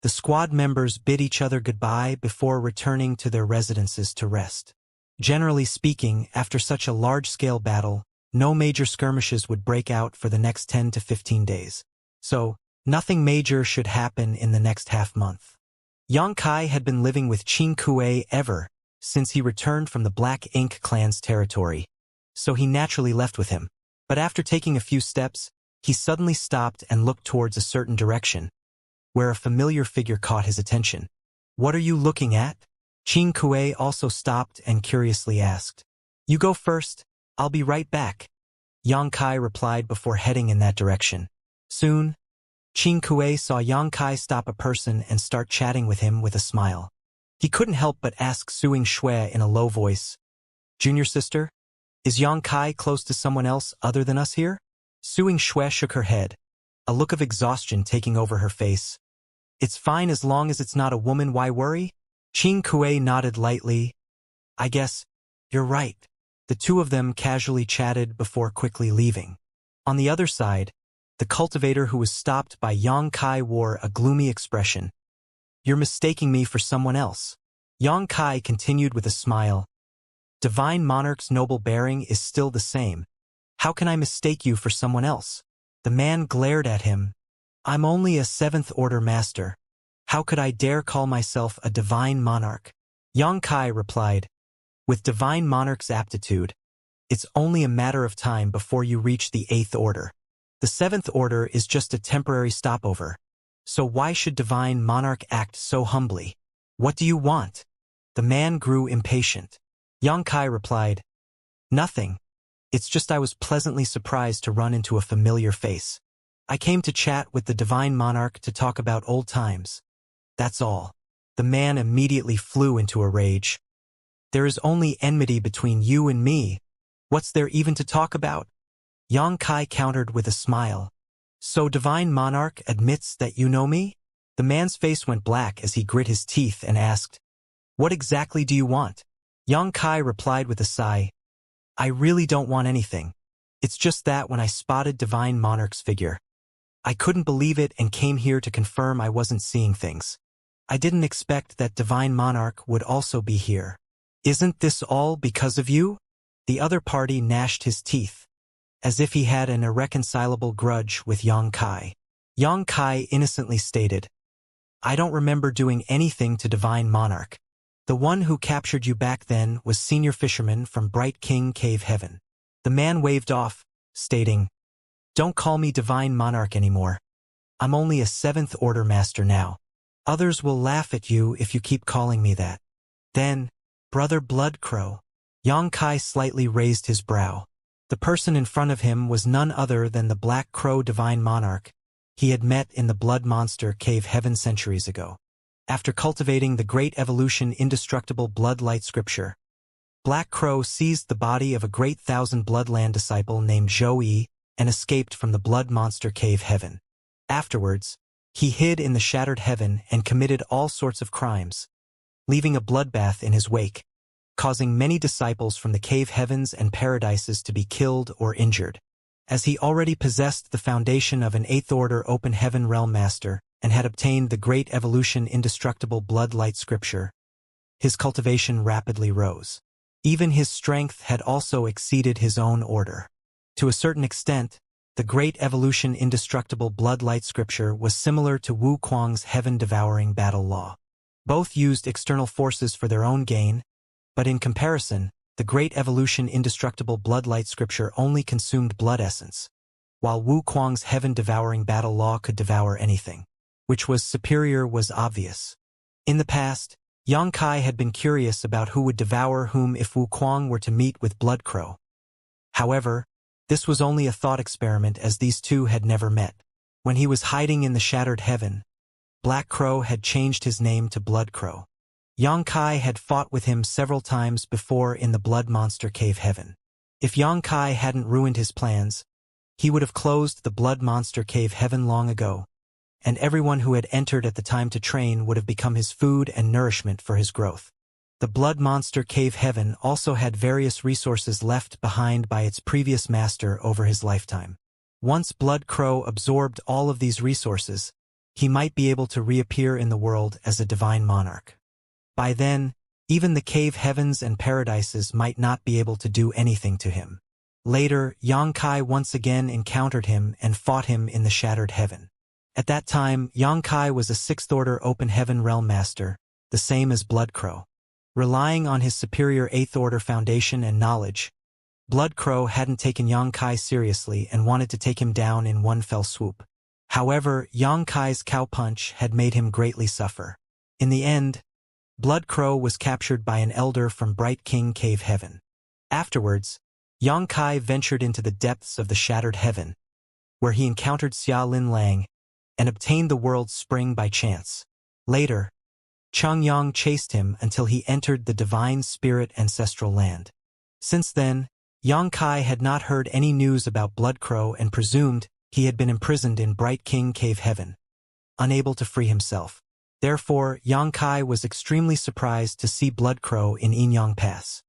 The squad members bid each other goodbye before returning to their residences to rest. Generally speaking, after such a large-scale battle, no major skirmishes would break out for the next 10 to 15 days. So, nothing major should happen in the next half-month. Yang Kai had been living with Qin Kuei ever since he returned from the Black Ink clan's territory, so he naturally left with him. But after taking a few steps, he suddenly stopped and looked towards a certain direction, where a familiar figure caught his attention. "What are you looking at?" Qin Kuei also stopped and curiously asked. "You go first, I'll be right back," Yang Kai replied before heading in that direction. Soon, Qin Kuei saw Yang Kai stop a person and start chatting with him with a smile. He couldn't help but ask Suing Shui in a low voice, "Junior sister, is Yang Kai close to someone else other than us here?" Suing Shui shook her head, a look of exhaustion taking over her face. "It's fine as long as it's not a woman, why worry?" Qin Kuei nodded lightly. "I guess you're right." The two of them casually chatted before quickly leaving. On the other side, the cultivator who was stopped by Yang Kai wore a gloomy expression. "You're mistaking me for someone else." Yang Kai continued with a smile. "Divine Monarch's noble bearing is still the same. How can I mistake you for someone else?" The man glared at him. "I'm only a 7th Order master. How could I dare call myself a Divine Monarch?" Yang Kai replied, "With Divine Monarch's aptitude, it's only a matter of time before you reach the 8th Order. The 7th Order is just a temporary stopover. So why should Divine Monarch act so humbly? What do you want?" The man grew impatient. Yang Kai replied, "Nothing. It's just I was pleasantly surprised to run into a familiar face. I came to chat with the Divine Monarch to talk about old times. That's all." The man immediately flew into a rage. "There is only enmity between you and me. What's there even to talk about?" Yang Kai countered with a smile. "So Divine Monarch admits that you know me?" The man's face went black as he grit his teeth and asked, "What exactly do you want?" Yang Kai replied with a sigh, "I really don't want anything. It's just that when I spotted Divine Monarch's figure, I couldn't believe it and came here to confirm I wasn't seeing things. I didn't expect that Divine Monarch would also be here." "Isn't this all because of you?" The other party gnashed his teeth, as if he had an irreconcilable grudge with Yang Kai. Yang Kai innocently stated, "I don't remember doing anything to Divine Monarch. The one who captured you back then was Senior Fisherman from Bright King Cave Heaven." The man waved off, stating, "Don't call me Divine Monarch anymore. I'm only a 7th Order master now. Others will laugh at you if you keep calling me that." "Then, Brother Bloodcrow." Yang Kai slightly raised his brow. The person in front of him was none other than the Black Crow Divine Monarch he had met in the Blood Monster Cave Heaven centuries ago. After cultivating the Great Evolution Indestructible Bloodlight Scripture, Black Crow seized the body of a great Thousand Bloodland disciple named Zhou Yi and escaped from the Blood Monster Cave Heaven. Afterwards, he hid in the Shattered Heaven and committed all sorts of crimes, leaving a bloodbath in his wake, causing many disciples from the Cave Heavens and Paradises to be killed or injured. As he already possessed the foundation of an 8th Order Open Heaven Realm Master and had obtained the Great Evolution Indestructible Bloodlight Scripture, his cultivation rapidly rose. Even his strength had also exceeded his own order. To a certain extent, the Great Evolution Indestructible Bloodlight Scripture was similar to Wu Kuang's heaven-devouring battle law. Both used external forces for their own gain, but in comparison, the Great Evolution Indestructible Bloodlight Scripture only consumed blood essence, while Wu Kuang's heaven-devouring battle law could devour anything. Which was superior was obvious. In the past, Yang Kai had been curious about who would devour whom if Wu Kuang were to meet with Bloodcrow. However, this was only a thought experiment as these two had never met. When he was hiding in the Shattered Heaven, Black Crow had changed his name to Bloodcrow. Yang Kai had fought with him several times before in the Blood Monster Cave Heaven. If Yang Kai hadn't ruined his plans, he would have closed the Blood Monster Cave Heaven long ago, and everyone who had entered at the time to train would have become his food and nourishment for his growth. The Blood Monster Cave Heaven also had various resources left behind by its previous master over his lifetime. Once Blood Crow absorbed all of these resources, he might be able to reappear in the world as a divine monarch. By then, even the cave heavens and paradises might not be able to do anything to him. Later, Xianxia once again encountered him and fought him in the shattered heaven. At that time, Xianxia was a 6th-order open heaven realm master, the same as Bloodcrow. Relying on his superior 8th-order foundation and knowledge, Bloodcrow hadn't taken Xianxia seriously and wanted to take him down in one fell swoop. However, Xianxia's cowpunch had made him greatly suffer. In the end, Bloodcrow was captured by an elder from Bright King Cave Heaven. Afterwards, Xianxia ventured into the depths of the shattered heaven, where he encountered Xia Lin Lang and obtained the world's spring by chance. Later, Chongyang chased him until he entered the divine spirit ancestral land. Since then, Xianxia had not heard any news about Bloodcrow and presumed he had been imprisoned in Bright King Cave Heaven, unable to free himself. Therefore, Xianxia was extremely surprised to see Bloodcrow in Yinyang Pass.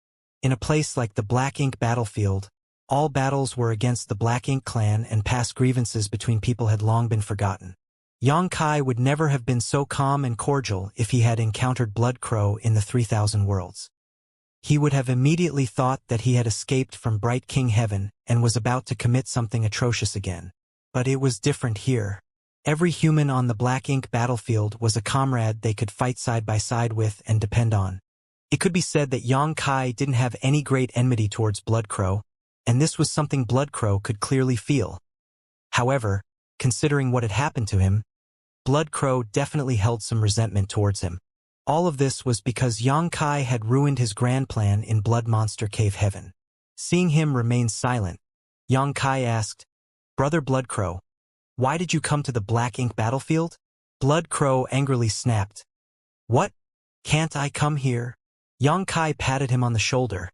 In a place like the Black Ink battlefield, all battles were against the Black Ink clan and past grievances between people had long been forgotten. Xianxia would never have been so calm and cordial if he had encountered Bloodcrow in the 3000 worlds. He would have immediately thought that he had escaped from Bright King Heaven and was about to commit something atrocious again. But it was different here. Every human on the Black Ink battlefield was a comrade they could fight side by side with and depend on. It could be said that Xianxia didn't have any great enmity towards Bloodcrow, and this was something Bloodcrow could clearly feel. However, considering what had happened to him, Bloodcrow definitely held some resentment towards him. All of this was because Xianxia had ruined his grand plan in Blood Monster Cave Heaven. Seeing him remain silent, Xianxia asked, "Brother Bloodcrow, why did you come to the Black Ink battlefield?" Bloodcrow angrily snapped, "What? Can't I come here?" Xianxia patted him on the shoulder.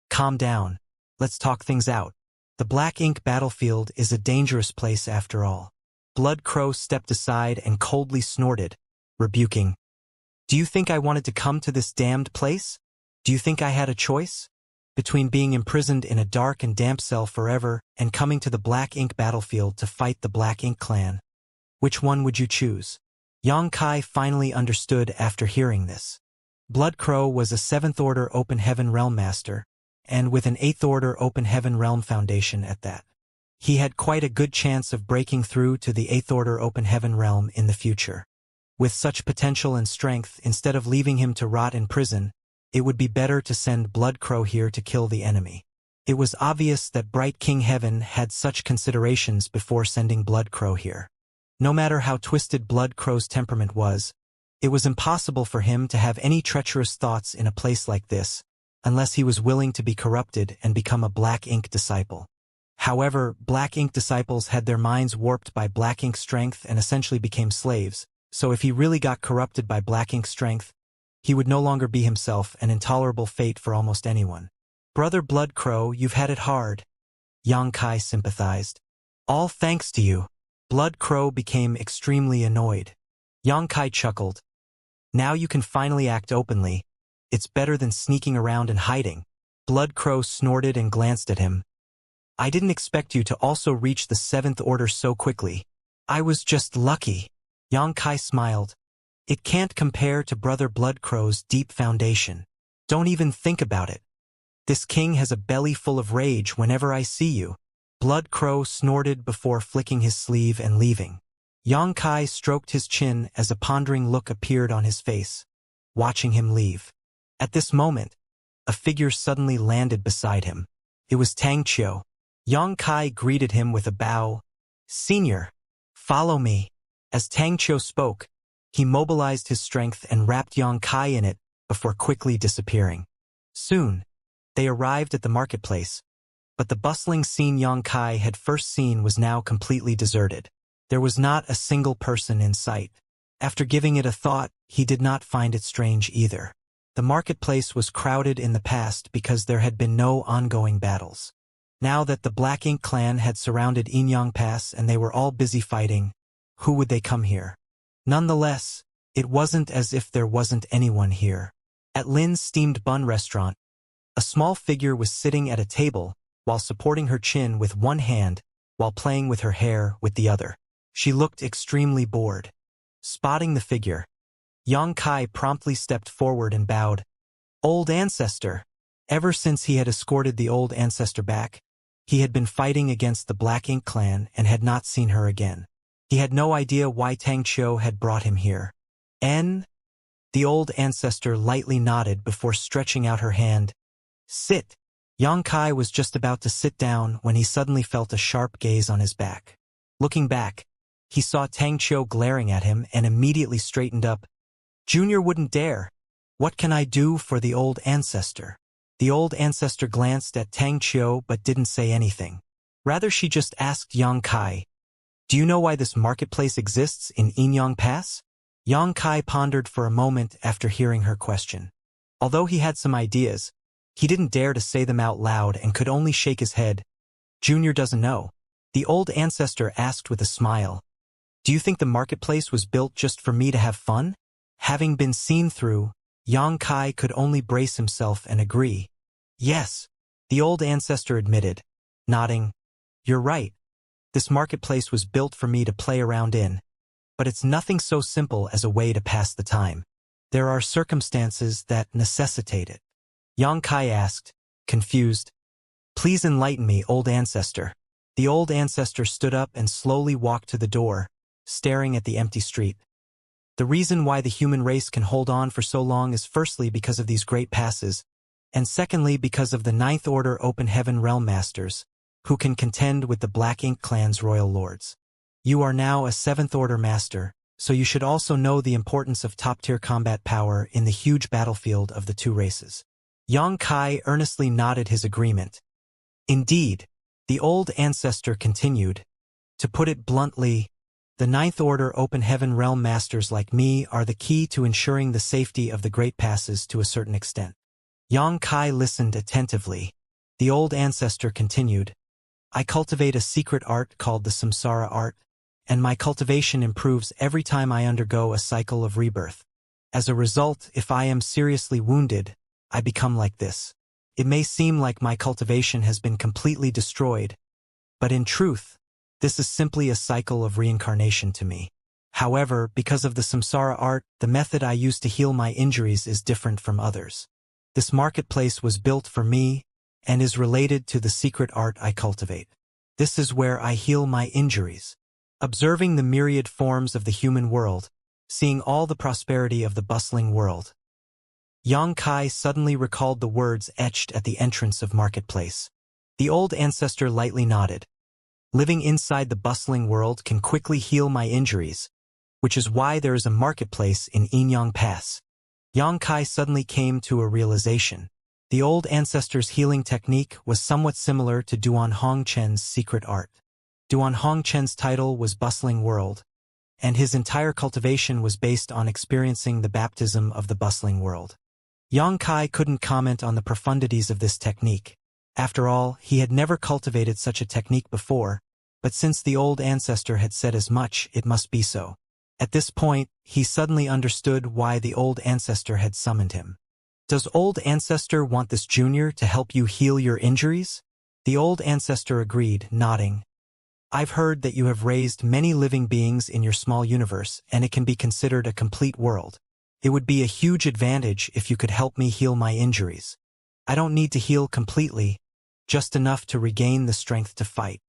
"Calm down. Let's talk things out. The Black Ink battlefield is a dangerous place after all." Bloodcrow stepped aside and coldly snorted, rebuking, "Do you think I wanted to come to this damned place? Do you think I had a choice? Between being imprisoned in a dark and damp cell forever and coming to the Black Ink battlefield to fight the Black Ink clan, which one would you choose?" Xianxia finally understood after hearing this. Bloodcrow was a 7th-order Open Heaven Realm Master, and with an 8th-order Open Heaven Realm Foundation at that. He had quite a good chance of breaking through to the 8th-order Open Heaven Realm in the future. With such potential and strength, instead of leaving him to rot in prison, it would be better to send Bloodcrow here to kill the enemy. It was obvious that Bright King Heaven had such considerations before sending Bloodcrow here. No matter how twisted Bloodcrow's temperament was, it was impossible for him to have any treacherous thoughts in a place like this, unless he was willing to be corrupted and become a Black Ink disciple. However, Black Ink disciples had their minds warped by Black Ink strength and essentially became slaves, so if he really got corrupted by Black Ink strength, he would no longer be himself, an intolerable fate for almost anyone. "Brother Bloodcrow, you've had it hard," Xianxia sympathized. "All thanks to you." Bloodcrow became extremely annoyed. Xianxia chuckled. "Now you can finally act openly. It's better than sneaking around and hiding." Bloodcrow snorted and glanced at him. "I didn't expect you to also reach the 7th order so quickly. I was just lucky." Xianxia smiled. "It can't compare to Brother Bloodcrow's deep foundation. Don't even think about it. This king has a belly full of rage whenever I see you." Bloodcrow snorted before flicking his sleeve and leaving. Xianxia stroked his chin as a pondering look appeared on his face, watching him leave. At this moment, a figure suddenly landed beside him. It was Xianxia. Xianxia greeted him with a bow. "Senior, follow me." As Xianxia spoke, he mobilized his strength and wrapped Xianxia in it before quickly disappearing. Soon, they arrived at the marketplace, but the bustling scene Xianxia had first seen was now completely deserted. There was not a single person in sight. After giving it a thought, he did not find it strange either. The marketplace was crowded in the past because there had been no ongoing battles. Now that the Black Ink clan had surrounded Yinyang Pass and they were all busy fighting, who would they come here? Nonetheless, it wasn't as if there wasn't anyone here. At Lin's steamed bun restaurant, a small figure was sitting at a table while supporting her chin with one hand while playing with her hair with the other. She looked extremely bored. Spotting the figure, Yang Kai promptly stepped forward and bowed. Old ancestor. Ever since he had escorted the old ancestor back, he had been fighting against the Black Ink clan and had not seen her again. He had no idea why Tang Qiu had brought him here. N? The old ancestor lightly nodded before stretching out her hand. Sit. Yang Kai was just about to sit down when he suddenly felt a sharp gaze on his back. Looking back, he saw Tang Qiu glaring at him and immediately straightened up. Junior wouldn't dare. What can I do for the old ancestor? The old ancestor glanced at Tang Qiu but didn't say anything. Rather, she just asked Yang Kai, do you know why this marketplace exists in Inyang Pass? Yang Kai pondered for a moment after hearing her question. Although he had some ideas, he didn't dare to say them out loud and could only shake his head. Junior doesn't know. The old ancestor asked with a smile. Do you think the marketplace was built just for me to have fun? Having been seen through, Yang Kai could only brace himself and agree. Yes, the old ancestor admitted, nodding. You're right. This marketplace was built for me to play around in. But it's nothing so simple as a way to pass the time. There are circumstances that necessitate it. Yang Kai asked, confused. Please enlighten me, old ancestor. The old ancestor stood up and slowly walked to the door, staring at the empty street. The reason why the human race can hold on for so long is firstly because of these great passes, and secondly because of the Ninth Order Open Heaven Realm Masters, who can contend with the Black Ink clan's royal lords. You are now a Seventh Order Master, so you should also know the importance of top-tier combat power in the huge battlefield of the two races. Yang Kai earnestly nodded his agreement. Indeed, the old ancestor continued. To put it bluntly, the Ninth Order Open Heaven Realm Masters like me are the key to ensuring the safety of the Great Passes to a certain extent. Yang Kai listened attentively. The old ancestor continued. I cultivate a secret art called the samsara art, and my cultivation improves every time I undergo a cycle of rebirth. As a result, if I am seriously wounded, I become like this. It may seem like my cultivation has been completely destroyed, but in truth, this is simply a cycle of reincarnation to me. However, because of the samsara art, the method I use to heal my injuries is different from others. This marketplace was built for me and is related to the secret art I cultivate. This is where I heal my injuries. Observing the myriad forms of the human world, seeing all the prosperity of the bustling world, Yang Kai suddenly recalled the words etched at the entrance of marketplace. The old ancestor lightly nodded. Living inside the bustling world can quickly heal my injuries, which is why there is a marketplace in Inyang Pass. Yang Kai suddenly came to a realization. The old ancestor's healing technique was somewhat similar to Duan Hongchen's secret art. Duan Hongchen's title was Bustling World, and his entire cultivation was based on experiencing the baptism of the bustling world. Yang Kai couldn't comment on the profundities of this technique. After all, he had never cultivated such a technique before, but since the old ancestor had said as much, it must be so. At this point, he suddenly understood why the old ancestor had summoned him. Does old ancestor want this junior to help you heal your injuries? The old ancestor agreed, nodding. I've heard that you have raised many living beings in your small universe, and it can be considered a complete world. It would be a huge advantage if you could help me heal my injuries. I don't need to heal completely, just enough to regain the strength to fight.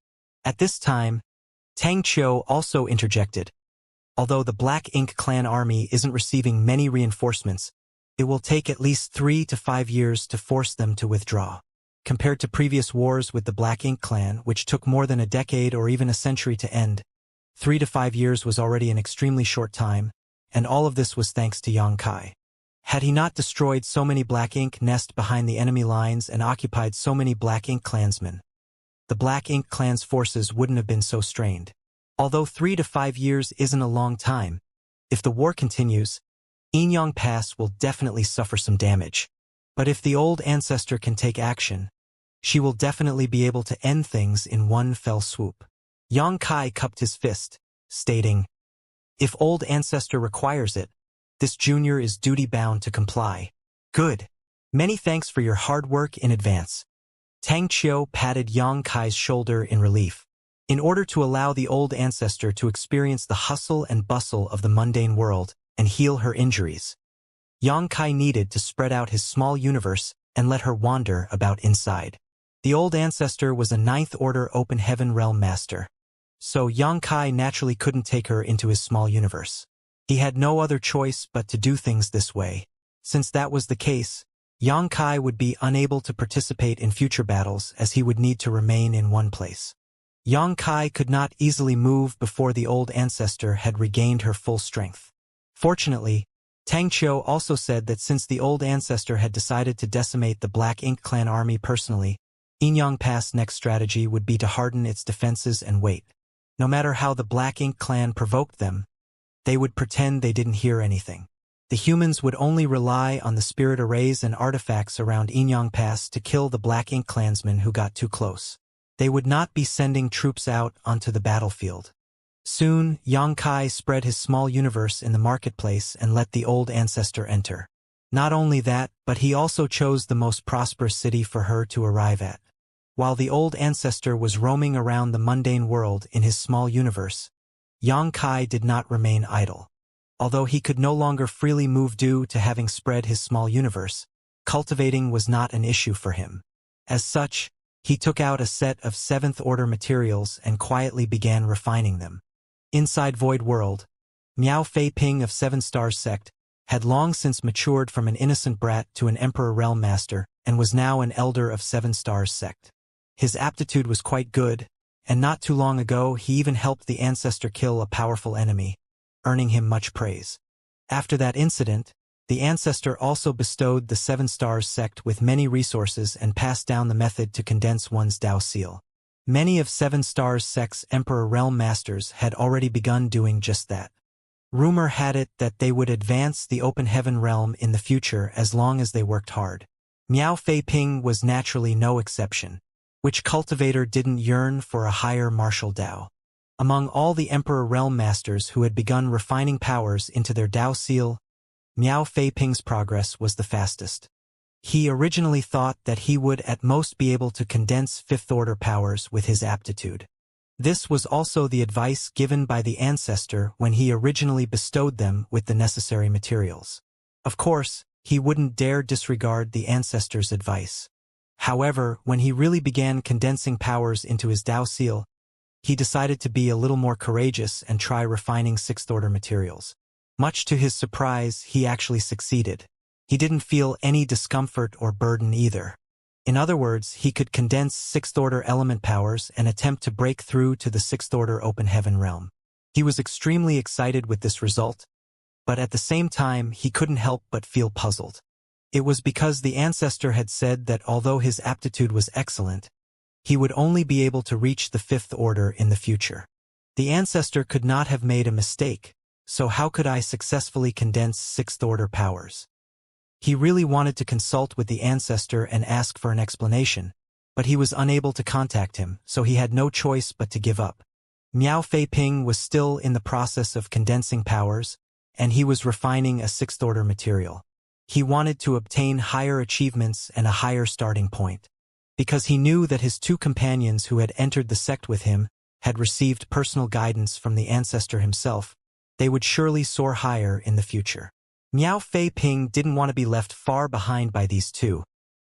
At this time, Tang Qiu also interjected. Although the Black Ink clan army isn't receiving many reinforcements, it will take at least 3 to 5 years to force them to withdraw. Compared to previous wars with the Black Ink clan, which took more than a decade or even a century to end, 3 to 5 years was already an extremely short time, and all of this was thanks to Yang Kai. Had he not destroyed so many Black Ink nests behind the enemy lines and occupied so many Black Ink clansmen, the Black Ink clan's forces wouldn't have been so strained. Although 3 to 5 years isn't a long time, if the war continues, Inyang Pass will definitely suffer some damage. But if the old ancestor can take action, she will definitely be able to end things in one fell swoop. Yang Kai cupped his fist, stating, if old ancestor requires it, this junior is duty-bound to comply. Good. Many thanks for your hard work in advance. Tang Qiu patted Yang Kai's shoulder in relief. In order to allow the old ancestor to experience the hustle and bustle of the mundane world and heal her injuries, Xianxia needed to spread out his small universe and let her wander about inside. The old ancestor was a ninth-order open heaven realm master, so Xianxia naturally couldn't take her into his small universe. He had no other choice but to do things this way. Since that was the case, Xianxia would be unable to participate in future battles as he would need to remain in one place. Xianxia could not easily move before the old ancestor had regained her full strength. Fortunately, Tang Qiu also said that since the old ancestor had decided to decimate the Black Ink clan army personally, Inyang Pass' next strategy would be to harden its defenses and wait. No matter how the Black Ink clan provoked them, they would pretend they didn't hear anything. The humans would only rely on the spirit arrays and artifacts around Inyang Pass to kill the Black Ink clansmen who got too close. They would not be sending troops out onto the battlefield. Soon, Xianxia spread his small universe in the marketplace and let the old ancestor enter. Not only that, but he also chose the most prosperous city for her to arrive at. While the old ancestor was roaming around the mundane world in his small universe, Xianxia did not remain idle. Although he could no longer freely move due to having spread his small universe, cultivating was not an issue for him. As such, he took out a set of seventh-order materials and quietly began refining them. Inside Void World, Miao Fei Ping of Seven Stars Sect had long since matured from an innocent brat to an Emperor Realm Master and was now an Elder of Seven Stars Sect. His aptitude was quite good, and not too long ago he even helped the ancestor kill a powerful enemy, earning him much praise. After that incident, the ancestor also bestowed the Seven Stars Sect with many resources and passed down the method to condense one's Dao Seal. Many of Seven Stars Sect's Emperor Realm Masters had already begun doing just that. Rumor had it that they would advance the Open Heaven realm in the future as long as they worked hard. Miao Fei Ping was naturally no exception. Which cultivator didn't yearn for a higher martial Dao? Among all the Emperor Realm Masters who had begun refining powers into their Dao Seal, Miao Fei Ping's progress was the fastest. He originally thought that he would at most be able to condense fifth-order powers with his aptitude. This was also the advice given by the ancestor when he originally bestowed them with the necessary materials. Of course, he wouldn't dare disregard the ancestor's advice. However, when he really began condensing powers into his Dao Seal, he decided to be a little more courageous and try refining sixth-order materials. Much to his surprise, he actually succeeded. He didn't feel any discomfort or burden either. In other words, he could condense sixth-order element powers and attempt to break through to the sixth-order open heaven realm. He was extremely excited with this result, but at the same time he couldn't help but feel puzzled. It was because the ancestor had said that although his aptitude was excellent, he would only be able to reach the fifth order in the future. The ancestor could not have made a mistake, so how could I successfully condense sixth-order powers? He really wanted to consult with the ancestor and ask for an explanation, but he was unable to contact him, so he had no choice but to give up. Miao Fei Ping was still in the process of condensing powers, and he was refining a sixth-order material. He wanted to obtain higher achievements and a higher starting point. Because he knew that his two companions who had entered the sect with him had received personal guidance from the ancestor himself, they would surely soar higher in the future. Miao Fei Ping didn't want to be left far behind by these two,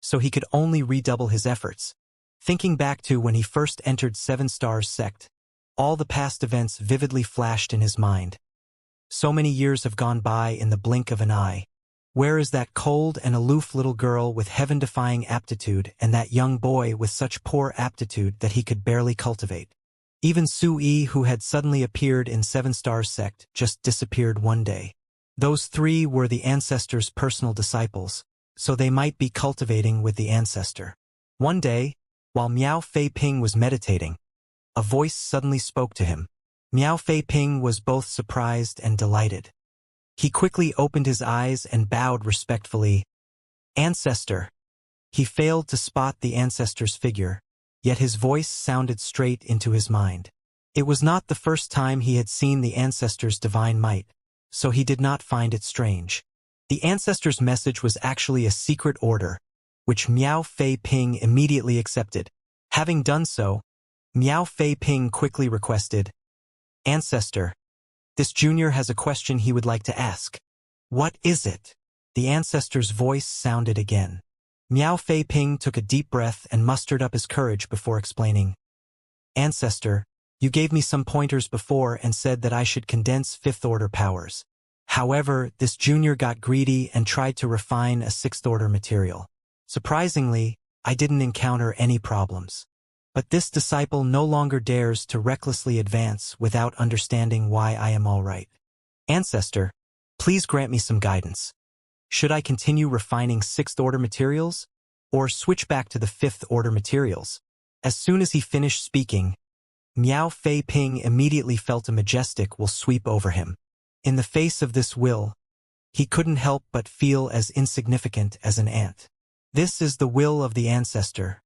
so he could only redouble his efforts. Thinking back to when he first entered Seven Stars Sect, all the past events vividly flashed in his mind. So many years have gone by in the blink of an eye. Where is that cold and aloof little girl with heaven-defying aptitude and that young boy with such poor aptitude that he could barely cultivate? Even Sui, who had suddenly appeared in Seven Stars Sect, just disappeared one day. Those three were the ancestor's personal disciples, so they might be cultivating with the ancestor. One day, while Miao Fei Ping was meditating, a voice suddenly spoke to him. Miao Fei Ping was both surprised and delighted. He quickly opened his eyes and bowed respectfully. Ancestor. He failed to spot the ancestor's figure, yet his voice sounded straight into his mind. It was not the first time he had seen the ancestor's divine might, so he did not find it strange. The ancestor's message was actually a secret order, which Miao Fei Ping immediately accepted. Having done so, Miao Fei Ping quickly requested, "Ancestor, this junior has a question he would like to ask." "What is it?" The ancestor's voice sounded again. Miao Fei Ping took a deep breath and mustered up his courage before explaining. "Ancestor, you gave me some pointers before and said that I should condense fifth-order powers. However, this junior got greedy and tried to refine a sixth-order material. Surprisingly, I didn't encounter any problems. But this disciple no longer dares to recklessly advance without understanding why I am all right. Ancestor, please grant me some guidance. Should I continue refining sixth-order materials, or switch back to the fifth-order materials?" As soon as he finished speaking, Miao Fei Ping immediately felt a majestic will sweep over him. In the face of this will, he couldn't help but feel as insignificant as an ant. "This is the will of the ancestor."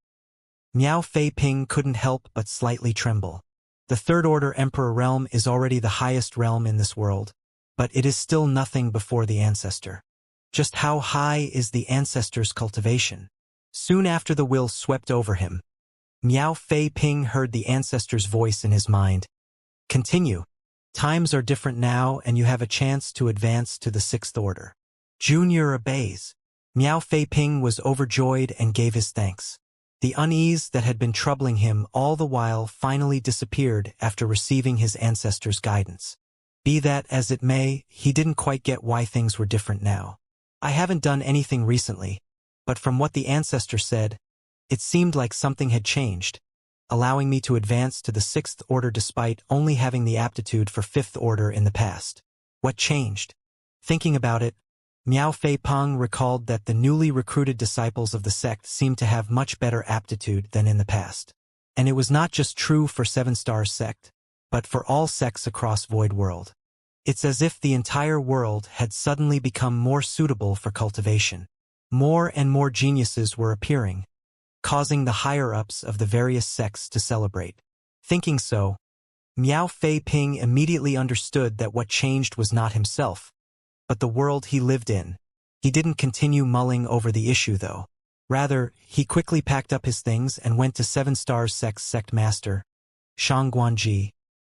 Miao Fei Ping couldn't help but slightly tremble. The third-order Emperor realm is already the highest realm in this world, but it is still nothing before the ancestor. Just how high is the ancestor's cultivation? Soon after the will swept over him, Miao Fei Ping heard the ancestor's voice in his mind. "Continue. Times are different now and you have a chance to advance to the sixth order." Junior obeys. Miao Fei Ping was overjoyed and gave his thanks. The unease that had been troubling him all the while finally disappeared after receiving his ancestor's guidance. Be that as it may, he didn't quite get why things were different now. "I haven't done anything recently, but from what the ancestor said, it seemed like something had changed, allowing me to advance to the sixth order despite only having the aptitude for fifth order in the past." What changed? Thinking about it, Miao Fei Ping recalled that the newly recruited disciples of the sect seemed to have much better aptitude than in the past. And it was not just true for Seven Stars sect, but for all sects across Void World. It's as if the entire world had suddenly become more suitable for cultivation. More and more geniuses were appearing, causing the higher-ups of the various sects to celebrate. Thinking so, Miao Fei Ping immediately understood that what changed was not himself, but the world he lived in. He didn't continue mulling over the issue, though. Rather, he quickly packed up his things and went to Seven Stars sect's sect master, Shang Guanji,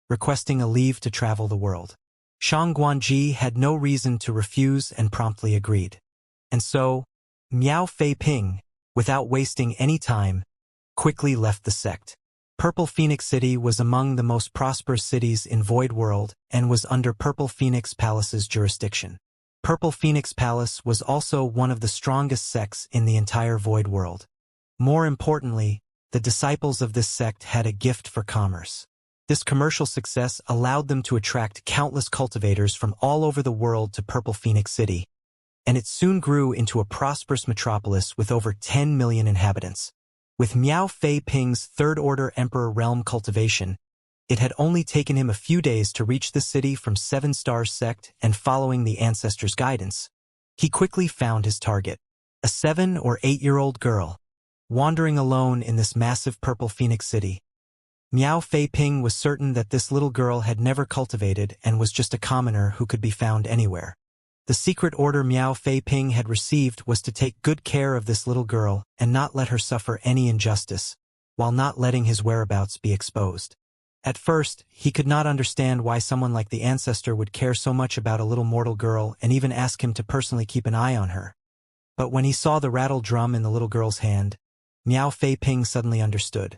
requesting a leave to travel the world. Shang Guanji had no reason to refuse and promptly agreed. And so, Miao Fei Ping, without wasting any time, quickly left the sect. Purple Phoenix City was among the most prosperous cities in Void World and was under Purple Phoenix Palace's jurisdiction. Purple Phoenix Palace was also one of the strongest sects in the entire Void World. More importantly, the disciples of this sect had a gift for commerce. This commercial success allowed them to attract countless cultivators from all over the world to Purple Phoenix City, and it soon grew into a prosperous metropolis with over 10 million inhabitants. With Miao Fei Ping's third-order Emperor Realm cultivation, it had only taken him a few days to reach the city from Seven Stars sect, and following the ancestor's guidance, he quickly found his target, a 7- or 8-year-old girl, wandering alone in this massive Purple Phoenix City. Miao Fei Ping was certain that this little girl had never cultivated and was just a commoner who could be found anywhere. The secret order Miao Fei Ping had received was to take good care of this little girl and not let her suffer any injustice, while not letting his whereabouts be exposed. At first, he could not understand why someone like the ancestor would care so much about a little mortal girl and even ask him to personally keep an eye on her. But when he saw the rattle drum in the little girl's hand, Miao Fei Ping suddenly understood.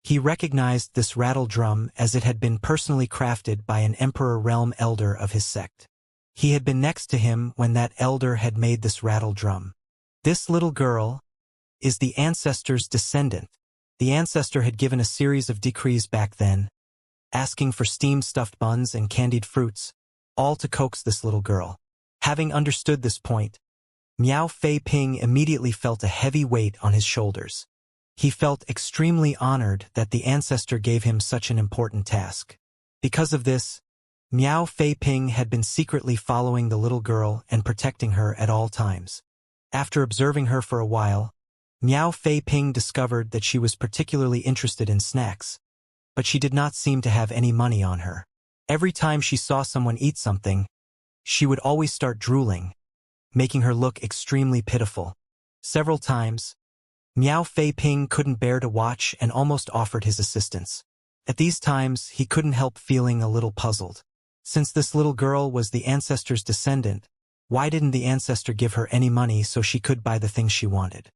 He recognized this rattle drum as it had been personally crafted by an Emperor Realm elder of his sect. He had been next to him when that elder had made this rattle drum. This little girl is the ancestor's descendant. The ancestor had given a series of decrees back then, asking for steamed stuffed buns and candied fruits, all to coax this little girl. Having understood this point, Miao Fei Ping immediately felt a heavy weight on his shoulders. He felt extremely honored that the ancestor gave him such an important task. Because of this, Miao Fei Ping had been secretly following the little girl and protecting her at all times. After observing her for a while, Miao Fei Ping discovered that she was particularly interested in snacks, but she did not seem to have any money on her. Every time she saw someone eat something, she would always start drooling, making her look extremely pitiful. Several times, Miao Fei Ping couldn't bear to watch and almost offered his assistance. At these times, he couldn't help feeling a little puzzled. Since this little girl was the ancestor's descendant, why didn't the ancestor give her any money so she could buy the things she wanted?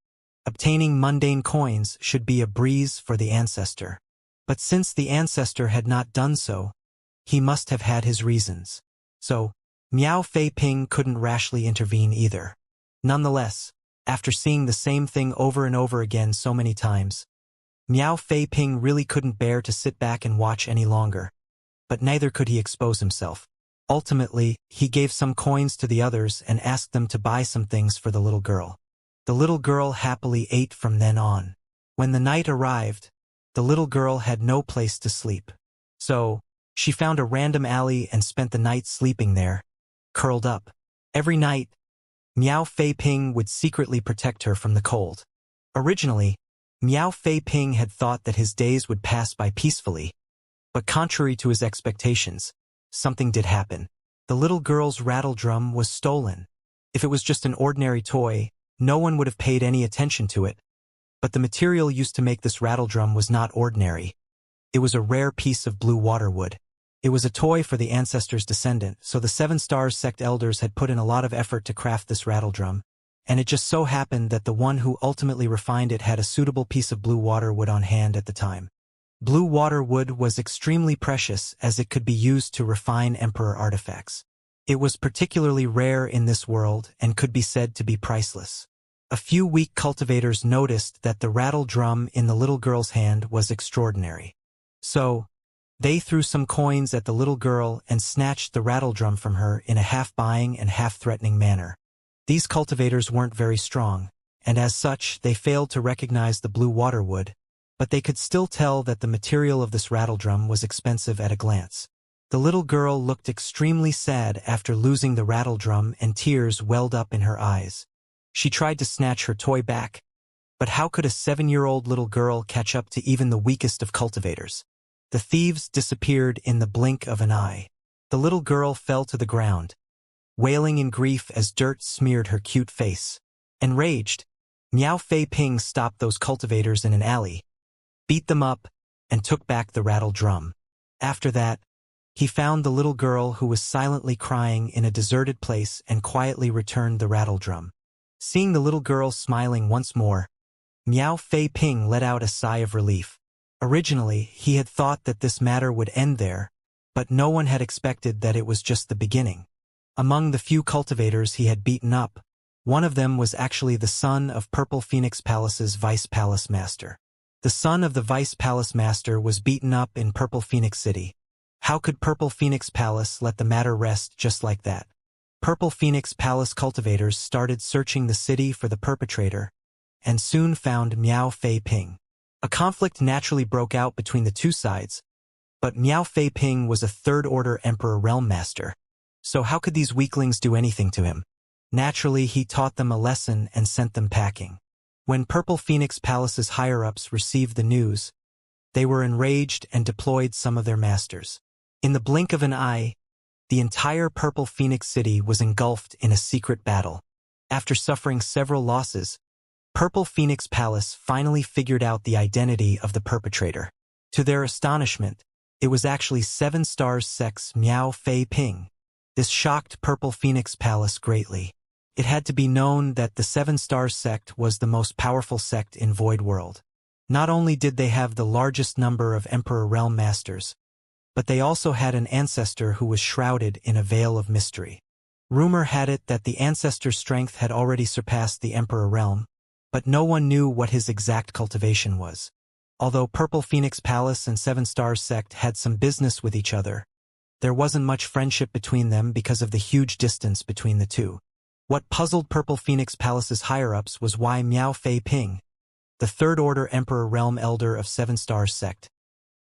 Obtaining mundane coins should be a breeze for the ancestor. But since the ancestor had not done so, he must have had his reasons. So, Miao Fei Ping couldn't rashly intervene either. Nonetheless, after seeing the same thing over and over again so many times, Miao Fei Ping really couldn't bear to sit back and watch any longer. But neither could he expose himself. Ultimately, he gave some coins to the others and asked them to buy some things for the little girl. The little girl happily ate from then on. When the night arrived, the little girl had no place to sleep. So, she found a random alley and spent the night sleeping there, curled up. Every night, Miao Fei Ping would secretly protect her from the cold. Originally, Miao Fei Ping had thought that his days would pass by peacefully. But contrary to his expectations, something did happen. The little girl's rattle drum was stolen. If it was just an ordinary toy, no one would have paid any attention to it. But the material used to make this rattle drum was not ordinary. It was a rare piece of blue water wood. It was a toy for the ancestor's descendant, so the Seven Stars sect elders had put in a lot of effort to craft this rattle drum. And it just so happened that the one who ultimately refined it had a suitable piece of blue water wood on hand at the time. Blue water wood was extremely precious as it could be used to refine emperor artifacts. It was particularly rare in this world and could be said to be priceless. A few weak cultivators noticed that the rattle drum in the little girl's hand was extraordinary. So, they threw some coins at the little girl and snatched the rattle drum from her in a half-buying and half-threatening manner. These cultivators weren't very strong, and as such they failed to recognize the blue water wood, but they could still tell that the material of this rattle drum was expensive at a glance. The little girl looked extremely sad after losing the rattle drum and tears welled up in her eyes. She tried to snatch her toy back, but how could a 7-year-old little girl catch up to even the weakest of cultivators? The thieves disappeared in the blink of an eye. The little girl fell to the ground, wailing in grief as dirt smeared her cute face. Enraged, Miao Fei Ping stopped those cultivators in an alley, beat them up, and took back the rattle drum. After that, he found the little girl who was silently crying in a deserted place and quietly returned the rattle drum. Seeing the little girl smiling once more, Miao Fei Ping let out a sigh of relief. Originally, he had thought that this matter would end there, but no one had expected that it was just the beginning. Among the few cultivators he had beaten up, one of them was actually the son of Purple Phoenix Palace's Vice Palace Master. The son of the Vice Palace Master was beaten up in Purple Phoenix City. How could Purple Phoenix Palace let the matter rest just like that? Purple Phoenix Palace cultivators started searching the city for the perpetrator, and soon found Miao Fei Ping. A conflict naturally broke out between the two sides, but Miao Fei Ping was a third-order Emperor Realm Master, so how could these weaklings do anything to him? Naturally, he taught them a lesson and sent them packing. When Purple Phoenix Palace's higher-ups received the news, they were enraged and deployed some of their masters. In the blink of an eye, the entire Purple Phoenix City was engulfed in a secret battle. After suffering several losses, Purple Phoenix Palace finally figured out the identity of the perpetrator. To their astonishment, it was actually 7 Stars Sect's Miao Fei Ping. This shocked Purple Phoenix Palace greatly. It had to be known that the 7 Stars Sect was the most powerful sect in Void World. Not only did they have the largest number of Emperor Realm Masters, but they also had an ancestor who was shrouded in a veil of mystery. Rumor had it that the ancestor's strength had already surpassed the Emperor Realm, but no one knew what his exact cultivation was. Although Purple Phoenix Palace and 7 Stars Sect had some business with each other, there wasn't much friendship between them because of the huge distance between the two. What puzzled Purple Phoenix Palace's higher-ups was why Miao Fei Ping, the third-order Emperor Realm Elder of 7 Stars Sect,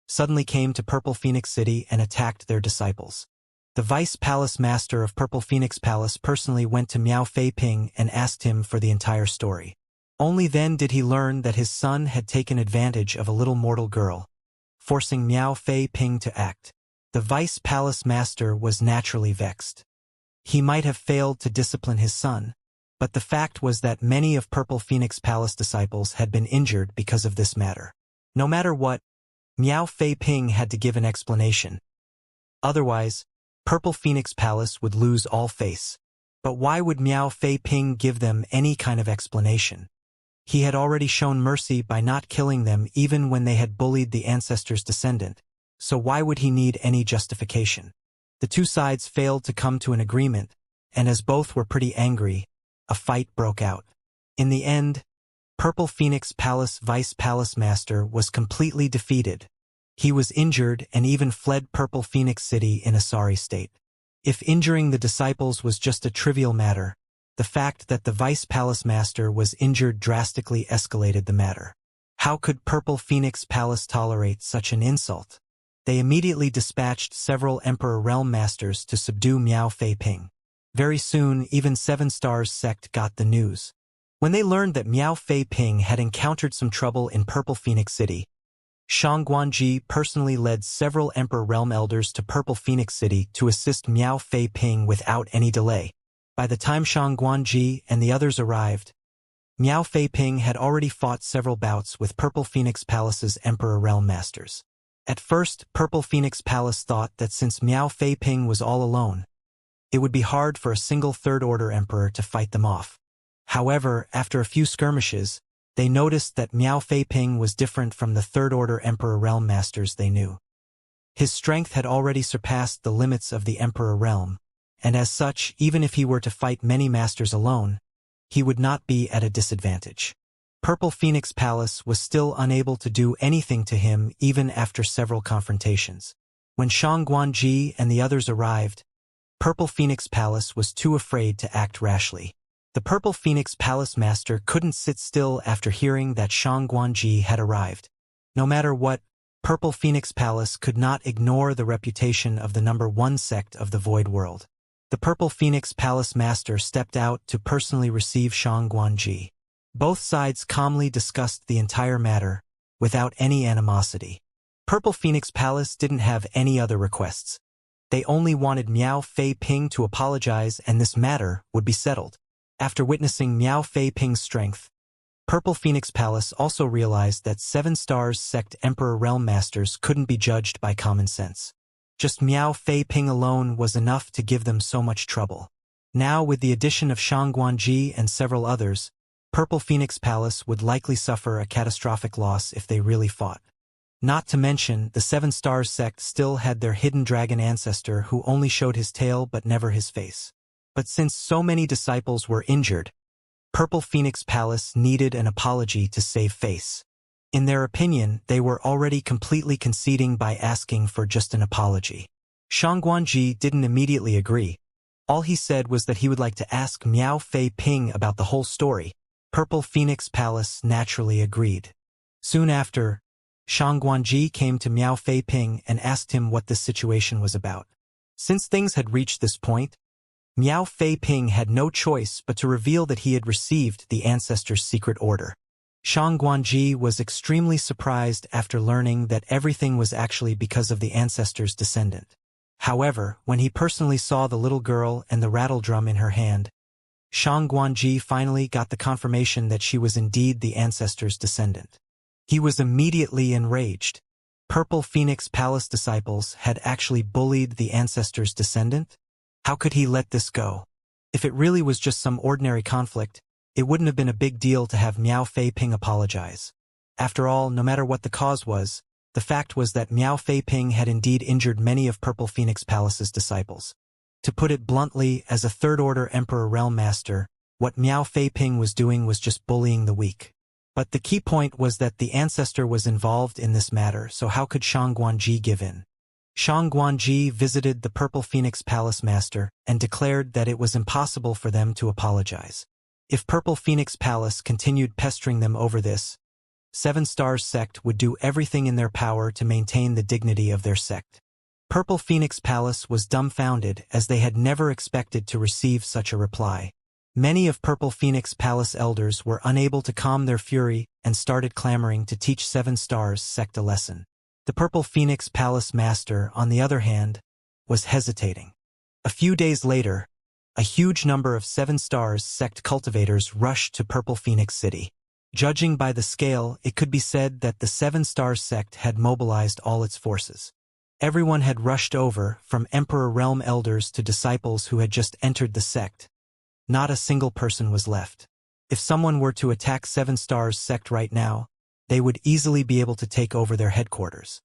suddenly came to Purple Phoenix City and attacked their disciples. The Vice Palace Master of Purple Phoenix Palace personally went to Miao Fei Ping and asked him for the entire story. Only then did he learn that his son had taken advantage of a little mortal girl, forcing Miao Fei Ping to act. The Vice Palace Master was naturally vexed. He might have failed to discipline his son, but the fact was that many of Purple Phoenix Palace disciples had been injured because of this matter. No matter what, Miao Fei Ping had to give an explanation. Otherwise, Purple Phoenix Palace would lose all face. But why would Miao Fei Ping give them any kind of explanation? He had already shown mercy by not killing them even when they had bullied the ancestor's descendant, so why would he need any justification? The two sides failed to come to an agreement, and as both were pretty angry, a fight broke out. In the end, Purple Phoenix Palace Vice Palace Master was completely defeated. He was injured and even fled Purple Phoenix City in a sorry state. If injuring the disciples was just a trivial matter, the fact that the Vice Palace Master was injured drastically escalated the matter. How could Purple Phoenix Palace tolerate such an insult? They immediately dispatched several Emperor Realm Masters to subdue Miao Fei Ping. Very soon, even Seven Stars sect got the news. When they learned that Miao Fei Ping had encountered some trouble in Purple Phoenix City, Shang Guanji personally led several Emperor Realm Elders to Purple Phoenix City to assist Miao Fei Ping without any delay. By the time Shang Guanji and the others arrived, Miao Fei Ping had already fought several bouts with Purple Phoenix Palace's Emperor Realm Masters. At first, Purple Phoenix Palace thought that since Miao Fei Ping was all alone, it would be hard for a single Third Order Emperor to fight them off. However, after a few skirmishes, they noticed that Miao Fei Ping was different from the Third Order Emperor Realm Masters they knew. His strength had already surpassed the limits of the Emperor Realm, and as such, even if he were to fight many masters alone, he would not be at a disadvantage. Purple Phoenix Palace was still unable to do anything to him even after several confrontations. When Shang Guanji and the others arrived, Purple Phoenix Palace was too afraid to act rashly. The Purple Phoenix Palace Master couldn't sit still after hearing that Shang Guanji had arrived. No matter what, Purple Phoenix Palace could not ignore the reputation of the #1 sect of the Void World. The Purple Phoenix Palace Master stepped out to personally receive Shang Guanji. Both sides calmly discussed the entire matter, without any animosity. Purple Phoenix Palace didn't have any other requests. They only wanted Miao Fei Ping to apologize and this matter would be settled. After witnessing Miao Fei Ping's strength, Purple Phoenix Palace also realized that Seven Stars sect Emperor Realm Masters couldn't be judged by common sense. Just Miao Fei Ping alone was enough to give them so much trouble. Now, with the addition of Shang Guanji and several others, Purple Phoenix Palace would likely suffer a catastrophic loss if they really fought. Not to mention, the Seven Stars sect still had their hidden dragon ancestor who only showed his tail but never his face. But since so many disciples were injured, Purple Phoenix Palace needed an apology to save face. In their opinion, they were already completely conceding by asking for just an apology. Shang Guanji didn't immediately agree. All he said was that he would like to ask Miao Fei Ping about the whole story. Purple Phoenix Palace naturally agreed. Soon after, Shang Guanji came to Miao Fei Ping and asked him what this situation was about. Since things had reached this point, Miao Fei Ping had no choice but to reveal that he had received the ancestor's secret order. Shang Guanji was extremely surprised after learning that everything was actually because of the ancestor's descendant. However, when he personally saw the little girl and the rattle drum in her hand, Shang Guanji finally got the confirmation that she was indeed the ancestor's descendant. He was immediately enraged. Purple Phoenix Palace disciples had actually bullied the ancestor's descendant? How could he let this go? If it really was just some ordinary conflict, it wouldn't have been a big deal to have Miao Fei Ping apologize. After all, no matter what the cause was, the fact was that Miao Fei Ping had indeed injured many of Purple Phoenix Palace's disciples. To put it bluntly, as a Third Order Emperor Realm Master, what Miao Fei Ping was doing was just bullying the weak. But the key point was that the ancestor was involved in this matter, so how could Shang Guanji give in? Shang Guanji visited the Purple Phoenix Palace Master and declared that it was impossible for them to apologize. If Purple Phoenix Palace continued pestering them over this, Seven Stars sect would do everything in their power to maintain the dignity of their sect. Purple Phoenix Palace was dumbfounded as they had never expected to receive such a reply. Many of Purple Phoenix Palace elders were unable to calm their fury and started clamoring to teach Seven Stars sect a lesson. The Purple Phoenix Palace Master, on the other hand, was hesitating. A few days later, a huge number of 7 Stars sect cultivators rushed to Purple Phoenix City. Judging by the scale, it could be said that the 7 Stars sect had mobilized all its forces. Everyone had rushed over, from Emperor Realm elders to disciples who had just entered the sect. Not a single person was left. If someone were to attack 7 Stars sect right now, they would easily be able to take over their headquarters.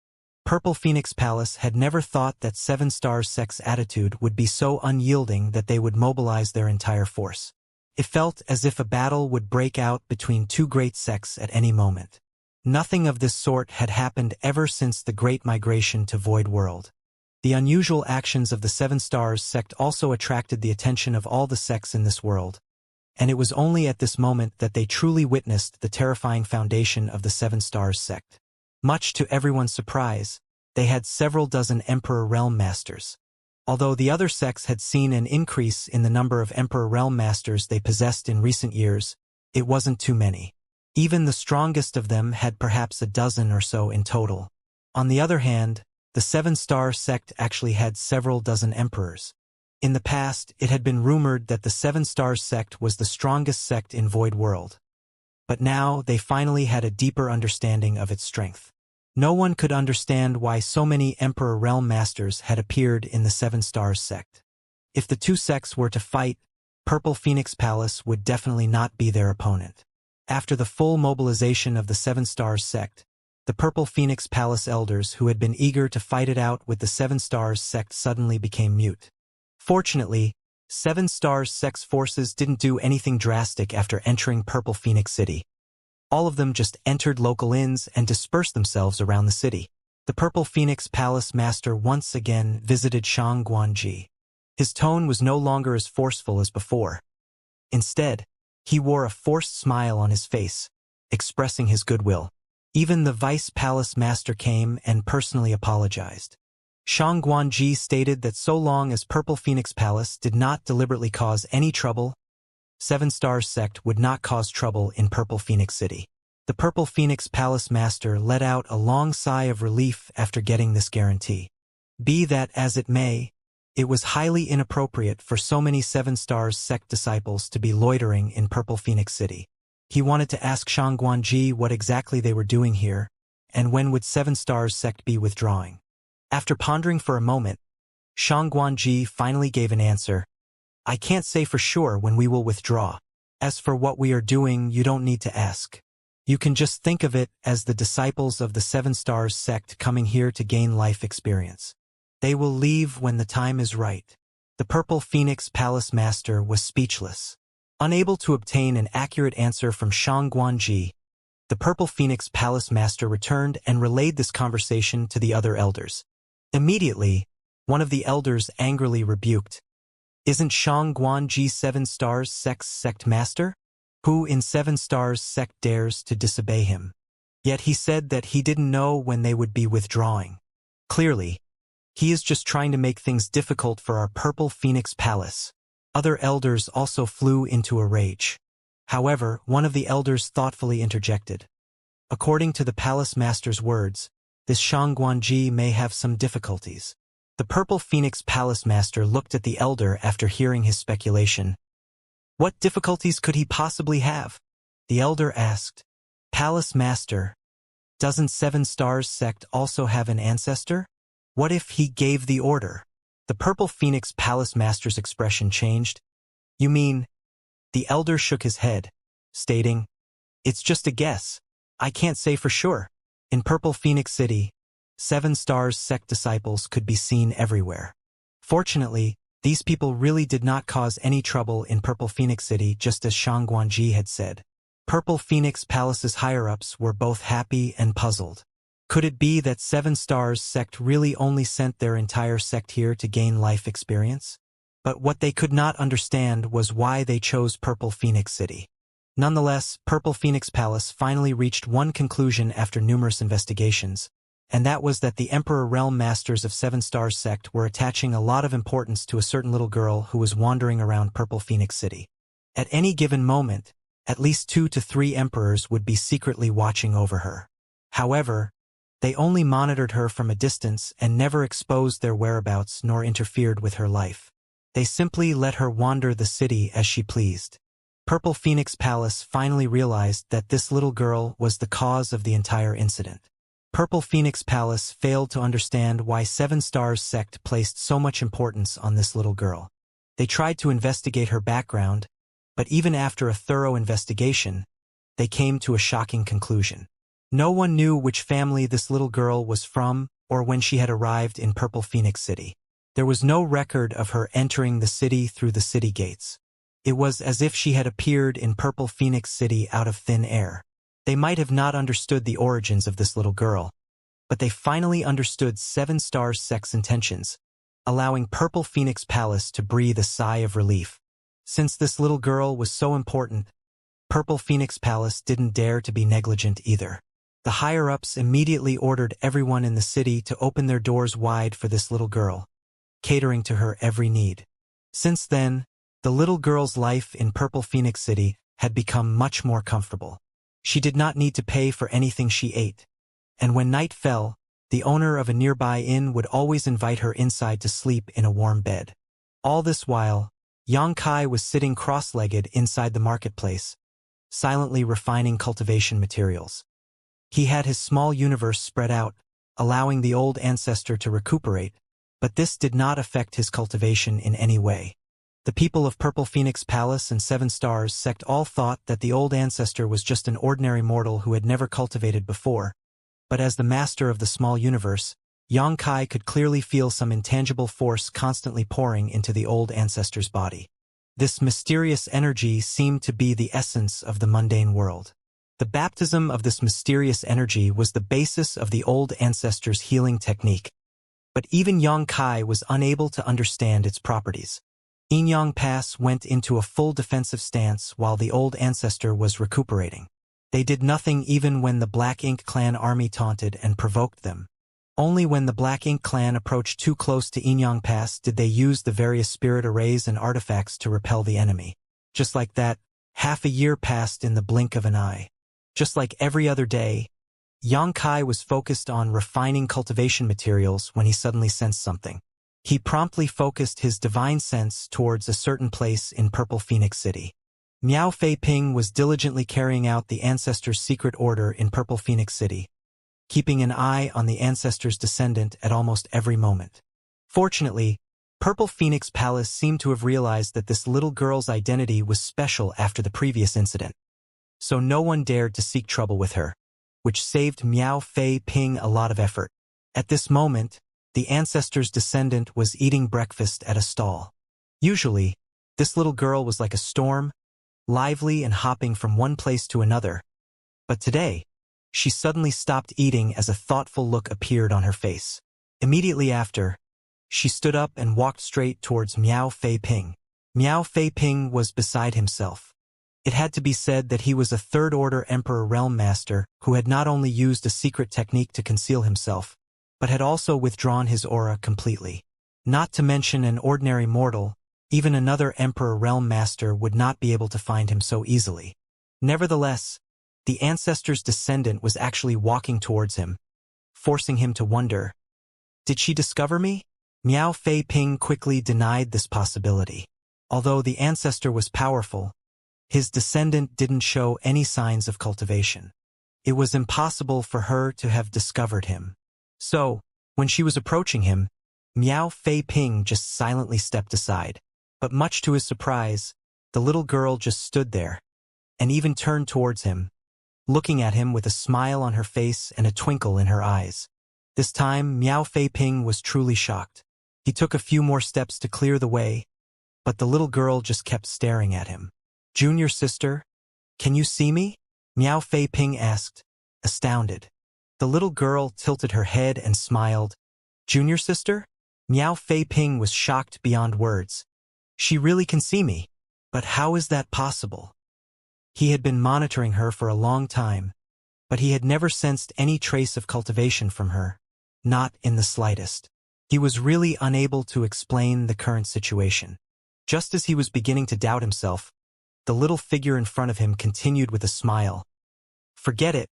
Purple Phoenix Palace had never thought that 7 Stars sect's attitude would be so unyielding that they would mobilize their entire force. It felt as if a battle would break out between two great sects at any moment. Nothing of this sort had happened ever since the Great Migration to Void World. The unusual actions of the 7 Stars sect also attracted the attention of all the sects in this world, and it was only at this moment that they truly witnessed the terrifying foundation of the 7 Stars sect. Much to everyone's surprise, they had several dozen Emperor Realm Masters. Although the other sects had seen an increase in the number of Emperor Realm Masters they possessed in recent years, it wasn't too many. Even the strongest of them had perhaps a dozen or so in total. On the other hand, the 7 Star sect actually had several dozen emperors. In the past, it had been rumored that the 7 Star sect was the strongest sect in Void World. But now they finally had a deeper understanding of its strength. No one could understand why so many Emperor Realm Masters had appeared in the 7 Stars sect. If the two sects were to fight, Purple Phoenix Palace would definitely not be their opponent. After the full mobilization of the 7 Stars sect, the Purple Phoenix Palace elders who had been eager to fight it out with the 7 Stars sect suddenly became mute. Fortunately, 7 Stars sect's forces didn't do anything drastic after entering Purple Phoenix City. All of them just entered local inns and dispersed themselves around the city. The Purple Phoenix Palace Master once again visited Xianxia. His tone was no longer as forceful as before. Instead, he wore a forced smile on his face, expressing his goodwill. Even the Vice Palace Master came and personally apologized. Xianxia stated that so long as Purple Phoenix Palace did not deliberately cause any trouble, 7 Stars sect would not cause trouble in Purple Phoenix City. The Purple Phoenix Palace Master let out a long sigh of relief after getting this guarantee. Be that as it may, it was highly inappropriate for so many 7 Stars sect disciples to be loitering in Purple Phoenix City. He wanted to ask Xianxia what exactly they were doing here, and when would 7 Stars sect be withdrawing. After pondering for a moment, Xianxia finally gave an answer. I can't say for sure when we will withdraw. As for what we are doing, you don't need to ask. You can just think of it as the disciples of the 7 Stars sect coming here to gain life experience. They will leave when the time is right. The Purple Phoenix Palace Master was speechless. Unable to obtain an accurate answer from Xianxia, the Purple Phoenix Palace Master returned and relayed this conversation to the other elders. Immediately, one of the elders angrily rebuked, "Isn't Xianxia 7 Stars sect's sect master? Who in 7 Stars sect dares to disobey him? Yet he said that he didn't know when they would be withdrawing. Clearly, he is just trying to make things difficult for our Purple Phoenix Palace." Other elders also flew into a rage. However, one of the elders thoughtfully interjected. According to the Palace Master's words, this Xianxia may have some difficulties. The Purple Phoenix Palace Master looked at the elder after hearing his speculation. What difficulties could he possibly have? The elder asked. Palace Master, doesn't 7 Stars sect also have an ancestor? What if he gave the order? The Purple Phoenix Palace Master's expression changed. You mean? The elder shook his head, stating, It's just a guess. I can't say for sure. In Purple Phoenix City, 7 Stars sect disciples could be seen everywhere. Fortunately, these people really did not cause any trouble in Purple Phoenix City, just as Xianxia had said. Purple Phoenix Palace's higher-ups were both happy and puzzled. Could it be that 7 Stars sect really only sent their entire sect here to gain life experience? But what they could not understand was why they chose Purple Phoenix City. Nonetheless, Purple Phoenix Palace finally reached one conclusion after numerous investigations, and that was that the Emperor Realm Masters of 7 Stars sect were attaching a lot of importance to a certain little girl who was wandering around Purple Phoenix City. At any given moment, at least 2 to 3 emperors would be secretly watching over her. However, they only monitored her from a distance and never exposed their whereabouts nor interfered with her life. They simply let her wander the city as she pleased. Purple Phoenix Palace finally realized that this little girl was the cause of the entire incident. Purple Phoenix Palace failed to understand why Seven Stars sect placed so much importance on this little girl. They tried to investigate her background, but even after a thorough investigation, they came to a shocking conclusion. No one knew which family this little girl was from or when she had arrived in Purple Phoenix City. There was no record of her entering the city through the city gates. It was as if she had appeared in Purple Phoenix City out of thin air. They might have not understood the origins of this little girl, but they finally understood Seven Stars Sect's intentions, allowing Purple Phoenix Palace to breathe a sigh of relief. Since this little girl was so important, Purple Phoenix Palace didn't dare to be negligent either. The higher-ups immediately ordered everyone in the city to open their doors wide for this little girl, catering to her every need. Since then, the little girl's life in Purple Phoenix City had become much more comfortable. She did not need to pay for anything she ate, and when night fell, the owner of a nearby inn would always invite her inside to sleep in a warm bed. All this while, Xianxia was sitting cross-legged inside the marketplace, silently refining cultivation materials. He had his small universe spread out, allowing the old ancestor to recuperate, but this did not affect his cultivation in any way. The people of Purple Phoenix Palace and Seven Stars Sect all thought that the old ancestor was just an ordinary mortal who had never cultivated before, but as the master of the small universe, Xianxia could clearly feel some intangible force constantly pouring into the old ancestor's body. This mysterious energy seemed to be the essence of the mundane world. The baptism of this mysterious energy was the basis of the old ancestor's healing technique, but even Xianxia was unable to understand its properties. Inyang Pass went into a full defensive stance while the old ancestor was recuperating. They did nothing even when the Black Ink Clan army taunted and provoked them. Only when the Black Ink Clan approached too close to Inyang Pass did they use the various spirit arrays and artifacts to repel the enemy. Just like that, half a year passed in the blink of an eye. Just like every other day, Xianxia was focused on refining cultivation materials when he suddenly sensed something. He promptly focused his divine sense towards a certain place in Purple Phoenix City. Miao Fei Ping was diligently carrying out the ancestor's secret order in Purple Phoenix City, keeping an eye on the ancestor's descendant at almost every moment. Fortunately, Purple Phoenix Palace seemed to have realized that this little girl's identity was special after the previous incident, so no one dared to seek trouble with her, which saved Miao Fei Ping a lot of effort. At this moment, the ancestor's descendant was eating breakfast at a stall. Usually, this little girl was like a storm, lively and hopping from one place to another, but today, she suddenly stopped eating as a thoughtful look appeared on her face. Immediately after, she stood up and walked straight towards Miao Fei Ping. Miao Fei Ping was beside himself. It had to be said that he was a third-order Emperor Realm Master who had not only used a secret technique to conceal himself, but had also withdrawn his aura completely. Not to mention an ordinary mortal, even another Emperor Realm Master would not be able to find him so easily. Nevertheless, the ancestor's descendant was actually walking towards him, forcing him to wonder, did she discover me? Miao Fei Ping quickly denied this possibility. Although the ancestor was powerful, his descendant didn't show any signs of cultivation. It was impossible for her to have discovered him. So, when she was approaching him, Miao Fei Ping just silently stepped aside. But much to his surprise, the little girl just stood there, and even turned towards him, looking at him with a smile on her face and a twinkle in her eyes. This time, Miao Fei Ping was truly shocked. He took a few more steps to clear the way, but the little girl just kept staring at him. Junior sister, can you see me? Miao Fei Ping asked, astounded. The little girl tilted her head and smiled. Junior sister? Miao Fei Ping was shocked beyond words. She really can see me. But how is that possible? He had been monitoring her for a long time, but he had never sensed any trace of cultivation from her, not in the slightest. He was really unable to explain the current situation. Just as he was beginning to doubt himself, the little figure in front of him continued with a smile. Forget it.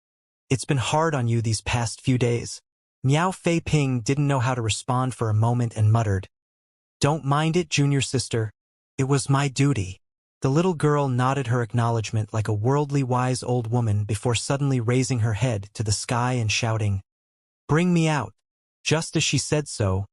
It's been hard on you these past few days. Miao Fei Ping didn't know how to respond for a moment and muttered, Don't mind it, junior sister. It was my duty. The little girl nodded her acknowledgement like a worldly wise old woman before suddenly raising her head to the sky and shouting, "Bring me out." Just as she said so,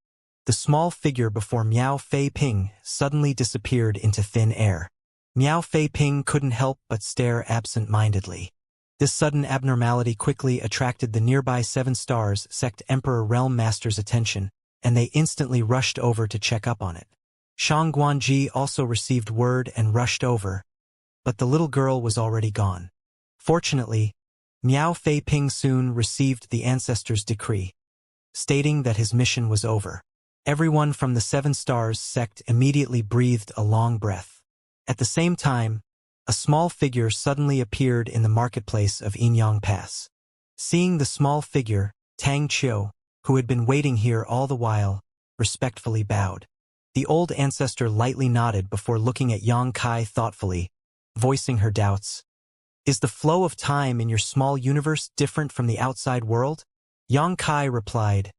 the small figure before Miao Fei Ping suddenly disappeared into thin air. Miao Fei Ping couldn't help but stare absent-mindedly. This sudden abnormality quickly attracted the nearby 7 Stars Sect Emperor Realm Master's attention, and they instantly rushed over to check up on it. Shang Guanji also received word and rushed over, but the little girl was already gone. Fortunately, Miao Fei Ping soon received the ancestor's decree, stating that his mission was over. Everyone from the 7 Stars Sect immediately breathed a long breath. At the same time, a small figure suddenly appeared in the marketplace of Inyang Pass. Seeing the small figure, Tang Qiu, who had been waiting here all the while, respectfully bowed. The old ancestor lightly nodded before looking at Yang Kai thoughtfully, voicing her doubts. Is the flow of time in your small universe different from the outside world? Yang Kai replied,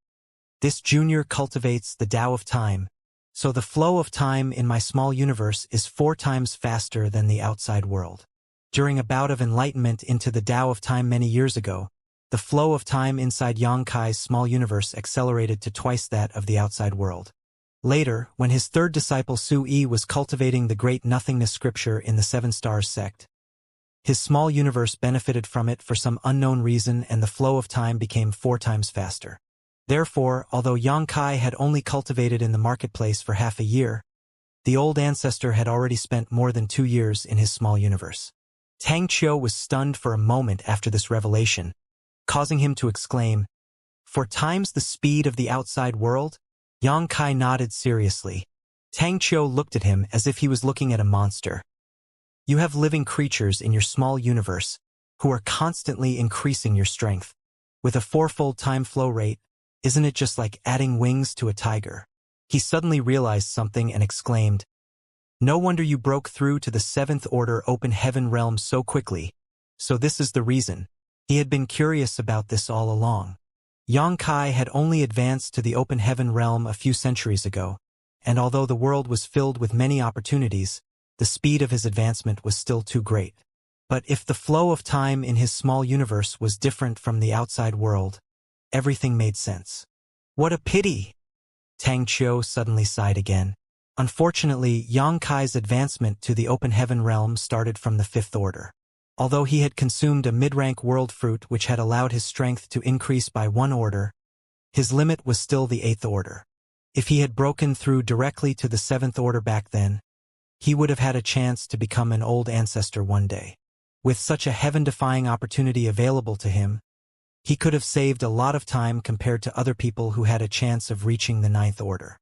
"This junior cultivates the Tao of time, so the flow of time in my small universe is 4 times faster than the outside world. During a bout of enlightenment into the Tao of time many years ago, the flow of time inside Yang Kai's small universe accelerated to twice that of the outside world. Later, when his 3rd disciple Su Yi was cultivating the Great Nothingness scripture in the 7 Stars Sect, his small universe benefited from it for some unknown reason and the flow of time became 4 times faster. Therefore, although Yang Kai had only cultivated in the marketplace for half a year, the old ancestor had already spent more than 2 years in his small universe. Tang Qiu was stunned for a moment after this revelation, causing him to exclaim, "4 times the speed of the outside world?" Yang Kai nodded seriously. Tang Qiu looked at him as if he was looking at a monster. "You have living creatures in your small universe who are constantly increasing your strength. With a 4-fold time flow rate, isn't it just like adding wings to a tiger?" He suddenly realized something and exclaimed, "No wonder you broke through to the 7th Order Open Heaven realm so quickly. So this is the reason." He had been curious about this all along. Yang Kai had only advanced to the Open Heaven realm a few centuries ago, and although the world was filled with many opportunities, the speed of his advancement was still too great. But if the flow of time in his small universe was different from the outside world, everything made sense. "What a pity!" Tang Qiu suddenly sighed again. Unfortunately, Yang Kai's advancement to the Open Heaven realm started from the 5th Order. Although he had consumed a mid-rank world fruit which had allowed his strength to increase by 1 order, his limit was still the 8th Order. If he had broken through directly to the 7th Order back then, he would have had a chance to become an old ancestor one day. With such a heaven-defying opportunity available to him, he could have saved a lot of time compared to other people who had a chance of reaching the 9th Order.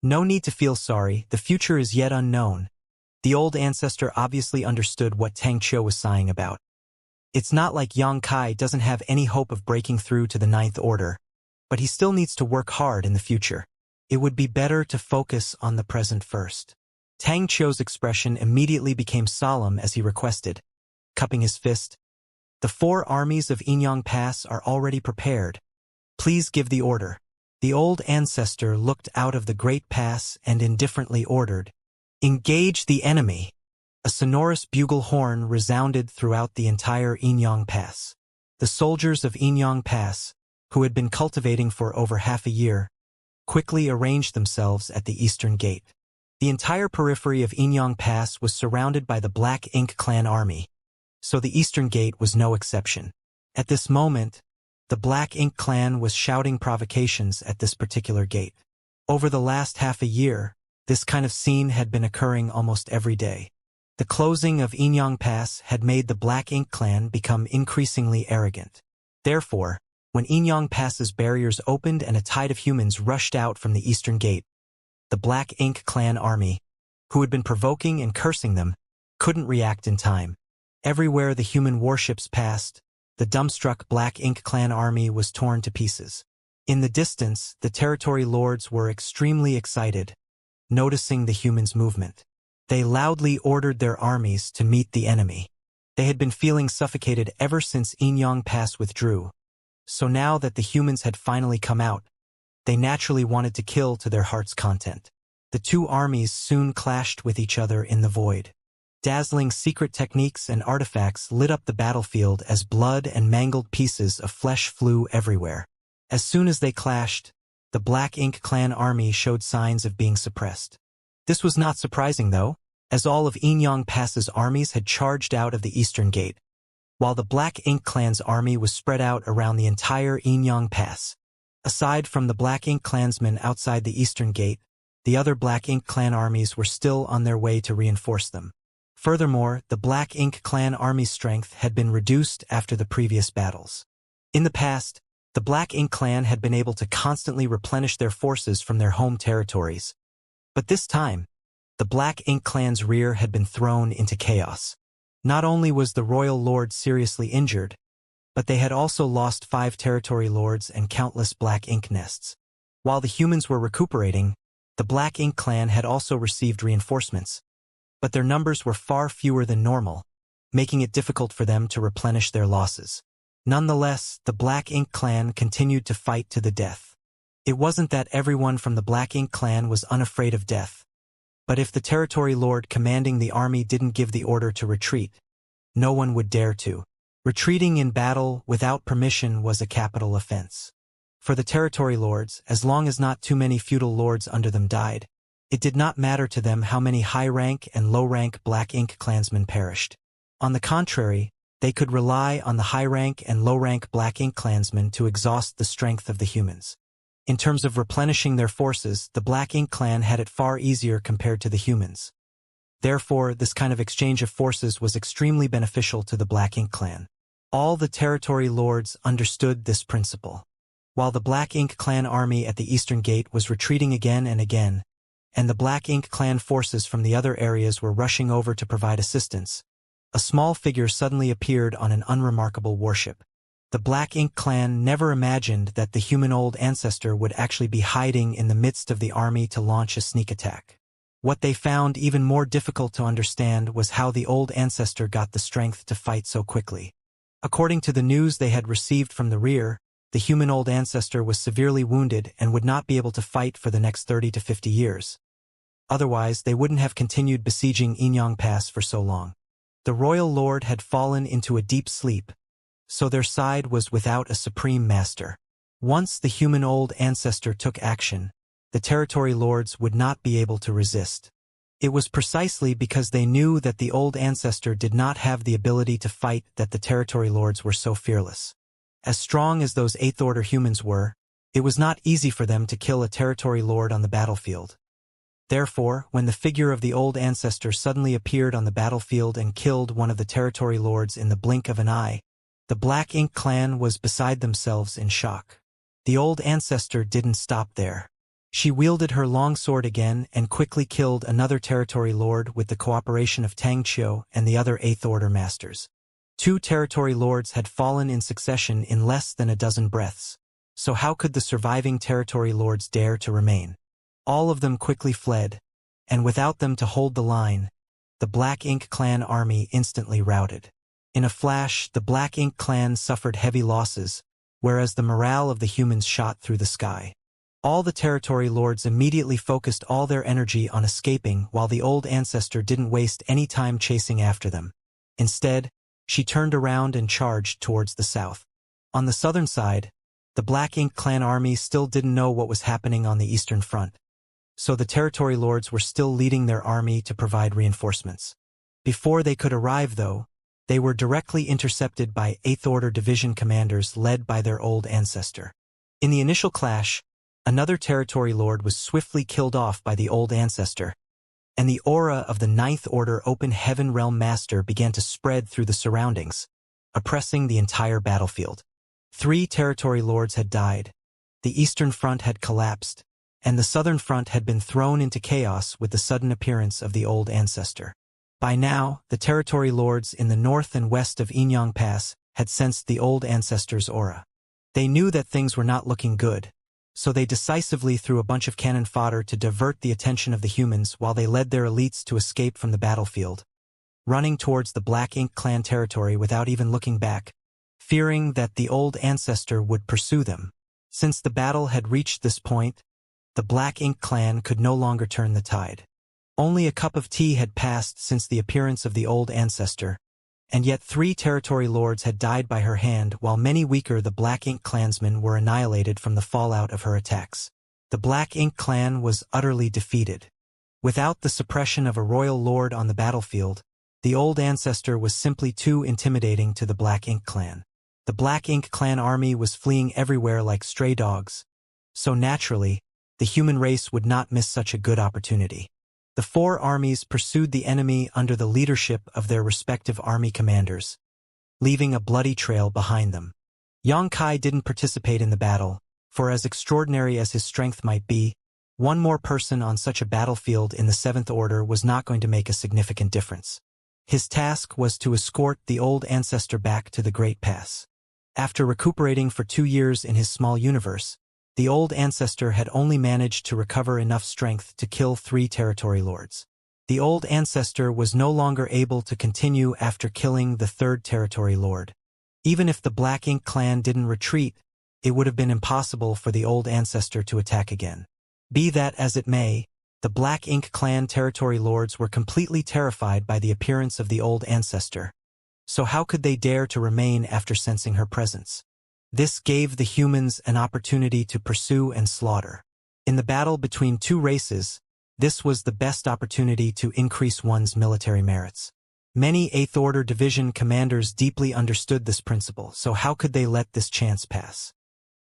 No need to feel sorry, the future is yet unknown. The old ancestor obviously understood what Tang Qiu was sighing about. It's not like Yang Kai doesn't have any hope of breaking through to the 9th Order, but he still needs to work hard in the future. It would be better to focus on the present first. Tang Qiu's expression immediately became solemn as he requested, cupping his fist, "The 4 armies of Inyang Pass are already prepared. Please give the order." The old ancestor looked out of the great pass and indifferently ordered, "Engage the enemy." A sonorous bugle horn resounded throughout the entire Inyang Pass. The soldiers of Inyang Pass, who had been cultivating for over half a year, quickly arranged themselves at the eastern gate. The entire periphery of Inyang Pass was surrounded by the Black Ink Clan army, so the eastern gate was no exception. At this moment, the Black Ink Clan was shouting provocations at this particular gate. Over the last half a year, this kind of scene had been occurring almost every day. The closing of Inyang Pass had made the Black Ink Clan become increasingly arrogant. Therefore, when Inyang Pass's barriers opened and a tide of humans rushed out from the eastern gate, the Black Ink Clan army, who had been provoking and cursing them, couldn't react in time. Everywhere the human warships passed, the dumbstruck Black Ink Clan army was torn to pieces. In the distance, the territory lords were extremely excited, noticing the humans' movement. They loudly ordered their armies to meet the enemy. They had been feeling suffocated ever since Inyang Pass withdrew, so now that the humans had finally come out, they naturally wanted to kill to their heart's content. The two armies soon clashed with each other in the void. Dazzling secret techniques and artifacts lit up the battlefield as blood and mangled pieces of flesh flew everywhere. As soon as they clashed, the Black Ink Clan army showed signs of being suppressed. This was not surprising, though, as all of Inyang Pass's armies had charged out of the Eastern Gate, while the Black Ink Clan's army was spread out around the entire Inyang Pass. Aside from the Black Ink Clansmen outside the Eastern Gate, the other Black Ink Clan armies were still on their way to reinforce them. Furthermore, the Black Ink Clan army's strength had been reduced after the previous battles. In the past, the Black Ink Clan had been able to constantly replenish their forces from their home territories. But this time, the Black Ink Clan's rear had been thrown into chaos. Not only was the royal lord seriously injured, but they had also lost 5 territory lords and countless Black Ink nests. While the humans were recuperating, the Black Ink Clan had also received reinforcements, but their numbers were far fewer than normal, making it difficult for them to replenish their losses. Nonetheless, the Black Ink Clan continued to fight to the death. It wasn't that everyone from the Black Ink Clan was unafraid of death, but if the territory lord commanding the army didn't give the order to retreat, no one would dare to. Retreating in battle without permission was a capital offense. For the territory lords, as long as not too many feudal lords under them died, it did not matter to them how many high-rank and low-rank Black Ink Clansmen perished. On the contrary, they could rely on the high-rank and low-rank Black Ink Clansmen to exhaust the strength of the humans. In terms of replenishing their forces, the Black Ink Clan had it far easier compared to the humans. Therefore, this kind of exchange of forces was extremely beneficial to the Black Ink Clan. All the territory lords understood this principle. While the Black Ink Clan army at the Eastern Gate was retreating again and again, and the Black Ink Clan forces from the other areas were rushing over to provide assistance, a small figure suddenly appeared on an unremarkable warship. The Black Ink Clan never imagined that the human old ancestor would actually be hiding in the midst of the army to launch a sneak attack. What they found even more difficult to understand was how the old ancestor got the strength to fight so quickly. According to the news they had received from the rear, the human old ancestor was severely wounded and would not be able to fight for the next 30 to 50 years. Otherwise, they wouldn't have continued besieging Inyang Pass for so long. The royal lord had fallen into a deep sleep, so their side was without a supreme master. Once the human old ancestor took action, the territory lords would not be able to resist. It was precisely because they knew that the old ancestor did not have the ability to fight that the territory lords were so fearless. As strong as those 8th Order humans were, it was not easy for them to kill a territory lord on the battlefield. Therefore, when the figure of the old ancestor suddenly appeared on the battlefield and killed one of the territory lords in the blink of an eye, the Black Ink Clan was beside themselves in shock. The old ancestor didn't stop there. She wielded her long sword again and quickly killed another territory lord with the cooperation of Xianxia and the other 8th Order masters. 2 territory lords had fallen in succession in less than a dozen breaths, so how could the surviving territory lords dare to remain? All of them quickly fled, and without them to hold the line, the Black Ink Clan army instantly routed. In a flash, the Black Ink Clan suffered heavy losses, whereas the morale of the humans shot through the sky. All the territory lords immediately focused all their energy on escaping, while the old ancestor didn't waste any time chasing after them. Instead, she turned around and charged towards the south. On the southern side, the Black Ink Clan army still didn't know what was happening on the eastern front, so the territory lords were still leading their army to provide reinforcements. Before they could arrive, though, they were directly intercepted by 8th Order division commanders led by their old ancestor. In the initial clash, another territory lord was swiftly killed off by the old ancestor, and the aura of the 9th Order Open Heaven Realm Master began to spread through the surroundings, oppressing the entire battlefield. 3 territory lords had died, the eastern front had collapsed, and the southern front had been thrown into chaos with the sudden appearance of the old ancestor. By now, the territory lords in the north and west of Inyang Pass had sensed the old ancestor's aura. They knew that things were not looking good, so they decisively threw a bunch of cannon fodder to divert the attention of the humans while they led their elites to escape from the battlefield, running towards the Black Ink Clan territory without even looking back, fearing that the old ancestor would pursue them. Since the battle had reached this point, The Black Ink clan could no longer turn the tide. Only a cup of tea had passed since the appearance of the old ancestor, and yet 3 territory lords had died by her hand, while many weaker the Black Ink clansmen were annihilated from the fallout of her attacks. The Black Ink clan was utterly defeated. Without the suppression of a royal lord on the battlefield, the old ancestor was simply too intimidating to the Black Ink clan. The Black Ink clan army was fleeing everywhere like stray dogs, so naturally, the human race would not miss such a good opportunity. The 4 armies pursued the enemy under the leadership of their respective army commanders, leaving a bloody trail behind them. Xianxia didn't participate in the battle, for as extraordinary as his strength might be, one more person on such a battlefield in the 7th Order was not going to make a significant difference. His task was to escort the old ancestor back to the Great Pass. After recuperating for 2 years in his small universe, the old ancestor had only managed to recover enough strength to kill 3 territory lords. The old ancestor was no longer able to continue after killing the 3rd territory lord. Even if the Black Ink clan didn't retreat, it would have been impossible for the old ancestor to attack again. Be that as it may, the Black Ink clan territory lords were completely terrified by the appearance of the old ancestor. So how could they dare to remain after sensing her presence? This gave the humans an opportunity to pursue and slaughter. In the battle between 2 races, this was the best opportunity to increase one's military merits. Many 8th Order Division commanders deeply understood this principle, so how could they let this chance pass?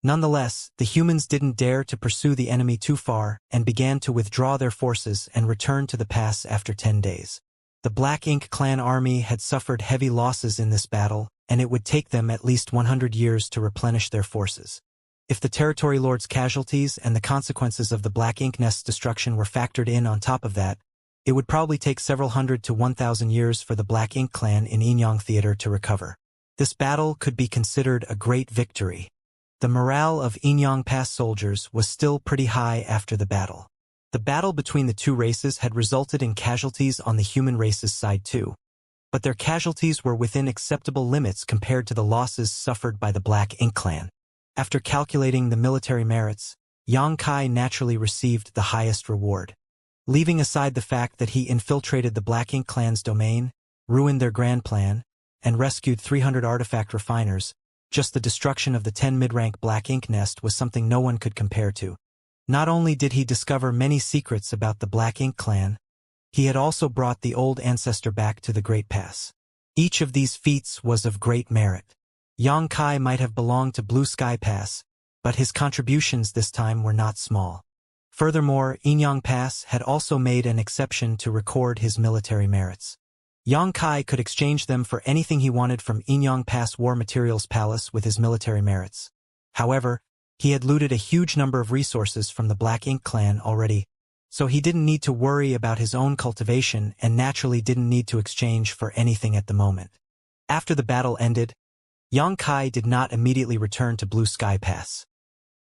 Nonetheless, the humans didn't dare to pursue the enemy too far and began to withdraw their forces and return to the pass after 10 days. The Black Ink clan army had suffered heavy losses in this battle, and it would take them at least 100 years to replenish their forces. If the territory lords' casualties and the consequences of the Black Ink nest's destruction were factored in on top of that, it would probably take several hundred to 1,000 years for the Black Ink clan in Inyang Theater to recover. This battle could be considered a great victory. The morale of Inyang Pass soldiers was still pretty high after the battle. The battle between the 2 races had resulted in casualties on the human race's side too, but their casualties were within acceptable limits compared to the losses suffered by the Black Ink clan. After calculating the military merits, Xianxia naturally received the highest reward. Leaving aside the fact that he infiltrated the Black Ink clan's domain, ruined their grand plan, and rescued 300 artifact refiners, just the destruction of the 10 mid-rank Black Ink nest was something no one could compare to. Not only did he discover many secrets about the Black Ink clan, he had also brought the old ancestor back to the Great Pass. Each of these feats was of great merit. Xianxia might have belonged to Blue Sky Pass, but his contributions this time were not small. Furthermore, Inyang Pass had also made an exception to record his military merits. Xianxia could exchange them for anything he wanted from Inyang Pass War Materials Palace with his military merits. However, he had looted a huge number of resources from the Black Ink clan already, so he didn't need to worry about his own cultivation and naturally didn't need to exchange for anything at the moment. After the battle ended, Xianxia did not immediately return to Blue Sky Pass.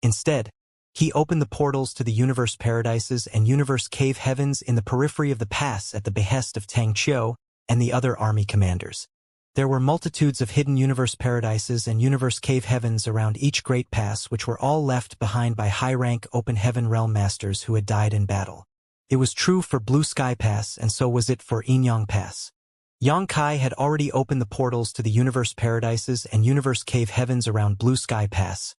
Instead, he opened the portals to the Universe Paradises and Universe Cave Heavens in the periphery of the pass at the behest of Tang Qiu and the other army commanders. There were multitudes of hidden Universe Paradises and Universe Cave Heavens around each great pass, which were all left behind by high-rank Open Heaven Realm Masters who had died in battle. It was true for Blue Sky Pass, and so was it for Inyang Pass. Xianxia had already opened the portals to the Universe Paradises and Universe Cave Heavens around Blue Sky Pass,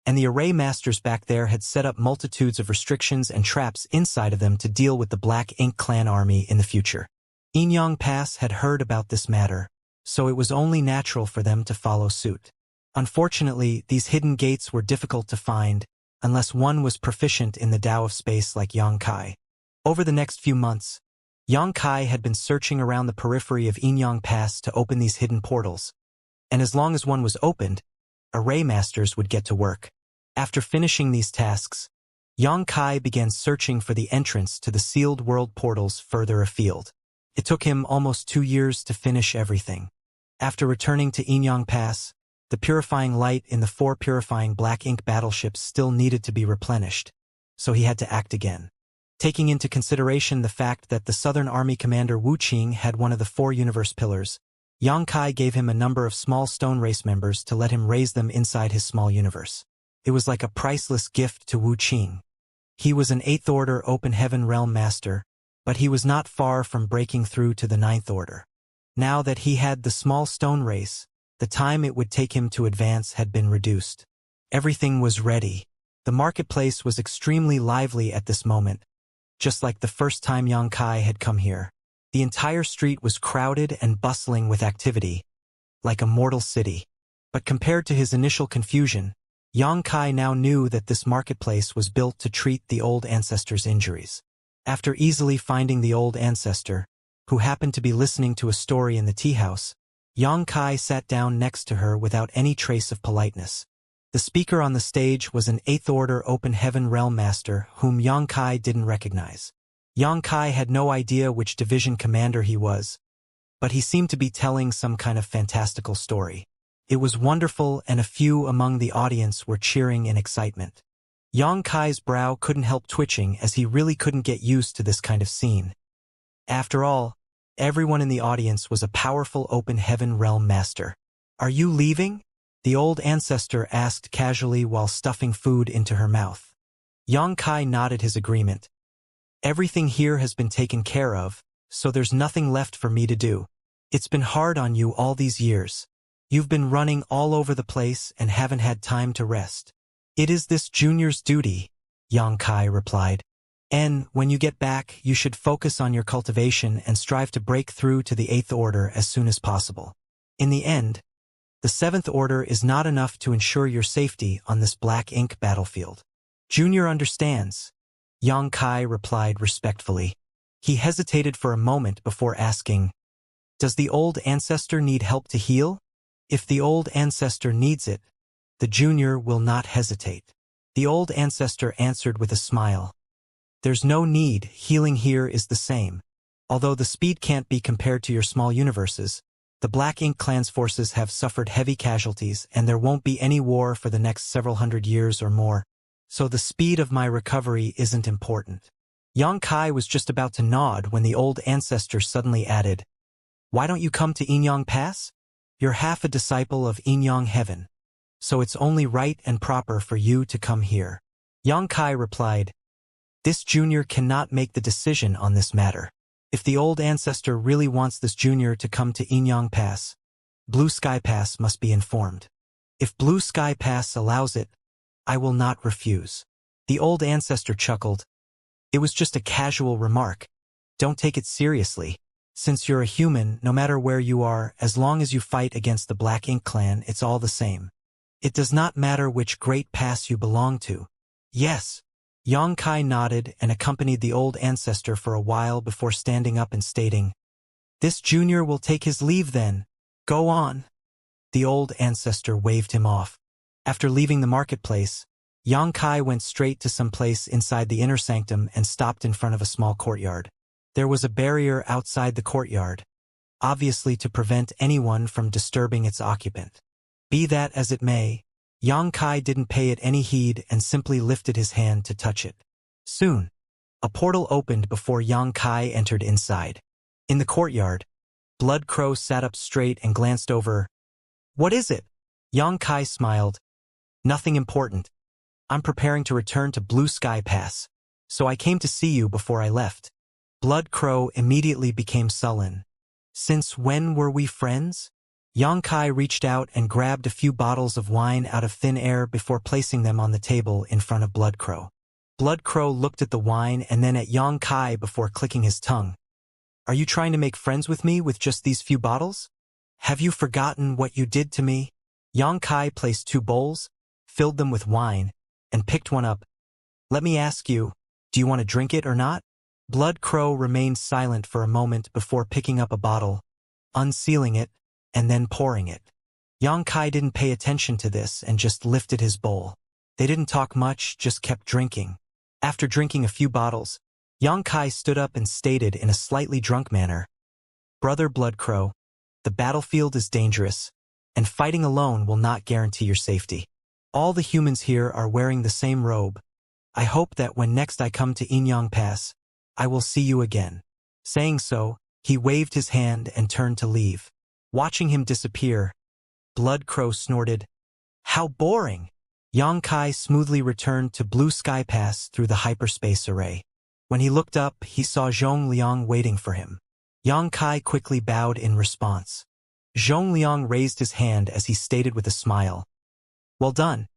and the Array Masters back there had set up multitudes of restrictions and traps inside of them to deal with the Black Ink clan army in the future. Inyang Pass had heard about this matter, so it was only natural for them to follow suit. Unfortunately, these hidden gates were difficult to find, unless one was proficient in the Tao of space like Xianxia. Over the next few months, Xianxia had been searching around the periphery of Inyang Pass to open these hidden portals, and as long as one was opened, Array Masters would get to work. After finishing these tasks, Xianxia began searching for the entrance to the sealed world portals further afield. It took him almost 2 years to finish everything. After returning to Inyang Pass, the purifying light in the 4 purifying Black Ink battleships still needed to be replenished, so he had to act again. Taking into consideration the fact that the Southern Army commander Wuxia had one of the 4 universe pillars, Xianxia gave him a number of small stone race members to let him raise them inside his small universe. It was like a priceless gift to Wuxia. He was an 8th Order Open Heaven Realm Master, but he was not far from breaking through to the 9th Order. Now that he had the small stone race, the time it would take him to advance had been reduced. Everything was ready. The marketplace was extremely lively at this moment, just like the first time Xianxia had come here. The entire street was crowded and bustling with activity, like a mortal city. But compared to his initial confusion, Xianxia now knew that this marketplace was built to treat the old ancestor's injuries. After easily finding the old ancestor, who happened to be listening to a story in the tea house, Xianxia sat down next to her without any trace of politeness. The speaker on the stage was an 8th Order Open Heaven Realm Master whom Xianxia didn't recognize. Xianxia had no idea which division commander he was, but he seemed to be telling some kind of fantastical story. It was wonderful, and a few among the audience were cheering in excitement. Xianxia's brow couldn't help twitching as he really couldn't get used to this kind of scene. After all, everyone in the audience was a powerful Open Heaven Realm Master. "Are you leaving?" the old ancestor asked casually while stuffing food into her mouth. Xianxia nodded his agreement. "Everything here has been taken care of, so there's nothing left for me to do. It's been hard on you all these years. You've been running all over the place and haven't had time to rest." "It is this junior's duty," Xianxia replied. "And when you get back, you should focus on your cultivation and strive to break through to the 8th Order as soon as possible. In the end, the 7th Order is not enough to ensure your safety on this black ink battlefield." "Junior understands," Xianxia replied respectfully. He hesitated for a moment before asking, "Does the old ancestor need help to heal?" "If the old ancestor needs it, the junior will not hesitate." The old ancestor answered with a smile. "There's no need, healing here is the same. Although the speed can't be compared to your small universes, the Black Ink Clan's forces have suffered heavy casualties and there won't be any war for the next several hundred years or more, so the speed of my recovery isn't important." Xianxia was just about to nod when the old ancestor suddenly added, "Why don't you come to Yinyang Pass? You're half a disciple of Yinyang Heaven, so it's only right and proper for you to come here." Xianxia replied, "This junior cannot make the decision on this matter. If the old ancestor really wants this junior to come to Yinyang Pass, Blue Sky Pass must be informed. If Blue Sky Pass allows it, I will not refuse." The old ancestor chuckled. "It was just a casual remark. Don't take it seriously. Since you're a human, no matter where you are, as long as you fight against the Black Ink Clan, it's all the same. It does not matter which great pass you belong to." "Yes." Xianxia nodded and accompanied the old ancestor for a while before standing up and stating, "This junior will take his leave then. Go on." The old ancestor waved him off. After leaving the marketplace, Xianxia went straight to some place inside the inner sanctum and stopped in front of a small courtyard. There was a barrier outside the courtyard, obviously to prevent anyone from disturbing its occupant. Be that as it may, Xianxia didn't pay it any heed and simply lifted his hand to touch it. Soon, a portal opened before Xianxia entered inside. In the courtyard, Blood Crow sat up straight and glanced over. "What is it?" Xianxia smiled. "Nothing important. I'm preparing to return to Blue Sky Pass, so I came to see you before I left." Blood Crow immediately became sullen. "Since when were we friends?" Xianxia reached out and grabbed a few bottles of wine out of thin air before placing them on the table in front of Blood Crow. Blood Crow looked at the wine and then at Xianxia before clicking his tongue. "Are you trying to make friends with me with just these few bottles? Have you forgotten what you did to me?" Xianxia placed 2 bowls, filled them with wine, and picked one up. "Let me ask you, do you want to drink it or not?" Blood Crow remained silent for a moment before picking up a bottle, unsealing it, and then pouring it. Xianxia didn't pay attention to this and just lifted his bowl. They didn't talk much, just kept drinking. After drinking a few bottles, Xianxia stood up and stated in a slightly drunk manner, "Brother Blood Crow, the battlefield is dangerous, and fighting alone will not guarantee your safety. All the humans here are wearing the same robe. I hope that when next I come to Yinyang Pass, I will see you again." Saying so, he waved his hand and turned to leave. Watching him disappear, Blood Crow snorted, "How boring! Yang Kai smoothly returned to Blue Sky Pass through the hyperspace array. When he looked up, he saw Zhong Liang waiting for him. Yang Kai quickly bowed in response. Zhong Liang raised his hand as he stated with a smile, "Well done.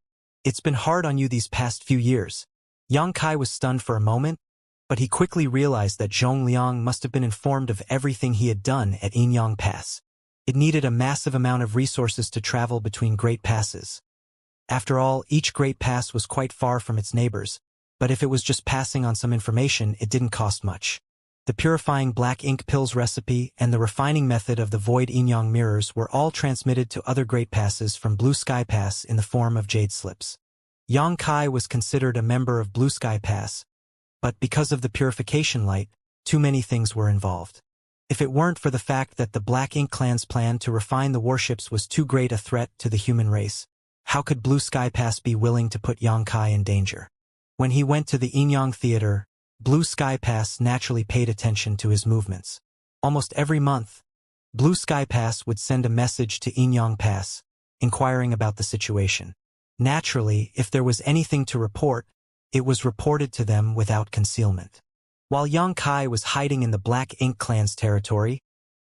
It's been hard on you these past few years." Yang Kai was stunned for a moment, but he quickly realized that Zhong Liang must have been informed of everything he had done at Inyang Pass. It needed a massive amount of resources to travel between great passes. After all, each great pass was quite far from its neighbors, but if it was just passing on some information, it didn't cost much. The purifying black ink pills recipe and the refining method of the void Inyang mirrors were all transmitted to other great passes from Blue Sky Pass in the form of jade slips. Yang Kai was considered a member of Blue Sky Pass, but because of the purification light, too many things were involved. If it weren't for the fact that the Black Ink clan's plan to refine the warships was too great a threat to the human race, how could Blue Sky Pass be willing to put Yang Kai in danger? When he went to the Inyang Theater, Blue Sky Pass naturally paid attention to his movements. Almost every month, Blue Sky Pass would send a message to Inyang Pass, inquiring about the situation. Naturally, if there was anything to report, it was reported to them without concealment. While Yang Kai was hiding in the Black Ink clan's territory,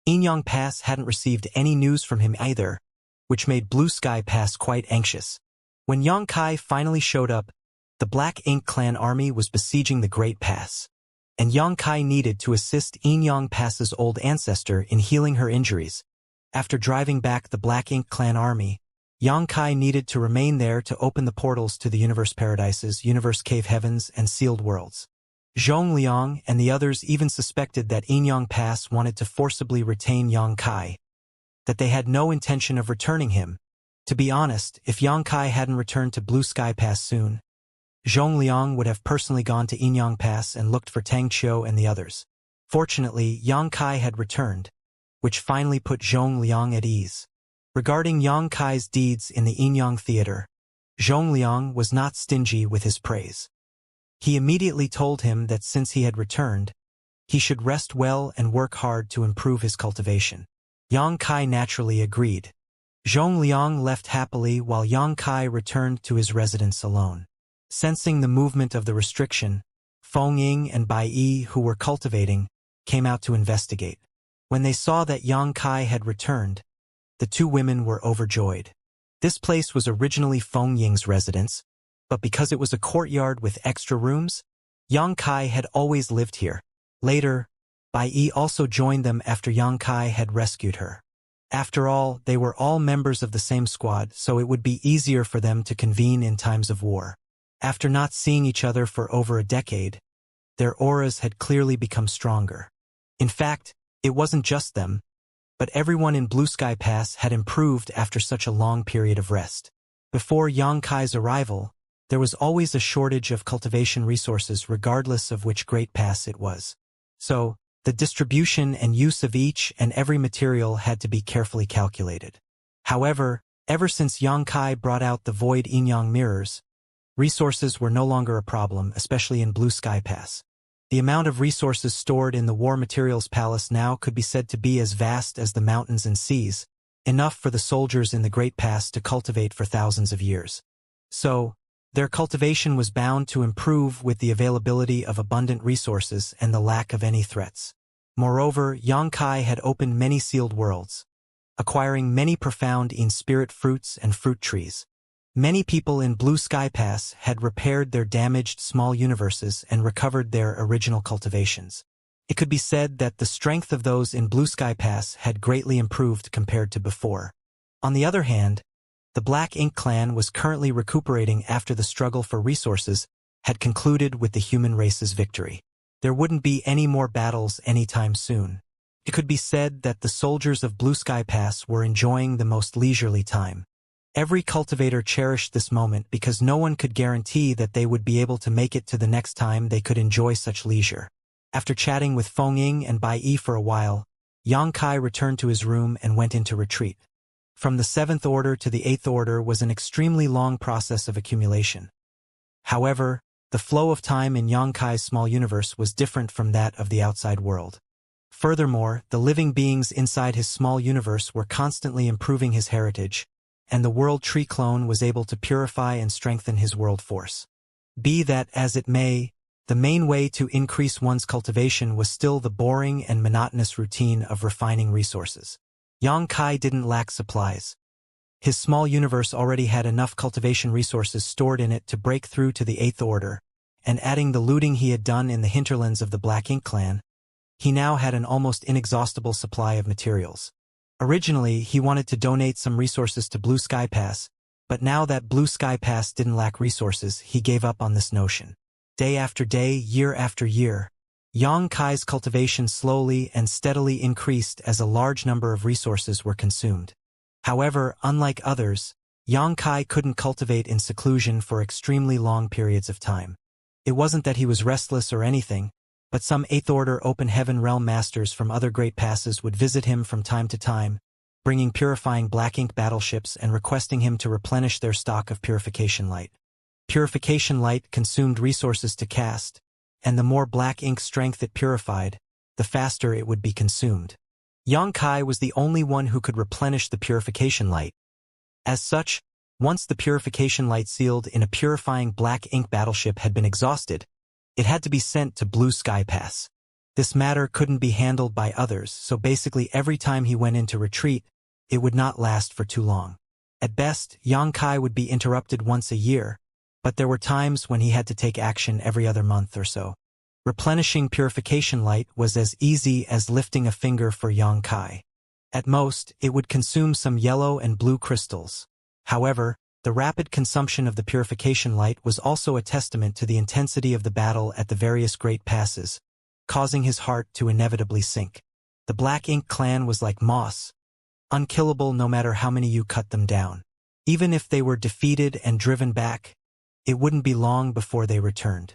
Inyang Pass hadn't received any news from him either, which made Blue Sky Pass quite anxious. When Yang Kai finally showed up, the Black Ink clan army was besieging the Great Pass, and Yang Kai needed to assist Inyang Pass's old ancestor in healing her injuries. After driving back the Black Ink clan army, Yang Kai needed to remain there to open the portals to the Universe Paradises, Universe Cave Heavens, and Sealed Worlds. Zhong Liang and the others even suspected that Inyang Pass wanted to forcibly retain Yang Kai, that they had no intention of returning him. To be honest, if Yang Kai hadn't returned to Blue Sky Pass soon, Zhong Liang would have personally gone to Inyang Pass and looked for Tang Qiu and the others. Fortunately, Yang Kai had returned, which finally put Zhong Liang at ease. Regarding Yang Kai's deeds in the Inyang Theater, Zhong Liang was not stingy with his praise. He immediately told him that since he had returned, he should rest well and work hard to improve his cultivation. Yang Kai naturally agreed. Zhong Liang left happily while Yang Kai returned to his residence alone. Sensing the movement of the restriction, Feng Ying and Bai Yi, who were cultivating, came out to investigate. When they saw that Yang Kai had returned, the two women were overjoyed. This place was originally Feng Ying's residence, but because it was a courtyard with extra rooms, Yang Kai had always lived here. Later, Bai Yi also joined them after Yang Kai had rescued her. After all, they were all members of the same squad, so it would be easier for them to convene in times of war. After not seeing each other for over a decade, their auras had clearly become stronger. In fact, it wasn't just them, but everyone in Blue Sky Pass had improved after such a long period of rest. Before Yang Kai's arrival, there was always a shortage of cultivation resources regardless of which great pass it was. So, the distribution and use of each and every material had to be carefully calculated. However, ever since Yang Kai brought out the void Inyang mirrors, resources were no longer a problem, especially in Blue Sky Pass. The amount of resources stored in the War Materials Palace now could be said to be as vast as the mountains and seas, enough for the soldiers in the Great Pass to cultivate for thousands of years. So, their cultivation was bound to improve with the availability of abundant resources and the lack of any threats. Moreover, Yang Kai had opened many sealed worlds, acquiring many profound in-spirit fruits and fruit trees. Many people in Blue Sky Pass had repaired their damaged small universes and recovered their original cultivations. It could be said that the strength of those in Blue Sky Pass had greatly improved compared to before. On the other hand, the Black Ink clan was currently recuperating after the struggle for resources had concluded with the human race's victory. There wouldn't be any more battles anytime soon. It could be said that the soldiers of Blue Sky Pass were enjoying the most leisurely time. Every cultivator cherished this moment because no one could guarantee that they would be able to make it to the next time they could enjoy such leisure. After chatting with Feng Ying and Bai Yi for a while, Yang Kai returned to his room and went into retreat. From the 7th Order to the 8th Order was an extremely long process of accumulation. However, the flow of time in Yang Kai's small universe was different from that of the outside world. Furthermore, the living beings inside his small universe were constantly improving his heritage, and the world tree clone was able to purify and strengthen his world force. Be that as it may, the main way to increase one's cultivation was still the boring and monotonous routine of refining resources. Xianxia didn't lack supplies. His small universe already had enough cultivation resources stored in it to break through to the Eighth Order, and adding the looting he had done in the hinterlands of the Black Ink clan, he now had an almost inexhaustible supply of materials. Originally, he wanted to donate some resources to Blue Sky Pass, but now that Blue Sky Pass didn't lack resources, he gave up on this notion. Day after day, year after year, Xianxia's cultivation slowly and steadily increased as a large number of resources were consumed. However, unlike others, Xianxia couldn't cultivate in seclusion for extremely long periods of time. It wasn't that he was restless or anything, but some Eighth Order Open Heaven Realm masters from other great passes would visit him from time to time, bringing purifying black ink battleships and requesting him to replenish their stock of purification light. Purification light consumed resources to cast, and the more black ink strength it purified, the faster it would be consumed. Xianxia was the only one who could replenish the purification light. As such, once the purification light sealed in a purifying black ink battleship had been exhausted, it had to be sent to Blue Sky Pass. This matter couldn't be handled by others, so basically every time he went into retreat, it would not last for too long. At best, Xianxia would be interrupted once a year, but there were times when he had to take action every other month or so. Replenishing purification light was as easy as lifting a finger for Xianxia. At most, it would consume some yellow and blue crystals. However, the rapid consumption of the purification light was also a testament to the intensity of the battle at the various great passes, causing his heart to inevitably sink. The Black Ink clan was like moss, unkillable no matter how many you cut them down. Even if they were defeated and driven back, it wouldn't be long before they returned.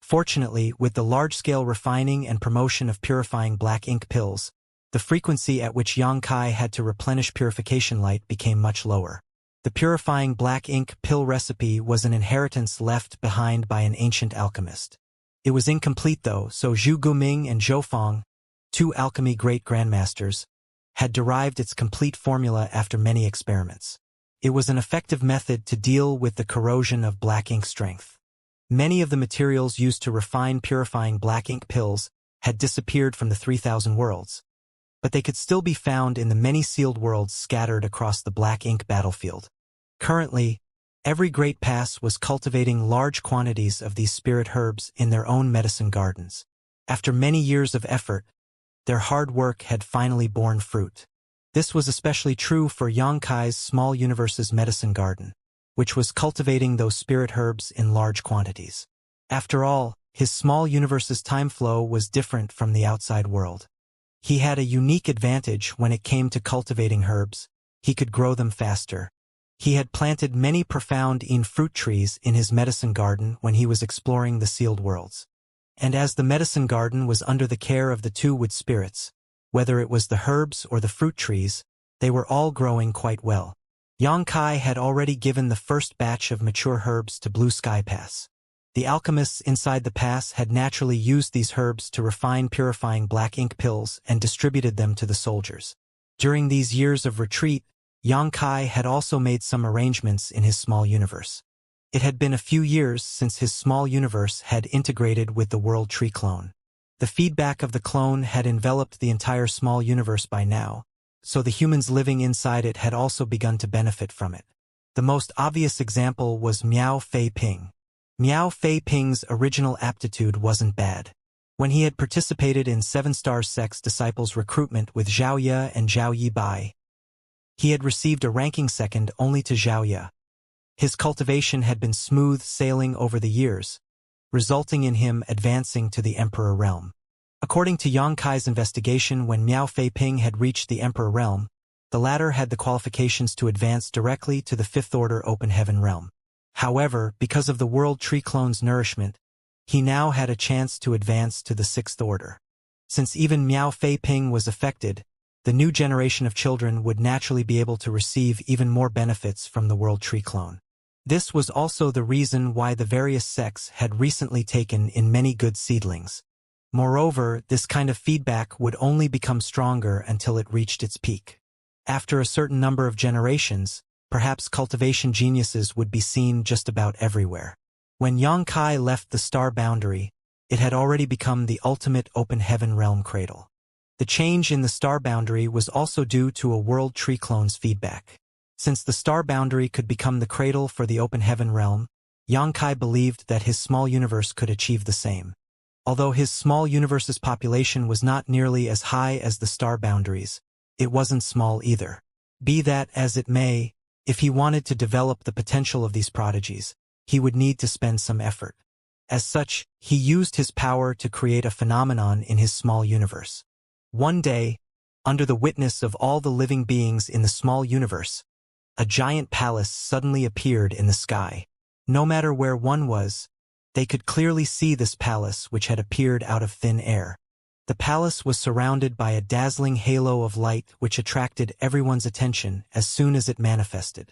Fortunately, with the large-scale refining and promotion of purifying black ink pills, the frequency at which Xianxia had to replenish purification light became much lower. The purifying black ink pill recipe was an inheritance left behind by an ancient alchemist. It was incomplete though, so Zhu Guming and Zhou Fang, two alchemy great-grandmasters, had derived its complete formula after many experiments. It was an effective method to deal with the corrosion of black ink strength. Many of the materials used to refine purifying black ink pills had disappeared from the 3,000 worlds, but they could still be found in the many sealed worlds scattered across the black ink battlefield. Currently, every great pass was cultivating large quantities of these spirit herbs in their own medicine gardens. After many years of effort, their hard work had finally borne fruit. This was especially true for Xianxia's small universe's medicine garden, which was cultivating those spirit herbs in large quantities. After all, his small universe's time flow was different from the outside world. He had a unique advantage when it came to cultivating herbs. He could grow them faster. He had planted many profound fruit trees in his medicine garden when he was exploring the sealed worlds. And as the medicine garden was under the care of the two wood spirits, whether it was the herbs or the fruit trees, they were all growing quite well. Xianxia had already given the first batch of mature herbs to Blue Sky Pass. The alchemists inside the pass had naturally used these herbs to refine purifying black ink pills and distributed them to the soldiers. During these years of retreat, Xianxia had also made some arrangements in his small universe. It had been a few years since his small universe had integrated with the World Tree clone. The feedback of the clone had enveloped the entire small universe by now, so the humans living inside it had also begun to benefit from it. The most obvious example was Miao Fei Ping. Miao Fei Ping's original aptitude wasn't bad. When he had participated in 7-Star Sect's disciples' recruitment with Zhao Ye and Zhao Yibai, he had received a ranking second only to Zhao Ye. His cultivation had been smooth sailing over the years, resulting in him advancing to the Emperor Realm. According to Xianxia's investigation, when Miao Fei Ping had reached the Emperor Realm, the latter had the qualifications to advance directly to the Fifth Order Open Heaven Realm. However, because of the World Tree clone's nourishment, he now had a chance to advance to the Sixth Order. Since even Miao Fei Ping was affected, the new generation of children would naturally be able to receive even more benefits from the World Tree clone. This was also the reason why the various sects had recently taken in many good seedlings. Moreover, this kind of feedback would only become stronger until it reached its peak. After a certain number of generations, perhaps cultivation geniuses would be seen just about everywhere. When Xianxia left the star boundary, it had already become the ultimate open heaven realm cradle. The change in the star boundary was also due to a world tree clone's feedback. Since the star boundary could become the cradle for the open heaven realm, Xianxia believed that his small universe could achieve the same. Although his small universe's population was not nearly as high as the star boundaries, it wasn't small either. Be that as it may, if he wanted to develop the potential of these prodigies, he would need to spend some effort. As such, he used his power to create a phenomenon in his small universe. One day, under the witness of all the living beings in the small universe, a giant palace suddenly appeared in the sky. No matter where one was, they could clearly see this palace which had appeared out of thin air. The palace was surrounded by a dazzling halo of light which attracted everyone's attention as soon as it manifested.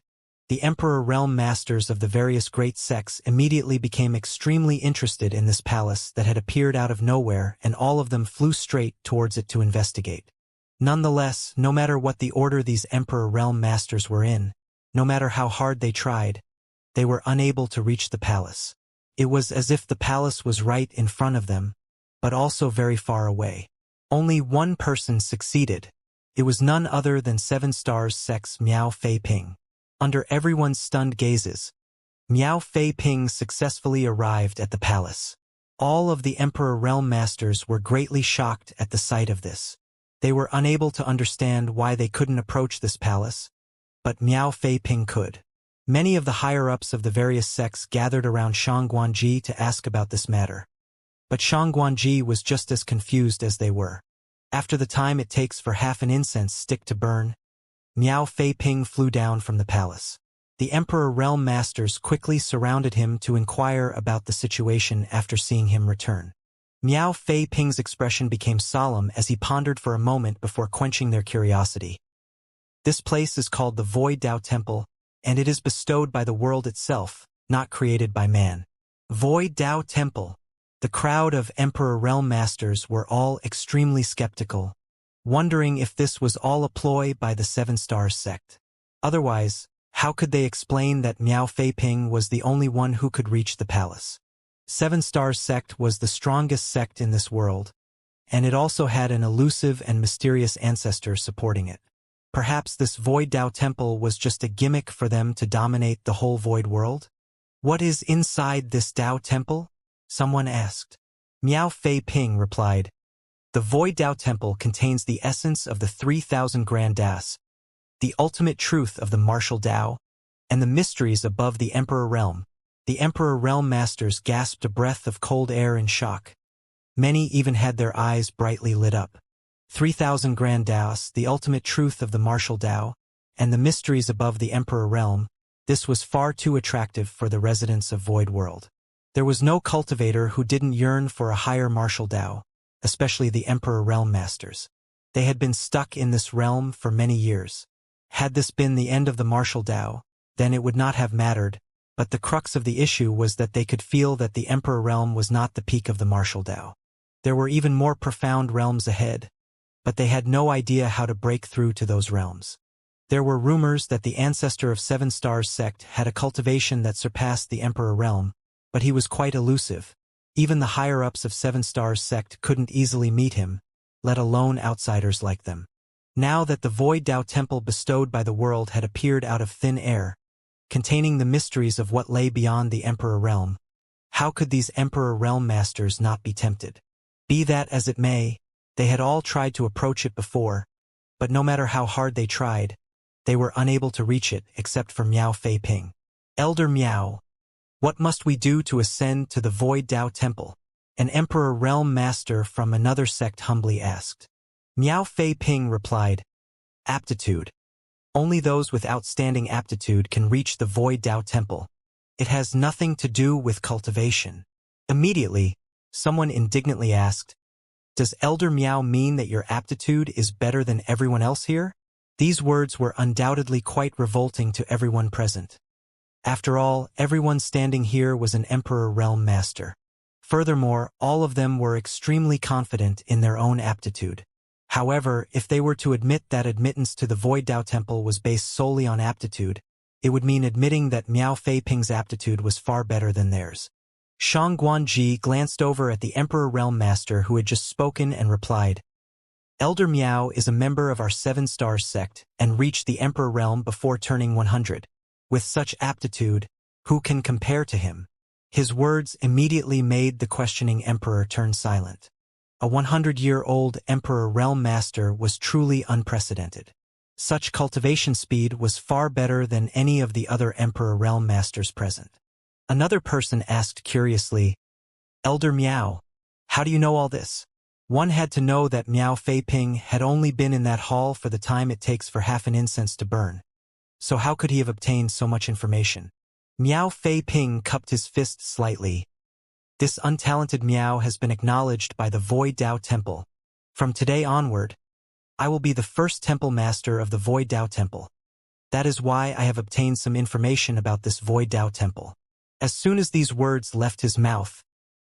The Emperor Realm Masters of the various great sects immediately became extremely interested in this palace that had appeared out of nowhere, and all of them flew straight towards it to investigate. Nonetheless, no matter what the order these Emperor Realm Masters were in, no matter how hard they tried, they were unable to reach the palace. It was as if the palace was right in front of them, but also very far away. Only one person succeeded. It was none other than Seven Stars Sect's Miao Fei Ping. Under everyone's stunned gazes, Miao Fei Ping successfully arrived at the palace. All of the Emperor Realm Masters were greatly shocked at the sight of this. They were unable to understand why they couldn't approach this palace, but Miao Fei Ping could. Many of the higher-ups of the various sects gathered around Shangguanji to ask about this matter. But Shangguanji was just as confused as they were. After the time it takes for half an incense stick to burn, Miao Fei Ping flew down from the palace. The Emperor Realm Masters quickly surrounded him to inquire about the situation after seeing him return. Miao Fei Ping's expression became solemn as he pondered for a moment before quenching their curiosity. This place is called the Void Dao Temple, and it is bestowed by the world itself, not created by man. Void Dao Temple. The crowd of Emperor Realm Masters were all extremely skeptical, wondering if this was all a ploy by the Seven Stars sect. Otherwise, how could they explain that Miao Fei Ping was the only one who could reach the palace? Seven Stars sect was the strongest sect in this world, and it also had an elusive and mysterious ancestor supporting it. Perhaps this Void Dao Temple was just a gimmick for them to dominate the whole Void world? What is inside this Dao Temple? Someone asked. Miao Fei Ping replied, "The Void Dao Temple contains the essence of the 3,000 Grand Das, the ultimate truth of the martial Dao, and the mysteries above the Emperor Realm." The Emperor Realm Masters gasped a breath of cold air in shock. Many even had their eyes brightly lit up. 3,000 Grand Das, the ultimate truth of the martial Dao, and the mysteries above the Emperor Realm, this was far too attractive for the residents of Void World. There was no cultivator who didn't yearn for a higher martial Dao, especially the Emperor Realm Masters. They had been stuck in this realm for many years. Had this been the end of the martial Dao, then it would not have mattered, but the crux of the issue was that they could feel that the Emperor Realm was not the peak of the martial Dao. There were even more profound realms ahead, but they had no idea how to break through to those realms. There were rumors that the ancestor of Seven Stars sect had a cultivation that surpassed the Emperor Realm, but he was quite elusive. Even the higher-ups of Seven Stars sect couldn't easily meet him, let alone outsiders like them. Now that the Void Dao Temple bestowed by the world had appeared out of thin air, containing the mysteries of what lay beyond the Emperor Realm, how could these Emperor Realm Masters not be tempted? Be that as it may, they had all tried to approach it before, but no matter how hard they tried, they were unable to reach it except for Miao Fei Ping. "Elder Miao, what must we do to ascend to the Void Dao Temple?" An Emperor Realm Master from another sect humbly asked. Miao Fei Ping replied, "Aptitude. Only those with outstanding aptitude can reach the Void Dao Temple. It has nothing to do with cultivation." Immediately, someone indignantly asked, "Does Elder Miao mean that your aptitude is better than everyone else here?" These words were undoubtedly quite revolting to everyone present. After all, everyone standing here was an Emperor Realm Master. Furthermore, all of them were extremely confident in their own aptitude. However, if they were to admit that admittance to the Void Dao Temple was based solely on aptitude, it would mean admitting that Miao Feiping's aptitude was far better than theirs. Shang Guanji glanced over at the Emperor Realm Master who had just spoken and replied, Elder Miao is a member of our 7-star sect and reached the Emperor Realm before turning 100. With such aptitude, who can compare to him? His words immediately made the questioning Emperor turn silent. A 100-year-old Emperor Realm Master was truly unprecedented. Such cultivation speed was far better than any of the other Emperor Realm Masters present. Another person asked curiously, Elder Miao, how do you know all this? One had to know that Miao Feiping had only been in that hall for the time it takes for half an incense to burn. So how could he have obtained so much information? Miao Feiping cupped his fist slightly. This untalented Miao has been acknowledged by the Void Dao Temple. From today onward, I will be the first temple master of the Void Dao Temple. That is why I have obtained some information about this Void Dao Temple. As soon as these words left his mouth,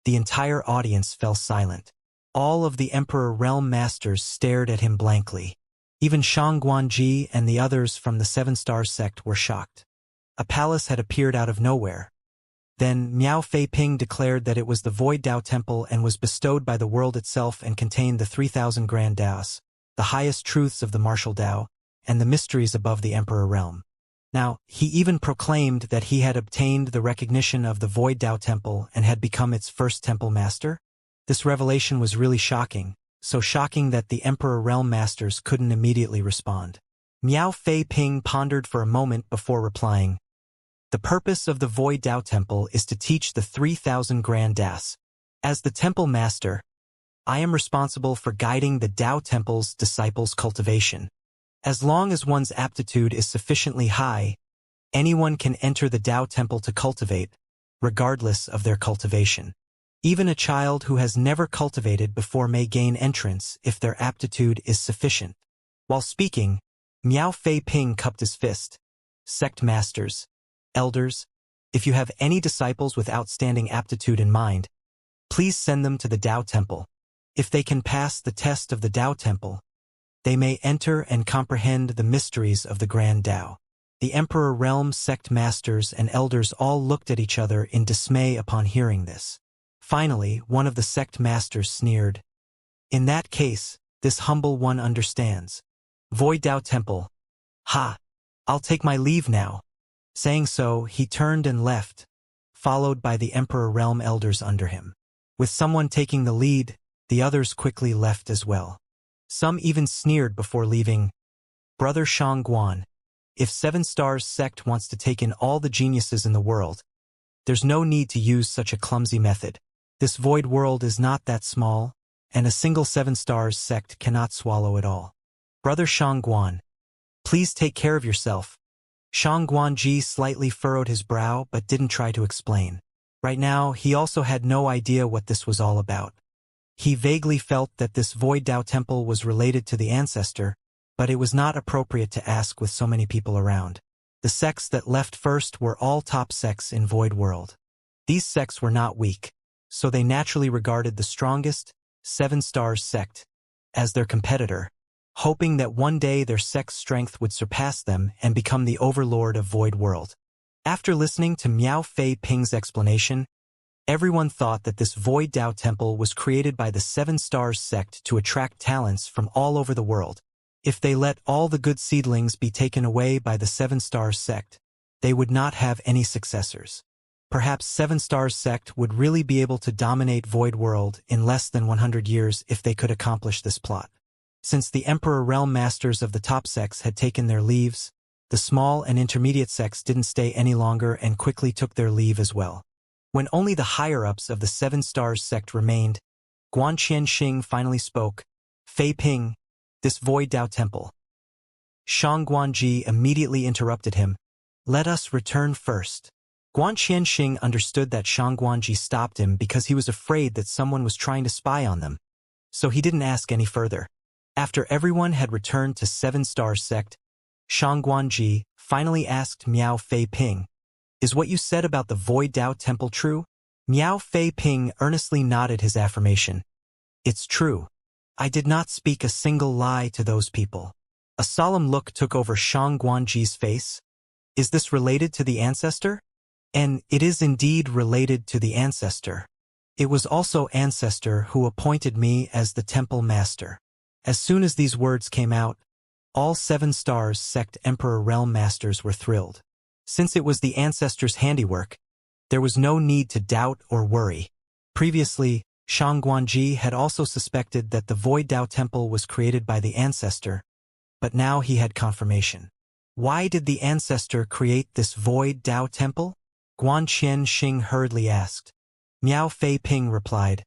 the entire audience fell silent. All of the Emperor Realm Masters stared at him blankly. Even Shang Guanji and the others from the 7-star sect were shocked. A palace had appeared out of nowhere. Then Miao Feiping declared that it was the Void Dao Temple and was bestowed by the world itself and contained the 3,000 Grand Daos, the highest truths of the martial Dao, and the mysteries above the Emperor Realm. Now, he even proclaimed that he had obtained the recognition of the Void Dao Temple and had become its first temple master. This revelation was really shocking, so shocking that the Emperor Realm Masters couldn't immediately respond. Miao Feiping pondered for a moment before replying, The purpose of the Void Dao Temple is to teach the 3,000 Grand Daos. As the temple master, I am responsible for guiding the Dao Temple's disciples' cultivation. As long as one's aptitude is sufficiently high, anyone can enter the Dao Temple to cultivate, regardless of their cultivation. Even a child who has never cultivated before may gain entrance if their aptitude is sufficient. While speaking, Miao Feiping cupped his fist. Sect masters, elders, if you have any disciples with outstanding aptitude in mind, please send them to the Dao Temple. If they can pass the test of the Dao Temple, they may enter and comprehend the mysteries of the Grand Dao. The Emperor Realm sect masters and elders all looked at each other in dismay upon hearing this. Finally, one of the sect masters sneered. In that case, this humble one understands. Void Dao Temple. Ha! I'll take my leave now. Saying so, he turned and left, followed by the Emperor Realm elders under him. With someone taking the lead, the others quickly left as well. Some even sneered before leaving. Brother Shang Guan, if 7-Stars sect wants to take in all the geniuses in the world, there's no need to use such a clumsy method. This void world is not that small, and a single 7-Stars sect cannot swallow it all. Brother Shang Guan, please take care of yourself. Shang Guanji slightly furrowed his brow but didn't try to explain. Right now, he also had no idea what this was all about. He vaguely felt that this Void Dao Temple was related to the ancestor, but it was not appropriate to ask with so many people around. The sects that left first were all top sects in Void World. These sects were not weak, so they naturally regarded the strongest, 7-Stars sect as their competitor, hoping that one day their sect's strength would surpass them and become the overlord of Void World. After listening to Miao Feiping's explanation, everyone thought that this Void Dao Temple was created by the 7-Stars sect to attract talents from all over the world. If they let all the good seedlings be taken away by the 7-Stars sect, they would not have any successors. Perhaps 7-Stars sect would really be able to dominate Void World in less than 100 years if they could accomplish this plot. Since the Emperor Realm Masters of the top sects had taken their leaves, the small and intermediate sects didn't stay any longer and quickly took their leave as well. When only the higher-ups of the 7-Stars sect remained, Guan Qianxing finally spoke. Feiping, this Void Dao Temple. Shang Guanji immediately interrupted him. Let us return first. Guan Qianxing understood that Shang Guanji stopped him because he was afraid that someone was trying to spy on them, so he didn't ask any further. After everyone had returned to 7-Stars sect, Shang Guanji finally asked Miao Feiping, Is what you said about the Void Dao Temple true? Miao Feiping earnestly nodded his affirmation. It's true. I did not speak a single lie to those people. A solemn look took over Shang Guanji's face. Is this related to the ancestor? And it is indeed related to the ancestor. It was also ancestor who appointed me as the temple master. As soon as these words came out, all 7 stars sect Emperor Realm Masters were thrilled. Since it was the ancestor's handiwork, there was no need to doubt or worry. Previously, Shang Guanji had also suspected that the Void Dao Temple was created by the ancestor, but now he had confirmation. Why did the ancestor create this Void Dao Temple? Guan Qianxing hurriedly asked. Miao Fei Ping replied,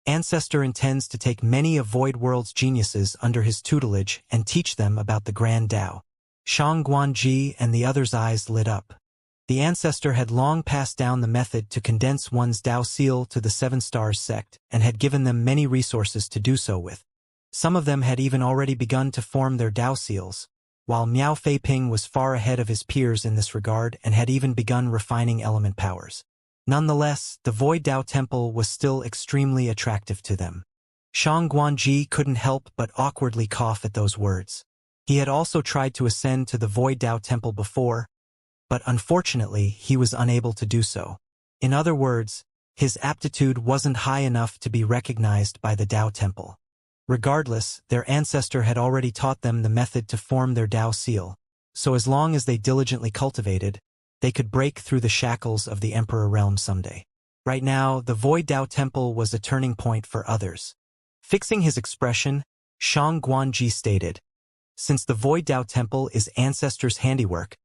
Ancestor intends to take many of Void World's geniuses under his tutelage and teach them about the Grand Dao. Shang Guanji and the others' eyes lit up. The ancestor had long passed down the method to condense one's Dao seal to the 7 stars sect and had given them many resources to do so with. Some of them had even already begun to form their Dao seals, while Miao Fei Ping was far ahead of his peers in this regard and had even begun refining element powers. Nonetheless, the Void Dao Temple was still extremely attractive to them. Shang Guanji couldn't help but awkwardly cough at those words. He had also tried to ascend to the Void Dao Temple before, but unfortunately he was unable to do so. In other words, his aptitude wasn't high enough to be recognized by the Dao Temple. Regardless, their ancestor had already taught them the method to form their Dao seal, so as long as they diligently cultivated, they could break through the shackles of the Emperor Realm someday. Right now, the Void Dao Temple was a turning point for others. Fixing his expression, Shang Guanji stated, Since the Void Dao Temple is ancestors' handiwork,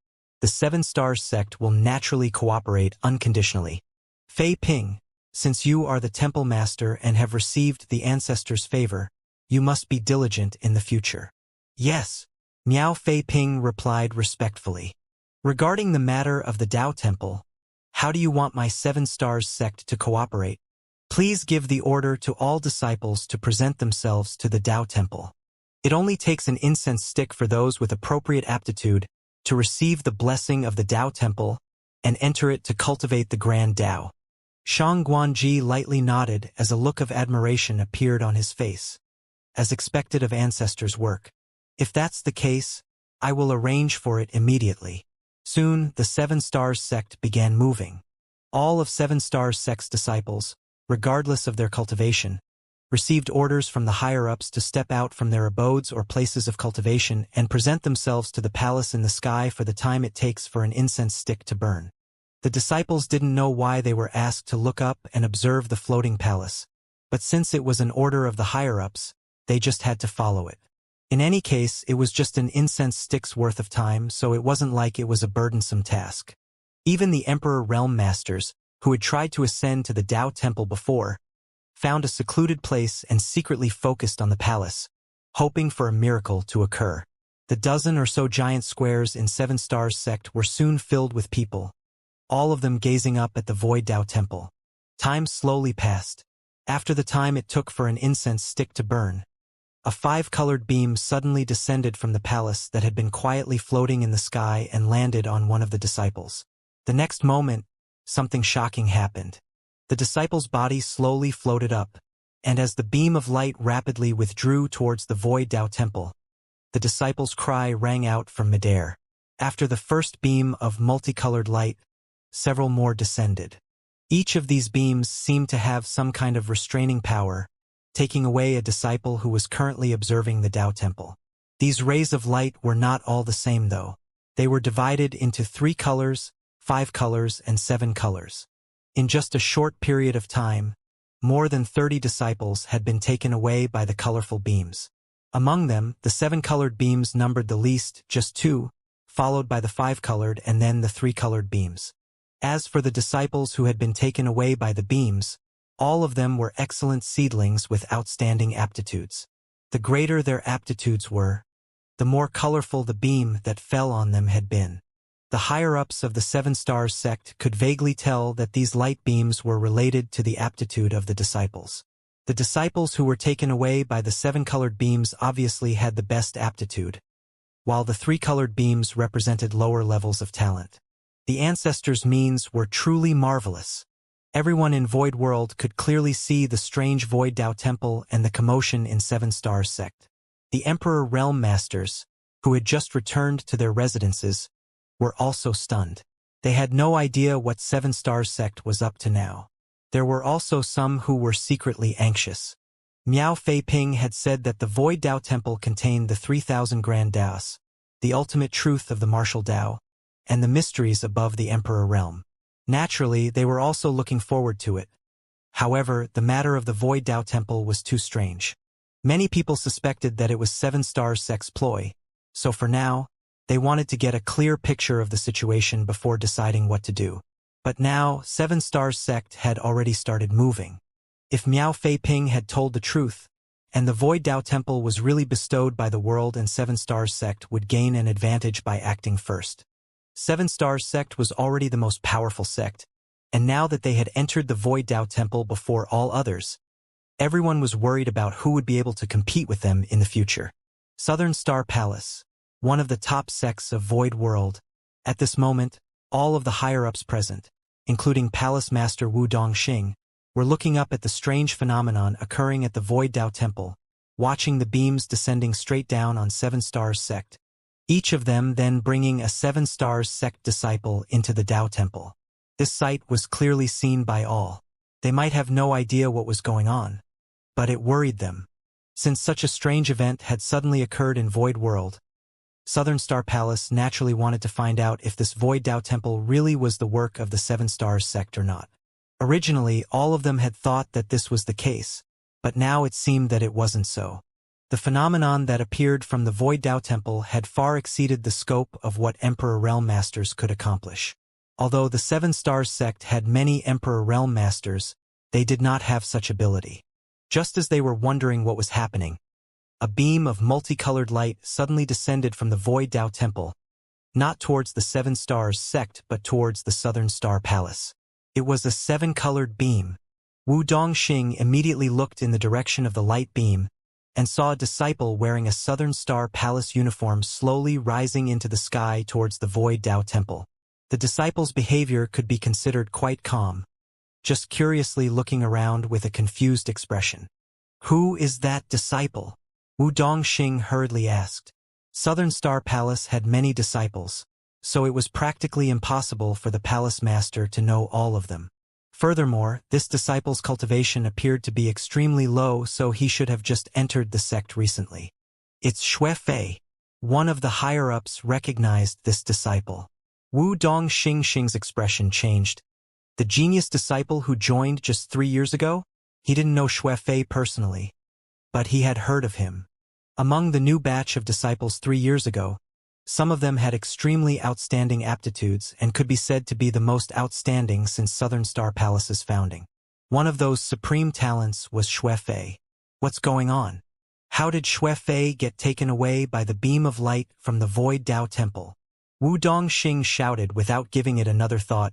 the 7 stars sect will naturally cooperate unconditionally. Fei Ping, since you are the temple master and have received the ancestors' favor, you must be diligent in the future. Yes, Miao Fei Ping replied respectfully. Regarding the matter of the Dao Temple, how do you want my 7 stars sect to cooperate? Please give the order to all disciples to present themselves to the Dao Temple. It only takes an incense stick for those with appropriate aptitude to receive the blessing of the Dao Temple and enter it to cultivate the Grand Dao. Shang Guanji lightly nodded as a look of admiration appeared on his face. As expected of ancestors' work. If that's the case, I will arrange for it immediately. Soon, the 7 stars sect began moving. All of 7 stars sect's disciples, regardless of their cultivation, received orders from the higher-ups to step out from their abodes or places of cultivation and present themselves to the palace in the sky for the time it takes for an incense stick to burn. The disciples didn't know why they were asked to look up and observe the floating palace, but since it was an order of the higher-ups, they just had to follow it. In any case, it was just an incense stick's worth of time, so it wasn't like it was a burdensome task. Even the Emperor Realm Masters, who had tried to ascend to the Dao Temple before, found a secluded place and secretly focused on the palace, hoping for a miracle to occur. The dozen or so giant squares in 7 stars sect were soon filled with people, all of them gazing up at the Void Dao Temple. Time slowly passed. After the time it took for an incense stick to burn, a 5-colored beam suddenly descended from the palace that had been quietly floating in the sky and landed on one of the disciples. The next moment, something shocking happened. The disciple's body slowly floated up, and as the beam of light rapidly withdrew towards the Void Dao Temple, the disciple's cry rang out from midair. After the first beam of multicolored light, several more descended. Each of these beams seemed to have some kind of restraining power, taking away a disciple who was currently observing the Dao Temple. These rays of light were not all the same though. They were divided into 3 colors, 5 colors, and 7 colors. In just a short period of time, more than 30 disciples had been taken away by the colorful beams. Among them, the 7-colored beams numbered the least, just 2, followed by the 5-colored and then the 3-colored beams. As for the disciples who had been taken away by the beams, all of them were excellent seedlings with outstanding aptitudes. The greater their aptitudes were, the more colorful the beam that fell on them had been. The higher-ups of the 7 stars sect could vaguely tell that these light beams were related to the aptitude of the disciples. The disciples who were taken away by the 7-colored beams obviously had the best aptitude, while the 3-colored beams represented lower levels of talent. The ancestors' means were truly marvelous. Everyone in Void World could clearly see the strange Void Dao Temple and the commotion in 7 stars sect. The Emperor Realm Masters, who had just returned to their residences, were also stunned. They had no idea what Seven Stars sect was up to now. There were also some who were secretly anxious. Miao Feiping had said that the Void Dao Temple contained the 3,000 Grand Daos, the ultimate truth of the martial Dao, and the mysteries above the Emperor realm. Naturally, they were also looking forward to it. However, the matter of the Void Dao Temple was too strange. Many people suspected that it was Seven Stars sect's ploy, so for now, they wanted to get a clear picture of the situation before deciding what to do. But now, Seven Stars sect had already started moving. If Miao Feiping had told the truth, and the Void Dao Temple was really bestowed by the world, and Seven Stars sect would gain an advantage by acting first. Seven Stars sect was already the most powerful sect, and now that they had entered the Void Dao Temple before all others, everyone was worried about who would be able to compete with them in the future. Southern Star Palace, one of the top sects of Void World. At this moment, all of the higher-ups present, including Palace Master Wu Dongxing, were looking up at the strange phenomenon occurring at the Void Dao Temple, watching the beams descending straight down on Seven Stars sect, each of them then bringing a Seven Stars sect disciple into the Dao Temple. This sight was clearly seen by all. They might have no idea what was going on, but it worried them. Since such a strange event had suddenly occurred in Void World, Southern Star Palace naturally wanted to find out if this Void Dao Temple really was the work of the Seven Stars sect or not. Originally, all of them had thought that this was the case, but now it seemed that it wasn't so. The phenomenon that appeared from the Void Dao Temple had far exceeded the scope of what Emperor Realm Masters could accomplish. Although the Seven Stars sect had many Emperor Realm Masters, they did not have such ability. Just as they were wondering what was happening, a beam of multicolored light suddenly descended from the Void Dao Temple, not towards the Seven Stars sect but towards the Southern Star Palace. It was a seven-colored beam. Wu Dongxing immediately looked in the direction of the light beam and saw a disciple wearing a Southern Star Palace uniform slowly rising into the sky towards the Void Dao Temple. The disciple's behavior could be considered quite calm, just curiously looking around with a confused expression. "Who is that disciple?" Wu Dongxing hurriedly asked. Southern Star Palace had many disciples, so it was practically impossible for the palace master to know all of them. Furthermore, this disciple's cultivation appeared to be extremely low, so he should have just entered the sect recently. It's Xue Fei. One of the higher-ups recognized this disciple. Wu Dongxing's expression changed. The genius disciple who joined just 3 years ago? He didn't know Xue Fei personally, but he had heard of him. Among the new batch of disciples 3 years ago, some of them had extremely outstanding aptitudes and could be said to be the most outstanding since Southern Star Palace's founding. One of those supreme talents was Xue Fei. What's going on? How did Xue Fei get taken away by the beam of light from the Void Dao Temple? Wu Dongxing shouted without giving it another thought.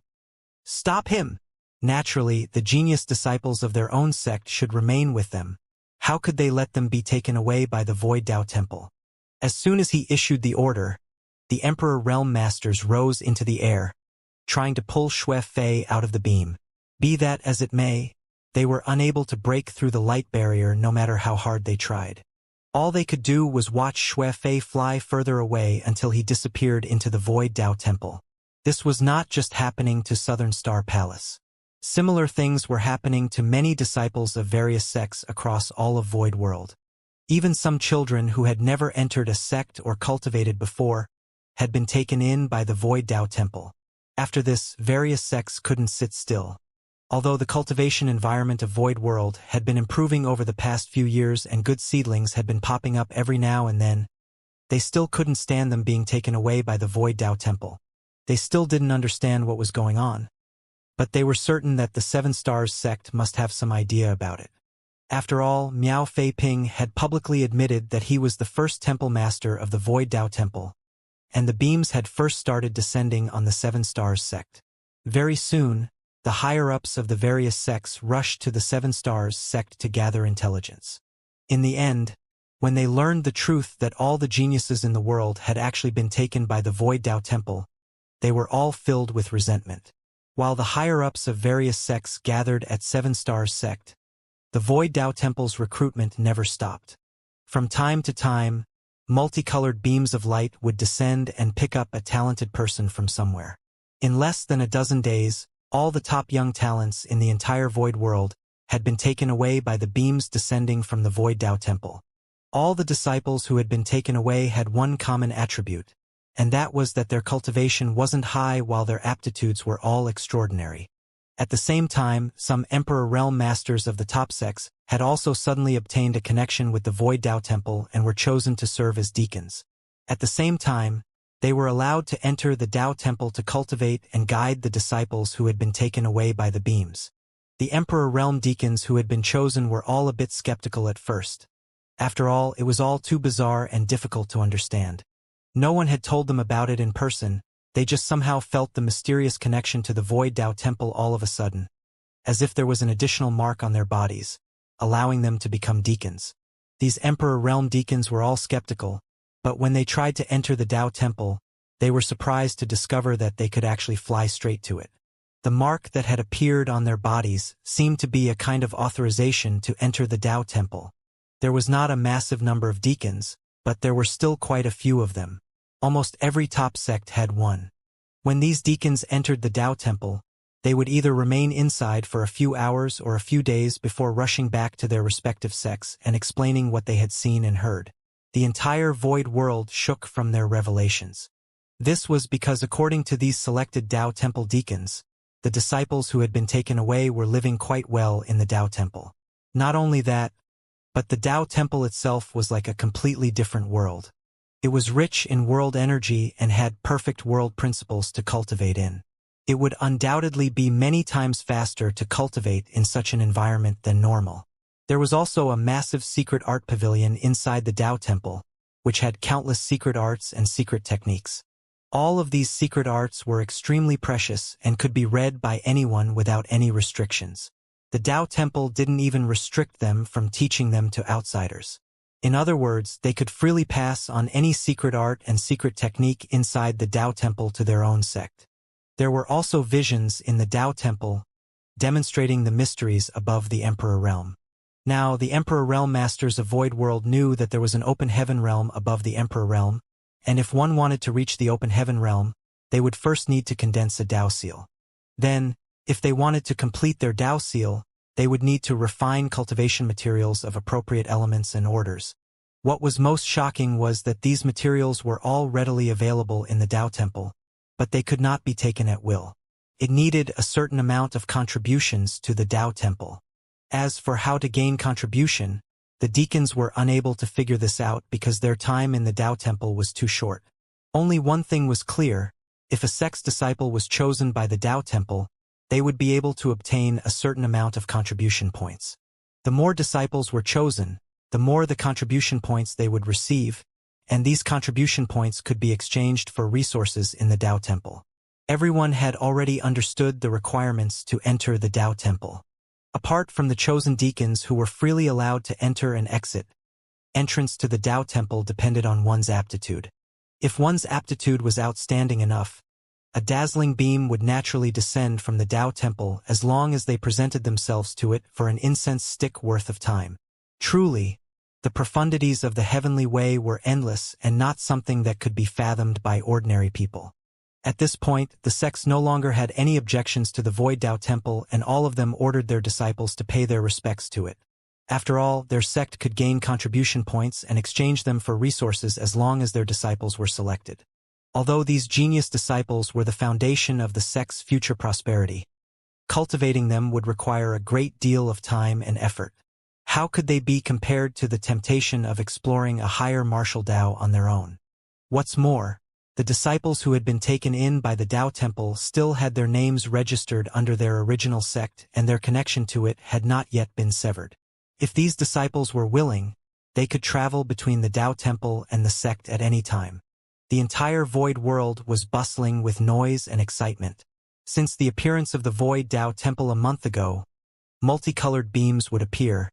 Stop him! Naturally, the genius disciples of their own sect should remain with them. How could they let them be taken away by the Void Dao Temple? As soon as he issued the order, the Emperor Realm Masters rose into the air, trying to pull Xue Fei out of the beam. Be that as it may, they were unable to break through the light barrier no matter how hard they tried. All they could do was watch Xue Fei fly further away until he disappeared into the Void Dao Temple. This was not just happening to Southern Star Palace. Similar things were happening to many disciples of various sects across all of Void World. Even some children who had never entered a sect or cultivated before had been taken in by the Void Dao Temple. After this, various sects couldn't sit still. Although the cultivation environment of Void World had been improving over the past few years and good seedlings had been popping up every now and then, they still couldn't stand them being taken away by the Void Dao Temple. They still didn't understand what was going on, but they were certain that the Seven Stars sect must have some idea about it. After all, Miao Feiping had publicly admitted that he was the first temple master of the Void Dao Temple, and the beams had first started descending on the Seven Stars sect. Very soon, the higher-ups of the various sects rushed to the Seven Stars sect to gather intelligence. In the end, when they learned the truth that all the geniuses in the world had actually been taken by the Void Dao Temple, they were all filled with resentment. While the higher-ups of various sects gathered at Seven Stars sect, the Void Dao Temple's recruitment never stopped. From time to time, multicolored beams of light would descend and pick up a talented person from somewhere. In less than a dozen days, all the top young talents in the entire Void world had been taken away by the beams descending from the Void Dao Temple. All the disciples who had been taken away had one common attribute, and that was that their cultivation wasn't high while their aptitudes were all extraordinary. At the same time, some Emperor Realm Masters of the top sects had also suddenly obtained a connection with the Void Dao Temple and were chosen to serve as deacons. At the same time, they were allowed to enter the Dao Temple to cultivate and guide the disciples who had been taken away by the beams. The Emperor Realm deacons who had been chosen were all a bit skeptical at first. After all, it was all too bizarre and difficult to understand. No one had told them about it in person. They just somehow felt the mysterious connection to the Void Dao Temple all of a sudden, as if there was an additional mark on their bodies, allowing them to become deacons. These Emperor Realm deacons were all skeptical, but when they tried to enter the Dao Temple, they were surprised to discover that they could actually fly straight to it. The mark that had appeared on their bodies seemed to be a kind of authorization to enter the Dao Temple. There was not a massive number of deacons, but there were still quite a few of them. Almost every top sect had one. When these deacons entered the Dao Temple, they would either remain inside for a few hours or a few days before rushing back to their respective sects and explaining what they had seen and heard. The entire Void world shook from their revelations. This was because according to these selected Dao Temple deacons, the disciples who had been taken away were living quite well in the Dao Temple. Not only that, but the Dao Temple itself was like a completely different world. It was rich in world energy and had perfect world principles to cultivate in. It would undoubtedly be many times faster to cultivate in such an environment than normal. There was also a massive secret art pavilion inside the Dao Temple, which had countless secret arts and secret techniques. All of these secret arts were extremely precious and could be read by anyone without any restrictions. The Dao Temple didn't even restrict them from teaching them to outsiders. In other words, they could freely pass on any secret art and secret technique inside the Dao Temple to their own sect. There were also visions in the Dao Temple, demonstrating the mysteries above the Emperor Realm. Now, the Emperor Realm Masters of Void World knew that there was an open heaven realm above the Emperor Realm, and if one wanted to reach the open heaven realm, they would first need to condense a Dao seal. Then, if they wanted to complete their Dao seal, they would need to refine cultivation materials of appropriate elements and orders. What was most shocking was that these materials were all readily available in the Dao Temple, but they could not be taken at will. It needed a certain amount of contributions to the Dao Temple. As for how to gain contribution, the deacons were unable to figure this out because their time in the Dao Temple was too short. Only one thing was clear: if a sect's disciple was chosen by the Dao Temple, they would be able to obtain a certain amount of contribution points. The more disciples were chosen, the more the contribution points they would receive, and these contribution points could be exchanged for resources in the Dao Temple. Everyone had already understood the requirements to enter the Dao Temple. Apart from the chosen deacons who were freely allowed to enter and exit, entrance to the Dao Temple depended on one's aptitude. If one's aptitude was outstanding enough, a dazzling beam would naturally descend from the Dao Temple as long as they presented themselves to it for an incense stick worth of time. Truly, the profundities of the heavenly way were endless and not something that could be fathomed by ordinary people. At this point, the sects no longer had any objections to the Void Dao Temple, and all of them ordered their disciples to pay their respects to it. After all, their sect could gain contribution points and exchange them for resources as long as their disciples were selected. Although these genius disciples were the foundation of the sect's future prosperity, cultivating them would require a great deal of time and effort. How could they be compared to the temptation of exploring a higher martial Dao on their own? What's more, the disciples who had been taken in by the Dao Temple still had their names registered under their original sect, and their connection to it had not yet been severed. If these disciples were willing, they could travel between the Dao Temple and the sect at any time. The entire Void world was bustling with noise and excitement. Since the appearance of the Void Dao Temple a month ago, multicolored beams would appear,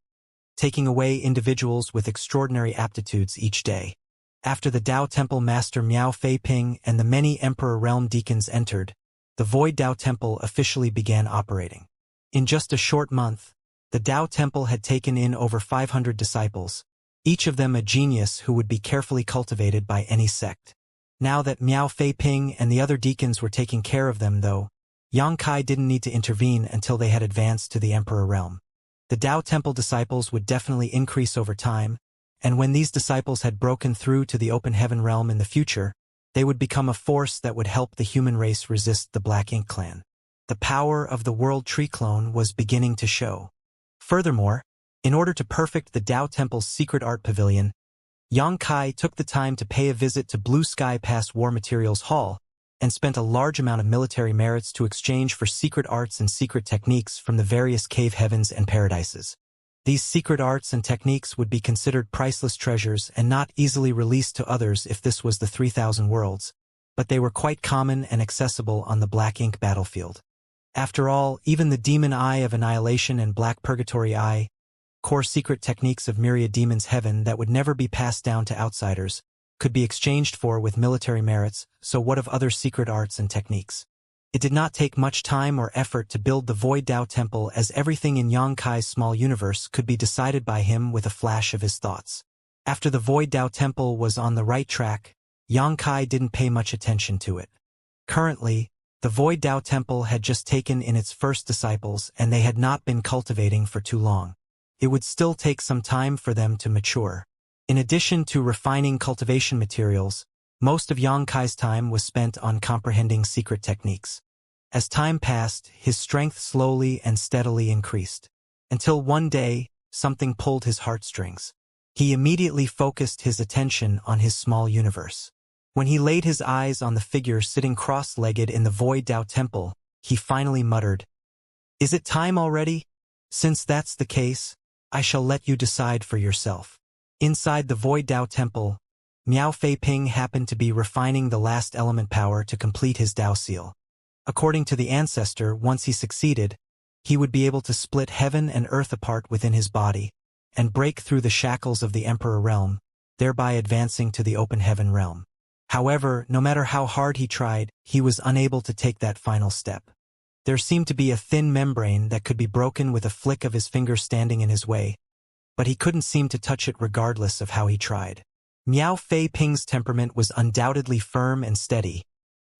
taking away individuals with extraordinary aptitudes each day. After the Dao Temple Master Miao Feiping and the many Emperor Realm deacons entered, the Void Dao Temple officially began operating. In just a short month, the Dao Temple had taken in over 500 disciples, each of them a genius who would be carefully cultivated by any sect. Now that Miao Feiping and the other deacons were taking care of them, though, Yang Kai didn't need to intervene until they had advanced to the Emperor realm. The Tao Temple disciples would definitely increase over time, and when these disciples had broken through to the open heaven realm in the future, they would become a force that would help the human race resist the Black Ink clan. The power of the World Tree clone was beginning to show. Furthermore, in order to perfect the Tao Temple's secret art pavilion, Yang Kai took the time to pay a visit to Blue Sky Pass War Materials Hall and spent a large amount of military merits to exchange for secret arts and secret techniques from the various cave heavens and paradises. These secret arts and techniques would be considered priceless treasures and not easily released to others if this was the 3000 worlds, but they were quite common and accessible on the Black Ink battlefield. After all, even the Demon Eye of Annihilation and Black Purgatory Eye, core secret techniques of myriad demons' heaven that would never be passed down to outsiders, could be exchanged for with military merits, so what of other secret arts and techniques? It did not take much time or effort to build the Void Tao Temple, as everything in Yang Kai's small universe could be decided by him with a flash of his thoughts. After the Void Tao Temple was on the right track, Yang Kai didn't pay much attention to it. Currently, the Void Tao Temple had just taken in its first disciples and they had not been cultivating for too long. It would still take some time for them to mature. In addition to refining cultivation materials, most of Yang Kai's time was spent on comprehending secret techniques. As time passed, his strength slowly and steadily increased, until one day, something pulled his heartstrings. He immediately focused his attention on his small universe. When he laid his eyes on the figure sitting cross-legged in the Void Tao Temple, he finally muttered, "Is it time already? Since that's the case, I shall let you decide for yourself." Inside the Void Tao Temple, Miao Feiping happened to be refining the last element power to complete his Tao seal. According to the ancestor, once he succeeded, he would be able to split heaven and earth apart within his body and break through the shackles of the Emperor realm, thereby advancing to the open heaven realm. However, no matter how hard he tried, he was unable to take that final step. There seemed to be a thin membrane that could be broken with a flick of his finger standing in his way, but he couldn't seem to touch it regardless of how he tried. Miao Feiping's temperament was undoubtedly firm and steady.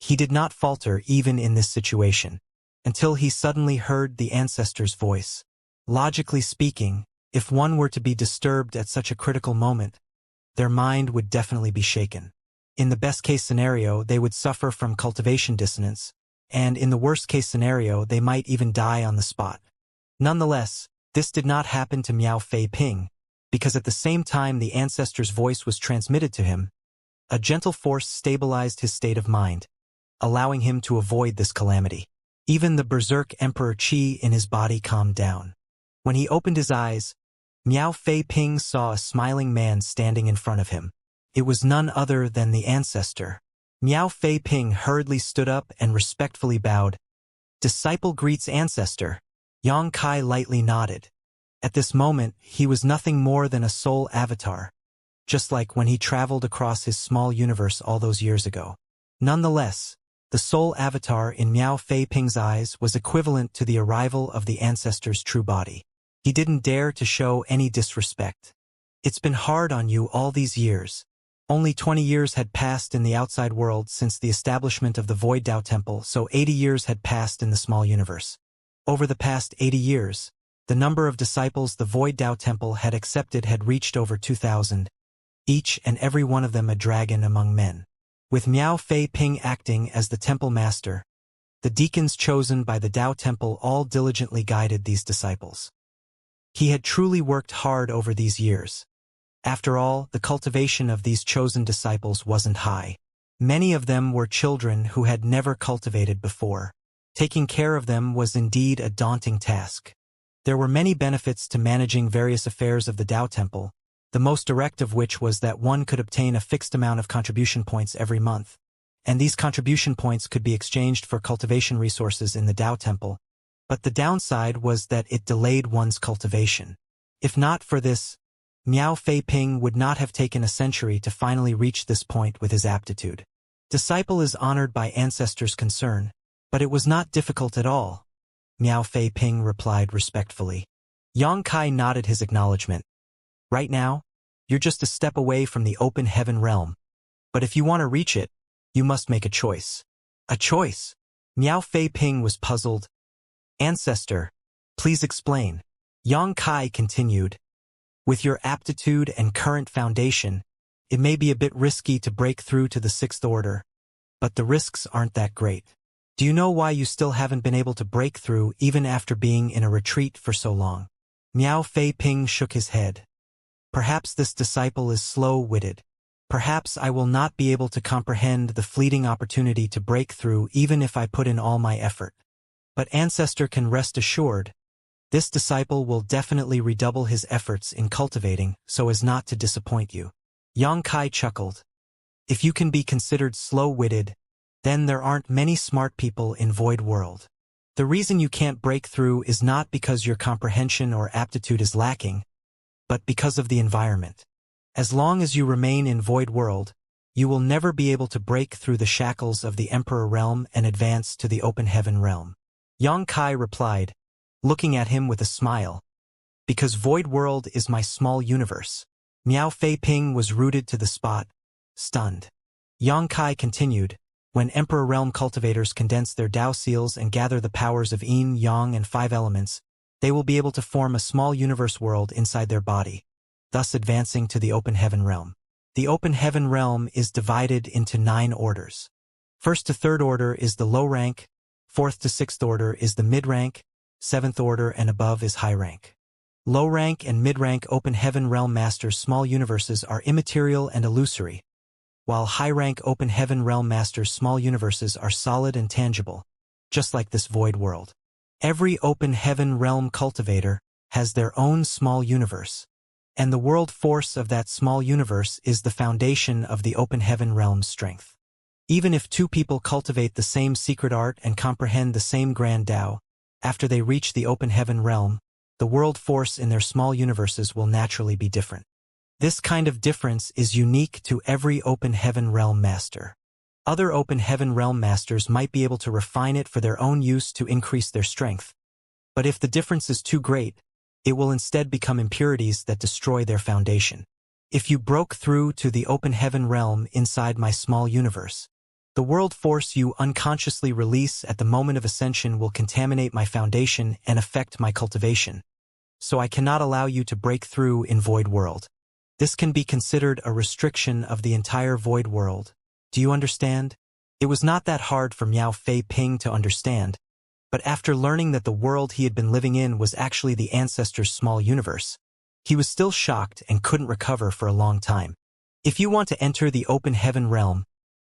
He did not falter even in this situation, until he suddenly heard the ancestor's voice. Logically speaking, if one were to be disturbed at such a critical moment, their mind would definitely be shaken. In the best-case scenario, they would suffer from cultivation dissonance, and in the worst-case scenario, they might even die on the spot. Nonetheless, this did not happen to Miao Feiping, because at the same time the ancestor's voice was transmitted to him, a gentle force stabilized his state of mind, allowing him to avoid this calamity. Even the berserk Emperor Qi in his body calmed down. When he opened his eyes, Miao Feiping saw a smiling man standing in front of him. It was none other than the ancestor. Miao Feiping hurriedly stood up and respectfully bowed. "Disciple greets ancestor." Yang Kai lightly nodded. At this moment, he was nothing more than a soul avatar, just like when he traveled across his small universe all those years ago. Nonetheless, the soul avatar in Miao Feiping's eyes was equivalent to the arrival of the ancestor's true body. He didn't dare to show any disrespect. "It's been hard on you all these years." Only 20 years had passed in the outside world since the establishment of the Void Tao Temple, so 80 years had passed in the small universe. Over the past 80 years, the number of disciples the Void Tao Temple had accepted had reached over 2,000, each and every one of them a dragon among men. With Miao Feiping acting as the temple master, the deacons chosen by the Tao Temple all diligently guided these disciples. He had truly worked hard over these years. After all, the cultivation of these chosen disciples wasn't high. Many of them were children who had never cultivated before. Taking care of them was indeed a daunting task. There were many benefits to managing various affairs of the Tao Temple, the most direct of which was that one could obtain a fixed amount of contribution points every month, and these contribution points could be exchanged for cultivation resources in the Tao Temple. But the downside was that it delayed one's cultivation. If not for this, Miao Feiping would not have taken a century to finally reach this point with his aptitude. Disciple is honored by ancestors' concern, but it was not difficult at all, Miao Feiping replied respectfully. Yang Kai nodded his acknowledgement. Right now, You're just a step away from the open heaven realm. But if you want to reach it, you must make a choice. A choice? Miao Fei Ping was puzzled. Ancestor, please explain. Yang Kai continued. With your aptitude and current foundation, it may be a bit risky to break through to the sixth order, but the risks aren't that great. Do you know why you still haven't been able to break through even after being in a retreat for so long? Miao Fei Ping shook his head. Perhaps this disciple is slow-witted. Perhaps I will not be able to comprehend the fleeting opportunity to break through even if I put in all my effort. But Ancestor can rest assured, this disciple will definitely redouble his efforts in cultivating so as not to disappoint you. Yang Kai chuckled. If you can be considered slow-witted, then there aren't many smart people in Void World. The reason you can't break through is not because your comprehension or aptitude is lacking, but because of the environment. As long as you remain in Void World, you will never be able to break through the shackles of the Emperor Realm and advance to the Open Heaven Realm. Yang Kai replied, looking at him with a smile. Because Void World is my small universe. Miao Fei Ping was rooted to the spot, stunned. Yang Kai continued, when Emperor Realm cultivators condense their Dao seals and gather the powers of Yin, Yang, and 5 elements, they will be able to form a small universe world inside their body, thus advancing to the Open Heaven Realm. The Open Heaven Realm is divided into 9 orders. First to third order is the low rank, fourth to sixth order is the mid-rank, seventh order and above is high rank. Low rank and mid-rank Open Heaven Realm Masters' small universes are immaterial and illusory, while high-rank Open Heaven Realm Masters' small universes are solid and tangible, just like this Void World. Every Open Heaven Realm cultivator has their own small universe, and the world force of that small universe is the foundation of the Open Heaven Realm's strength. Even if 2 people cultivate the same secret art and comprehend the same grand Tao, after they reach the Open Heaven Realm, the world force in their small universes will naturally be different. This kind of difference is unique to every Open Heaven Realm Master. Other Open Heaven Realm Masters might be able to refine it for their own use to increase their strength, but if the difference is too great, it will instead become impurities that destroy their foundation. If you broke through to the Open Heaven Realm inside my small universe, the world force you unconsciously release at the moment of ascension will contaminate my foundation and affect my cultivation, so I cannot allow you to break through in Void World. This can be considered a restriction of the entire Void World. Do you understand? It was not that hard for Miao Fei Ping to understand, but after learning that the world he had been living in was actually the Ancestor's small universe, he was still shocked and couldn't recover for a long time. If you want to enter the Open Heaven Realm,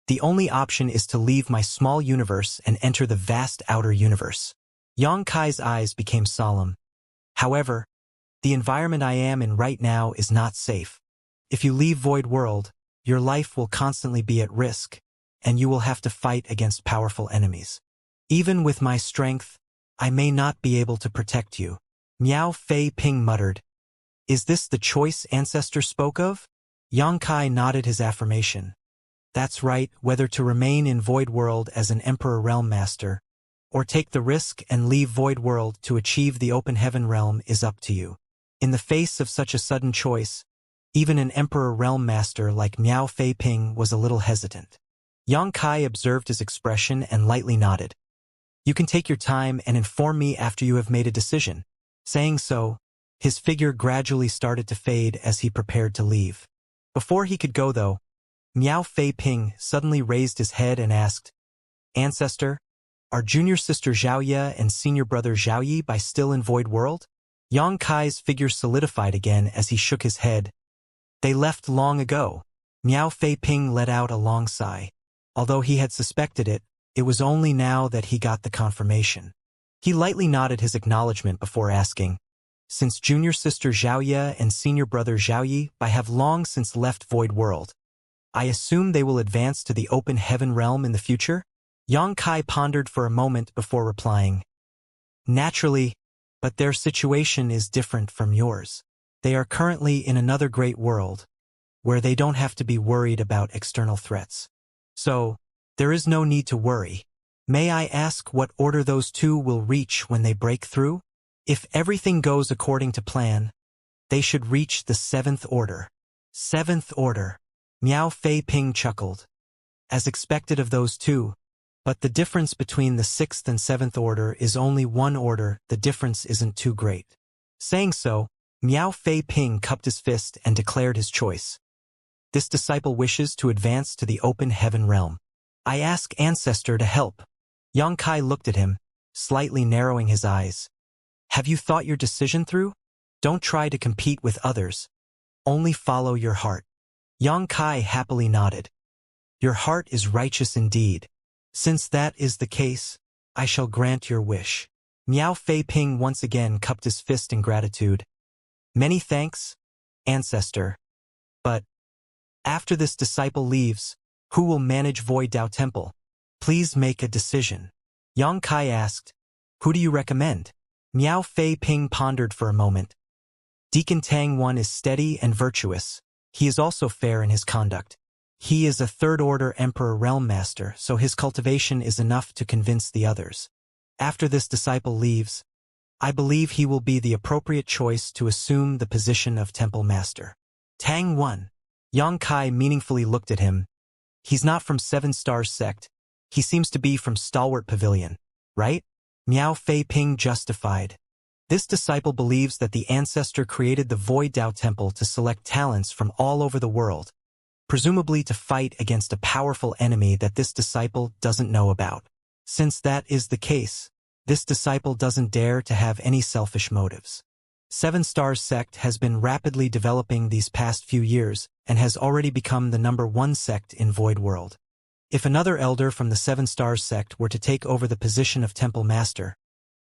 the only option is to leave my small universe and enter the vast outer universe. Yang Kai's eyes became solemn. However, the environment I am in right now is not safe. If you leave Void World, your life will constantly be at risk, and you will have to fight against powerful enemies. Even with my strength, I may not be able to protect you. Miao Fei Ping muttered. Is this the choice Ancestor spoke of? Yang Kai nodded his affirmation. That's right, whether to remain in Void World as an Emperor Realm Master, or take the risk and leave Void World to achieve the Open Heaven Realm is up to you. In the face of such a sudden choice, even an Emperor Realm Master like Miao Fei Ping was a little hesitant. Yang Kai observed his expression and lightly nodded. You can take your time and inform me after you have made a decision. Saying so, his figure gradually started to fade as he prepared to leave. Before he could go though, Miao Fei Ping suddenly raised his head and asked, Ancestor, are junior sister Xiaoye and senior brother Xiaoyi by still in Void World? Yang Kai's figure solidified again as he shook his head. They left long ago. Miao Fei Ping let out a long sigh. Although he had suspected it, it was only now that he got the confirmation. He lightly nodded his acknowledgement before asking, Since junior sister Xiaoye and senior brother Xiaoyi have long since left Void World, I assume they will advance to the Open Heaven Realm in the future? Yang Kai pondered for a moment before replying. Naturally, but their situation is different from yours. They are currently in another great world, where they don't have to be worried about external threats. So, there is no need to worry. May I ask what order those 2 will reach when they break through? If everything goes according to plan, they should reach the 7th order. Seventh order. Miao Fei Ping chuckled. As expected of those two. But the difference between the sixth and seventh order is only one order, the difference isn't too great. Saying so, Miao Fei Ping cupped his fist and declared his choice. This disciple wishes to advance to the open heaven realm. I ask Ancestor to help. Yang Kai looked at him, slightly narrowing his eyes. Have you thought your decision through? Don't try to compete with others. Only follow your heart. Yang Kai happily nodded. Your heart is righteous indeed. Since that is the case, I shall grant your wish. Miao Fei Ping once again cupped his fist in gratitude. Many thanks, Ancestor. But after this disciple leaves, who will manage Void Dao Temple? Please make a decision. Yang Kai asked, who do you recommend? Miao Fei Ping pondered for a moment. Deacon Tang 1 is steady and virtuous. He is also fair in his conduct. He is a third-order Emperor Realm Master, so his cultivation is enough to convince the others. After this disciple leaves, I believe he will be the appropriate choice to assume the position of Temple Master. Tang 1. Yang Kai meaningfully looked at him. He's not from Seven Stars Sect. He seems to be from Stalwart Pavilion, right? Miao Fei Ping justified. This disciple believes that the Ancestor created the Void Dao Temple to select talents from all over the world, presumably to fight against a powerful enemy that this disciple doesn't know about. Since that is the case, this disciple doesn't dare to have any selfish motives. Seven Stars Sect has been rapidly developing these past few years and has already become the #1 sect in Void World. If another elder from the Seven Stars Sect were to take over the position of Temple Master,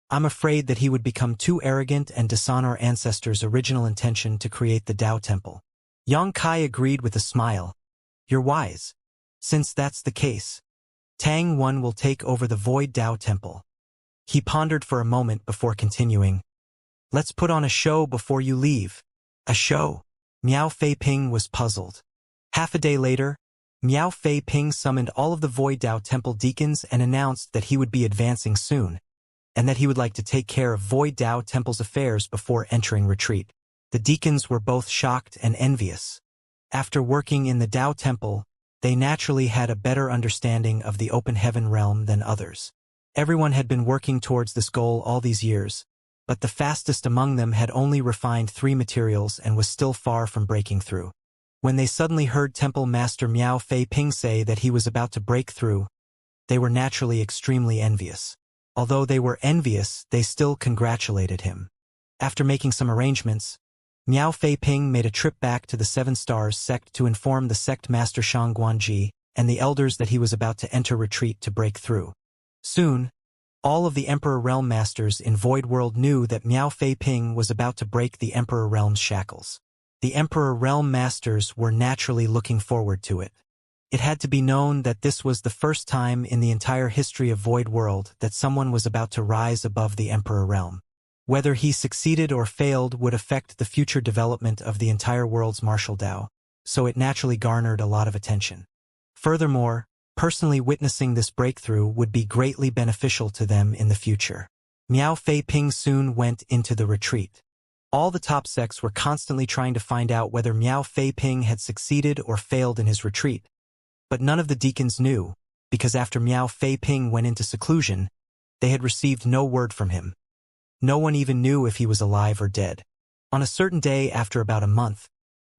I'm afraid that he would become too arrogant and dishonor Ancestor's original intention to create the Dao Temple. Yang Kai agreed with a smile. You're wise. Since that's the case, Tang 1 will take over the Void Dao Temple. He pondered for a moment before continuing. Let's put on a show before you leave. A show? Miao Fei Ping was puzzled. Half a day later, Miao Fei Ping summoned all of the Void Dao Temple deacons and announced that he would be advancing soon, and that he would like to take care of Void Dao Temple's affairs before entering retreat. The deacons were both shocked and envious. After working in the Dao Temple, they naturally had a better understanding of the open heaven realm than others. Everyone had been working towards this goal all these years, but the fastest among them had only refined 3 materials and was still far from breaking through. When they suddenly heard Temple Master Miao Fei Ping say that he was about to break through, they were naturally extremely envious. Although they were envious, they still congratulated him. After making some arrangements, Miao Fei Ping made a trip back to the Seven Stars Sect to inform the Sect Master Shang Guanji and the elders that he was about to enter retreat to break through. Soon, all of the Emperor Realm Masters in Void World knew that Miao Fei Ping was about to break the Emperor Realm's shackles. The Emperor Realm Masters were naturally looking forward to it. It had to be known that this was the first time in the entire history of Void World that someone was about to rise above the Emperor Realm. Whether he succeeded or failed would affect the future development of the entire world's martial Dao, so it naturally garnered a lot of attention. Furthermore, personally witnessing this breakthrough would be greatly beneficial to them in the future. Miao Fei Ping soon went into the retreat. All the top sects were constantly trying to find out whether Miao Fei Ping had succeeded or failed in his retreat. But none of the deacons knew, because after Miao Fei Ping went into seclusion, they had received no word from him. No one even knew if he was alive or dead. On a certain day after about a month,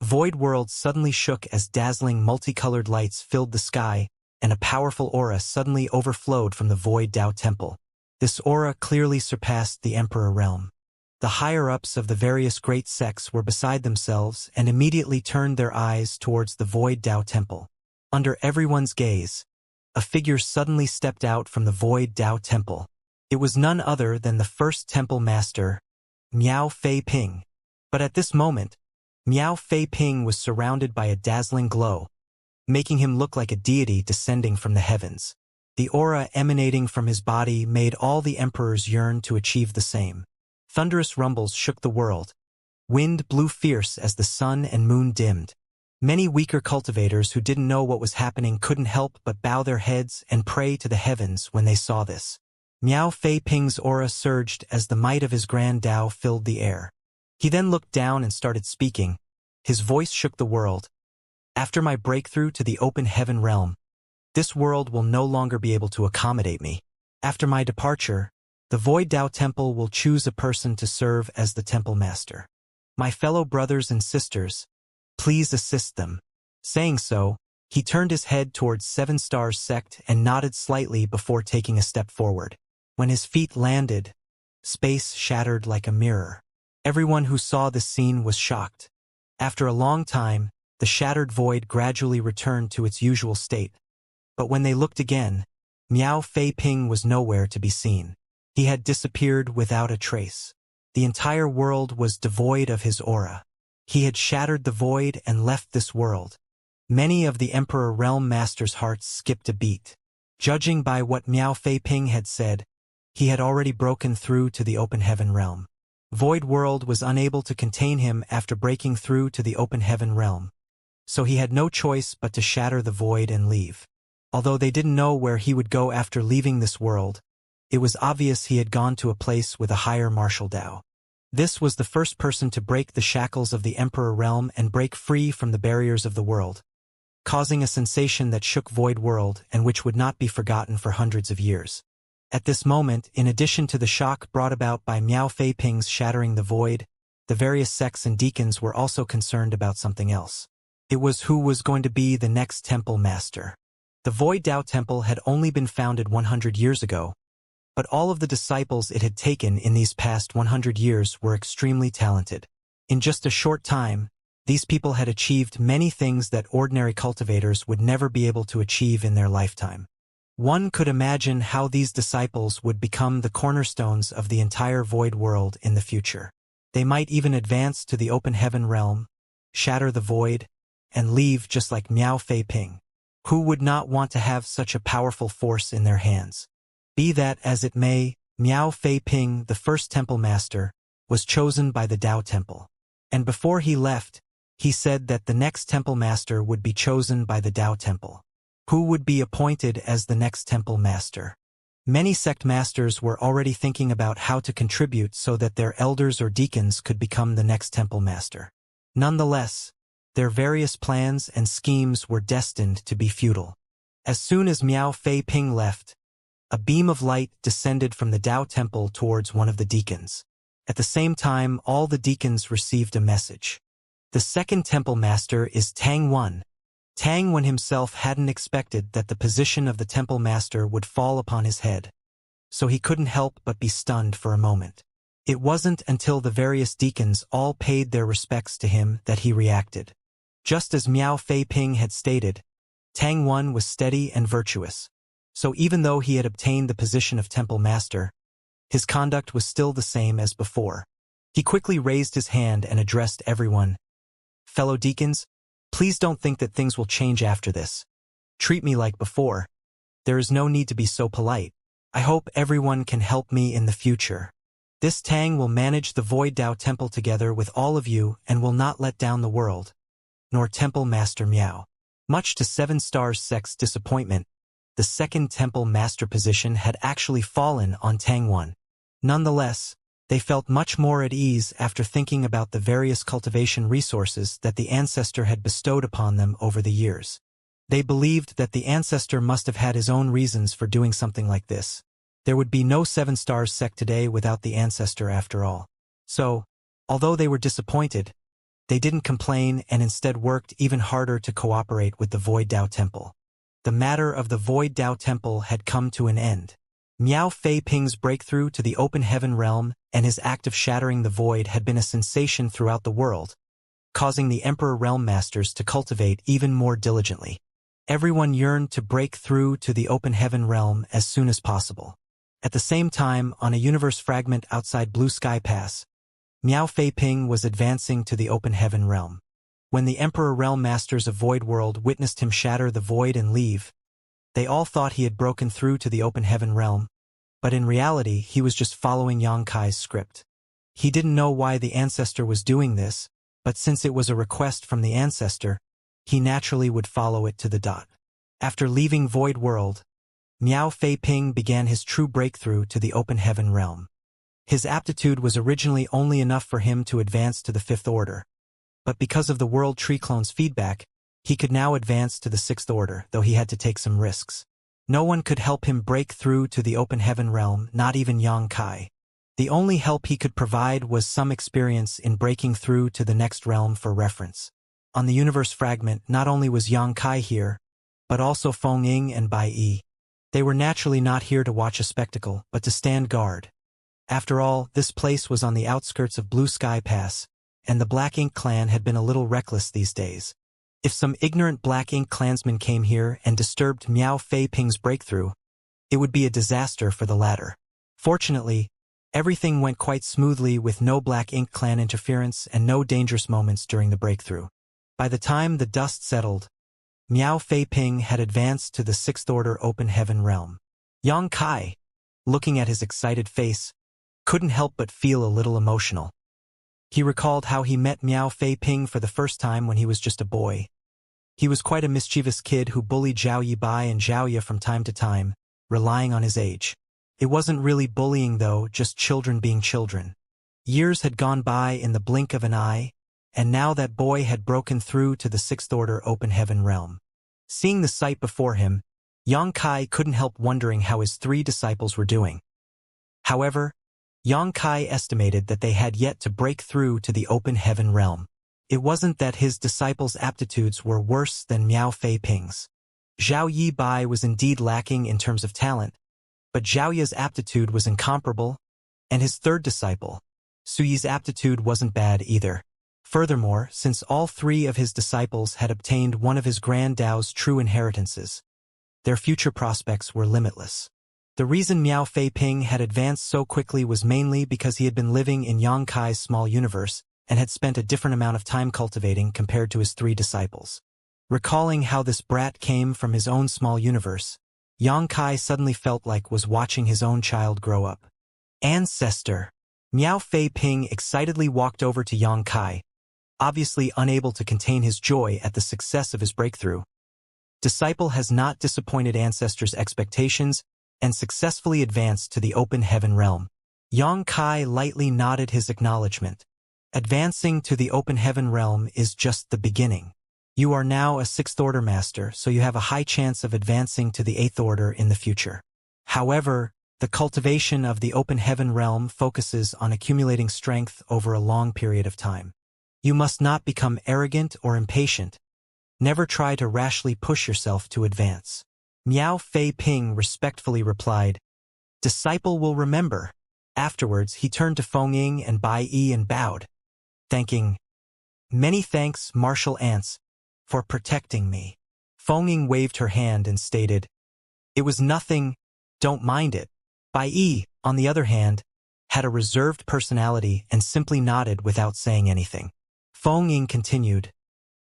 Void World suddenly shook as dazzling multicolored lights filled the sky, and a powerful aura suddenly overflowed from the Void Dao Temple. This aura clearly surpassed the Emperor Realm. The higher-ups of the various great sects were beside themselves and immediately turned their eyes towards the Void Dao Temple. Under everyone's gaze, a figure suddenly stepped out from the Void Dao Temple. It was none other than the first Temple Master, Miao Fei Ping. But at this moment, Miao Fei Ping was surrounded by a dazzling glow, making him look like a deity descending from the heavens. The aura emanating from his body made all the emperors yearn to achieve the same. Thunderous rumbles shook the world. Wind blew fierce as the sun and moon dimmed. Many weaker cultivators who didn't know what was happening couldn't help but bow their heads and pray to the heavens when they saw this. Miao Fei Ping's aura surged as the might of his grand Dao filled the air. He then looked down and started speaking. His voice shook the world. After my breakthrough to the open heaven realm, this world will no longer be able to accommodate me. After my departure, the Void Dao Temple will choose a person to serve as the Temple Master. My fellow brothers and sisters, please assist them. Saying so, he turned his head towards Seven Stars Sect and nodded slightly before taking a step forward. When his feet landed, space shattered like a mirror. Everyone who saw this scene was shocked. After a long time, the shattered void gradually returned to its usual state. But when they looked again, Miao Fei Ping was nowhere to be seen. He had disappeared without a trace. The entire world was devoid of his aura. He had shattered the void and left this world. Many of the Emperor Realm Master's hearts skipped a beat. Judging by what Miao Fei Ping had said, he had already broken through to the open heaven realm. Void World was unable to contain him after breaking through to the open heaven realm. So he had no choice but to shatter the void and leave. Although they didn't know where he would go after leaving this world, it was obvious he had gone to a place with a higher martial Dao. This was the first person to break the shackles of the Emperor Realm and break free from the barriers of the world, causing a sensation that shook Void World and which would not be forgotten for hundreds of years. At this moment, in addition to the shock brought about by Miao Fei Ping's shattering the void, the various sects and deacons were also concerned about something else. It was who was going to be the next temple master. The Void Dao Temple had only been founded 100 years ago, but all of the disciples it had taken in these past 100 years were extremely talented. In just a short time, these people had achieved many things that ordinary cultivators would never be able to achieve in their lifetime. One could imagine how these disciples would become the cornerstones of the entire void world in the future. They might even advance to the open heaven realm, shatter the void, and leave just like Miao Fei Ping. Who would not want to have such a powerful force in their hands? Be that as it may, Miao Fei Ping, the first temple master, was chosen by the Dao Temple. And before he left, he said that the next temple master would be chosen by the Dao Temple. Who would be appointed as the next temple master? Many sect masters were already thinking about how to contribute so that their elders or deacons could become the next temple master. Nonetheless, their various plans and schemes were destined to be futile. As soon as Miao Fei Ping left, a beam of light descended from the Dao Temple towards one of the deacons. At the same time, all the deacons received a message. The second temple master is Tang Wen. Tang Wen himself hadn't expected that the position of the temple master would fall upon his head, so he couldn't help but be stunned for a moment. It wasn't until the various deacons all paid their respects to him that he reacted. Just as Miao Fei Ping had stated, Tang Wen was steady and virtuous, so even though he had obtained the position of temple master, his conduct was still the same as before. He quickly raised his hand and addressed everyone. Fellow deacons, please don't think that things will change after this. Treat me like before. There is no need to be so polite. I hope everyone can help me in the future. This Tang will manage the Void Dao Temple together with all of you and will not let down the world, nor Temple Master Miao. Much to Seven Stars Sect's disappointment, the second Temple Master position had actually fallen on Tang Wen. Nonetheless, they felt much more at ease after thinking about the various cultivation resources that the ancestor had bestowed upon them over the years. They believed that the ancestor must have had his own reasons for doing something like this. There would be no Seven Stars Sect today without the ancestor after all. So, although they were disappointed, they didn't complain and instead worked even harder to cooperate with the Void Dao Temple. The matter of the Void Dao Temple had come to an end. Miao Fei Ping's breakthrough to the open heaven realm and his act of shattering the void had been a sensation throughout the world, causing the Emperor Realm Masters to cultivate even more diligently. Everyone yearned to break through to the open heaven realm as soon as possible. At the same time, on a universe fragment outside Blue Sky Pass, Miao Fei Ping was advancing to the open heaven realm. When the Emperor Realm Masters of Void World witnessed him shatter the void and leave, they all thought he had broken through to the open heaven realm, but in reality he was just following Yang Kai's script. He didn't know why the ancestor was doing this, but since it was a request from the ancestor, he naturally would follow it to the dot. After leaving Void World, Miao Fei Ping began his true breakthrough to the open heaven realm. His aptitude was originally only enough for him to advance to the Fifth Order, but because of the World Tree Clone's feedback, he could now advance to the Sixth Order, though he had to take some risks. No one could help him break through to the open heaven realm, not even Yang Kai. The only help he could provide was some experience in breaking through to the next realm for reference. On the universe fragment, not only was Yang Kai here, but also Feng Ying and Bai Yi. They were naturally not here to watch a spectacle, but to stand guard. After all, this place was on the outskirts of Blue Sky Pass, and the Black Ink clan had been a little reckless these days. If some ignorant Black Ink clansmen came here and disturbed Miao Fei Ping's breakthrough, it would be a disaster for the latter. Fortunately, everything went quite smoothly with no Black Ink clan interference and no dangerous moments during the breakthrough. By the time the dust settled, Miao Fei Ping had advanced to the Sixth Order Open Heaven realm. Yang Kai, looking at his excited face, couldn't help but feel a little emotional. He recalled how he met Miao Fei Ping for the first time when he was just a boy. He was quite a mischievous kid who bullied Zhao Yibai and Xiaoya from time to time, relying on his age. It wasn't really bullying though, just children being children. Years had gone by in the blink of an eye, and now that boy had broken through to the Sixth Order Open Heaven realm. Seeing the sight before him, Yang Kai couldn't help wondering how his three disciples were doing. However, Yang Kai estimated that they had yet to break through to the Open Heaven realm. It wasn't that his disciples' aptitudes were worse than Miao Fei Ping's. Zhao Yibai was indeed lacking in terms of talent, but Xiaoya's aptitude was incomparable, and his third disciple, Suyi's aptitude wasn't bad either. Furthermore, since all three of his disciples had obtained one of his Grand Dao's true inheritances, their future prospects were limitless. The reason Miao Fei Ping had advanced so quickly was mainly because he had been living in Yang Kai's small universe and had spent a different amount of time cultivating compared to his three disciples. Recalling how this brat came from his own small universe, Yang Kai suddenly felt like was watching his own child grow up. Ancestor! Miao Fei Ping excitedly walked over to Yang Kai, obviously unable to contain his joy at the success of his breakthrough. Disciple has not disappointed ancestor's expectations and successfully advanced to the Open Heaven realm. Yang Kai lightly nodded his acknowledgement. Advancing to the Open Heaven realm is just the beginning. You are now a Sixth Order Master, so you have a high chance of advancing to the Eighth Order in the future. However, the cultivation of the Open Heaven realm focuses on accumulating strength over a long period of time. You must not become arrogant or impatient. Never try to rashly push yourself to advance. Miao Fei Ping respectfully replied, "Disciple will remember." Afterwards, he turned to Feng Ying and Bai Yi and bowed, thanking, "Many thanks, martial ants, for protecting me." Feng Ying waved her hand and stated, "It was nothing, don't mind it." Bai Yi, on the other hand, had a reserved personality and simply nodded without saying anything. Feng Ying continued,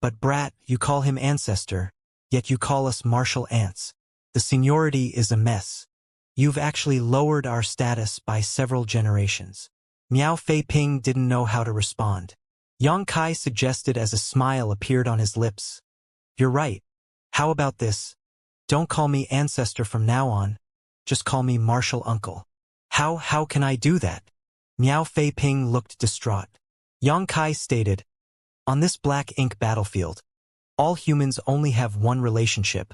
"But brat, you call him ancestor, yet you call us martial ants. The seniority is a mess. You've actually lowered our status by several generations." Miao Fei Ping didn't know how to respond. Yang Kai suggested as a smile appeared on his lips, "You're right. How about this? Don't call me ancestor from now on. Just call me martial uncle." How can I do that?" Miao Fei Ping looked distraught. Yang Kai stated, "On this Black Ink battlefield, all humans only have one relationship,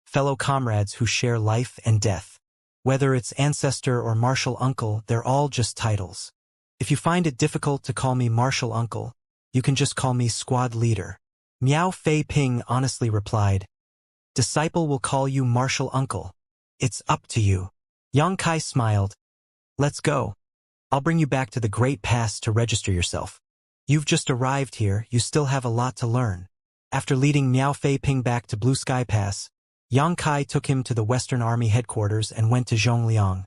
fellow comrades who share life and death. Whether it's ancestor or martial uncle, they're all just titles. If you find it difficult to call me martial uncle, you can just call me squad leader." Miao Fei Ping honestly replied, "Disciple will call you martial uncle. It's up to you." Yang Kai smiled, "Let's go. I'll bring you back to the Great Pass to register yourself. You've just arrived here, you still have a lot to learn." After leading Miao Fei Ping back to Blue Sky Pass, Yang Kai took him to the Western Army headquarters and went to Zhongliang,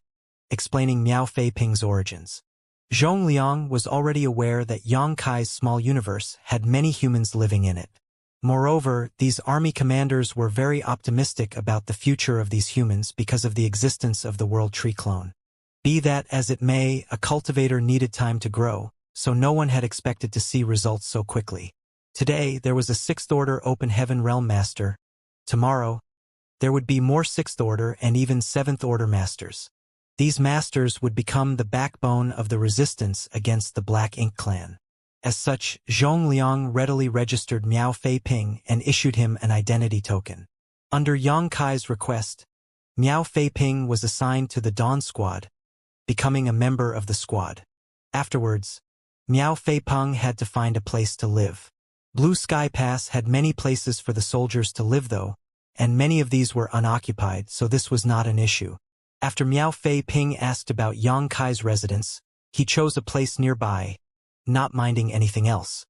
explaining Miao Fei Ping's origins. Zhongliang was already aware that Yang Kai's small universe had many humans living in it. Moreover, these army commanders were very optimistic about the future of these humans because of the existence of the World Tree Clone. Be that as it may, a cultivator needed time to grow, so no one had expected to see results so quickly. Today, there was a Sixth Order Open Heaven Realm Master. Tomorrow, there would be more Sixth Order and even Seventh Order Masters. These Masters would become the backbone of the resistance against the Black Ink clan. As such, Zhongliang readily registered Miao Fei Ping and issued him an identity token. Under Yang Kai's request, Miao Fei Ping was assigned to the Dawn Squad, becoming a member of the squad. Afterwards, Miao Fei Peng had to find a place to live. Blue Sky Pass had many places for the soldiers to live though, and many of these were unoccupied, so this was not an issue. After Miao Fei Ping asked about Yang Kai's residence, he chose a place nearby, not minding anything else.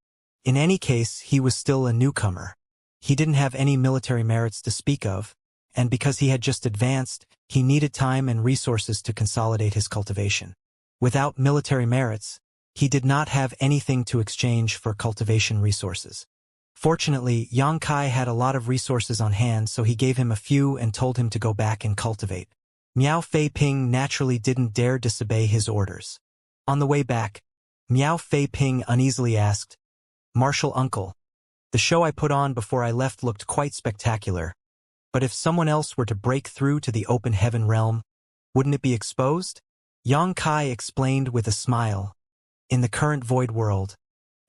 In any case, he was still a newcomer. He didn't have any military merits to speak of, and because he had just advanced, he needed time and resources to consolidate his cultivation. Without military merits, he did not have anything to exchange for cultivation resources. Fortunately, Yang Kai had a lot of resources on hand, so he gave him a few and told him to go back and cultivate. Miao Fei Ping naturally didn't dare disobey his orders. On the way back, Miao Fei Ping uneasily asked, "Martial Uncle, the show I put on before I left looked quite spectacular, but if someone else were to break through to the open heaven realm, wouldn't it be exposed?" Yang Kai explained with a smile, "In the current void world,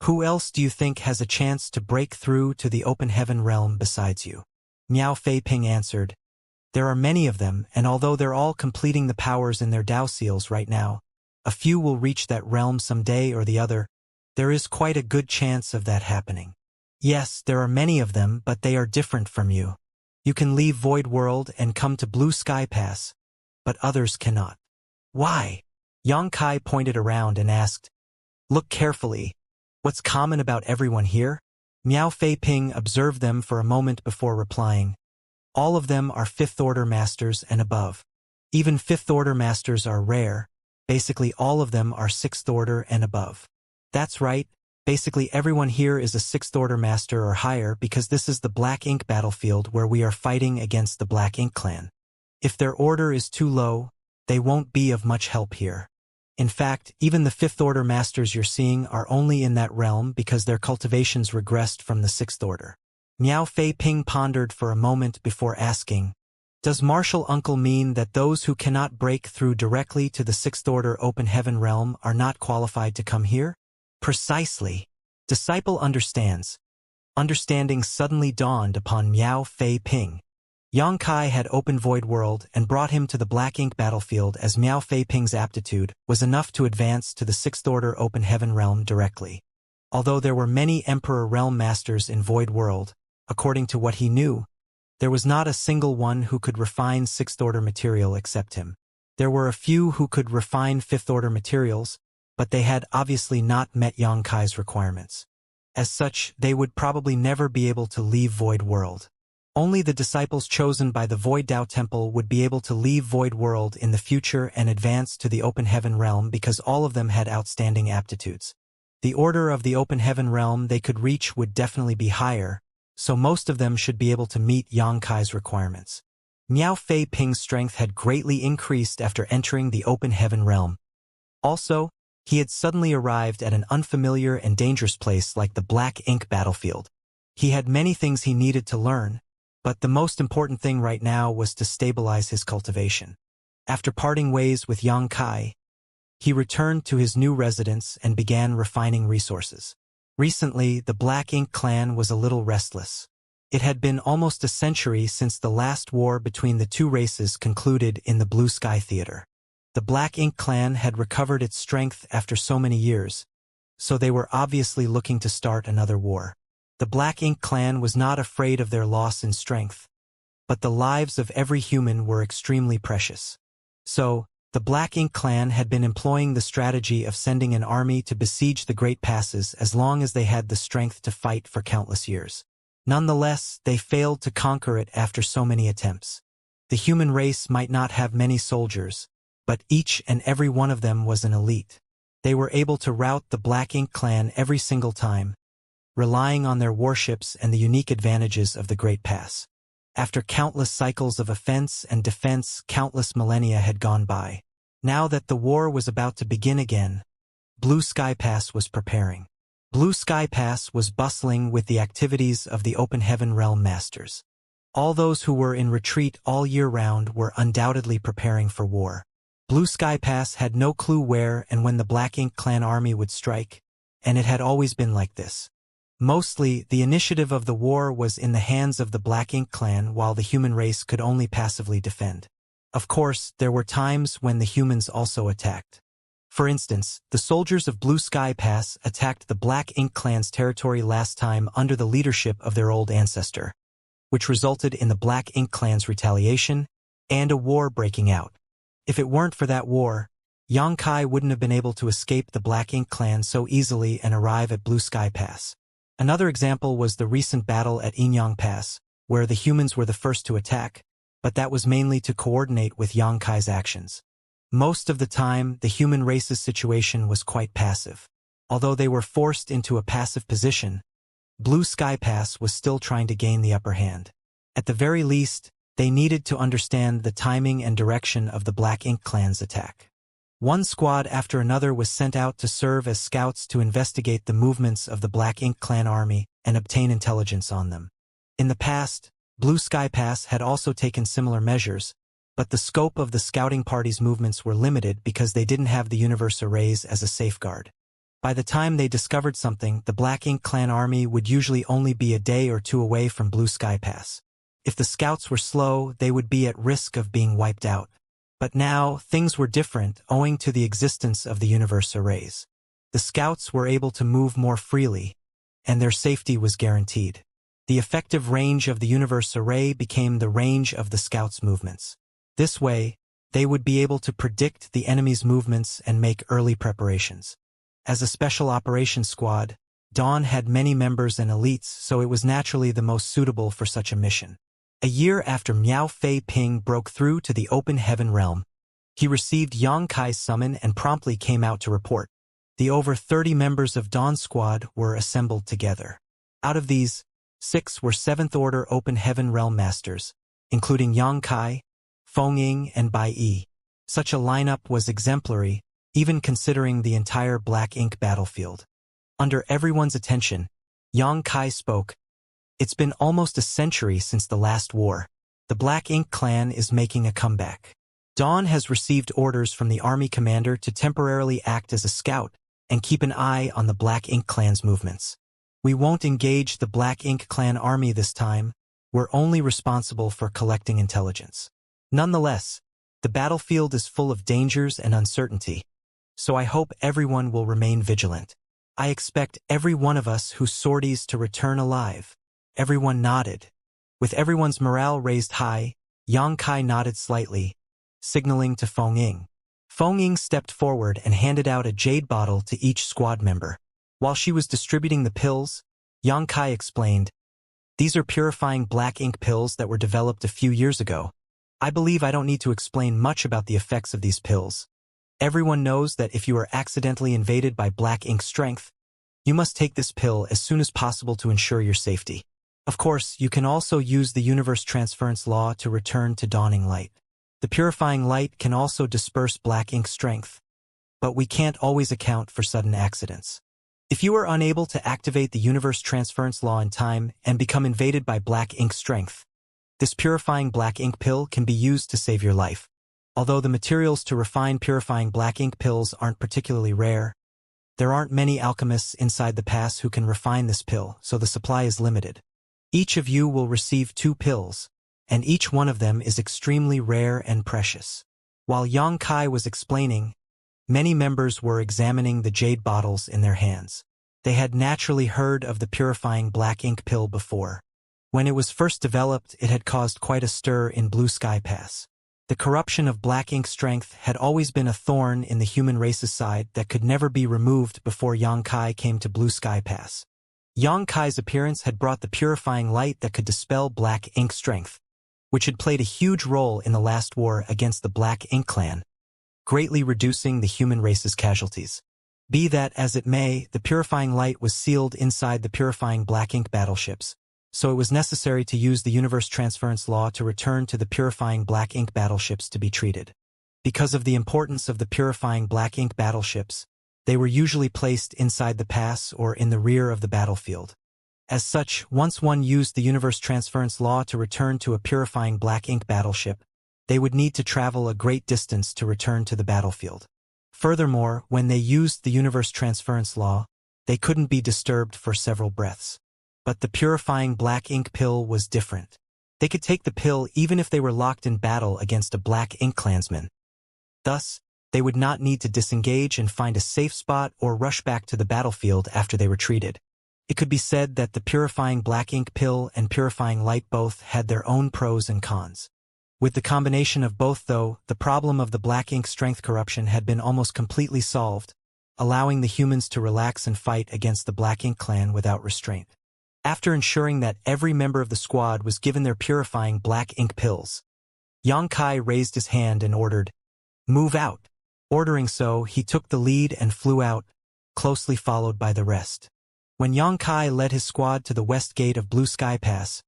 who else do you think has a chance to break through to the open heaven realm besides you?" Miao Fei Ping answered, "There are many of them, and although they're all completing the powers in their Dao seals right now, a few will reach that realm someday or the other. There is quite a good chance of that happening. Yes, there are many of them, but they are different from you. You can leave Void World and come to Blue Sky Pass, but others cannot." "Why?" Yang Kai pointed around and asked, "Look carefully. What's common about everyone here?" Miao Fei Ping observed them for a moment before replying, "All of them are fifth-order masters and above. Even fifth-order masters are rare. Basically all of them are sixth-order and above." "That's right. Basically everyone here is a sixth-order master or higher because this is the Black Ink battlefield where we are fighting against the Black Ink clan. If their order is too low, they won't be of much help here. In fact, even the fifth-order masters you're seeing are only in that realm because their cultivations regressed from the sixth order." Miao Fei Ping pondered for a moment before asking, "Does Martial Uncle mean that those who cannot break through directly to the sixth-order open heaven realm are not qualified to come here?" "Precisely." Disciple understands. Understanding suddenly dawned upon Miao Fei Ping. Yang Kai had opened Void World and brought him to the Black Ink battlefield as Miao Fei Ping's aptitude was enough to advance to the sixth-order open heaven realm directly. Although there were many Emperor Realm Masters in Void World, according to what he knew, there was not a single one who could refine sixth-order material except him. There were a few who could refine fifth-order materials, but they had obviously not met Yang Kai's requirements. As such, they would probably never be able to leave Void World. Only the disciples chosen by the Void Dao Temple would be able to leave Void World in the future and advance to the Open Heaven Realm because all of them had outstanding aptitudes. The order of the Open Heaven Realm they could reach would definitely be higher, so most of them should be able to meet Yang Kai's requirements. Miao Fei Ping's strength had greatly increased after entering the Open Heaven Realm. Also, he had suddenly arrived at an unfamiliar and dangerous place like the Black Ink battlefield. He had many things he needed to learn, but the most important thing right now was to stabilize his cultivation. After parting ways with Yang Kai, he returned to his new residence and began refining resources. Recently, the Black Ink clan was a little restless. It had been almost a century since the last war between the two races concluded in the Blue Sky Theater. The Black Ink clan had recovered its strength after so many years, so they were obviously looking to start another war. The Black Ink clan was not afraid of their loss in strength, but the lives of every human were extremely precious. So, the Black Ink clan had been employing the strategy of sending an army to besiege the Great Passes as long as they had the strength to fight for countless years. Nonetheless, they failed to conquer it after so many attempts. The human race might not have many soldiers, but each and every one of them was an elite. They were able to rout the Black Ink clan every single time, relying on their warships and the unique advantages of the Great Pass. After countless cycles of offense and defense, countless millennia had gone by. Now that the war was about to begin again, Blue Sky Pass was preparing. Blue Sky Pass was bustling with the activities of the Open Heaven Realm Masters. All those who were in retreat all year round were undoubtedly preparing for war. Blue Sky Pass had no clue where and when the Black Ink clan army would strike, and it had always been like this. Mostly, the initiative of the war was in the hands of the Black Ink clan while the human race could only passively defend. Of course, there were times when the humans also attacked. For instance, the soldiers of Blue Sky Pass attacked the Black Ink clan's territory last time under the leadership of their old ancestor, which resulted in the Black Ink clan's retaliation and a war breaking out. If it weren't for that war, Xianxia wouldn't have been able to escape the Black Ink clan so easily and arrive at Blue Sky Pass. Another example was the recent battle at Inyang Pass, where the humans were the first to attack, but that was mainly to coordinate with Xianxia's actions. Most of the time, the human race's situation was quite passive. Although they were forced into a passive position, Blue Sky Pass was still trying to gain the upper hand. At the very least, they needed to understand the timing and direction of the Black Ink clan's attack. One squad after another was sent out to serve as scouts to investigate the movements of the Black Ink clan army and obtain intelligence on them. In the past, Blue Sky Pass had also taken similar measures, but the scope of the scouting party's movements were limited because they didn't have the universe arrays as a safeguard. By the time they discovered something, the Black Ink clan army would usually only be a day or two away from Blue Sky Pass. If the scouts were slow, they would be at risk of being wiped out. But now, things were different owing to the existence of the universe arrays. The scouts were able to move more freely, and their safety was guaranteed. The effective range of the universe array became the range of the scouts' movements. This way, they would be able to predict the enemy's movements and make early preparations. As a special operations squad, Dawn had many members and elites, so it was naturally the most suitable for such a mission. A year after Miao Fei Ping broke through to the open heaven realm, he received Xianxia's summon and promptly came out to report. The over 30 members of Dawn Squad were assembled together. Out of these, 6 were 7th Order Open Heaven Realm Masters, including Xianxia, Fengying, and Bai Yi. Such a lineup was exemplary, even considering the entire Black Ink battlefield. Under everyone's attention, Xianxia spoke. It's been almost a century since the last war. The Black Ink clan is making a comeback. Dawn has received orders from the army commander to temporarily act as a scout and keep an eye on the Black Ink clan's movements. We won't engage the Black Ink clan army this time. We're only responsible for collecting intelligence. Nonetheless, the battlefield is full of dangers and uncertainty, so I hope everyone will remain vigilant. I expect every one of us whose sorties to return alive. Everyone nodded. With everyone's morale raised high, Xianxia nodded slightly, signaling to Fengying. Fengying stepped forward and handed out a jade bottle to each squad member. While she was distributing the pills, Xianxia explained, "These are purifying Black Ink pills that were developed a few years ago. I believe I don't need to explain much about the effects of these pills. Everyone knows that if you are accidentally invaded by Black Ink strength, you must take this pill as soon as possible to ensure your safety. Of course, you can also use the universe transference law to return to dawning light. The purifying light can also disperse Black Ink strength, but we can't always account for sudden accidents. If you are unable to activate the universe transference law in time and become invaded by Black Ink strength, this purifying Black Ink pill can be used to save your life. Although the materials to refine purifying Black Ink pills aren't particularly rare, there aren't many alchemists inside the pass who can refine this pill, so the supply is limited. Each of you will receive 2 pills, and each one of them is extremely rare and precious." While Xianxia was explaining, many members were examining the jade bottles in their hands. They had naturally heard of the purifying Black Ink pill before. When it was first developed, it had caused quite a stir in Blue Sky Pass. The corruption of Black Ink strength had always been a thorn in the human race's side that could never be removed before Xianxia came to Blue Sky Pass. Xianxia's appearance had brought the purifying light that could dispel Black Ink strength, which had played a huge role in the last war against the Black Ink clan, greatly reducing the human race's casualties. Be that as it may, the purifying light was sealed inside the purifying Black Ink battleships, so it was necessary to use the universe transference law to return to the purifying Black Ink battleships to be treated. Because of the importance of the purifying Black Ink battleships, they were usually placed inside the pass or in the rear of the battlefield. As such, once one used the universe transference law to return to a purifying Black Ink battleship, they would need to travel a great distance to return to the battlefield. Furthermore, when they used the universe transference law, They couldn't be disturbed for several breaths. But the purifying black ink pill was different. They could take the pill even if they were locked in battle against a black ink clansman. Thus, they would not need to disengage and find a safe spot or rush back to the battlefield after they retreated. It could be said that the purifying black ink pill and purifying light both had their own pros and cons. With the combination of both, though, the problem of the black ink strength corruption had been almost completely solved, allowing the humans to relax and fight against the black ink clan without restraint. After ensuring that every member of the squad was given their purifying black ink pills, Xianxia raised his hand and ordered, "Move out." Ordering so, he took the lead and flew out, closely followed by the rest. When Xianxia led his squad to the west gate of Blue Sky Pass,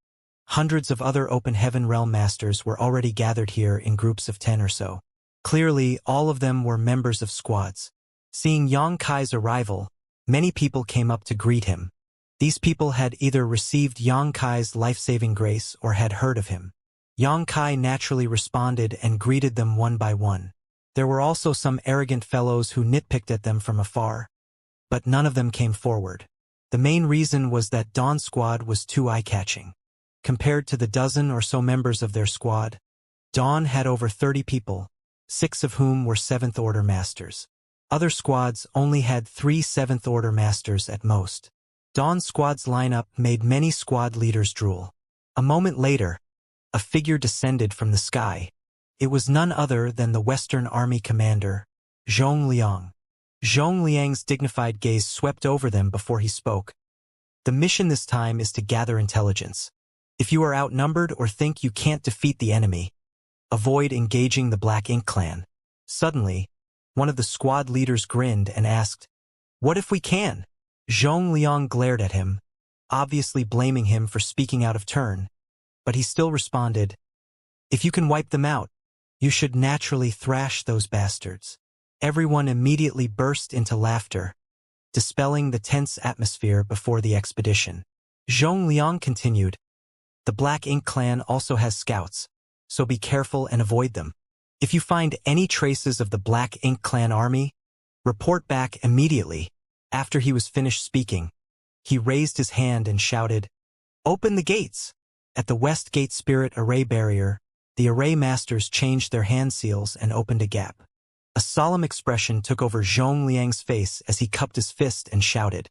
hundreds of other open heaven realm masters were already gathered here in groups of 10 or so. Clearly, all of them were members of squads. Seeing Xianxia's arrival, many people came up to greet him. These people had either received Xianxia's life-saving grace or had heard of him. Xianxia naturally responded and greeted them one by one. There were also some arrogant fellows who nitpicked at them from afar, but none of them came forward. The main reason was that Dawn's squad was too eye-catching. Compared to the dozen or so members of their squad, Dawn had over 30 people, 6 of whom were 7th Order Masters. Other squads only had 3 7th Order Masters at most. Dawn's squad's lineup made many squad leaders drool. A moment later, a figure descended from the sky. It was none other than the Western Army commander, Zhong Liang. Zhong Liang's dignified gaze swept over them before he spoke. The mission this time is to gather intelligence. If you are outnumbered or think you can't defeat the enemy, avoid engaging the Black Ink clan. Suddenly, one of the squad leaders grinned and asked, "What if we can?" Zhong Liang glared at him, obviously blaming him for speaking out of turn, but he still responded, "If you can wipe them out, you should naturally thrash those bastards." Everyone immediately burst into laughter, dispelling the tense atmosphere before the expedition. Zhong Liang continued, "The Black Ink clan also has scouts, so be careful and avoid them. If you find any traces of the Black Ink clan army, report back immediately." After he was finished speaking, he raised his hand and shouted, "Open the gates!" At the West Gate Spirit Array barrier, the Array Masters changed their hand seals and opened a gap. A solemn expression took over Zhong Liang's face as he cupped his fist and shouted,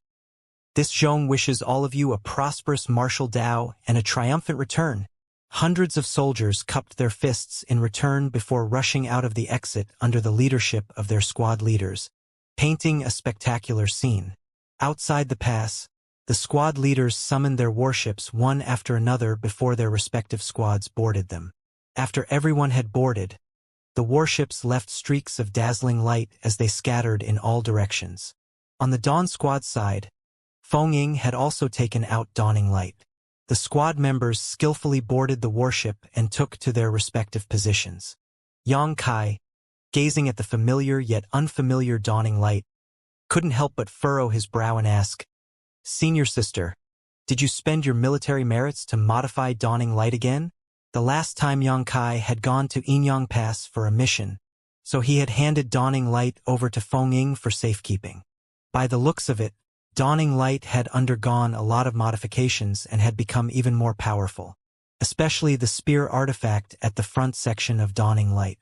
"This Zhong wishes all of you a prosperous martial Dao and a triumphant return." Hundreds of soldiers cupped their fists in return before rushing out of the exit under the leadership of their squad leaders, painting a spectacular scene. Outside the pass, the squad leaders summoned their warships one after another before their respective squads boarded them. After everyone had boarded, the warships left streaks of dazzling light as they scattered in all directions. On the Dawn squad side, Feng had also taken out Dawning Light. The squad members skillfully boarded the warship and took to their respective positions. Xianxia, gazing at the familiar yet unfamiliar Dawning Light, couldn't help but furrow his brow and ask, "Senior sister, did you spend your military merits to modify Dawning Light again?" The last time Xianxia had gone to Inyang Pass for a mission, so he had handed Dawning Light over to Feng for safekeeping. By the looks of it, Dawning Light had undergone a lot of modifications and had become even more powerful, especially the spear artifact at the front section of Dawning Light.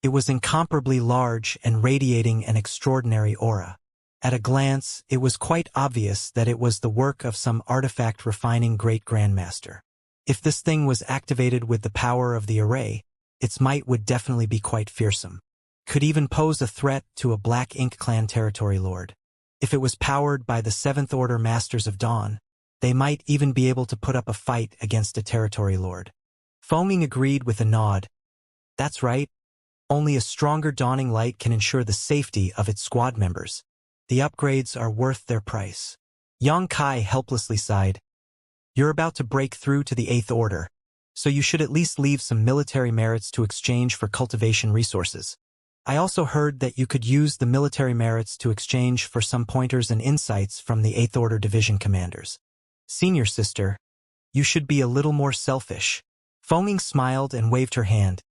It was incomparably large and radiating an extraordinary aura. At a glance, it was quite obvious that it was the work of some artifact refining great grandmaster. If this thing was activated with the power of the array, its might would definitely be quite fearsome. Could even pose a threat to a Black Ink clan territory lord. If it was powered by the 7th Order Masters of Dawn, they might even be able to put up a fight against a territory lord. Feng agreed with a nod. That's right. Only a stronger Dawning Light can ensure the safety of its squad members. The upgrades are worth their price. Xianxia helplessly sighed. You're about to break through to the 8th Order, so you should at least leave some military merits to exchange for cultivation resources. I also heard that you could use the military merits to exchange for some pointers and insights from the 8th Order Division commanders. Senior sister, you should be a little more selfish. Feng smiled and waved her hand.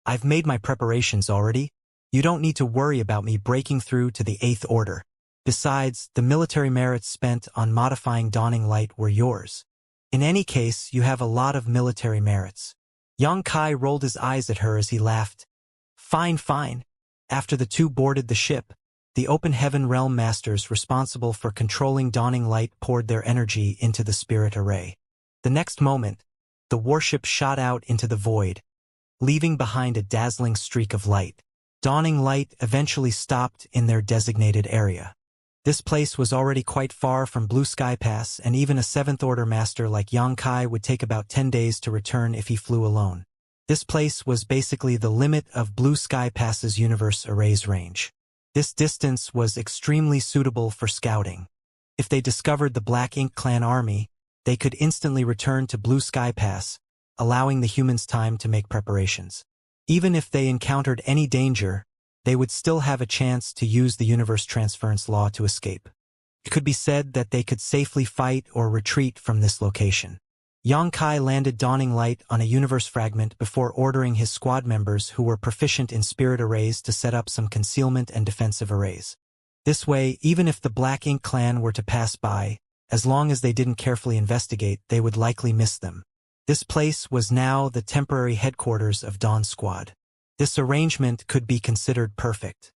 I've made my preparations already. You don't need to worry about me breaking through to the 8th Order. Besides, the military merits spent on modifying Dawning Light were yours. In any case, you have a lot of military merits. Yang Kai rolled his eyes at her as he laughed. Fine, fine. After the two boarded the ship, the Open Heaven Realm Masters responsible for controlling Dawning Light poured their energy into the spirit array. The next moment, the warship shot out into the void, leaving behind a dazzling streak of light. Dawning Light eventually stopped in their designated area. This place was already quite far from Blue Sky Pass, and even a 7th Order Master like Yang Kai would take about 10 days to return if he flew alone. This place was basically the limit of Blue Sky Pass's universe array's range. This distance was extremely suitable for scouting. If they discovered the Black Ink Clan army, they could instantly return to Blue Sky Pass, allowing the humans time to make preparations. Even if they encountered any danger, they would still have a chance to use the universe transference law to escape. It could be said that they could safely fight or retreat from this location. Yang Kai landed Dawning Light on a universe fragment before ordering his squad members who were proficient in spirit arrays to set up some concealment and defensive arrays. This way, even if the Black Ink Clan were to pass by, as long as they didn't carefully investigate, they would likely miss them. This place was now the temporary headquarters of Dawn Squad. This arrangement could be considered perfect.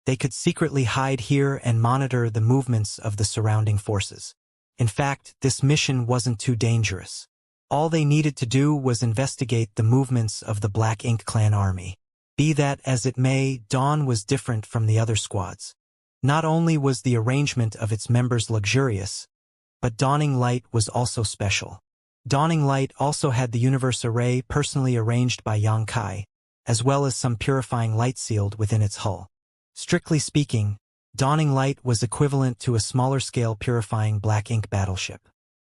They could secretly hide here and monitor the movements of the surrounding forces. In fact, this mission wasn't too dangerous. All they needed to do was investigate the movements of the Black Ink Clan army. Be that as it may, Dawn was different from the other squads. Not only was the arrangement of its members luxurious, but Dawning Light was also special. Dawning Light also had the universe array personally arranged by Yang Kai, as well as some purifying light sealed within its hull. Strictly speaking, Dawning Light was equivalent to a smaller-scale purifying Black Ink battleship.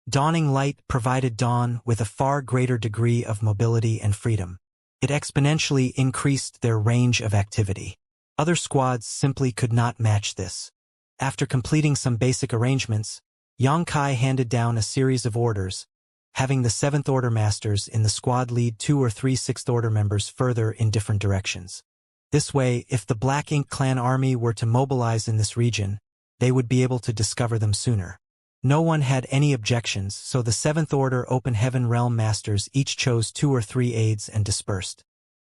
Dawning Light provided Dawn with a far greater degree of mobility and freedom. It exponentially increased their range of activity. Other squads simply could not match this. After completing some basic arrangements, Yang Kai handed down a series of orders, having the 7th Order Masters in the squad lead 2 or 3 6th Order members further in different directions. This way, if the Black Ink Clan army were to mobilize in this region, they would be able to discover them sooner. No one had any objections, so the 7th Order Open Heaven Realm Masters each chose 2 or 3 aides and dispersed.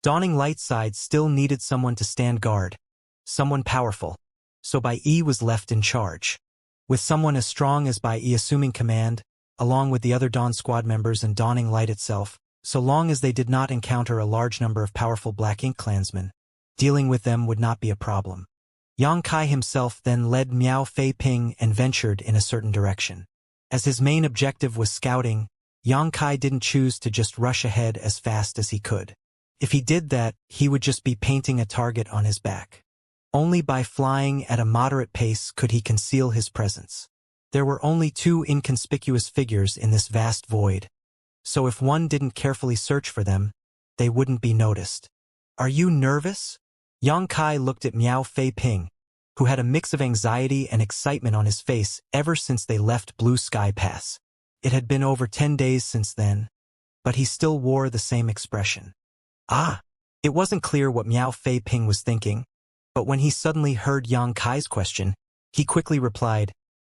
Dawning Light side still needed someone to stand guard, someone powerful, so Bai Yi was left in charge. With someone as strong as Bai Yi assuming command, along with the other Dawn Squad members and Dawning Light itself, so long as they did not encounter a large number of powerful Black Ink Clansmen, dealing with them would not be a problem. Yang Kai himself then led Miao Fei Ping and ventured in a certain direction. As his main objective was scouting, Yang Kai didn't choose to just rush ahead as fast as he could. If he did that, he would just be painting a target on his back. Only by flying at a moderate pace could he conceal his presence. There were only 2 inconspicuous figures in this vast void, so if one didn't carefully search for them, they wouldn't be noticed. Are you nervous? Yang Kai looked at Miao Fei Ping, who had a mix of anxiety and excitement on his face ever since they left Blue Sky Pass. It had been over 10 days since then, but he still wore the same expression. It wasn't clear what Miao Fei Ping was thinking, but when he suddenly heard Yang Kai's question, he quickly replied,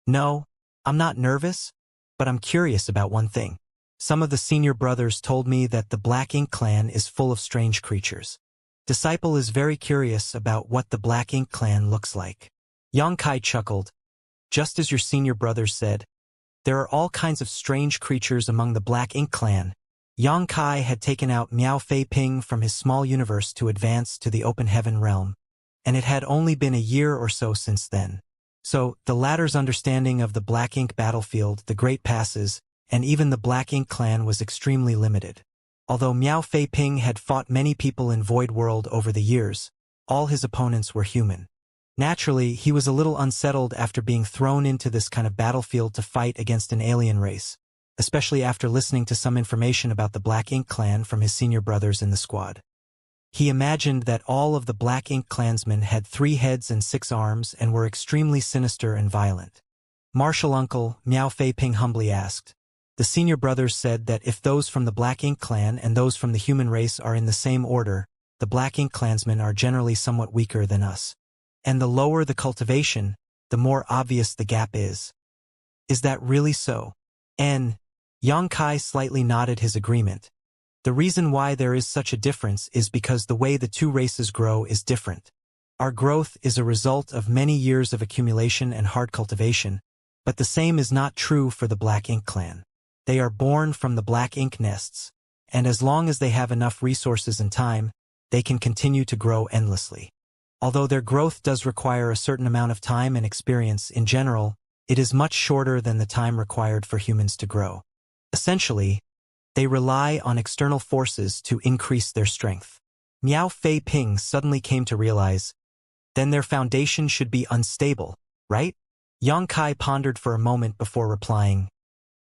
"No, I'm not nervous, but I'm curious about one thing. Some of the senior brothers told me that the Black Ink Clan is full of strange creatures. Disciple is very curious about what the Black Ink Clan looks like." Yang Kai chuckled. "Just as your senior brothers said, there are all kinds of strange creatures among the Black Ink Clan." Yang Kai had taken out Miao Fei Ping from his small universe to advance to the Open Heaven realm, and it had only been a year or so since then. So, the latter's understanding of the Black Ink battlefield, the Great Passes, and even the Black Ink Clan was extremely limited. Although Miao Fei Ping had fought many people in Void World over the years, all his opponents were human. Naturally, he was a little unsettled after being thrown into this kind of battlefield to fight against an alien race, especially after listening to some information about the Black Ink Clan from his senior brothers in the squad. He imagined that all of the Black Ink Clansmen had 3 heads and 6 arms and were extremely sinister and violent. "Martial uncle," Miao Fei Ping humbly asked. The senior brothers said that if those from the Black Ink Clan and those from the human race are in the same order, the Black Ink Clansmen are generally somewhat weaker than us. And the lower the cultivation, the more obvious the gap is. Is that really so? Xianxia slightly nodded his agreement. The reason why there is such a difference is because the way the two races grow is different. Our growth is a result of many years of accumulation and hard cultivation, but the same is not true for the Black Ink clan. They are born from the black ink nests, and as long as they have enough resources and time, they can continue to grow endlessly. Although their growth does require a certain amount of time and experience in general, it is much shorter than the time required for humans to grow. Essentially, they rely on external forces to increase their strength. Miao Fei Ping suddenly came to realize, then their foundation should be unstable, right? Xianxia pondered for a moment before replying,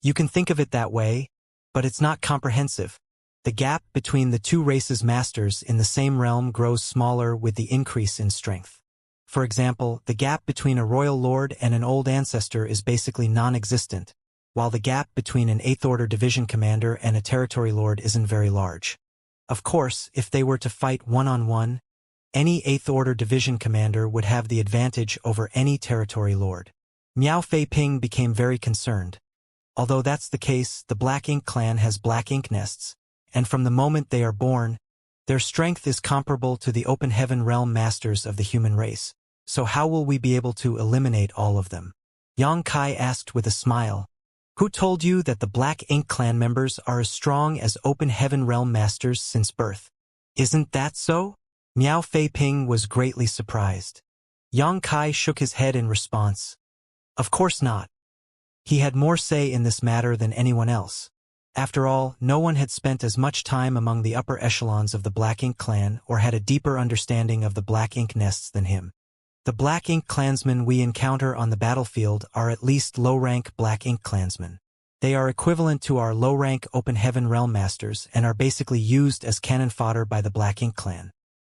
you can think of it that way, but it's not comprehensive. The gap between the two races' masters in the same realm grows smaller with the increase in strength. For example, the gap between a royal lord and an old ancestor is basically non-existent, while the gap between an 8th Order division commander and a territory lord isn't very large. Of course, if they were to fight one-on-one, any 8th Order division commander would have the advantage over any territory lord. Miao Fei Ping became very concerned. Although that's the case, the Black Ink clan has black ink nests, and from the moment they are born, their strength is comparable to the open heaven realm masters of the human race. So how will we be able to eliminate all of them? Xianxia asked with a smile. Who told you that the Black Ink clan members are as strong as open heaven realm masters since birth? Isn't that so? Miao Fei Ping was greatly surprised. Xianxia shook his head in response. Of course not. He had more say in this matter than anyone else. After all, no one had spent as much time among the upper echelons of the Black Ink clan or had a deeper understanding of the black ink nests than him. The Black Ink clansmen we encounter on the battlefield are at least low-rank Black Ink clansmen. They are equivalent to our low-rank Open Heaven Realm Masters and are basically used as cannon fodder by the Black Ink clan.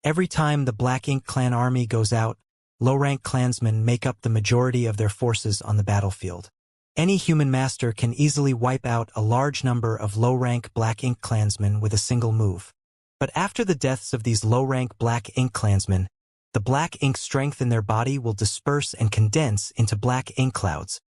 Every time the Black Ink clan army goes out, low-rank clansmen make up the majority of their forces on the battlefield. Any human master can easily wipe out a large number of low-rank Black Ink clansmen with a single move. But after the deaths of these low-rank Black Ink clansmen, the black ink strength in their body will disperse and condense into black ink clouds,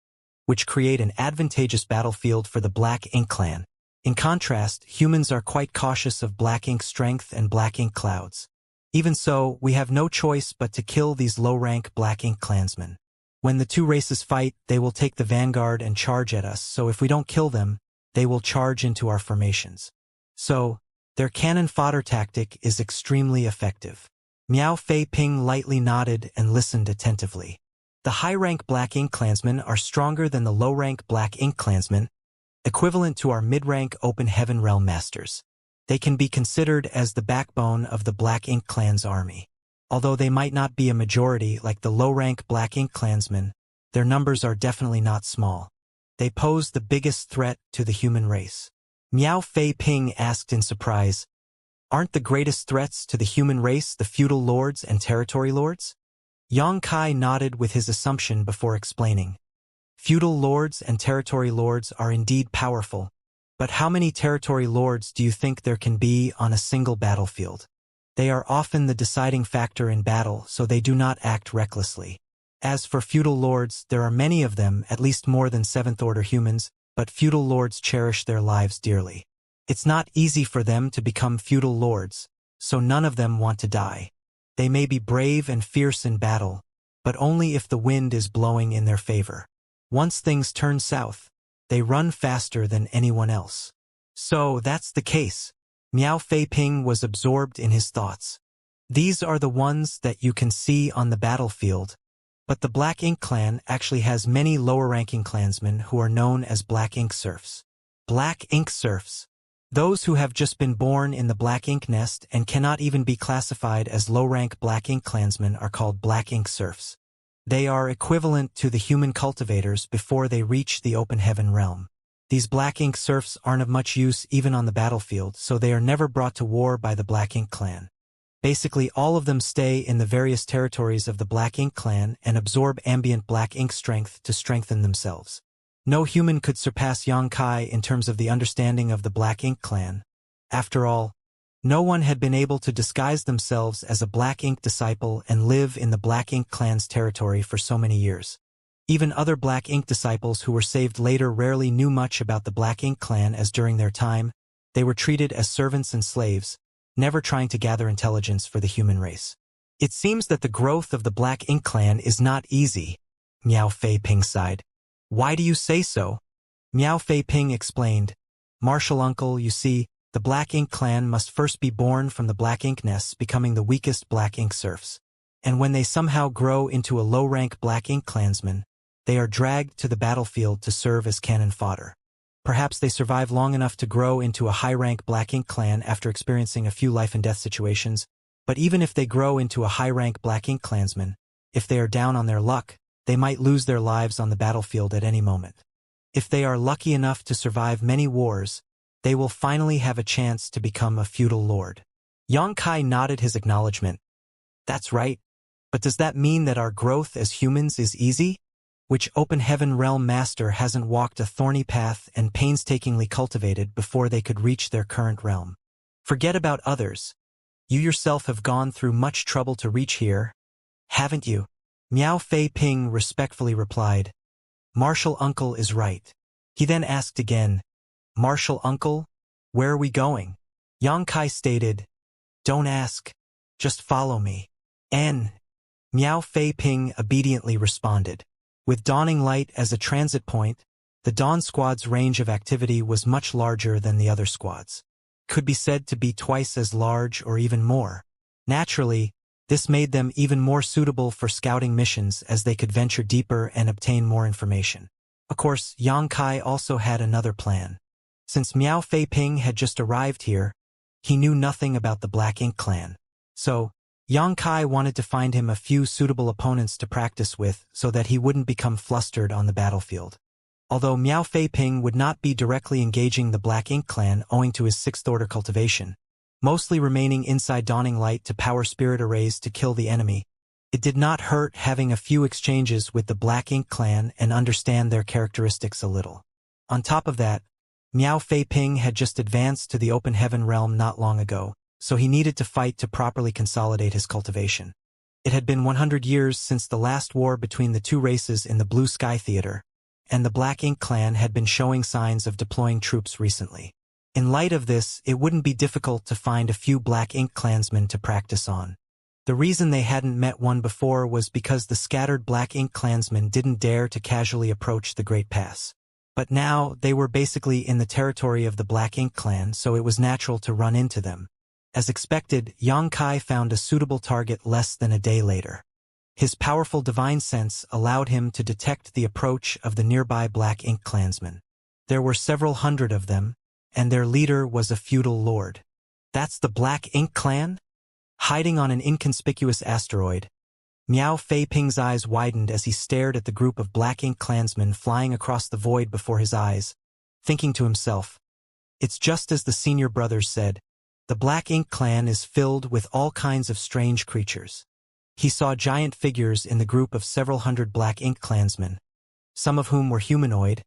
which create an advantageous battlefield for the Black Ink clan. In contrast, humans are quite cautious of black ink strength and black ink clouds. Even so, we have no choice but to kill these low-rank Black Ink clansmen. When the two races fight, they will take the vanguard and charge at us, so if we don't kill them, they will charge into our formations. So, their cannon fodder tactic is extremely effective. Miao Fei Ping lightly nodded and listened attentively. The high-rank Black Ink clansmen are stronger than the low-rank Black Ink clansmen, equivalent to our mid-rank Open Heaven Realm Masters. They can be considered as the backbone of the Black Ink clan's army. Although they might not be a majority like the low-rank Black Ink clansmen, their numbers are definitely not small. They pose the biggest threat to the human race. Miao Fei Ping asked in surprise, aren't the greatest threats to the human race the feudal lords and territory lords? Xianxia nodded with his assumption before explaining. Feudal lords and territory lords are indeed powerful, but how many territory lords do you think there can be on a single battlefield? They are often the deciding factor in battle, so they do not act recklessly. As for feudal lords, there are many of them, at least more than 7th Order humans, but feudal lords cherish their lives dearly. It's not easy for them to become feudal lords, so none of them want to die. They may be brave and fierce in battle, but only if the wind is blowing in their favor. Once things turn south, they run faster than anyone else. So that's the case. Miao Fei Ping was absorbed in his thoughts. These are the ones that you can see on the battlefield, but the Black Ink clan actually has many lower-ranking clansmen who are known as Black Ink serfs. Black Ink serfs. Those who have just been born in the Black Ink nest and cannot even be classified as low-rank Black Ink clansmen are called Black Ink serfs. They are equivalent to the human cultivators before they reach the Open Heaven realm. These Black Ink serfs aren't of much use even on the battlefield, so they are never brought to war by the Black Ink clan. Basically, all of them stay in the various territories of the Black Ink clan and absorb ambient Black Ink strength to strengthen themselves. No human could surpass Xianxia in terms of the understanding of the Black Ink clan. After all, no one had been able to disguise themselves as a Black Ink disciple and live in the Black Ink clan's territory for so many years. Even other Black Ink disciples who were saved later rarely knew much about the Black Ink clan, as during their time, they were treated as servants and slaves, never trying to gather intelligence for the human race. It seems that the growth of the Black Ink clan is not easy, Miao Fei Ping sighed. Why do you say so? Miao Fei Ping explained. Martial uncle, you see, the Black Ink clan must first be born from the Black Ink nests, becoming the weakest Black Ink serfs. And when they somehow grow into a low-rank Black Ink clansman, they are dragged to the battlefield to serve as cannon fodder. Perhaps they survive long enough to grow into a high-rank Black Ink clan after experiencing a few life-and-death situations, but even if they grow into a high-rank Black Ink clansman, if they are down on their luck, they might lose their lives on the battlefield at any moment. If they are lucky enough to survive many wars, they will finally have a chance to become a feudal lord. Yang Kai nodded his acknowledgement. That's right. But does that mean that our growth as humans is easy? Which open heaven realm master hasn't walked a thorny path and painstakingly cultivated before they could reach their current realm? Forget about others. You yourself have gone through much trouble to reach here, haven't you? Miao Fei Ping respectfully replied. Martial uncle is right. He then asked again, Martial uncle, where are we going? Yang Kai stated, Don't ask, just follow me. Miao Fei Ping obediently responded. With dawning light as a transit point, the Dawn Squad's range of activity was much larger than the other squads. Could be said to be twice as large or even more. Naturally, this made them even more suitable for scouting missions, as they could venture deeper and obtain more information. Of course, Yang Kai also had another plan. Since Miao Fei Ping had just arrived here, he knew nothing about the Black Ink clan. So, Yang Kai wanted to find him a few suitable opponents to practice with so that he wouldn't become flustered on the battlefield. Although Miao Fei Ping would not be directly engaging the Black Ink clan owing to his sixth-order cultivation, mostly remaining inside Dawning Light to power spirit arrays to kill the enemy, it did not hurt having a few exchanges with the Black Ink clan and understand their characteristics a little. On top of that, Miao Fei Ping had just advanced to the Open Heaven realm not long ago, so he needed to fight to properly consolidate his cultivation. It had been 100 years since the last war between the two races in the Blue Sky Theater, and the Black Ink clan had been showing signs of deploying troops recently. In light of this, it wouldn't be difficult to find a few Black Ink clansmen to practice on. The reason they hadn't met one before was because the scattered Black Ink clansmen didn't dare to casually approach the Great Pass. But now, they were basically in the territory of the Black Ink clan, so it was natural to run into them. As expected, Yang Kai found a suitable target less than a day later. His powerful divine sense allowed him to detect the approach of the nearby Black Ink clansmen. There were several hundred of them, and their leader was a feudal lord. That's the Black Ink clan? Hiding on an inconspicuous asteroid, Miao Fei Ping's eyes widened as he stared at the group of Black Ink clansmen flying across the void before his eyes, thinking to himself, it's just as the senior brothers said, the Black Ink clan is filled with all kinds of strange creatures. He saw giant figures in the group of several hundred Black Ink clansmen, some of whom were humanoid,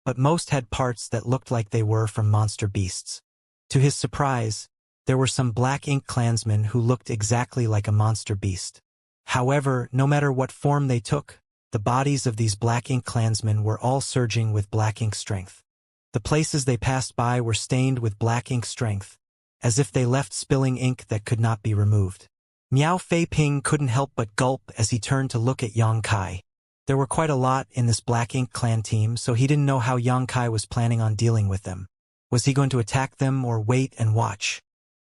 but most had parts that looked like they were from monster beasts. To his surprise, there were some Black Ink clansmen who looked exactly like a monster beast. However, no matter what form they took, the bodies of these Black Ink clansmen were all surging with Black Ink strength. The places they passed by were stained with Black Ink strength, as if they left spilling ink that could not be removed. Miao Fei Ping couldn't help but gulp as he turned to look at Yang Kai. There were quite a lot in this Black Ink clan team, so he didn't know how Yang Kai was planning on dealing with them. Was he going to attack them or wait and watch?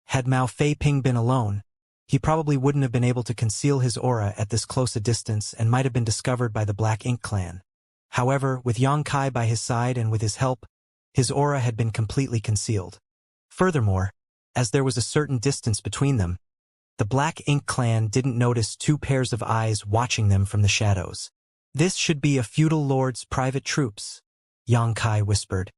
Had Miao Fei Ping been alone, he probably wouldn't have been able to conceal his aura at this close a distance and might have been discovered by the Black Ink clan. However, with Yang Kai by his side and with his help, his aura had been completely concealed. Furthermore, as there was a certain distance between them, the Black Ink clan didn't notice two pairs of eyes watching them from the shadows. This should be a feudal lord's private troops, Yang Kai whispered.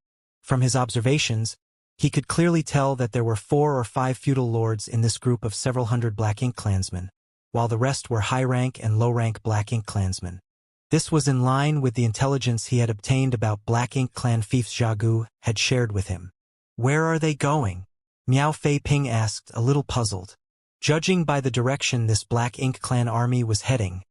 From his observations, he could clearly tell that there were 4 or 5 feudal lords in this group of several hundred Black Ink clansmen, while the rest were high-rank and low-rank Black Ink clansmen. This was in line with the intelligence he had obtained about Black Ink clan fiefs Xiagu had shared with him. Where are they going? Miao Fei Ping asked, a little puzzled. Judging by the direction this Black Ink clan army was heading,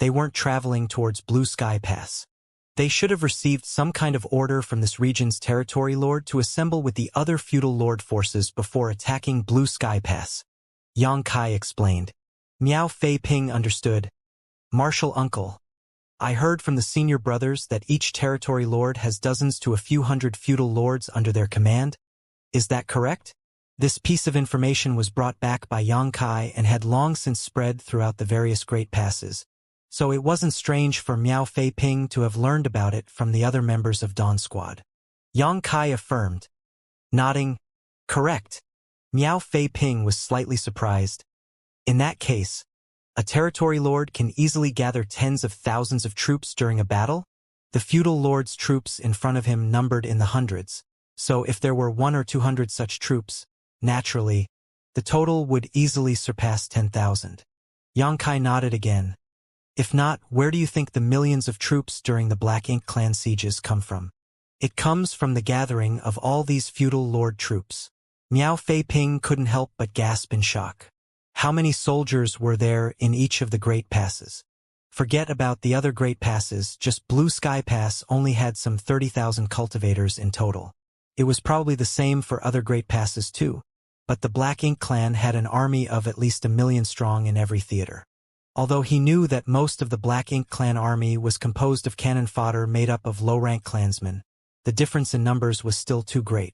they weren't traveling towards Blue Sky Pass. They should have received some kind of order from this region's territory lord to assemble with the other feudal lord forces before attacking Blue Sky Pass. Yang Kai explained. Miao Fei Ping understood. Martial uncle. I heard from the senior brothers that each territory lord has dozens to a few hundred feudal lords under their command. Is that correct? This piece of information was brought back by Yang Kai and had long since spread throughout the various great passes, so it wasn't strange for Miao Fei Ping to have learned about it from the other members of Dawn Squad. Yang Kai affirmed, nodding, correct. Miao Fei Ping was slightly surprised. In that case, a territory lord can easily gather tens of thousands of troops during a battle? The feudal lord's troops in front of him numbered in the hundreds, so if there were 100 or 200 such troops, naturally, the total would easily surpass 10,000. Yang Kai nodded again. If not, where do you think the millions of troops during the Black Ink clan sieges come from? It comes from the gathering of all these feudal lord troops. Miao Fei Ping couldn't help but gasp in shock. How many soldiers were there in each of the great passes? Forget about the other great passes, just Blue Sky Pass only had some 30,000 cultivators in total. It was probably the same for other great passes too, but the Black Ink clan had an army of at least 1 million strong in every theater. Although he knew that most of the Black Ink clan army was composed of cannon fodder made up of low-rank clansmen, the difference in numbers was still too great.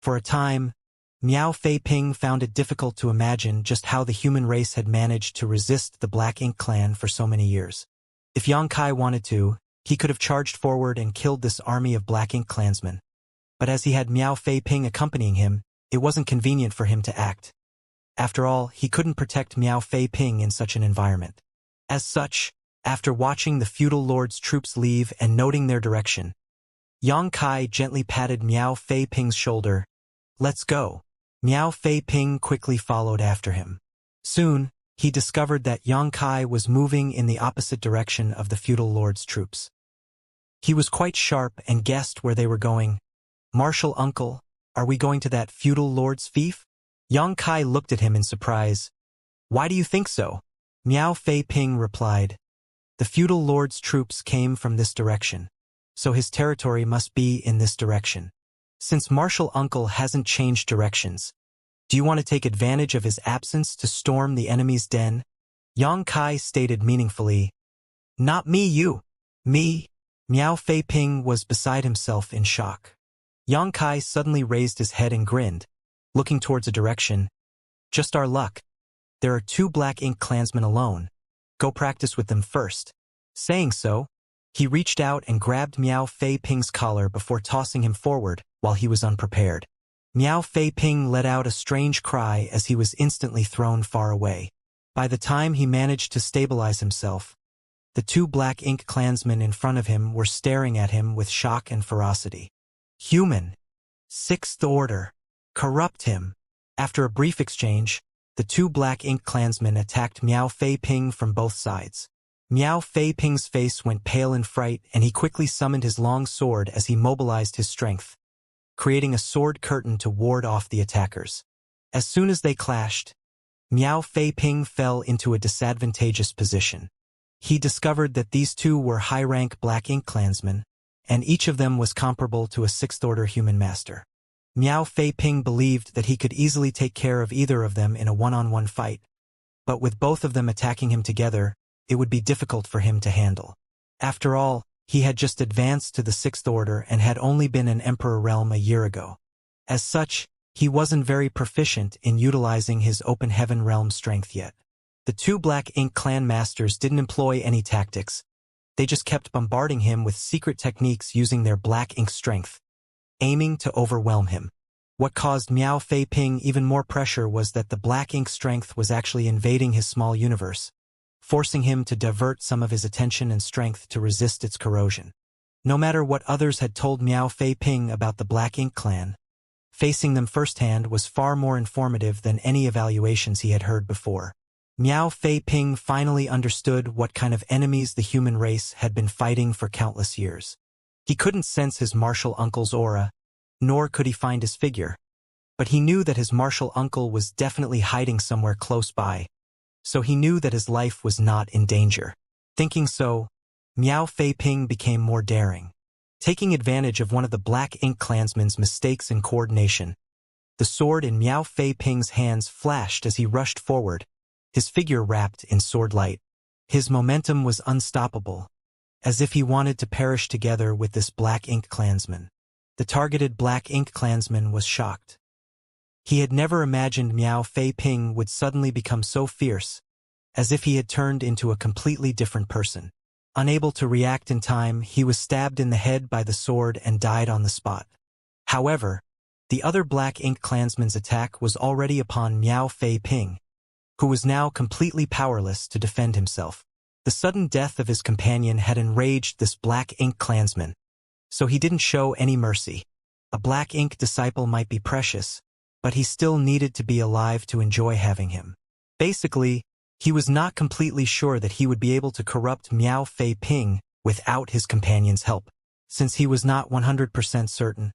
For a time, Miao Fei Ping found it difficult to imagine just how the human race had managed to resist the Black Ink clan for so many years. If Yang Kai wanted to, he could have charged forward and killed this army of Black Ink clansmen. But as he had Miao Fei Ping accompanying him, it wasn't convenient for him to act. After all, he couldn't protect Miao Fei Ping in such an environment. As such, after watching the feudal lord's troops leave and noting their direction, Yang Kai gently patted Miao Fei Ping's shoulder. Let's go. Miao Fei Ping quickly followed after him. Soon, he discovered that Yang Kai was moving in the opposite direction of the feudal lord's troops. He was quite sharp and guessed where they were going. Martial uncle, are we going to that feudal lord's fief? Yang Kai looked at him in surprise. Why do you think so? Miao Fei Ping replied. The feudal lord's troops came from this direction, so his territory must be in this direction. Since martial uncle hasn't changed directions, do you want to take advantage of his absence to storm the enemy's den? Yang Kai stated meaningfully. Not me, you. Me. Miao Fei Ping was beside himself in shock. Yang Kai suddenly raised his head and grinned, looking towards a direction. Just our luck. There are 2 Black Ink clansmen alone. Go practice with them first. Saying so, he reached out and grabbed Miao Fei Ping's collar before tossing him forward while he was unprepared. Miao Fei Ping let out a strange cry as he was instantly thrown far away. By the time he managed to stabilize himself, the 2 Black Ink clansmen in front of him were staring at him with shock and ferocity. Human. 6th Order. Corrupt him. After a brief exchange, the 2 Black Ink clansmen attacked Miao Fei Ping from both sides. Miao Fei Ping's face went pale in fright and he quickly summoned his long sword as he mobilized his strength, creating a sword curtain to ward off the attackers. As soon as they clashed, Miao Fei Ping fell into a disadvantageous position. He discovered that these 2 were high-rank Black Ink clansmen, and each of them was comparable to a 6th Order human master. Miao Fei Ping believed that he could easily take care of either of them in a one-on-one fight, but with both of them attacking him together, it would be difficult for him to handle. After all, he had just advanced to the 6th Order and had only been in Emperor Realm a year ago. As such, he wasn't very proficient in utilizing his Open Heaven Realm strength yet. The 2 Black Ink clan masters didn't employ any tactics. They just kept bombarding him with secret techniques using their Black Ink strength, aiming to overwhelm him. What caused Miao Fei Ping even more pressure was that the Black Ink strength was actually invading his small universe, forcing him to divert some of his attention and strength to resist its corrosion. No matter what others had told Miao Fei Ping about the Black Ink clan, facing them firsthand was far more informative than any evaluations he had heard before. Miao Fei Ping finally understood what kind of enemies the human race had been fighting for countless years. He couldn't sense his martial uncle's aura, nor could he find his figure, but he knew that his martial uncle was definitely hiding somewhere close by, so he knew that his life was not in danger. Thinking so, Miao Fei-ping became more daring. Taking advantage of one of the Black Ink clansman's mistakes in coordination, the sword in Miao Fei-ping's hands flashed as he rushed forward, his figure wrapped in sword light. His momentum was unstoppable, as if he wanted to perish together with this Black Ink clansman. The targeted Black Ink clansman was shocked. He had never imagined Miao Fei-ping would suddenly become so fierce, as if he had turned into a completely different person. Unable to react in time, he was stabbed in the head by the sword and died on the spot. However, the other Black Ink clansman's attack was already upon Miao Fei-ping, who was now completely powerless to defend himself. The sudden death of his companion had enraged this Black Ink clansman, so he didn't show any mercy. A Black Ink disciple might be precious, but he still needed to be alive to enjoy having him. Basically, he was not completely sure that he would be able to corrupt Miao Fei-ping without his companion's help. Since he was not 100% certain,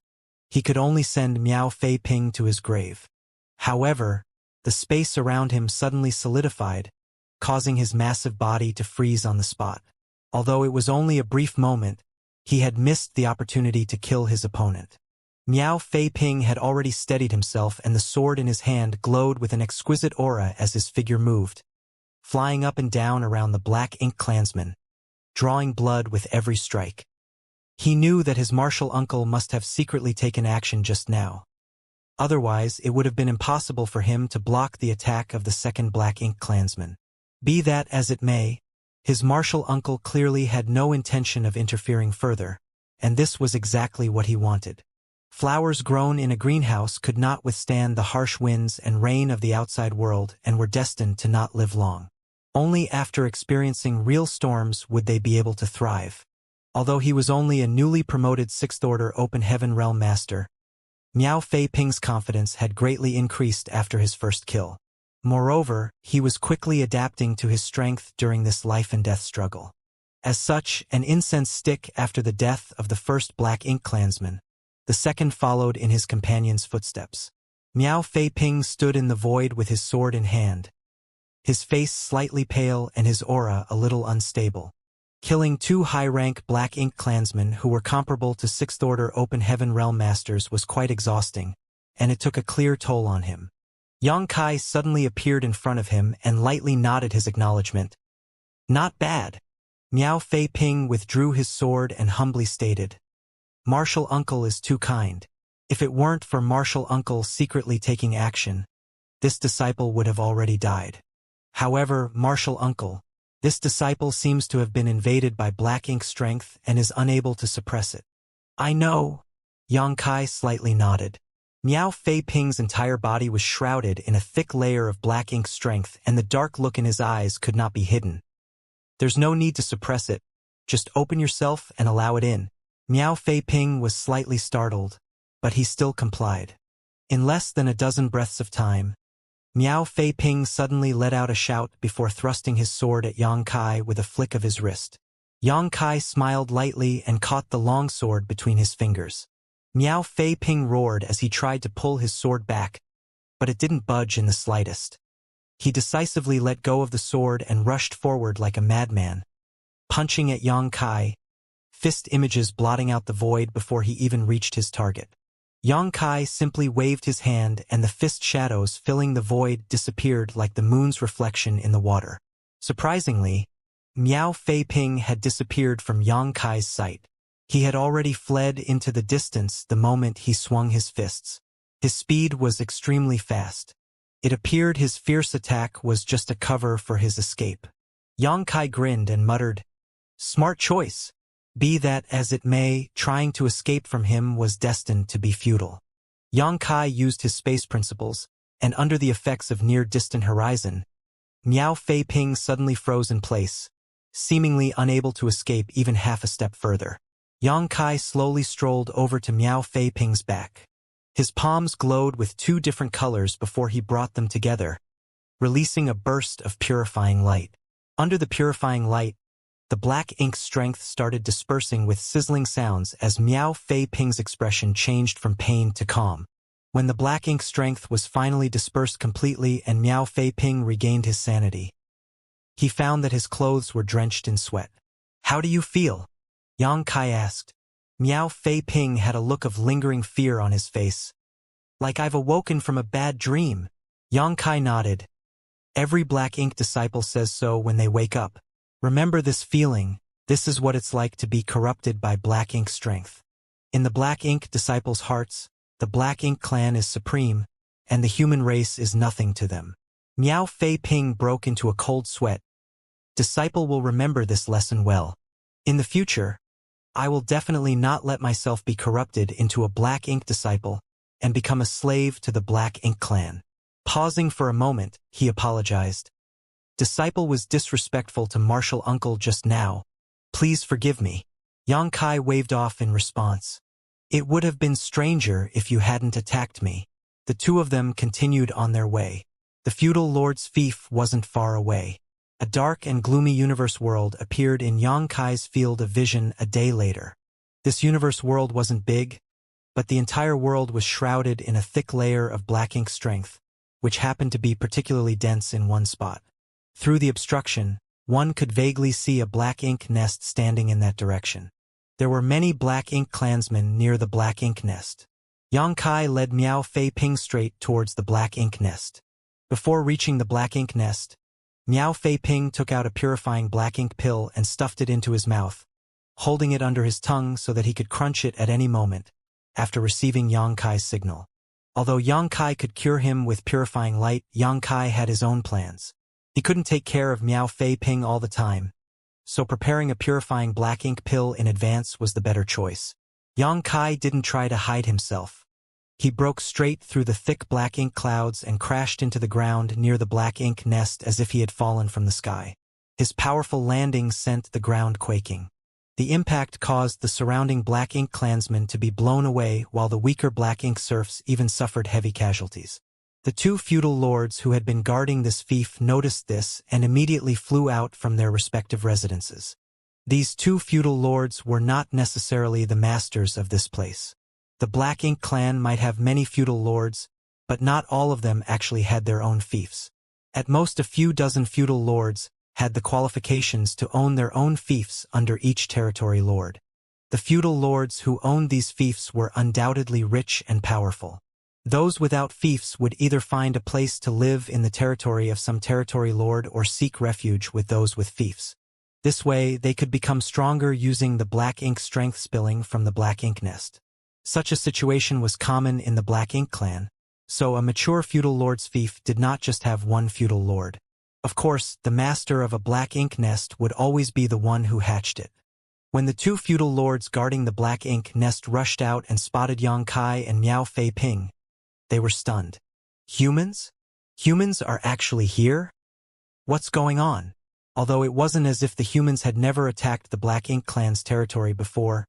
he could only send Miao Fei-ping to his grave. However, the space around him suddenly solidified, causing his massive body to freeze on the spot. Although it was only a brief moment, he had missed the opportunity to kill his opponent. Miao Fei-ping had already steadied himself, and the sword in his hand glowed with an exquisite aura as his figure moved, flying up and down around the Black Ink clansman, drawing blood with every strike. He knew that his martial uncle must have secretly taken action just now. Otherwise, it would have been impossible for him to block the attack of the second Black Ink clansman. Be that as it may, his martial uncle clearly had no intention of interfering further, and this was exactly what he wanted. Flowers grown in a greenhouse could not withstand the harsh winds and rain of the outside world and were destined to not live long. Only after experiencing real storms would they be able to thrive. Although he was only a newly promoted 6th Order Open Heaven Realm Master, Miao Fei-ping's confidence had greatly increased after his first kill. Moreover, he was quickly adapting to his strength during this life-and-death struggle. As such, an incense stick after the death of the first Black Ink clansman, the second followed in his companion's footsteps. Miao Fei-ping stood in the void with his sword in hand, his face slightly pale and his aura a little unstable. Killing 2 high-rank Black Ink clansmen who were comparable to 6th Order Open Heaven Realm Masters was quite exhausting, and it took a clear toll on him. Xianxia suddenly appeared in front of him and lightly nodded his acknowledgement. Not bad. Miao Fei-ping withdrew his sword and humbly stated, "Martial Uncle is too kind. If it weren't for Martial Uncle secretly taking action, this disciple would have already died. However, Martial Uncle, this disciple seems to have been invaded by Black Ink strength and is unable to suppress it." "I know." Xianxia slightly nodded. Miao Fei-ping's entire body was shrouded in a thick layer of Black Ink strength, and the dark look in his eyes could not be hidden. "There's no need to suppress it. Just open yourself and allow it in." Miao Fei-ping was slightly startled, but he still complied. In less than a dozen breaths of time, Miao Fei-ping suddenly let out a shout before thrusting his sword at Xianxia with a flick of his wrist. Xianxia smiled lightly and caught the long sword between his fingers. Miao Fei-ping roared as he tried to pull his sword back, but it didn't budge in the slightest. He decisively let go of the sword and rushed forward like a madman, punching at Xianxia, fist images blotting out the void before he even reached his target. Xianxia simply waved his hand and the fist shadows filling the void disappeared like the moon's reflection in the water. Surprisingly, Miao Fei-ping had disappeared from Xianxia's sight. He had already fled into the distance the moment he swung his fists. His speed was extremely fast. It appeared his fierce attack was just a cover for his escape. Xianxia grinned and muttered, "Smart choice." Be that as it may, trying to escape from him was destined to be futile. Xianxia used his space principles, and under the effects of near-distant horizon, Miao Fei-ping suddenly froze in place, seemingly unable to escape even half a step further. Xianxia slowly strolled over to Miao Fei-ping's back. His palms glowed with 2 different colors before he brought them together, releasing a burst of purifying light. Under the purifying light, the Black Ink strength started dispersing with sizzling sounds as Miao Fei-ping's expression changed from pain to calm. When the Black Ink strength was finally dispersed completely and Miao Fei-ping regained his sanity, he found that his clothes were drenched in sweat. "How do you feel?" Yang Kai asked. Miao Fei Ping had a look of lingering fear on his face. "Like I've awoken from a bad dream." Yang Kai nodded. "Every black ink disciple says so when they wake up. Remember this feeling. This is what it's like to be corrupted by black ink strength. In the black ink disciples' hearts, the black ink clan is supreme, and the human race is nothing to them." Miao Fei Ping broke into a cold sweat. "Disciple will remember this lesson well. In the future, I will definitely not let myself be corrupted into a black ink disciple and become a slave to the black ink clan." Pausing for a moment, he apologized. "Disciple was disrespectful to martial uncle just now. Please forgive me." Yang Kai waved off in response. "It would have been stranger if you hadn't attacked me." The two of them continued on their way. The feudal lord's fief wasn't far away. A dark and gloomy universe world appeared in Yang Kai's field of vision a day later. This universe world wasn't big, but the entire world was shrouded in a thick layer of black ink strength, which happened to be particularly dense in one spot. Through the obstruction, one could vaguely see a black ink nest standing in that direction. There were many black ink clansmen near the black ink nest. Yang Kai led Miao Fei Ping straight towards the black ink nest. Before reaching the black ink nest, Miao Fei Ping took out a purifying black ink pill and stuffed it into his mouth, holding it under his tongue so that he could crunch it at any moment, after receiving Yang Kai's signal. Although Yang Kai could cure him with purifying light, Yang Kai had his own plans. He couldn't take care of Miao Fei Ping all the time, so preparing a purifying black ink pill in advance was the better choice. Yang Kai didn't try to hide himself. He broke straight through the thick black ink clouds and crashed into the ground near the black ink nest as if he had fallen from the sky. His powerful landing sent the ground quaking. The impact caused the surrounding black ink clansmen to be blown away, while the weaker black ink serfs even suffered heavy casualties. The two feudal lords who had been guarding this fief noticed this and immediately flew out from their respective residences. These two feudal lords were not necessarily the masters of this place. The Black Ink clan might have many feudal lords, but not all of them actually had their own fiefs. At most a few dozen feudal lords had the qualifications to own their own fiefs under each territory lord. The feudal lords who owned these fiefs were undoubtedly rich and powerful. Those without fiefs would either find a place to live in the territory of some territory lord or seek refuge with those with fiefs. This way, they could become stronger using the black ink strength spilling from the black ink nest. Such a situation was common in the Black Ink clan, so a mature feudal lord's fief did not just have one feudal lord. Of course, the master of a black ink nest would always be the one who hatched it. When the two feudal lords guarding the black ink nest rushed out and spotted Yang Kai and Miao Fei Ping, they were stunned. Humans? Humans are actually here? What's going on? Although it wasn't as if the humans had never attacked the Black Ink clan's territory before,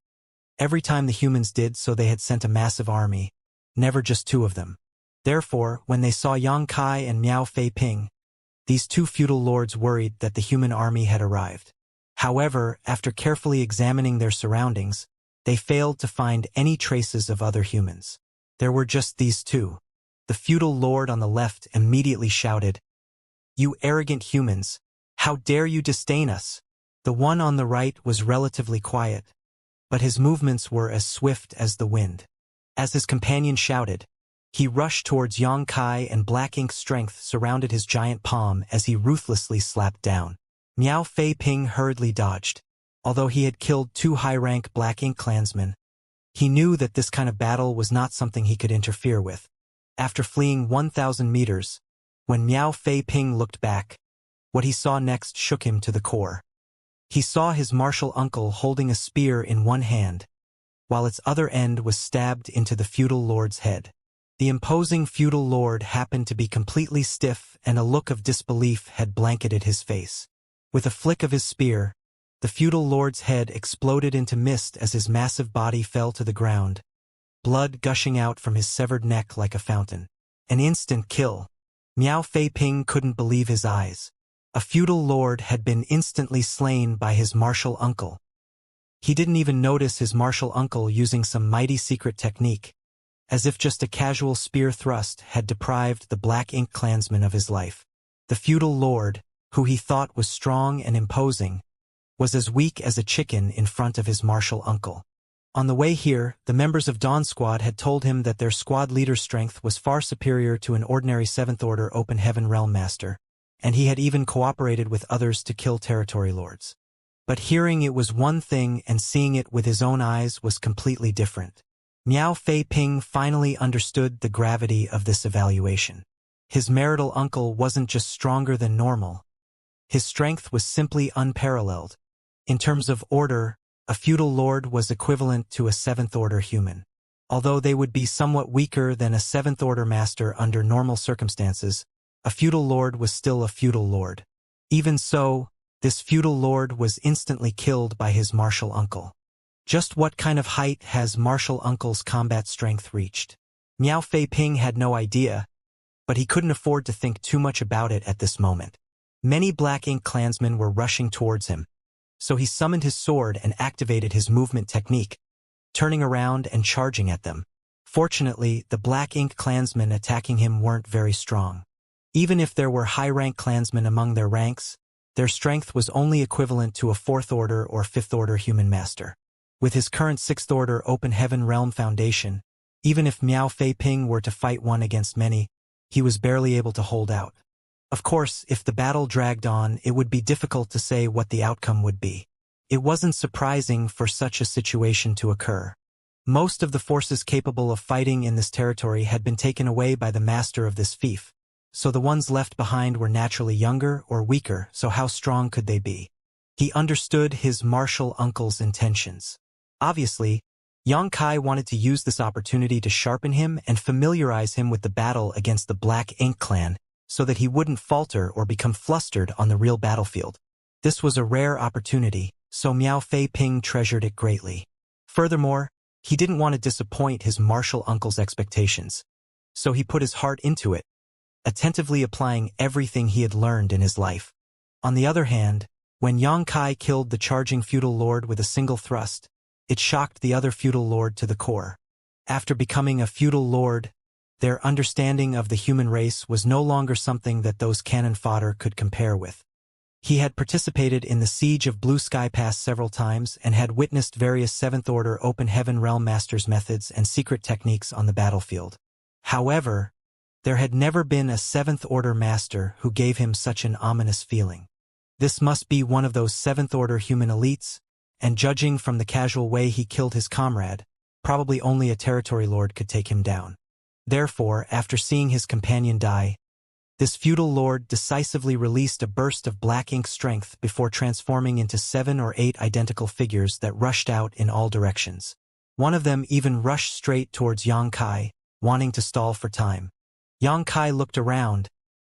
every time the humans did so they had sent a massive army, never just two of them. Therefore, when they saw Yang Kai and Miao Fei Ping, these two feudal lords worried that the human army had arrived. However, after carefully examining their surroundings, they failed to find any traces of other humans. There were just these two. The feudal lord on the left immediately shouted, "You arrogant humans! How dare you disdain us?" The one on the right was relatively quiet, but his movements were as swift as the wind. As his companion shouted, he rushed towards Yang Kai and black ink strength surrounded his giant palm as he ruthlessly slapped down. Miao Fei Ping hurriedly dodged. Although he had killed two high-rank Black Ink clansmen, he knew that this kind of battle was not something he could interfere with. After fleeing 1,000 meters, when Miao Fei Ping looked back, what he saw next shook him to the core. He saw his martial uncle holding a spear in one hand, while its other end was stabbed into the feudal lord's head. The imposing feudal lord happened to be completely stiff, and a look of disbelief had blanketed his face. With a flick of his spear, the feudal lord's head exploded into mist as his massive body fell to the ground, blood gushing out from his severed neck like a fountain. An instant kill. Miao Fei Ping couldn't believe his eyes. A feudal lord had been instantly slain by his martial uncle. He didn't even notice his martial uncle using some mighty secret technique, as if just a casual spear thrust had deprived the Black Ink clansman of his life. The feudal lord, who he thought was strong and imposing, was as weak as a chicken in front of his martial uncle. On the way here, the members of Dawn Squad had told him that their squad leader's strength was far superior to an ordinary 7th Order Open Heaven Realm Master, and he had even cooperated with others to kill territory lords. But hearing it was one thing and seeing it with his own eyes was completely different. Miao Fei Ping finally understood the gravity of this evaluation. His marital uncle wasn't just stronger than normal. His strength was simply unparalleled. In terms of order, a feudal lord was equivalent to a 7th Order human. Although they would be somewhat weaker than a 7th Order master under normal circumstances, a feudal lord was still a feudal lord. Even so, this feudal lord was instantly killed by his martial uncle. Just what kind of height has martial uncle's combat strength reached? Miao Fei Ping had no idea, but he couldn't afford to think too much about it at this moment. Many Black Ink clansmen were rushing towards him, so he summoned his sword and activated his movement technique, turning around and charging at them. Fortunately, the Black Ink clansmen attacking him weren't very strong. Even if there were high-rank clansmen among their ranks, their strength was only equivalent to a 4th Order or 5th Order human master. With his current 6th Order Open Heaven Realm Foundation, even if Miao Fei Ping were to fight one against many, he was barely able to hold out. Of course, if the battle dragged on, it would be difficult to say what the outcome would be. It wasn't surprising for such a situation to occur. Most of the forces capable of fighting in this territory had been taken away by the master of this fief, so the ones left behind were naturally younger or weaker, so how strong could they be? He understood his martial uncle's intentions. Obviously, Yang Kai wanted to use this opportunity to sharpen him and familiarize him with the battle against the Black Ink clan, so that he wouldn't falter or become flustered on the real battlefield. This was a rare opportunity, so Miao Fei Ping treasured it greatly. Furthermore, he didn't want to disappoint his martial uncle's expectations, so he put his heart into it, attentively applying everything he had learned in his life. On the other hand, when Yang Kai killed the charging feudal lord with a single thrust, it shocked the other feudal lord to the core. After becoming a feudal lord, their understanding of the human race was no longer something that those cannon fodder could compare with. He had participated in the siege of Blue Sky Pass several times and had witnessed various 7th Order Open Heaven Realm Masters' methods and secret techniques on the battlefield. However, there had never been a 7th Order master who gave him such an ominous feeling. This must be one of those 7th Order human elites, and judging from the casual way he killed his comrade, probably only a territory lord could take him down. Therefore, after seeing his companion die, this feudal lord decisively released a burst of black ink strength before transforming into 7 or 8 identical figures that rushed out in all directions. One of them even rushed straight towards Yang Kai, wanting to stall for time. Yang Kai looked around,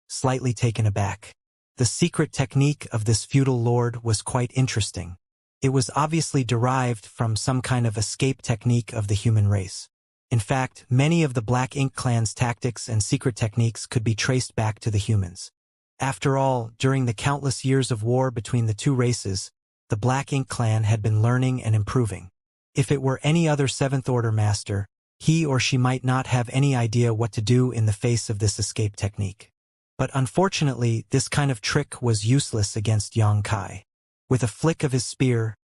slightly taken aback. The secret technique of this feudal lord was quite interesting. It was obviously derived from some kind of escape technique of the human race. In fact, many of the Black Ink clan's tactics and secret techniques could be traced back to the humans. After all, during the countless years of war between the two races, the Black Ink clan had been learning and improving. If it were any other 7th Order master, he or she might not have any idea what to do in the face of this escape technique. But unfortunately, this kind of trick was useless against Yang Kai. With a flick of his spear,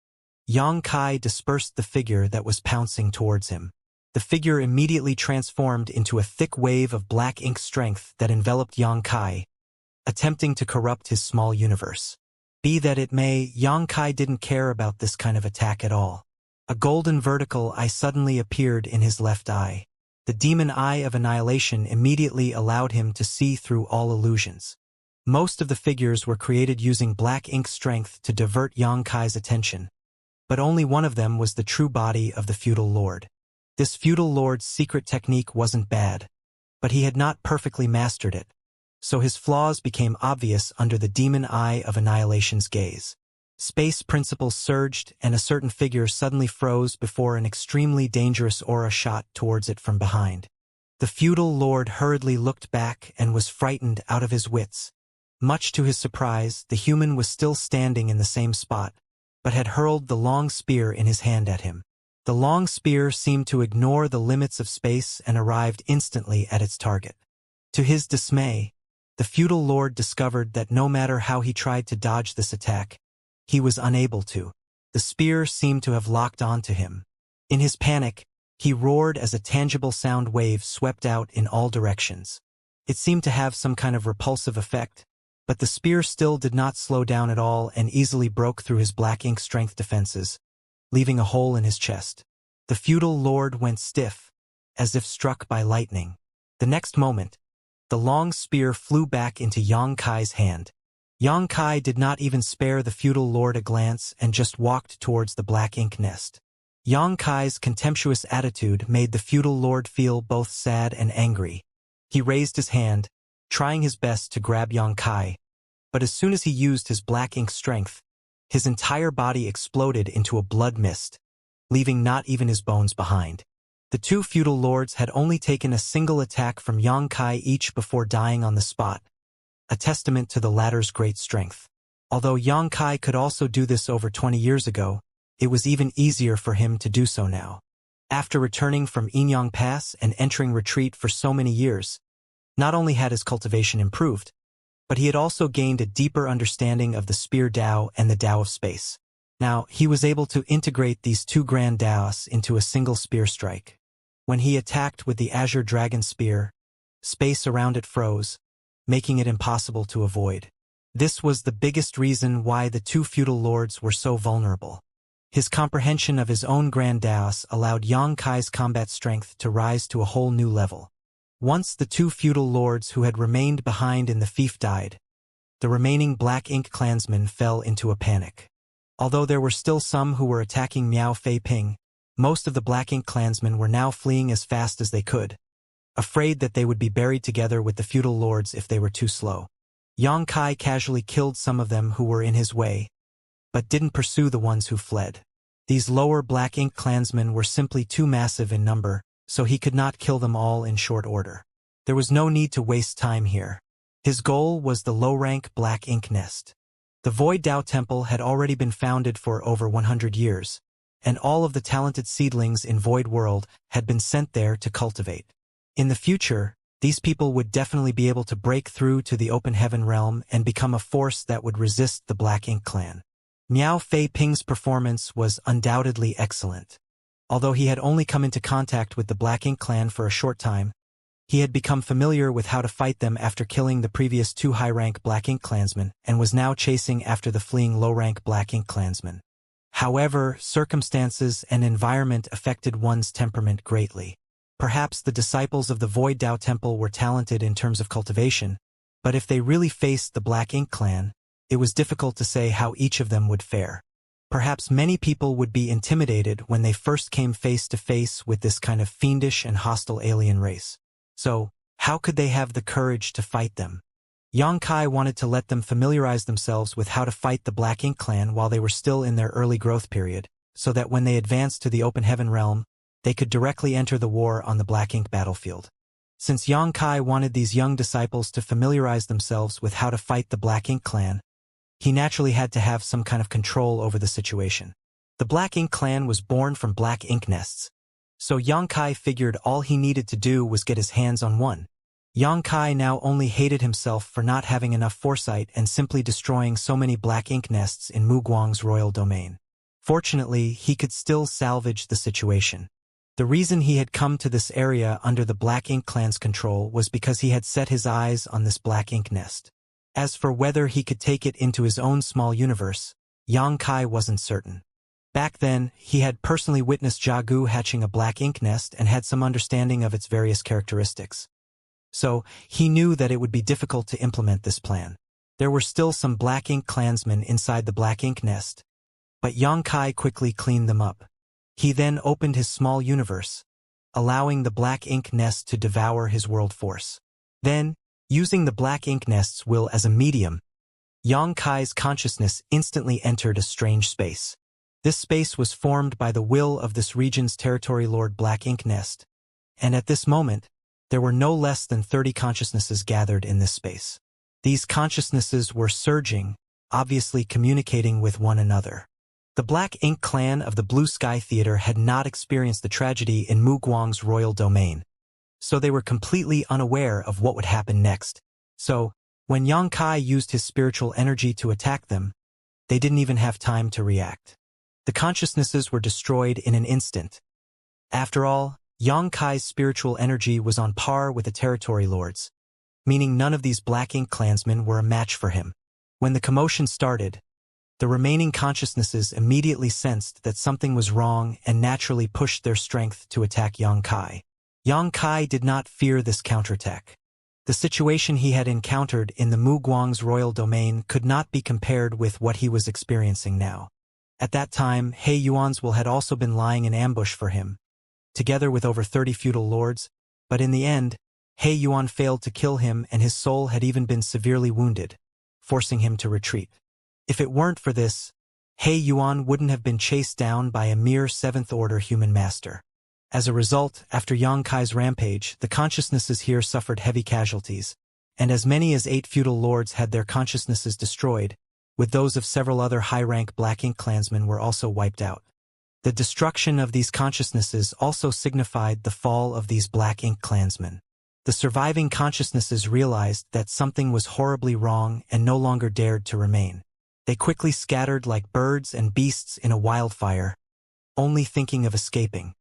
Yang Kai dispersed the figure that was pouncing towards him. The figure immediately transformed into a thick wave of black ink strength that enveloped Yang Kai, attempting to corrupt his small universe. Be that it may, Yang Kai didn't care about this kind of attack at all. A golden vertical eye suddenly appeared in his left eye. The demon eye of annihilation immediately allowed him to see through all illusions. Most of the figures were created using black ink strength to divert Yang Kai's attention, but only one of them was the true body of the feudal lord. This feudal lord's secret technique wasn't bad, but he had not perfectly mastered it, so his flaws became obvious under the demon eye of annihilation's gaze. Space principles surged, and a certain figure suddenly froze before an extremely dangerous aura shot towards it from behind. The feudal lord hurriedly looked back and was frightened out of his wits. Much to his surprise, the human was still standing in the same spot, but had hurled the long spear in his hand at him. The long spear seemed to ignore the limits of space and arrived instantly at its target. To his dismay, The feudal lord discovered that no matter how he tried to dodge this attack, he was unable to. The spear seemed to have locked onto him. In his panic, he roared as a tangible sound wave swept out in all directions. It seemed to have some kind of repulsive effect, but the spear still did not slow down at all and easily broke through his black ink strength defenses, leaving a hole in his chest. The feudal lord went stiff, as if struck by lightning. The next moment, the long spear flew back into Xianxia's hand. Xianxia did not even spare the feudal lord a glance and just walked towards the black ink nest. Xianxia's contemptuous attitude made the feudal lord feel both sad and angry. He raised his hand, trying his best to grab Xianxia, but as soon as he used his black ink strength, his entire body exploded into a blood mist, leaving not even his bones behind. The two feudal lords had only taken a single attack from Xianxia each before dying on the spot, a testament to the latter's great strength. Although Xianxia could also do this over 20 years ago, it was even easier for him to do so now. After returning from Yinyang Pass and entering retreat for so many years, not only had his cultivation improved, but he had also gained a deeper understanding of the Spear Dao and the Dao of Space. Now, he was able to integrate these two grand Daos into a single spear strike. When he attacked with the Azure Dragon Spear, space around it froze, making it impossible to avoid. This was the biggest reason why the two feudal lords were so vulnerable. His comprehension of his own grand Daos allowed Xianxia's combat strength to rise to a whole new level. Once the two feudal lords who had remained behind in the fief died, the remaining Black Ink clansmen fell into a panic. Although there were still some who were attacking Miao Fei Ping, most of the Black Ink clansmen were now fleeing as fast as they could, afraid that they would be buried together with the feudal lords if they were too slow. Xianxia casually killed some of them who were in his way, but didn't pursue the ones who fled. These lower Black Ink clansmen were simply too massive in number, so he could not kill them all in short order. There was no need to waste time here. His goal was the low-rank Black Ink nest. The Void Dao Temple had already been founded for over 100 years, and all of the talented seedlings in Void World had been sent there to cultivate. In the future, these people would definitely be able to break through to the Open Heaven realm and become a force that would resist the Black Ink clan. Miao Fei Ping's performance was undoubtedly excellent. Although he had only come into contact with the Black Ink clan for a short time, he had become familiar with how to fight them after killing the previous two high-rank Black Ink clansmen and was now chasing after the fleeing low-rank Black Ink clansmen. However, circumstances and environment affected one's temperament greatly. Perhaps the disciples of the Void Dao Temple were talented in terms of cultivation, but if they really faced the Black Ink clan, it was difficult to say how each of them would fare. Perhaps many people would be intimidated when they first came face to face with this kind of fiendish and hostile alien race. So, how could they have the courage to fight them? Xianxia wanted to let them familiarize themselves with how to fight the Black Ink clan while they were still in their early growth period, so that when they advanced to the Open Heaven realm, they could directly enter the war on the Black Ink battlefield. Since Xianxia wanted these young disciples to familiarize themselves with how to fight the Black Ink clan, he naturally had to have some kind of control over the situation. The Black Ink clan was born from Black Ink nests, so Xianxia figured all he needed to do was get his hands on one. Xianxia now only hated himself for not having enough foresight and simply destroying so many Black Ink nests in Mu Guang's royal domain. Fortunately, he could still salvage the situation. The reason he had come to this area under the Black Ink clan's control was because he had set his eyes on this Black Ink nest. As for whether he could take it into his own small universe, Xianxia wasn't certain. Back then, he had personally witnessed Jiagu hatching a Black Ink nest and had some understanding of its various characteristics. So, he knew that it would be difficult to implement this plan. There were still some Black Ink clansmen inside the Black Ink nest, but Xianxia quickly cleaned them up. He then opened his small universe, allowing the Black Ink nest to devour his world force. Then, using the Black Ink nest's will as a medium, Xianxia's consciousness instantly entered a strange space. This space was formed by the will of this region's territory lord Black Ink nest, and at this moment, there were no less than 30 consciousnesses gathered in this space. These consciousnesses were surging, obviously communicating with one another. The Black Ink clan of the Blue Sky Theater had not experienced the tragedy in Mu Guang's royal domain, so they were completely unaware of what would happen next. So, When Yang Kai used his spiritual energy to attack them, they didn't even have time to react. The consciousnesses were destroyed in an instant. After all, Yang Kai's spiritual energy was on par with the territory lords, meaning none of these Black Ink clansmen were a match for him. When the commotion started, the remaining consciousnesses immediately sensed that something was wrong and naturally pushed their strength to attack Yang Kai. Yang Kai did not fear this counterattack. The situation he had encountered in the Mu Guang's royal domain could not be compared with what he was experiencing now. At that time, He Yuan's will had also been lying in ambush for him, together with over 30 feudal lords, but in the end, He Yuan failed to kill him and his soul had even been severely wounded, forcing him to retreat. If it weren't for this, He Yuan wouldn't have been chased down by a mere 7th-order human master. As a result, after Yang Kai's rampage, the consciousnesses here suffered heavy casualties, and as many as 8 feudal lords had their consciousnesses destroyed, with those of several other high-rank Black Ink clansmen were also wiped out. The destruction of these consciousnesses also signified the fall of these Black Ink clansmen. The surviving consciousnesses realized that something was horribly wrong and no longer dared to remain. They quickly scattered like birds and beasts in a wildfire, only thinking of escaping.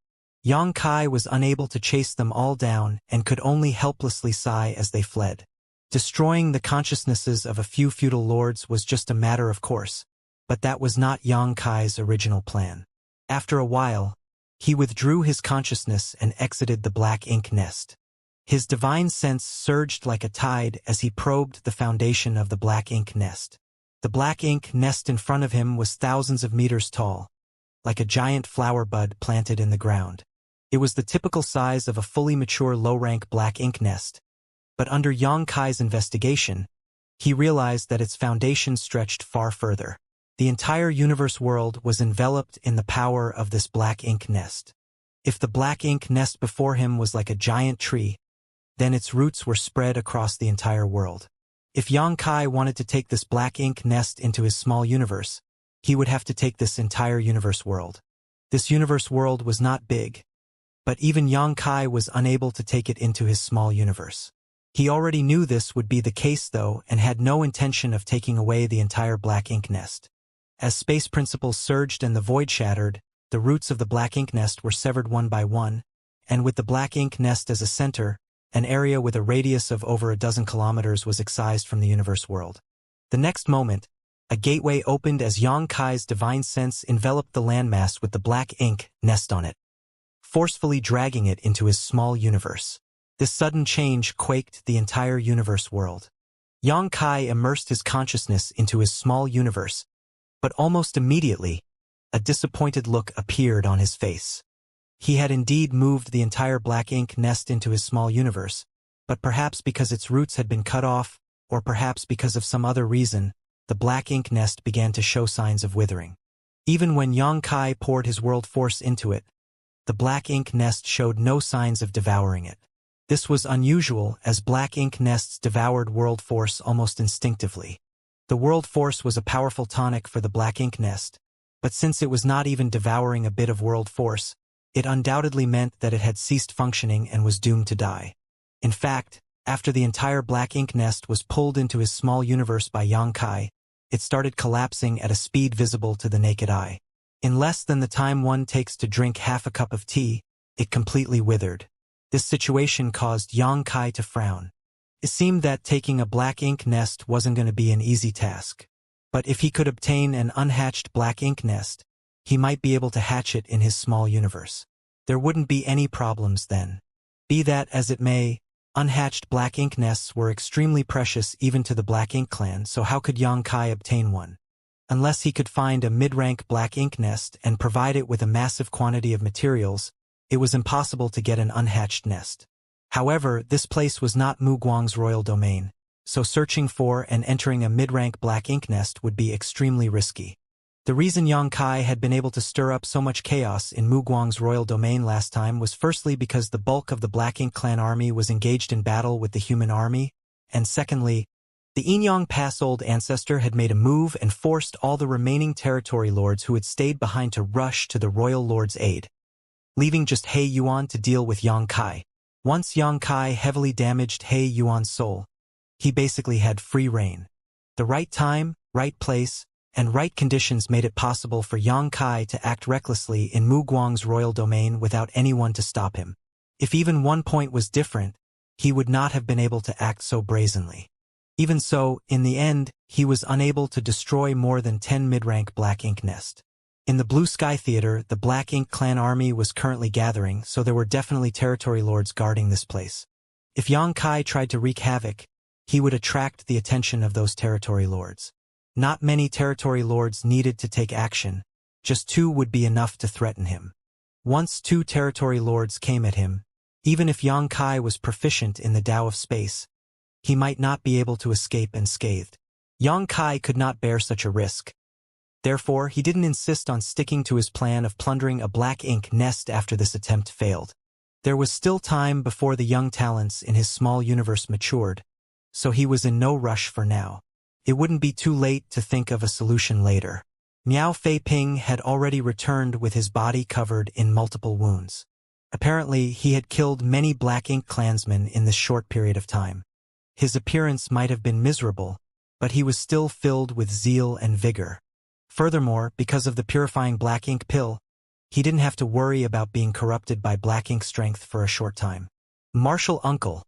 Yang Kai was unable to chase them all down and could only helplessly sigh as they fled. Destroying the consciousnesses of a few feudal lords was just a matter of course, but that was not Yang Kai's original plan. After a while, he withdrew his consciousness and exited the Black Ink nest. His divine sense surged like a tide as he probed the foundation of the Black Ink nest. The Black Ink nest in front of him was thousands of meters tall, like a giant flower bud planted in the ground. It was the typical size of a fully mature low-rank Black Ink nest, but under Yang Kai's investigation, he realized that its foundation stretched far further. The entire universe world was enveloped in the power of this Black Ink nest. If the Black Ink nest before him was like a giant tree, then its roots were spread across the entire world. If Yang Kai wanted to take this Black Ink nest into his small universe, he would have to take this entire universe world. This universe world was not big, but even Yang Kai was unable to take it into his small universe. He already knew this would be the case though and had no intention of taking away the entire Black Ink nest. As space principles surged and the void shattered, the roots of the Black Ink nest were severed one by one, and with the Black Ink nest as a center, an area with a radius of over a dozen kilometers was excised from the universe world. The next moment, a gateway opened as Yang Kai's divine sense enveloped the landmass with the Black Ink nest on it, forcefully dragging it into his small universe. This sudden change quaked the entire universe world. Yang Kai immersed his consciousness into his small universe, but almost immediately, a disappointed look appeared on his face. He had indeed moved the entire Black Ink nest into his small universe, but perhaps because its roots had been cut off, or perhaps because of some other reason, the Black Ink nest began to show signs of withering. Even when Yang Kai poured his world force into it, the Black Ink nest showed no signs of devouring it. This was unusual, as Black Ink nests devoured world force almost instinctively. The world force was a powerful tonic for the Black Ink nest, but since it was not even devouring a bit of world force, it undoubtedly meant that it had ceased functioning and was doomed to die. In fact, after the entire Black Ink nest was pulled into his small universe by Yang Kai, it started collapsing at a speed visible to the naked eye. In less than the time one takes to drink half a cup of tea, it completely withered. This situation caused Yang Kai to frown. It seemed that taking a Black Ink nest wasn't going to be an easy task. But if he could obtain an unhatched Black Ink nest, he might be able to hatch it in his small universe. There wouldn't be any problems then. Be that as it may, unhatched Black Ink nests were extremely precious even to the Black Ink clan, so how could Yang Kai obtain one? Unless he could find a mid-rank Black Ink nest and provide it with a massive quantity of materials, it was impossible to get an unhatched nest. However, this place was not Mu Guang's royal domain, so searching for and entering a mid-rank Black Ink nest would be extremely risky. The reason Yang Kai had been able to stir up so much chaos in Mu Guang's royal domain last time was firstly because the bulk of the Black Ink clan army was engaged in battle with the human army, and secondly, the Enyang Pass Old Ancestor had made a move and forced all the remaining territory lords who had stayed behind to rush to the royal lord's aid, leaving just He Yuan to deal with Yang Kai. Once Yang Kai heavily damaged He Yuan's soul, he basically had free reign. The right time, right place, and right conditions made it possible for Yang Kai to act recklessly in Mu Guang's royal domain without anyone to stop him. If even one point was different, he would not have been able to act so brazenly. Even so, in the end, he was unable to destroy more than 10 mid-rank Black Ink Nest. In the Blue Sky Theater, the Black Ink clan army was currently gathering, so there were definitely territory lords guarding this place. If Yang Kai tried to wreak havoc, he would attract the attention of those territory lords. Not many territory lords needed to take action, just 2 would be enough to threaten him. Once 2 territory lords came at him, even if Yang Kai was proficient in the Tao of space, he might not be able to escape unscathed. Yang Kai could not bear such a risk. Therefore, he didn't insist on sticking to his plan of plundering a Black Ink Nest after this attempt failed. There was still time before the young talents in his small universe matured, so he was in no rush for now. It wouldn't be too late to think of a solution later. Miao Fei Ping had already returned with his body covered in multiple wounds. Apparently, he had killed many Black Ink clansmen in this short period of time. His appearance might have been miserable, but he was still filled with zeal and vigor. Furthermore, because of the purifying Black Ink pill, he didn't have to worry about being corrupted by Black Ink strength for a short time. Martial Uncle,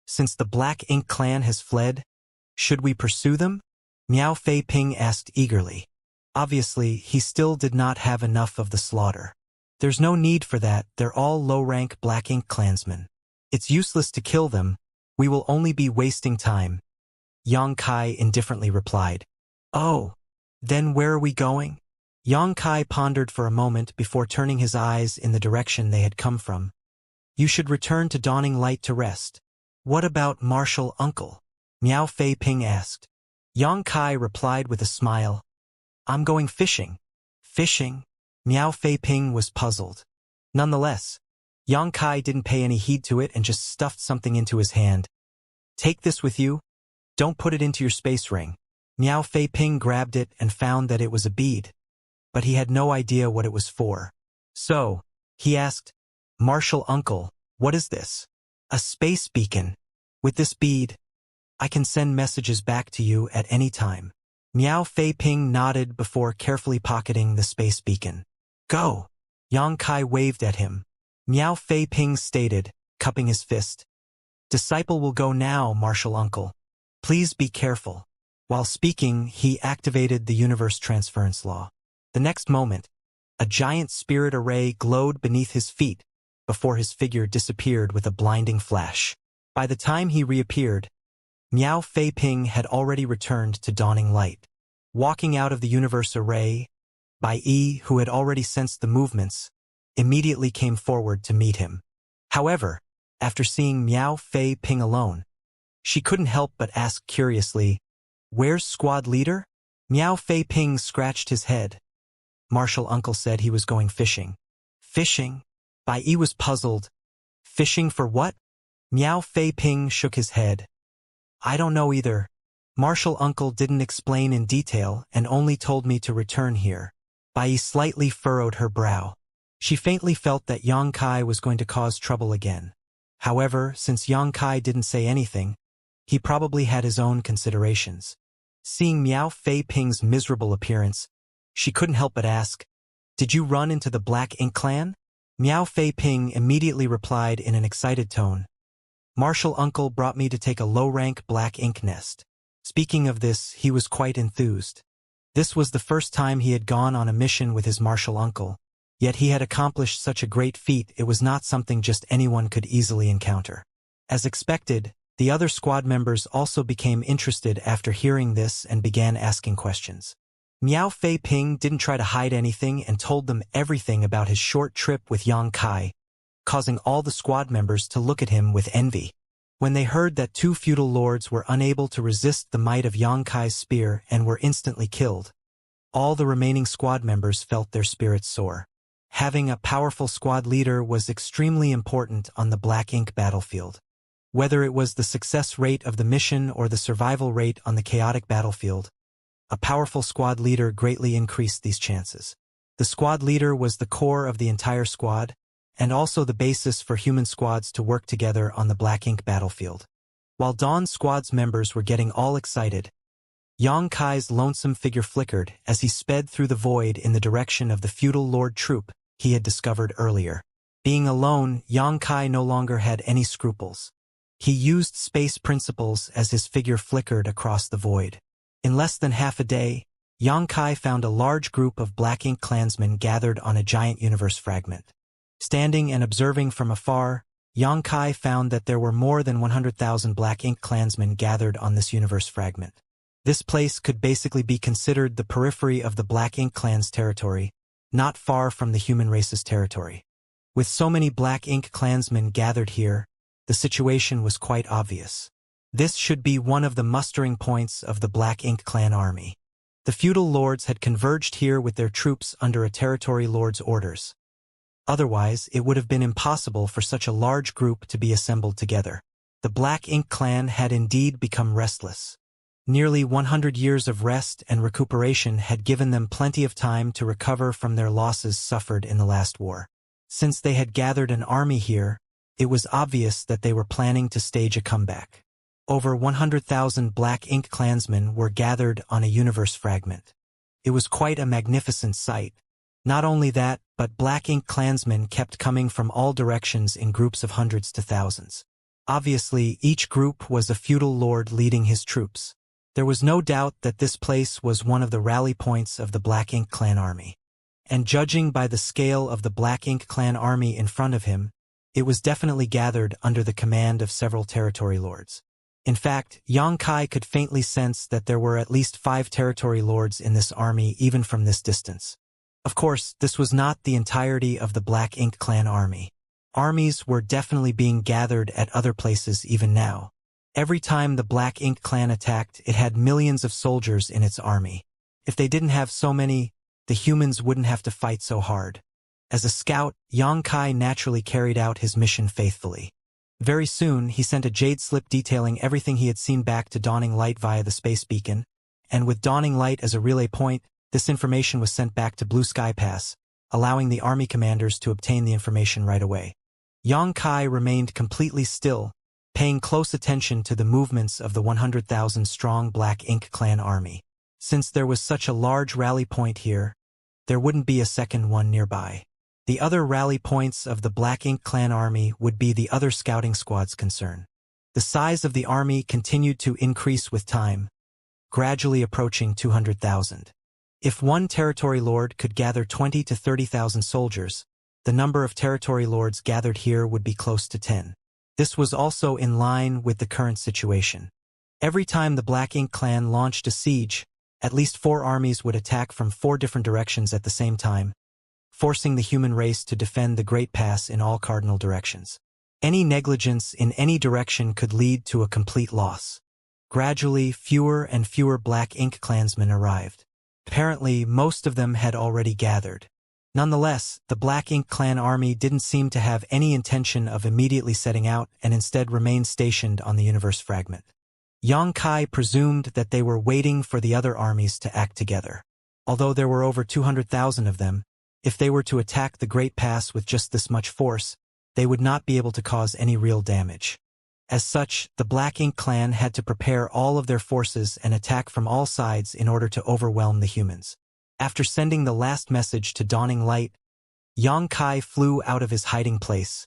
since the Black Ink clan has fled, should we pursue them? Miao Fei Ping asked eagerly. Obviously, he still did not have enough of the slaughter. There's no need for that, they're all low-rank Black Ink clansmen. It's useless to kill them, we will only be wasting time. Yang Kai indifferently replied. Oh, then where are we going? Yang Kai pondered for a moment before turning his eyes in the direction they had come from. You should return to Dawning Light to rest. What about Martial Uncle? Miao Fei Ping asked. Yang Kai replied with a smile. I'm going fishing. Fishing? Miao Fei Ping was puzzled. Nonetheless, Yang Kai didn't pay any heed to it and just stuffed something into his hand. Take this with you. Don't put it into your space ring. Miao Fei Ping grabbed it and found that it was a bead. But he had no idea what it was for. So, he asked, Martial Uncle, what is this? A space beacon. With this bead, I can send messages back to you at any time. Miao Fei Ping nodded before carefully pocketing the space beacon. Go! Yang Kai waved at him. Miao Fei Ping stated, cupping his fist. Disciple will go now, Martial Uncle. Please be careful. While speaking, he activated the universe transference law. The next moment, a giant spirit array glowed beneath his feet before his figure disappeared with a blinding flash. By the time he reappeared, Miao Fei Ping had already returned to Dawning Light. Walking out of the universe array, Bai Yi, who had already sensed the movements, immediately came forward to meet him. However, after seeing Miao Fei Ping alone, she couldn't help but ask curiously, Where's squad leader? Miao Fei Ping scratched his head. Martial Uncle said he was going fishing. Fishing? Bai Yi was puzzled. Fishing for what? Miao Fei Ping shook his head. I don't know either. Martial Uncle didn't explain in detail and only told me to return here. Bai Yi slightly furrowed her brow. She faintly felt that Yang Kai was going to cause trouble again. However, since Yang Kai didn't say anything, he probably had his own considerations. Seeing Miao Fei Ping's miserable appearance, she couldn't help but ask, Did you run into the Black Ink clan? Miao Fei Ping immediately replied in an excited tone. Martial Uncle brought me to take a low-rank Black Ink Nest. Speaking of this, he was quite enthused. This was the first time he had gone on a mission with his Martial Uncle, yet he had accomplished such a great feat it was not something just anyone could easily encounter. As expected, the other squad members also became interested after hearing this and began asking questions. Miao Fei Ping didn't try to hide anything and told them everything about his short trip with Yang Kai, causing all the squad members to look at him with envy. When they heard that 2 feudal lords were unable to resist the might of Yang Kai's spear and were instantly killed, all the remaining squad members felt their spirits soar. Having a powerful squad leader was extremely important on the Black Ink battlefield. Whether it was the success rate of the mission or the survival rate on the chaotic battlefield, a powerful squad leader greatly increased these chances. The squad leader was the core of the entire squad, and also the basis for human squads to work together on the Black Ink battlefield. While Dawn's squad's members were getting all excited, Xianxia's lonesome figure flickered as he sped through the void in the direction of the feudal lord troop he had discovered earlier. Being alone, Xianxia no longer had any scruples. He used space principles as his figure flickered across the void. In less than half a day, Xianxia found a large group of Black Ink clansmen gathered on a giant universe fragment. Standing and observing from afar, Xianxia found that there were more than 100,000 Black Ink clansmen gathered on this universe fragment. This place could basically be considered the periphery of the Black Ink clan's territory, not far from the human race's territory. With so many Black Ink clansmen gathered here, the situation was quite obvious. This should be one of the mustering points of the Black Ink clan army. The feudal lords had converged here with their troops under a territory lord's orders. Otherwise, it would have been impossible for such a large group to be assembled together. The Black Ink clan had indeed become restless. Nearly 100 years of rest and recuperation had given them plenty of time to recover from their losses suffered in the last war. Since they had gathered an army here, it was obvious that they were planning to stage a comeback. Over 100,000 Black Ink clansmen were gathered on a universe fragment. It was quite a magnificent sight. Not only that, but Black Ink clansmen kept coming from all directions in groups of hundreds to thousands. Obviously, each group was a feudal lord leading his troops. There was no doubt that this place was one of the rally points of the Black Ink clan army. And judging by the scale of the Black Ink clan army in front of him, it was definitely gathered under the command of several territory lords. In fact, Xianxia could faintly sense that there were at least 5 territory lords in this army even from this distance. Of course, this was not the entirety of the Black Ink clan army. Armies were definitely being gathered at other places even now. Every time the Black Ink clan attacked, it had millions of soldiers in its army. If they didn't have so many, the humans wouldn't have to fight so hard. As a scout, Xianxia naturally carried out his mission faithfully. Very soon, he sent a jade slip detailing everything he had seen back to Dawning Light via the space beacon, and with Dawning Light as a relay point, this information was sent back to Blue Sky Pass, allowing the army commanders to obtain the information right away. Xianxia remained completely still, paying close attention to the movements of the 100,000-strong Black Ink clan army. Since there was such a large rally point here, there wouldn't be a second one nearby. The other rally points of the Black Ink clan army would be the other scouting squad's concern. The size of the army continued to increase with time, gradually approaching 200,000. If one territory lord could gather 20 to 30,000 soldiers, the number of territory lords gathered here would be close to 10. This was also in line with the current situation. Every time the Black Ink clan launched a siege, at least 4 armies would attack from 4 different directions at the same time, forcing the human race to defend the Great Pass in all cardinal directions. Any negligence in any direction could lead to a complete loss. Gradually, fewer and fewer Black Ink clansmen arrived. Apparently, most of them had already gathered. Nonetheless, the Black Ink clan army didn't seem to have any intention of immediately setting out and instead remained stationed on the universe fragment. Xianxia presumed that they were waiting for the other armies to act together. Although there were over 200,000 of them, if they were to attack the Great Pass with just this much force, they would not be able to cause any real damage. As such, the Black Ink clan had to prepare all of their forces and attack from all sides in order to overwhelm the humans. After sending the last message to Dawning Light, Xianxia flew out of his hiding place,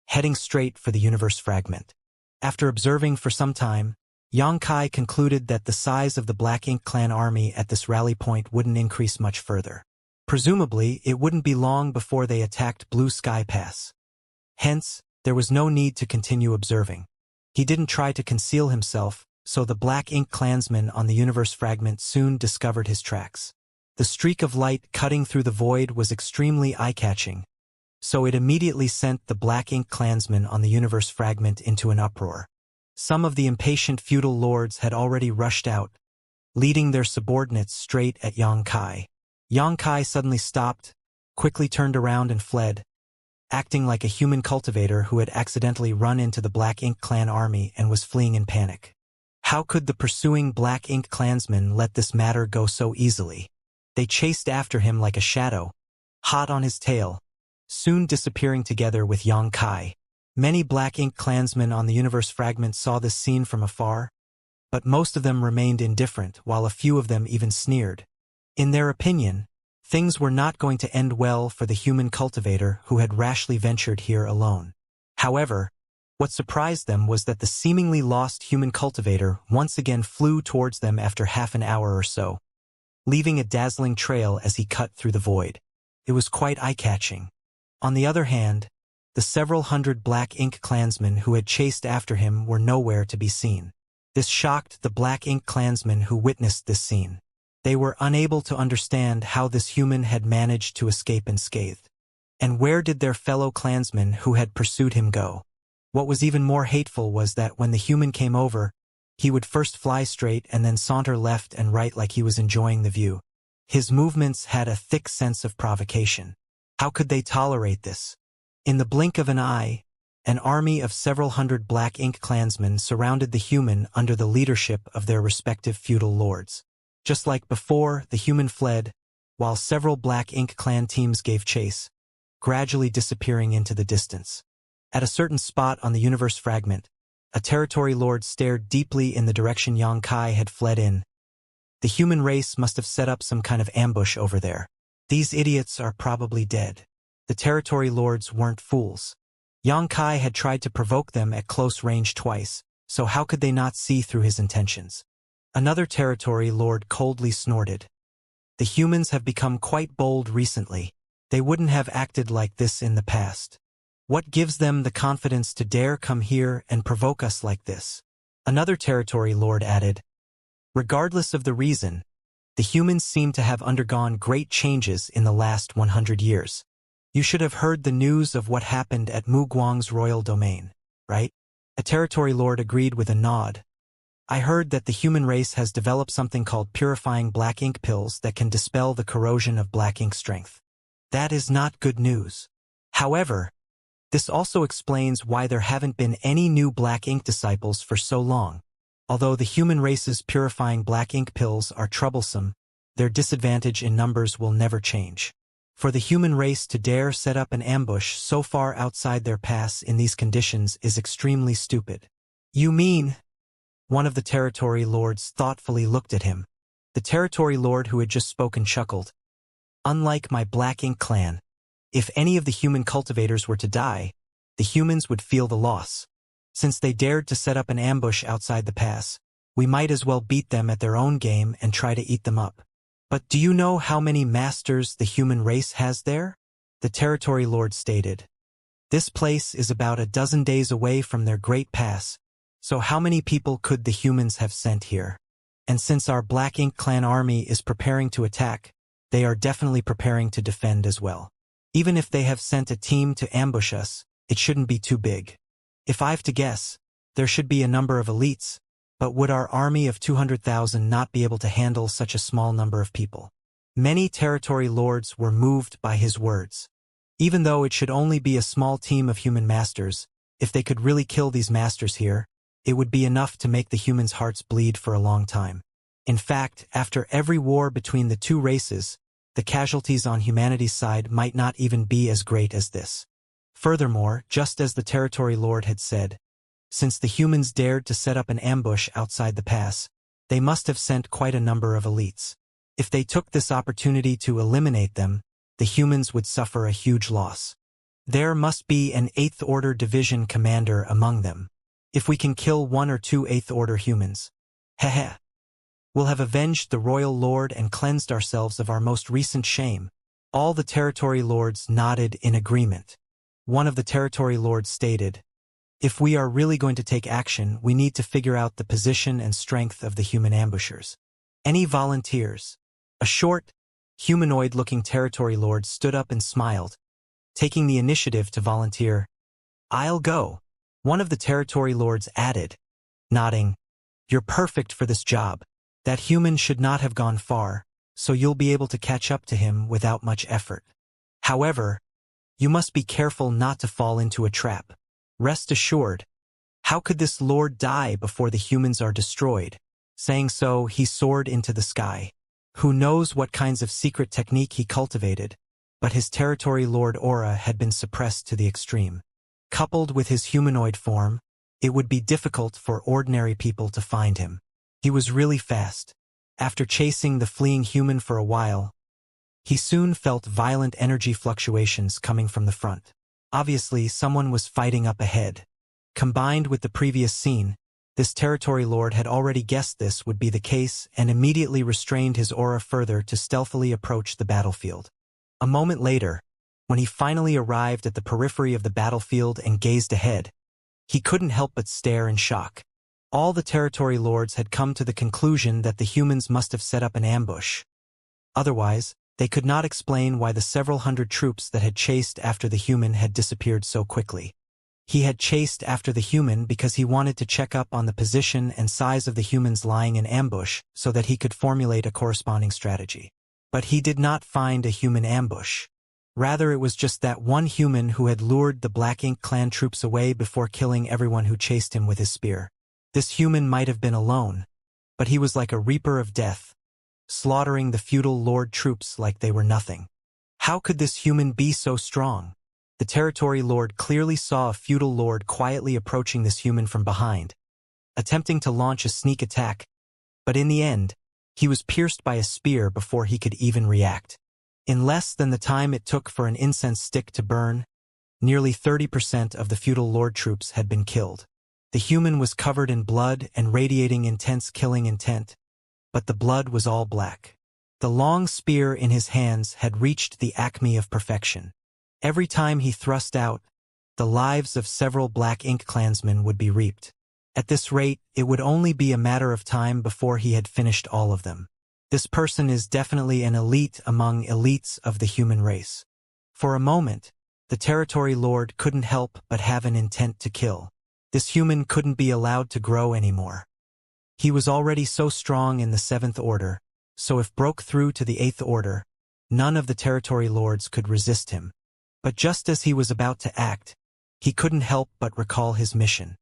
heading straight for the universe fragment. After observing for some time, Xianxia concluded that the size of the Black Ink clan army at this rally point wouldn't increase much further. Presumably, it wouldn't be long before they attacked Blue Sky Pass. Hence, there was no need to continue observing. He didn't try to conceal himself, so the Black Ink clansmen on the universe fragment soon discovered his tracks. The streak of light cutting through the void was extremely eye-catching, so it immediately sent the Black Ink clansmen on the universe fragment into an uproar. Some of the impatient feudal lords had already rushed out, leading their subordinates straight at Xianxia. Xianxia suddenly stopped, quickly turned around and fled, acting like a human cultivator who had accidentally run into the Black Ink clan army and was fleeing in panic. How could the pursuing Black Ink clansmen let this matter go so easily? They chased after him like a shadow, hot on his tail, soon disappearing together with Xianxia. Many Black Ink clansmen on the universe fragment saw this scene from afar, but most of them remained indifferent, while a few of them even sneered. In their opinion, things were not going to end well for the human cultivator who had rashly ventured here alone. However, what surprised them was that the seemingly lost human cultivator once again flew towards them after half an hour or so, leaving a dazzling trail as he cut through the void. It was quite eye-catching. On the other hand, the several hundred Black Ink clansmen who had chased after him were nowhere to be seen. This shocked the Black Ink clansmen who witnessed this scene. They were unable to understand how this human had managed to escape unscathed. And where did their fellow clansmen who had pursued him go? What was even more hateful was that when the human came over, he would first fly straight and then saunter left and right like he was enjoying the view. His movements had a thick sense of provocation. How could they tolerate this? In the blink of an eye, an army of several hundred Black Ink clansmen surrounded the human under the leadership of their respective feudal lords. Just like before, the human fled, while several Black Ink clan teams gave chase, gradually disappearing into the distance. At a certain spot on the universe fragment, a territory lord stared deeply in the direction Xianxia had fled in. The human race must have set up some kind of ambush over there. These idiots are probably dead. The territory lords weren't fools. Xianxia had tried to provoke them at close range twice, so how could they not see through his intentions? Another territory lord coldly snorted. The humans have become quite bold recently. They wouldn't have acted like this in the past. What gives them the confidence to dare come here and provoke us like this? Another territory lord added. Regardless of the reason, the humans seem to have undergone great changes in the last 100 years. You should have heard the news of what happened at Mu Guang's royal domain, right? A territory lord agreed with a nod. I heard that the human race has developed something called purifying Black Ink pills that can dispel the corrosion of Black Ink strength. That is not good news. However, this also explains why there haven't been any new Black Ink disciples for so long. Although the human race's purifying Black Ink pills are troublesome, their disadvantage in numbers will never change. For the human race to dare set up an ambush so far outside their pass in these conditions is extremely stupid. You mean? One of the territory lords thoughtfully looked at him. The territory lord who had just spoken chuckled. Unlike my Black Ink clan, if any of the human cultivators were to die, the humans would feel the loss. Since they dared to set up an ambush outside the pass, we might as well beat them at their own game and try to eat them up. But do you know how many masters the human race has there? The territory lord stated. This place is about a dozen days away from their great pass, so how many people could the humans have sent here? And since our Black Ink clan army is preparing to attack, they are definitely preparing to defend as well. Even if they have sent a team to ambush us, it shouldn't be too big. If I've to guess, there should be a number of elites, but would our army of 200,000 not be able to handle such a small number of people? Many territory lords were moved by his words. Even though it should only be a small team of human masters, if they could really kill these masters here, it would be enough to make the humans' hearts bleed for a long time. In fact, after every war between the two races, the casualties on humanity's side might not even be as great as this. Furthermore, just as the territory lord had said, since the humans dared to set up an ambush outside the pass, they must have sent quite a number of elites. If they took this opportunity to eliminate them, the humans would suffer a huge loss. There must be an 8th Order Division commander among them. If we can kill 1 or 2 8th Order humans, we'll have avenged the royal lord and cleansed ourselves of our most recent shame. All the territory lords nodded in agreement. One of the territory lords stated, if we are really going to take action, we need to figure out the position and strength of the human ambushers. Any volunteers? A short, humanoid-looking territory lord stood up and smiled, taking the initiative to volunteer. I'll go. One of the territory lords added, nodding. You're perfect for this job. That human should not have gone far, so you'll be able to catch up to him without much effort. However, you must be careful not to fall into a trap. Rest assured. How could this lord die before the humans are destroyed? Saying so, he soared into the sky. Who knows what kinds of secret technique he cultivated, but his territory lord aura had been suppressed to the extreme. Coupled with his humanoid form, it would be difficult for ordinary people to find him. He was really fast. After chasing the fleeing human for a while, he soon felt violent energy fluctuations coming from the front. Obviously, someone was fighting up ahead. Combined with the previous scene, this territory lord had already guessed this would be the case and immediately restrained his aura further to stealthily approach the battlefield. A moment later, when he finally arrived at the periphery of the battlefield and gazed ahead, he couldn't help but stare in shock. All the territory lords had come to the conclusion that the humans must have set up an ambush. Otherwise, they could not explain why the several hundred troops that had chased after the human had disappeared so quickly. He had chased after the human because he wanted to check up on the position and size of the humans lying in ambush so that he could formulate a corresponding strategy. But he did not find a human ambush. Rather, it was just that one human who had lured the Black Ink clan troops away before killing everyone who chased him with his spear. This human might have been alone, but he was like a reaper of death, slaughtering the feudal lord troops like they were nothing. How could this human be so strong? The territory lord clearly saw a feudal lord quietly approaching this human from behind, attempting to launch a sneak attack, but in the end, he was pierced by a spear before he could even react. In less than the time it took for an incense stick to burn, nearly 30% of the feudal lord troops had been killed. The human was covered in blood and radiating intense killing intent, but the blood was all black. The long spear in his hands had reached the acme of perfection. Every time he thrust out, the lives of several Black Ink clansmen would be reaped. At this rate, it would only be a matter of time before he had finished all of them. This person is definitely an elite among elites of the human race. For a moment, the territory lord couldn't help but have an intent to kill. This human couldn't be allowed to grow anymore. He was already so strong in the 7th order, so if broke through to the 8th order, none of the territory lords could resist him. But just as he was about to act, he couldn't help but recall his mission.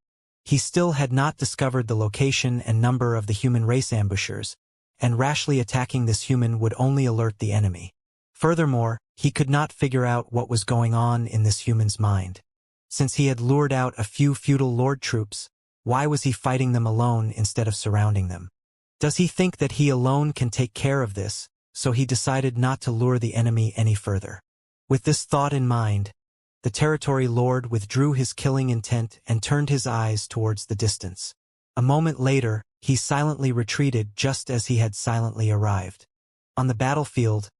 He still had not discovered the location and number of the human race ambushers, and rashly attacking this human would only alert the enemy. Furthermore, he could not figure out what was going on in this human's mind. Since he had lured out a few feudal lord troops, why was he fighting them alone instead of surrounding them? Does he think that he alone can take care of this, so he decided not to lure the enemy any further? With this thought in mind, the territory lord withdrew his killing intent and turned his eyes towards the distance. A moment later, he silently retreated just as he had silently arrived. On the battlefield,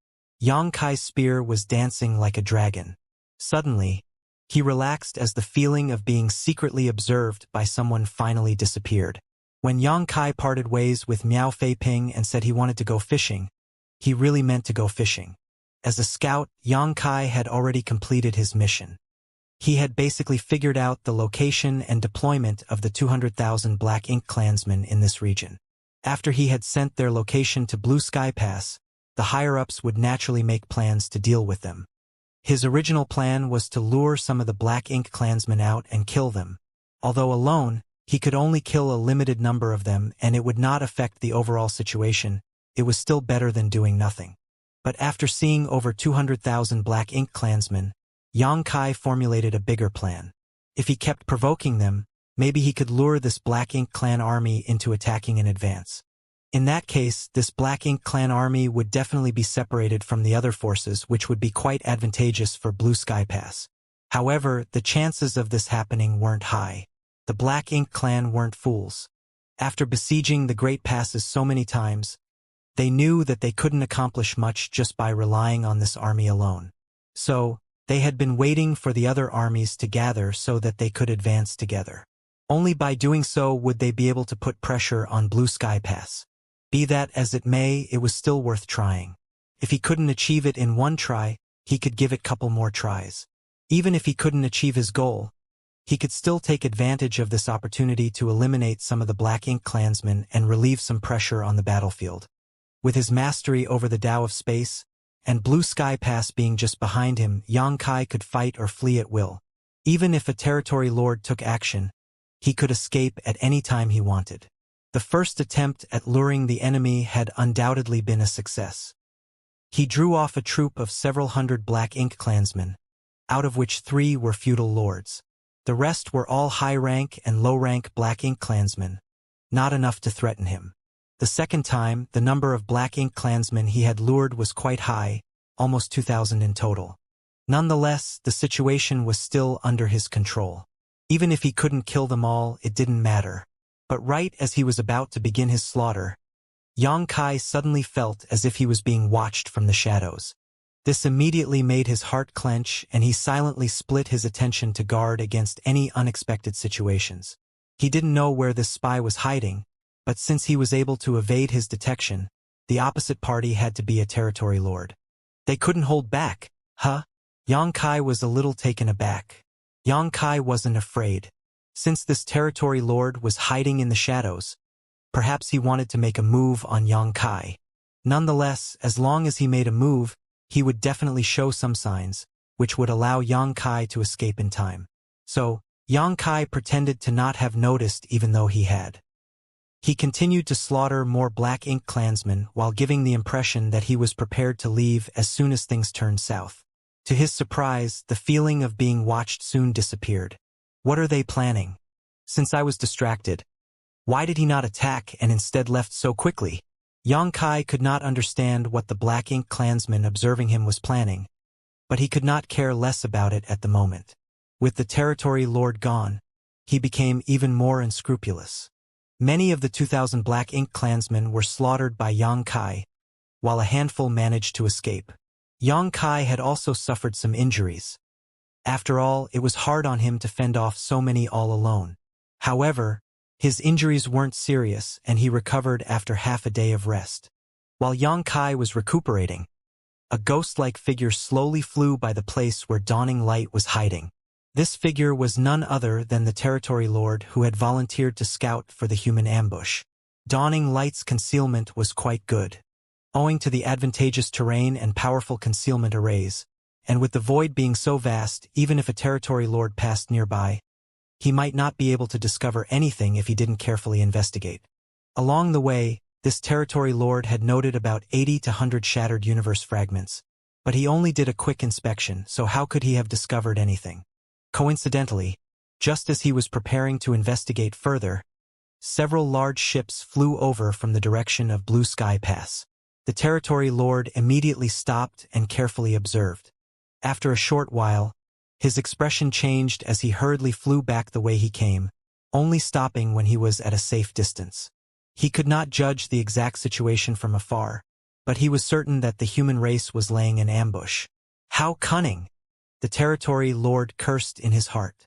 Xianxia's spear was dancing like a dragon. Suddenly, he relaxed as the feeling of being secretly observed by someone finally disappeared. When Xianxia parted ways with Miao Feiping and said he wanted to go fishing, he really meant to go fishing. As a scout, Xianxia had already completed his mission. He had basically figured out the location and deployment of the 200,000 Black Ink clansmen in this region. After he had sent their location to Blue Sky Pass, the higher-ups would naturally make plans to deal with them. His original plan was to lure some of the Black Ink clansmen out and kill them. Although alone, he could only kill a limited number of them and it would not affect the overall situation, it was still better than doing nothing. But after seeing over 200,000 Black Ink clansmen, Xianxia formulated a bigger plan. If he kept provoking them, maybe he could lure this Black Ink clan army into attacking in advance. In that case, this Black Ink clan army would definitely be separated from the other forces, which would be quite advantageous for Blue Sky Pass. However, the chances of this happening weren't high. The Black Ink clan weren't fools. After besieging the Great Passes so many times, they knew that they couldn't accomplish much just by relying on this army alone. So, they had been waiting for the other armies to gather so that they could advance together. Only by doing so would they be able to put pressure on Blue Sky Pass. Be that as it may, it was still worth trying. If he couldn't achieve it in one try, he could give it couple more tries. Even if he couldn't achieve his goal, he could still take advantage of this opportunity to eliminate some of the Black Ink clansmen and relieve some pressure on the battlefield. With his mastery over the Tao of Space, and Blue Sky Pass being just behind him, Xianxia could fight or flee at will. Even if a territory lord took action, he could escape at any time he wanted. The first attempt at luring the enemy had undoubtedly been a success. He drew off a troop of several hundred Black Ink clansmen, out of which 3 were feudal lords. The rest were all high-rank and low-rank black ink clansmen, not enough to threaten him. The second time, the number of black ink clansmen he had lured was quite high, almost 2,000 in total. Nonetheless, the situation was still under his control. Even if he couldn't kill them all, it didn't matter. But right as he was about to begin his slaughter, Xianxia suddenly felt as if he was being watched from the shadows. This immediately made his heart clench, and he silently split his attention to guard against any unexpected situations. He didn't know where this spy was hiding, but since he was able to evade his detection, the opposite party had to be a territory lord. They couldn't hold back, huh? Xianxia was a little taken aback. Xianxia wasn't afraid. Since this territory lord was hiding in the shadows, perhaps he wanted to make a move on Xianxia. Nonetheless, as long as he made a move, he would definitely show some signs, which would allow Xianxia to escape in time. So, Xianxia pretended to not have noticed even though he had. He continued to slaughter more black ink clansmen while giving the impression that he was prepared to leave as soon as things turned south. To his surprise, the feeling of being watched soon disappeared. What are they planning? Since I was distracted, why did he not attack and instead left so quickly? Xianxia could not understand what the black ink clansman observing him was planning, but he could not care less about it at the moment. With the territory lord gone, he became even more unscrupulous. Many of the 2,000 black ink clansmen were slaughtered by Xianxia, while a handful managed to escape. Xianxia had also suffered some injuries. After all, it was hard on him to fend off so many all alone. However, his injuries weren't serious and he recovered after half a day of rest. While Xianxia was recuperating, a ghost-like figure slowly flew by the place where Dawning Light was hiding. This figure was none other than the territory lord who had volunteered to scout for the human ambush. Dawning Light's concealment was quite good. Owing to the advantageous terrain and powerful concealment arrays, and with the void being so vast, even if a territory lord passed nearby, he might not be able to discover anything if he didn't carefully investigate. Along the way, this territory lord had noted about 80 to 100 shattered universe fragments, but he only did a quick inspection, so how could he have discovered anything? Coincidentally, just as he was preparing to investigate further, several large ships flew over from the direction of Blue Sky Pass. The territory lord immediately stopped and carefully observed. After a short while, his expression changed as he hurriedly flew back the way he came, only stopping when he was at a safe distance. He could not judge the exact situation from afar, but he was certain that the human race was laying an ambush. How cunning! The territory lord cursed in his heart.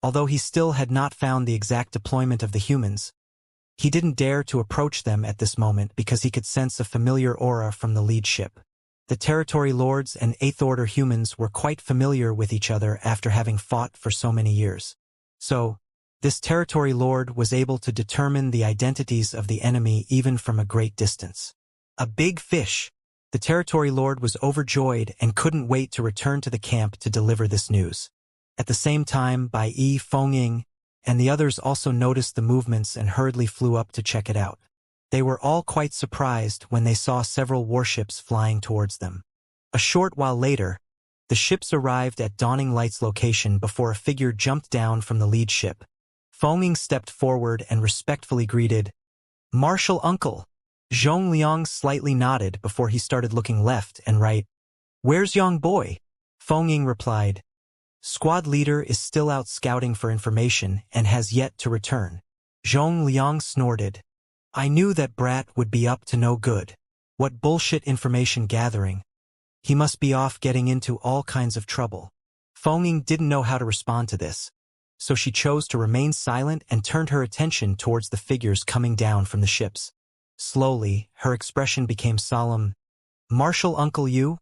Although he still had not found the exact deployment of the humans, he didn't dare to approach them at this moment because he could sense a familiar aura from the lead ship. The territory lords and Eighth Order humans were quite familiar with each other after having fought for so many years. So, this territory lord was able to determine the identities of the enemy even from a great distance. A big fish! The territory lord was overjoyed and couldn't wait to return to the camp to deliver this news. At the same time, Bai Yi, Fengying, and the others also noticed the movements and hurriedly flew up to check it out. They were all quite surprised when they saw several warships flying towards them. A short while later, the ships arrived at Dawning Light's location before a figure jumped down from the lead ship. Fengying stepped forward and respectfully greeted, "Martial Uncle." Zhongliang slightly nodded before he started looking left and right. "Where's Yang Boy?" Fengying replied, "Squad leader is still out scouting for information and has yet to return." Zhongliang snorted. "I knew that brat would be up to no good. What bullshit information gathering. He must be off getting into all kinds of trouble." Fengying didn't know how to respond to this, so she chose to remain silent and turned her attention towards the figures coming down from the ships. Slowly, her expression became solemn. "Martial Uncle you?"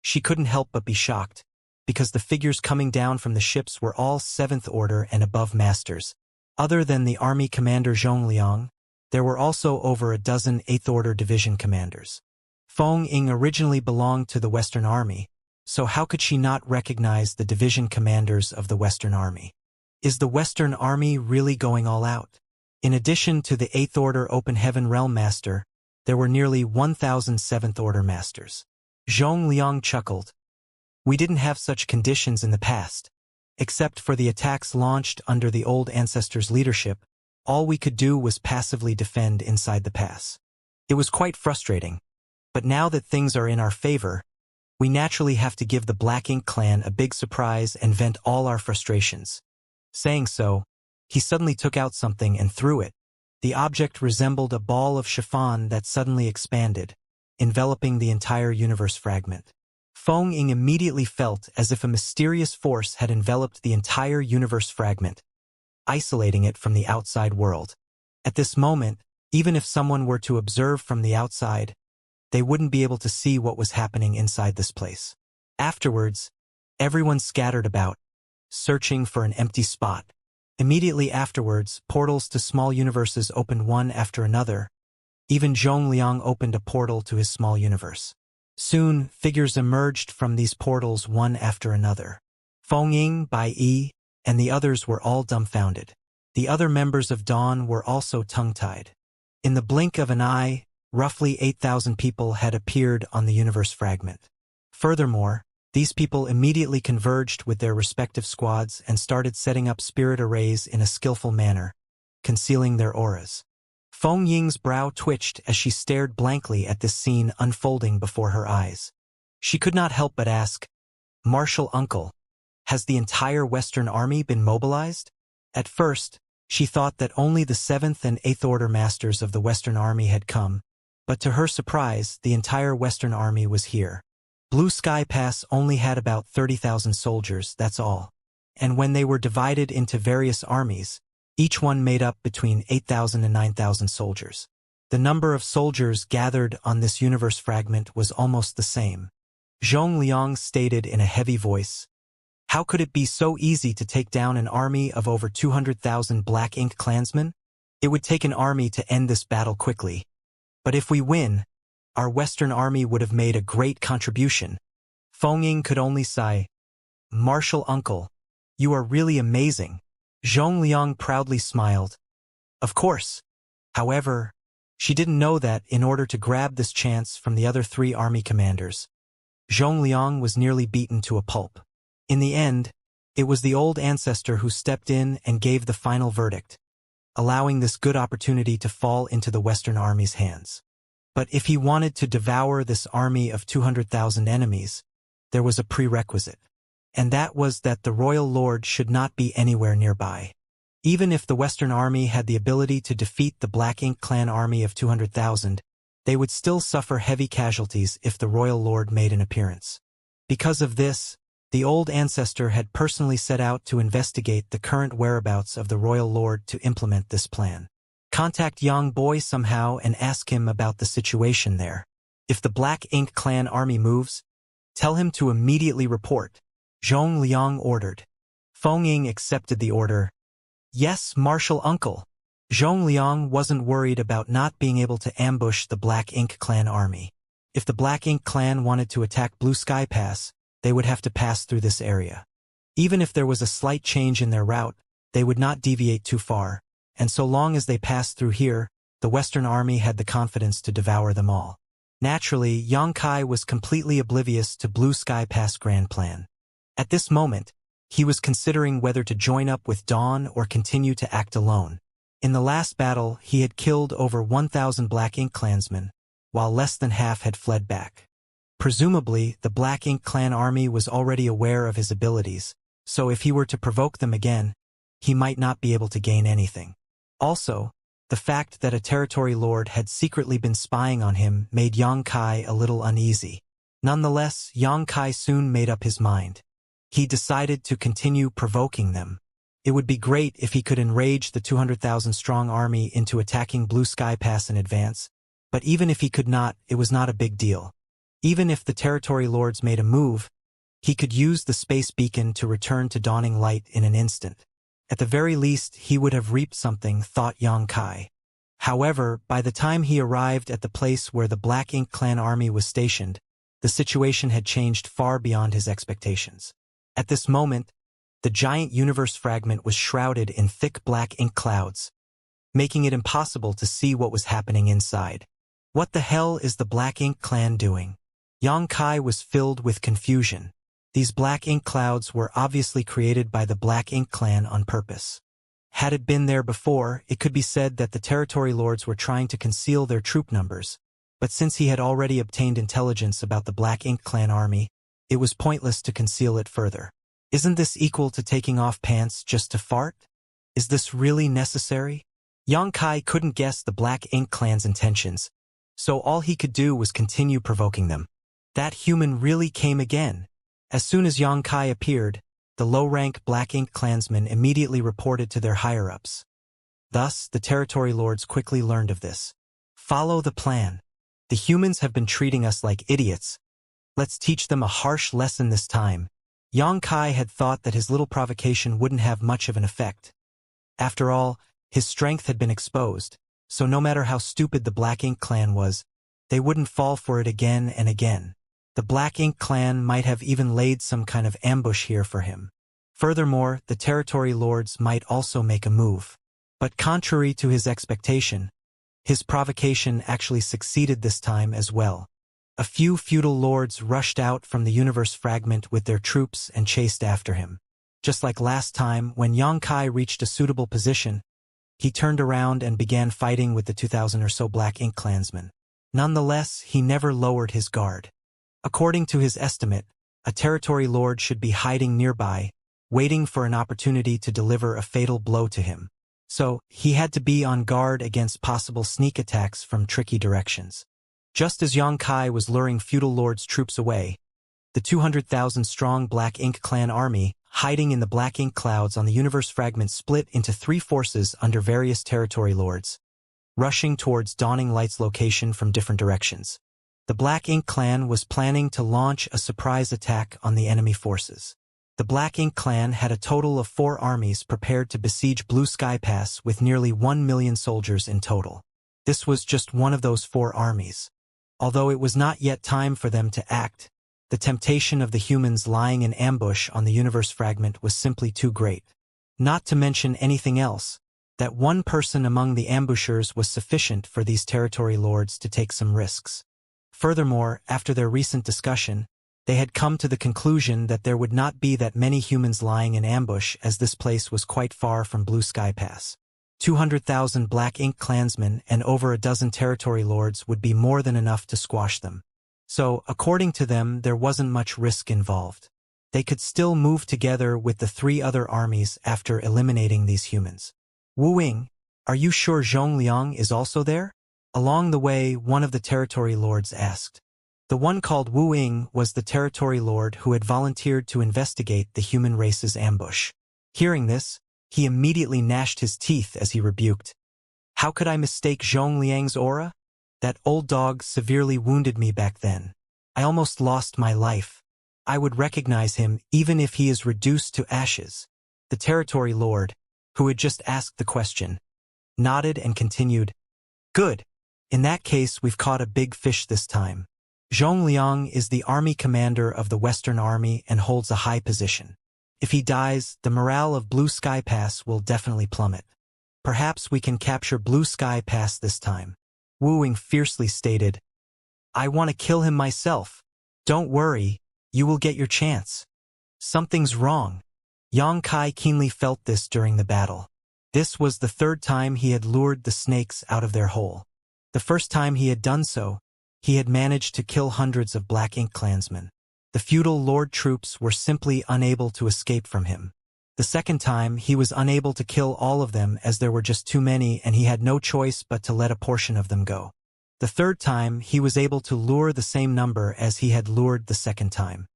She couldn't help but be shocked, because the figures coming down from the ships were all 7th Order and above masters. Other than the army commander Zhongliang, there were also over a dozen 8th Order division commanders. Fengying originally belonged to the Western Army, so how could she not recognize the division commanders of the Western Army? Is the Western Army really going all out? In addition to the 8th Order Open Heaven Realm Master, there were nearly 1,000 7th Order Masters. Zhongliang chuckled. "We didn't have such conditions in the past. Except for the attacks launched under the old ancestors' leadership, all we could do was passively defend inside the pass. It was quite frustrating, but now that things are in our favor, we naturally have to give the Black Ink clan a big surprise and vent all our frustrations. Saying so, he suddenly took out something and threw it. The object resembled a ball of chiffon that suddenly expanded, enveloping the entire universe fragment. Feng Ying immediately felt as if a mysterious force had enveloped the entire universe fragment, isolating it from the outside world. At this moment, even if someone were to observe from the outside, they wouldn't be able to see what was happening inside this place. Afterwards, everyone scattered about, searching for an empty spot. Immediately afterwards, portals to small universes opened one after another. Even Zhongliang opened a portal to his small universe. Soon, figures emerged from these portals one after another. Feng Ying, Bai Yi, and the others were all dumbfounded. The other members of Dawn were also tongue-tied. In the blink of an eye, roughly 8,000 people had appeared on the universe fragment. Furthermore, these people immediately converged with their respective squads and started setting up spirit arrays in a skillful manner, concealing their auras. Feng Ying's brow twitched as she stared blankly at this scene unfolding before her eyes. She could not help but ask, "Martial Uncle, has the entire Western Army been mobilized?" At first, she thought that only the 7th and 8th Order Masters of the Western Army had come, but to her surprise, the entire Western Army was here. Blue Sky Pass only had about 30,000 soldiers, that's all. And when they were divided into various armies, each one made up between 8,000 and 9,000 soldiers. The number of soldiers gathered on this universe fragment was almost the same. Zhongliang stated in a heavy voice, "How could it be so easy to take down an army of over 200,000 Black Ink clansmen? It would take an army to end this battle quickly. But if we win, our Western Army would have made a great contribution." Feng Ying could only sigh, "Martial Uncle, you are really amazing." Zhongliang proudly smiled. Of course. However, she didn't know that in order to grab this chance from the other 3 army commanders, Zhongliang was nearly beaten to a pulp. In the end, it was the old ancestor who stepped in and gave the final verdict, allowing this good opportunity to fall into the Western Army's hands. But if he wanted to devour this army of 200,000 enemies, there was a prerequisite. And that was that the Royal Lord should not be anywhere nearby. Even if the Western Army had the ability to defeat the Black Ink clan army of 200,000, they would still suffer heavy casualties if the Royal Lord made an appearance. Because of this, the old ancestor had personally set out to investigate the current whereabouts of the Royal Lord to implement this plan. Contact Yang Boy somehow and ask him about the situation there. If the Black Ink clan army moves, tell him to immediately report, Zhongliang ordered. Feng Ying accepted the order. Yes, Martial Uncle. Zhongliang wasn't worried about not being able to ambush the Black Ink clan army. If the Black Ink clan wanted to attack Blue Sky Pass, they would have to pass through this area. Even if there was a slight change in their route, they would not deviate too far, and so long as they passed through here, the Western Army had the confidence to devour them all. Naturally, Yang Kai was completely oblivious to Blue Sky Pass' grand plan. At this moment, he was considering whether to join up with Dawn or continue to act alone. In the last battle, he had killed over 1,000 Black Ink clansmen, while less than half had fled back. Presumably, the Black Ink clan army was already aware of his abilities, so if he were to provoke them again, he might not be able to gain anything. Also, the fact that a territory lord had secretly been spying on him made Yang Kai a little uneasy. Nonetheless, Yang Kai soon made up his mind. He decided to continue provoking them. It would be great if he could enrage the 200,000-strong army into attacking Blue Sky Pass in advance, but even if he could not, it was not a big deal. Even if the territory lords made a move, he could use the space beacon to return to dawning light in an instant. At the very least, he would have reaped something, thought Yang Kai. However, by the time he arrived at the place where the Black Ink clan army was stationed, the situation had changed far beyond his expectations. At this moment, the giant universe fragment was shrouded in thick black ink clouds, making it impossible to see what was happening inside. What the hell is the Black Ink clan doing? Yang Kai was filled with confusion. These black ink clouds were obviously created by the Black Ink clan on purpose. Had it been there before, it could be said that the territory lords were trying to conceal their troop numbers, but since he had already obtained intelligence about the Black Ink clan army, it was pointless to conceal it further. Isn't this equal to taking off pants just to fart? Is this really necessary? Xianxia couldn't guess the Black Ink clan's intentions, so all he could do was continue provoking them. That human really came again. As soon as Xianxia appeared, the low-rank Black Ink clansmen immediately reported to their higher-ups. Thus, the territory lords quickly learned of this. Follow the plan. The humans have been treating us like idiots. Let's teach them a harsh lesson this time. Xianxia had thought that his little provocation wouldn't have much of an effect. After all, his strength had been exposed, so no matter how stupid the Black Ink clan was, they wouldn't fall for it again and again. The Black Ink clan might have even laid some kind of ambush here for him. Furthermore, the territory lords might also make a move. But contrary to his expectation, his provocation actually succeeded this time as well. A few feudal lords rushed out from the universe fragment with their troops and chased after him. Just like last time, when Xianxia reached a suitable position, he turned around and began fighting with the 2,000 or so Black Ink clansmen. Nonetheless, he never lowered his guard. According to his estimate, a territory lord should be hiding nearby, waiting for an opportunity to deliver a fatal blow to him. So, he had to be on guard against possible sneak attacks from tricky directions. Just as Xianxia was luring feudal lords' troops away, the 200,000-strong Black Ink clan army, hiding in the Black Ink clouds on the universe fragment, split into three forces under various territory lords, rushing towards Dawning Light's location from different directions. The Black Ink clan was planning to launch a surprise attack on the enemy forces. The Black Ink clan had a total of 4 armies prepared to besiege Blue Sky Pass with nearly 1 million soldiers in total. This was just one of those 4 armies. Although it was not yet time for them to act, the temptation of the humans lying in ambush on the universe fragment was simply too great. Not to mention anything else, that one person among the ambushers was sufficient for these territory lords to take some risks. Furthermore, after their recent discussion, they had come to the conclusion that there would not be that many humans lying in ambush, as this place was quite far from Blue Sky Pass. 200,000 Black Ink clansmen and over a dozen territory lords would be more than enough to squash them. So, according to them, there wasn't much risk involved. They could still move together with the 3 other armies after eliminating these humans. Wu Ying, are you sure Zhong Liang is also there? Along the way, one of the territory lords asked. The one called Wu Ying was the territory lord who had volunteered to investigate the human race's ambush. Hearing this, he immediately gnashed his teeth as he rebuked. How could I mistake Zhong Liang's aura? That old dog severely wounded me back then. I almost lost my life. I would recognize him even if he is reduced to ashes. The territory lord, who had just asked the question, nodded and continued. Good. In that case, we've caught a big fish this time. Zhong Liang is the army commander of the Western Army and holds a high position. If he dies, the morale of Blue Sky Pass will definitely plummet. Perhaps we can capture Blue Sky Pass this time. Wu Ying fiercely stated. I want to kill him myself. Don't worry, you will get your chance. Something's wrong. Xianxia keenly felt this during the battle. This was the 3rd time he had lured the snakes out of their hole. The first time he had done so, he had managed to kill hundreds of Black Ink clansmen. The feudal lord troops were simply unable to escape from him. The second time, he was unable to kill all of them as there were just too many and he had no choice but to let a portion of them go. The third time, he was able to lure the same number as he had lured the second time.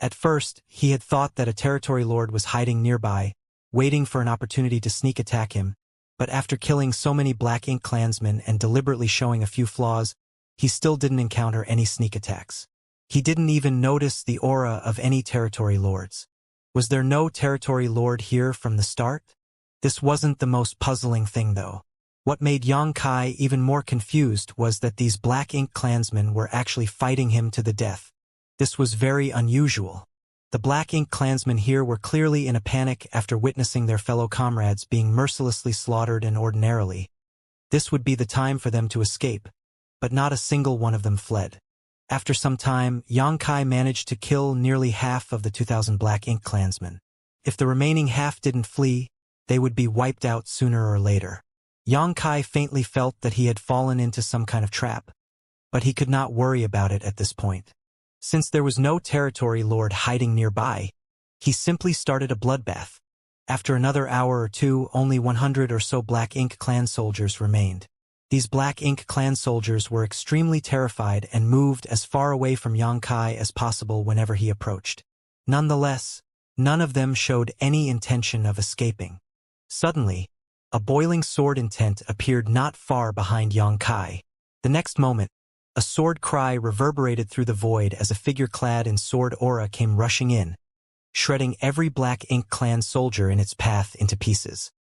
At first, he had thought that a territory lord was hiding nearby, waiting for an opportunity to sneak attack him, but after killing so many Black Ink clansmen and deliberately showing a few flaws, he still didn't encounter any sneak attacks. He didn't even notice the aura of any territory lords. Was there no territory lord here from the start? This wasn't the most puzzling thing though. What made Xianxia even more confused was that these Black Ink clansmen were actually fighting him to the death. This was very unusual. The Black Ink clansmen here were clearly in a panic after witnessing their fellow comrades being mercilessly slaughtered, and ordinarily, this would be the time for them to escape, but not a single one of them fled. After some time, Xianxia managed to kill nearly half of the 2,000 Black Ink clansmen. If the remaining half didn't flee, they would be wiped out sooner or later. Xianxia faintly felt that he had fallen into some kind of trap, but he could not worry about it at this point. Since there was no territory lord hiding nearby, he simply started a bloodbath. After another hour or two, only 100 or so Black Ink clan soldiers remained. These Black Ink clan soldiers were extremely terrified and moved as far away from Xianxia as possible whenever he approached. Nonetheless, none of them showed any intention of escaping. Suddenly, a boiling sword intent appeared not far behind Xianxia. The next moment, a sword cry reverberated through the void as a figure clad in sword aura came rushing in, shredding every Black Ink clan soldier in its path into pieces.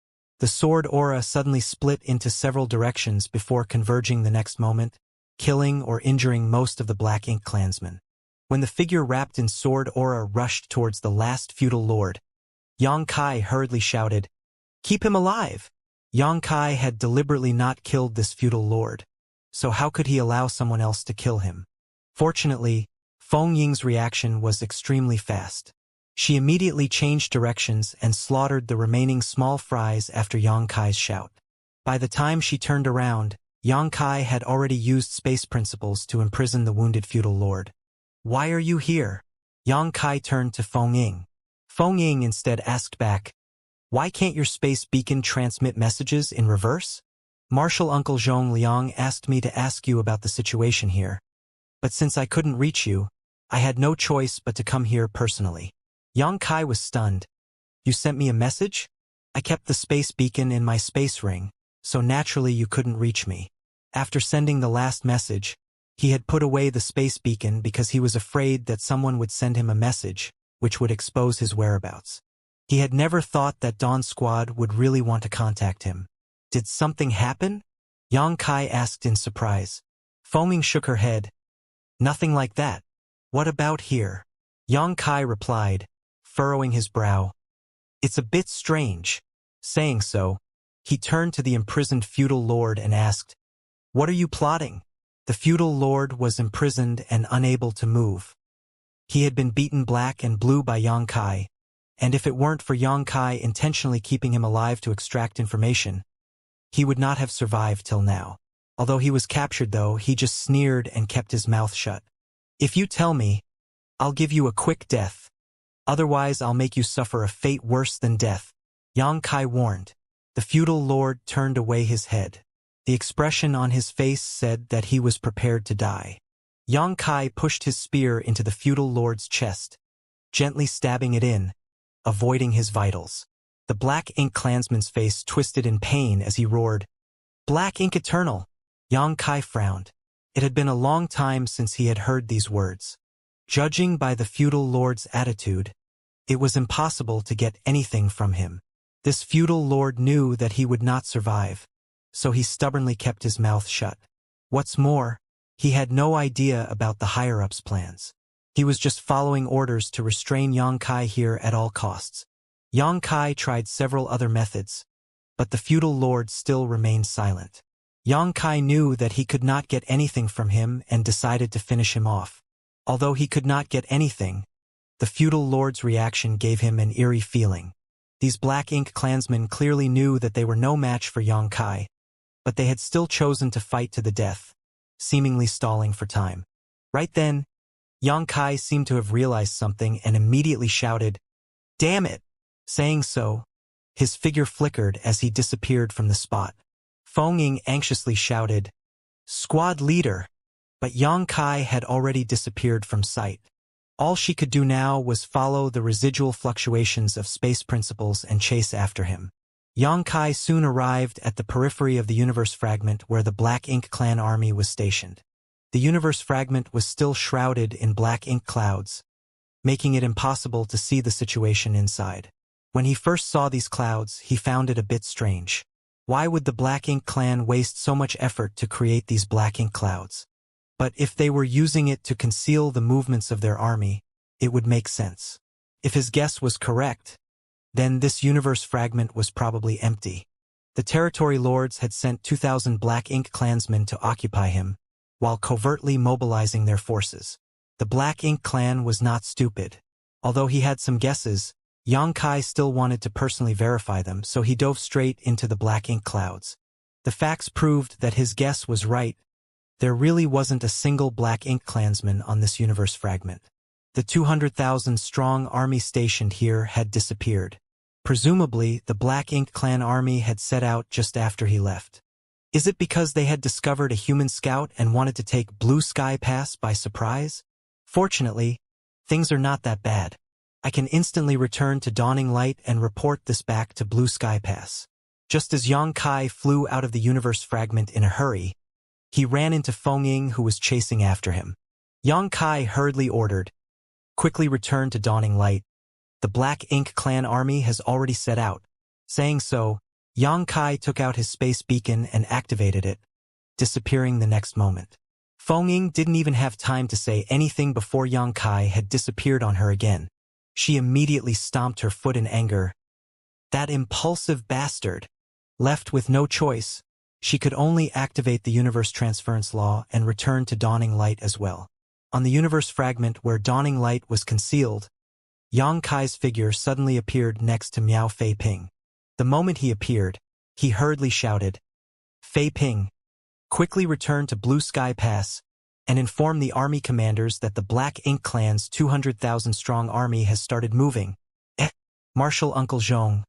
The sword aura suddenly split into several directions before converging the next moment, killing or injuring most of the Black Ink clansmen. When the figure wrapped in sword aura rushed towards the last feudal lord, Xianxia hurriedly shouted, "Keep him alive!" Xianxia had deliberately not killed this feudal lord, so how could he allow someone else to kill him? Fortunately, Feng Ying's reaction was extremely fast. She immediately changed directions and slaughtered the remaining small fries after Xianxia's shout. By the time she turned around, Xianxia had already used space principles to imprison the wounded feudal lord. "Why are you here?" Xianxia turned to Feng Ying. Feng Ying instead asked back, "Why can't your space beacon transmit messages in reverse?" "Martial Uncle Zhong Liang asked me to ask you about the situation here. But since I couldn't reach you, I had no choice but to come here personally." Xianxia was stunned. "You sent me a message? I kept the space beacon in my space ring, so naturally you couldn't reach me." After sending the last message, he had put away the space beacon because he was afraid that someone would send him a message which would expose his whereabouts. He had never thought that Dawn Squad would really want to contact him. "Did something happen?" Xianxia asked in surprise. Feng Ying shook her head. "Nothing like that. What about here?" Xianxia replied, furrowing his brow. "It's a bit strange." Saying so, he turned to the imprisoned feudal lord and asked, "What are you plotting?" The feudal lord was imprisoned and unable to move. He had been beaten black and blue by Xianxia, and if it weren't for Xianxia intentionally keeping him alive to extract information, he would not have survived till now. Although he was captured though, he just sneered and kept his mouth shut. "If you tell me, I'll give you a quick death. Otherwise I'll make you suffer a fate worse than death," Xianxia warned. The feudal lord turned away his head. The expression on his face said that he was prepared to die. Xianxia pushed his spear into the feudal lord's chest, gently stabbing it in, avoiding his vitals. The Black Ink clansman's face twisted in pain as he roared, "Black Ink Eternal!" Xianxia frowned. It had been a long time since he had heard these words. Judging by the feudal lord's attitude, it was impossible to get anything from him. This feudal lord knew that he would not survive, so he stubbornly kept his mouth shut. What's more, he had no idea about the higher-ups' plans. He was just following orders to restrain Xianxia here at all costs. Xianxia tried several other methods, but the feudal lord still remained silent. Xianxia knew that he could not get anything from him and decided to finish him off. Although he could not get anything, the feudal lord's reaction gave him an eerie feeling. These Black Ink clansmen clearly knew that they were no match for Xianxia, but they had still chosen to fight to the death, seemingly stalling for time. Right then, Xianxia seemed to have realized something and immediately shouted, "Damn it!" Saying so, his figure flickered as he disappeared from the spot. Feng Ying anxiously shouted, "Squad leader!" But Xianxia had already disappeared from sight. All she could do now was follow the residual fluctuations of space principles and chase after him. Xianxia soon arrived at the periphery of the universe fragment where the Black Ink clan army was stationed. The universe fragment was still shrouded in black ink clouds, making it impossible to see the situation inside. When he first saw these clouds, he found it a bit strange. Why would the Black Ink clan waste so much effort to create these black ink clouds? But if they were using it to conceal the movements of their army, it would make sense. If his guess was correct, then this universe fragment was probably empty. The territory lords had sent 2,000 Black Ink clansmen to occupy him, while covertly mobilizing their forces. The Black Ink clan was not stupid. Although he had some guesses, Xianxia still wanted to personally verify them, so he dove straight into the black ink clouds. The facts proved that his guess was right. There really wasn't a single Black Ink clansman on this universe fragment. The 200,000-strong army stationed here had disappeared. Presumably, the Black Ink clan army had set out just after he left. Is it because they had discovered a human scout and wanted to take Blue Sky Pass by surprise? Fortunately, things are not that bad. I can instantly return to Dawning Light and report this back to Blue Sky Pass. Just as Xianxia flew out of the universe fragment in a hurry, he ran into Fengying, who was chasing after him. Xianxia hurriedly ordered, "Quickly return to Dawning Light. The Black Ink clan army has already set out." Saying so, Xianxia took out his space beacon and activated it, disappearing the next moment. Fengying didn't even have time to say anything before Xianxia had disappeared on her again. She immediately stomped her foot in anger. That impulsive bastard! Left with no choice, she could only activate the universe transference law and return to Dawning Light as well. On the universe fragment where Dawning Light was concealed, Xianxia's figure suddenly appeared next to Miao Fei Ping. The moment he appeared, he hurriedly shouted, "Fei Ping, quickly return to Blue Sky Pass and inform the army commanders that the Black Ink clan's 200,000-strong army has started moving." Marshal Uncle Zhong,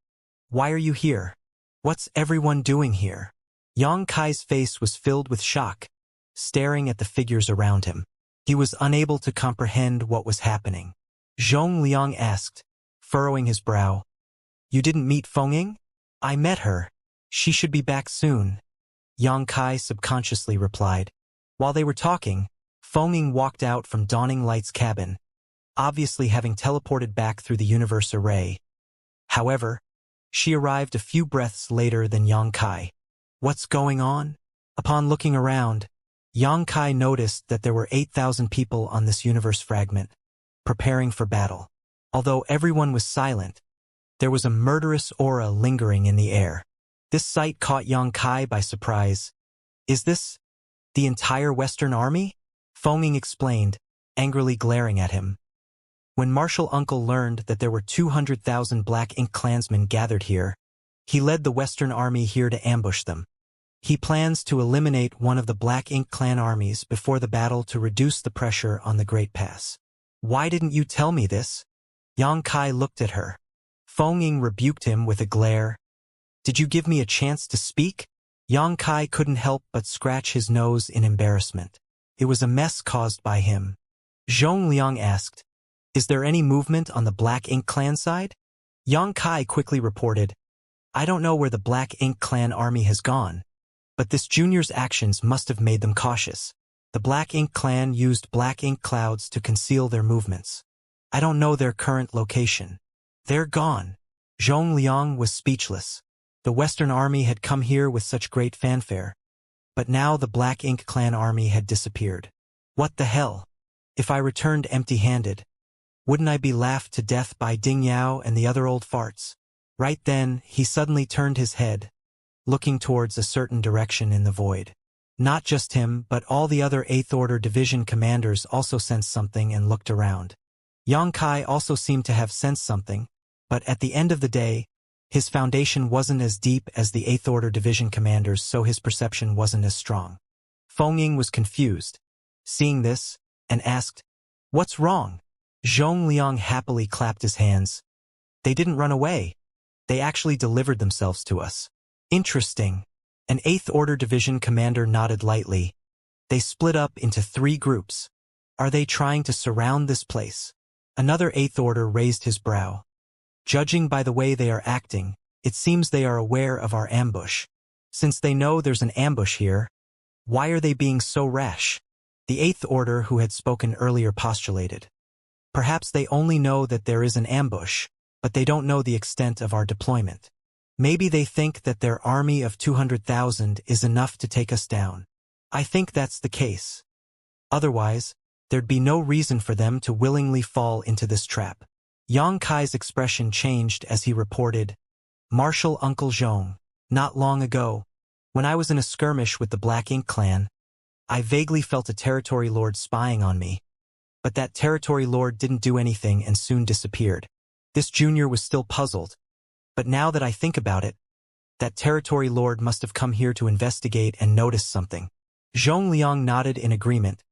why are you here? What's everyone doing here? Xianxia's face was filled with shock, staring at the figures around him. He was unable to comprehend what was happening. Zhong Liang asked, furrowing his brow, "You didn't meet Fengying?" "I met her. She should be back soon," Xianxia subconsciously replied. While they were talking, Fengying walked out from Dawning Light's cabin, obviously having teleported back through the universe array. However, she arrived a few breaths later than Xianxia. What's going on? Upon looking around, Xianxia noticed that there were 8,000 people on this universe fragment, preparing for battle. Although everyone was silent, there was a murderous aura lingering in the air. This sight caught Xianxia by surprise. "Is this the entire Western Army?" Fengying explained, angrily glaring at him. When Marshal Uncle learned that there were 200,000 Black Ink clansmen gathered here, he led the Western Army here to ambush them. He plans to eliminate one of the Black Ink clan armies before the battle to reduce the pressure on the Great Pass. "Why didn't you tell me this?" Xianxia looked at her. Fengying rebuked him with a glare. "Did you give me a chance to speak?" Xianxia couldn't help but scratch his nose in embarrassment. It was a mess caused by him. Zhong Liang asked, "Is there any movement on the Black Ink clan side?" Xianxia quickly reported, "I don't know where the Black Ink clan army has gone, but this junior's actions must have made them cautious. The Black Ink clan used black ink clouds to conceal their movements. I don't know their current location. They're gone." Zhong Liang was speechless. The Western Army had come here with such great fanfare, but now the Black Ink clan army had disappeared. What the hell? If I returned empty-handed, wouldn't I be laughed to death by Ding Yao and the other old farts? Right then, he suddenly turned his head, looking towards a certain direction in the void. Not just him, but all the other 8th Order Division commanders also sensed something and looked around. Xianxia also seemed to have sensed something, but at the end of the day, his foundation wasn't as deep as the 8th Order Division commanders, so his perception wasn't as strong. Fengying was confused, seeing this, and asked, "What's wrong?" Zhong Liang happily clapped his hands. "They didn't run away. They actually delivered themselves to us." "Interesting." An 8th Order Division commander nodded lightly. "They split up into 3 groups. Are they trying to surround this place?" Another 8th Order raised his brow. "Judging by the way they are acting, it seems they are aware of our ambush. Since they know there's an ambush here, why are they being so rash?" The 8th Order who had spoken earlier postulated. "Perhaps they only know that there is an ambush, but they don't know the extent of our deployment. Maybe they think that their army of 200,000 is enough to take us down. I think that's the case. Otherwise, there'd be no reason for them to willingly fall into this trap." Xianxia's expression changed as he reported, "Marshal Uncle Zhong, not long ago, when I was in a skirmish with the Black Ink clan, I vaguely felt a territory lord spying on me, but that territory lord didn't do anything and soon disappeared. This junior was still puzzled, but now that I think about it, that territory lord must have come here to investigate and notice something. Zhongliang nodded in agreement.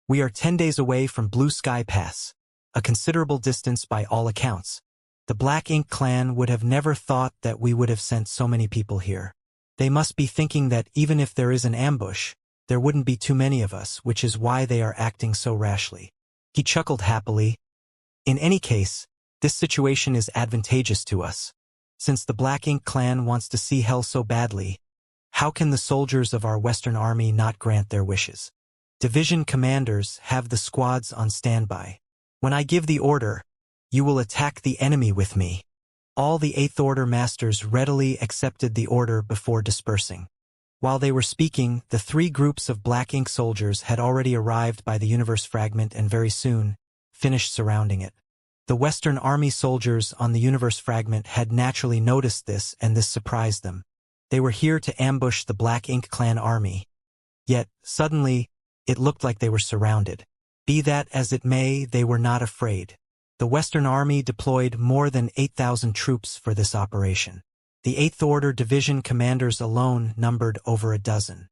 We are 10 days away from Blue Sky Pass, a considerable distance by all accounts. The Black Ink clan would have never thought that we would have sent so many people here. They must be thinking that even if there is an ambush, there wouldn't be too many of us, which is why they are acting so rashly. He chuckled happily. In any case, this situation is advantageous to us. Since the Black Ink clan wants to see hell so badly, how can the soldiers of our Western Army not grant their wishes? Division commanders have the squads on standby. When I give the order, you will attack the enemy with me. All the Eighth Order masters readily accepted the order before dispersing. While they were speaking, the 3 groups of Black Ink soldiers had already arrived by the universe fragment and very soon finished surrounding it. The Western Army soldiers on the universe fragment had naturally noticed this, and this surprised them. They were here to ambush the Black Ink clan army. Yet, suddenly, it looked like they were surrounded. Be that as it may, they were not afraid. The Western Army deployed more than 8,000 troops for this operation. The Eighth Order division commanders alone numbered over a dozen.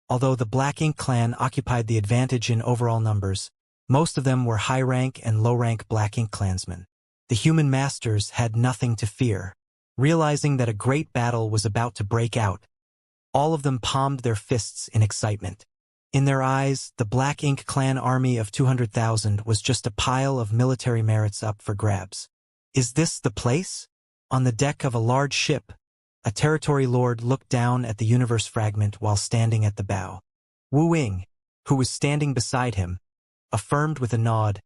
Although the Black Ink clan occupied the advantage in overall numbers, most of them were high-rank and low-rank Black Ink clansmen. The human masters had nothing to fear. Realizing that a great battle was about to break out, all of them palmed their fists in excitement. In their eyes, the Black Ink clan army of 200,000 was just a pile of military merits up for grabs. Is this the place? On the deck of a large ship, a territory lord looked down at the universe fragment while standing at the bow. Wu Ying, who was standing beside him, affirmed with a nod.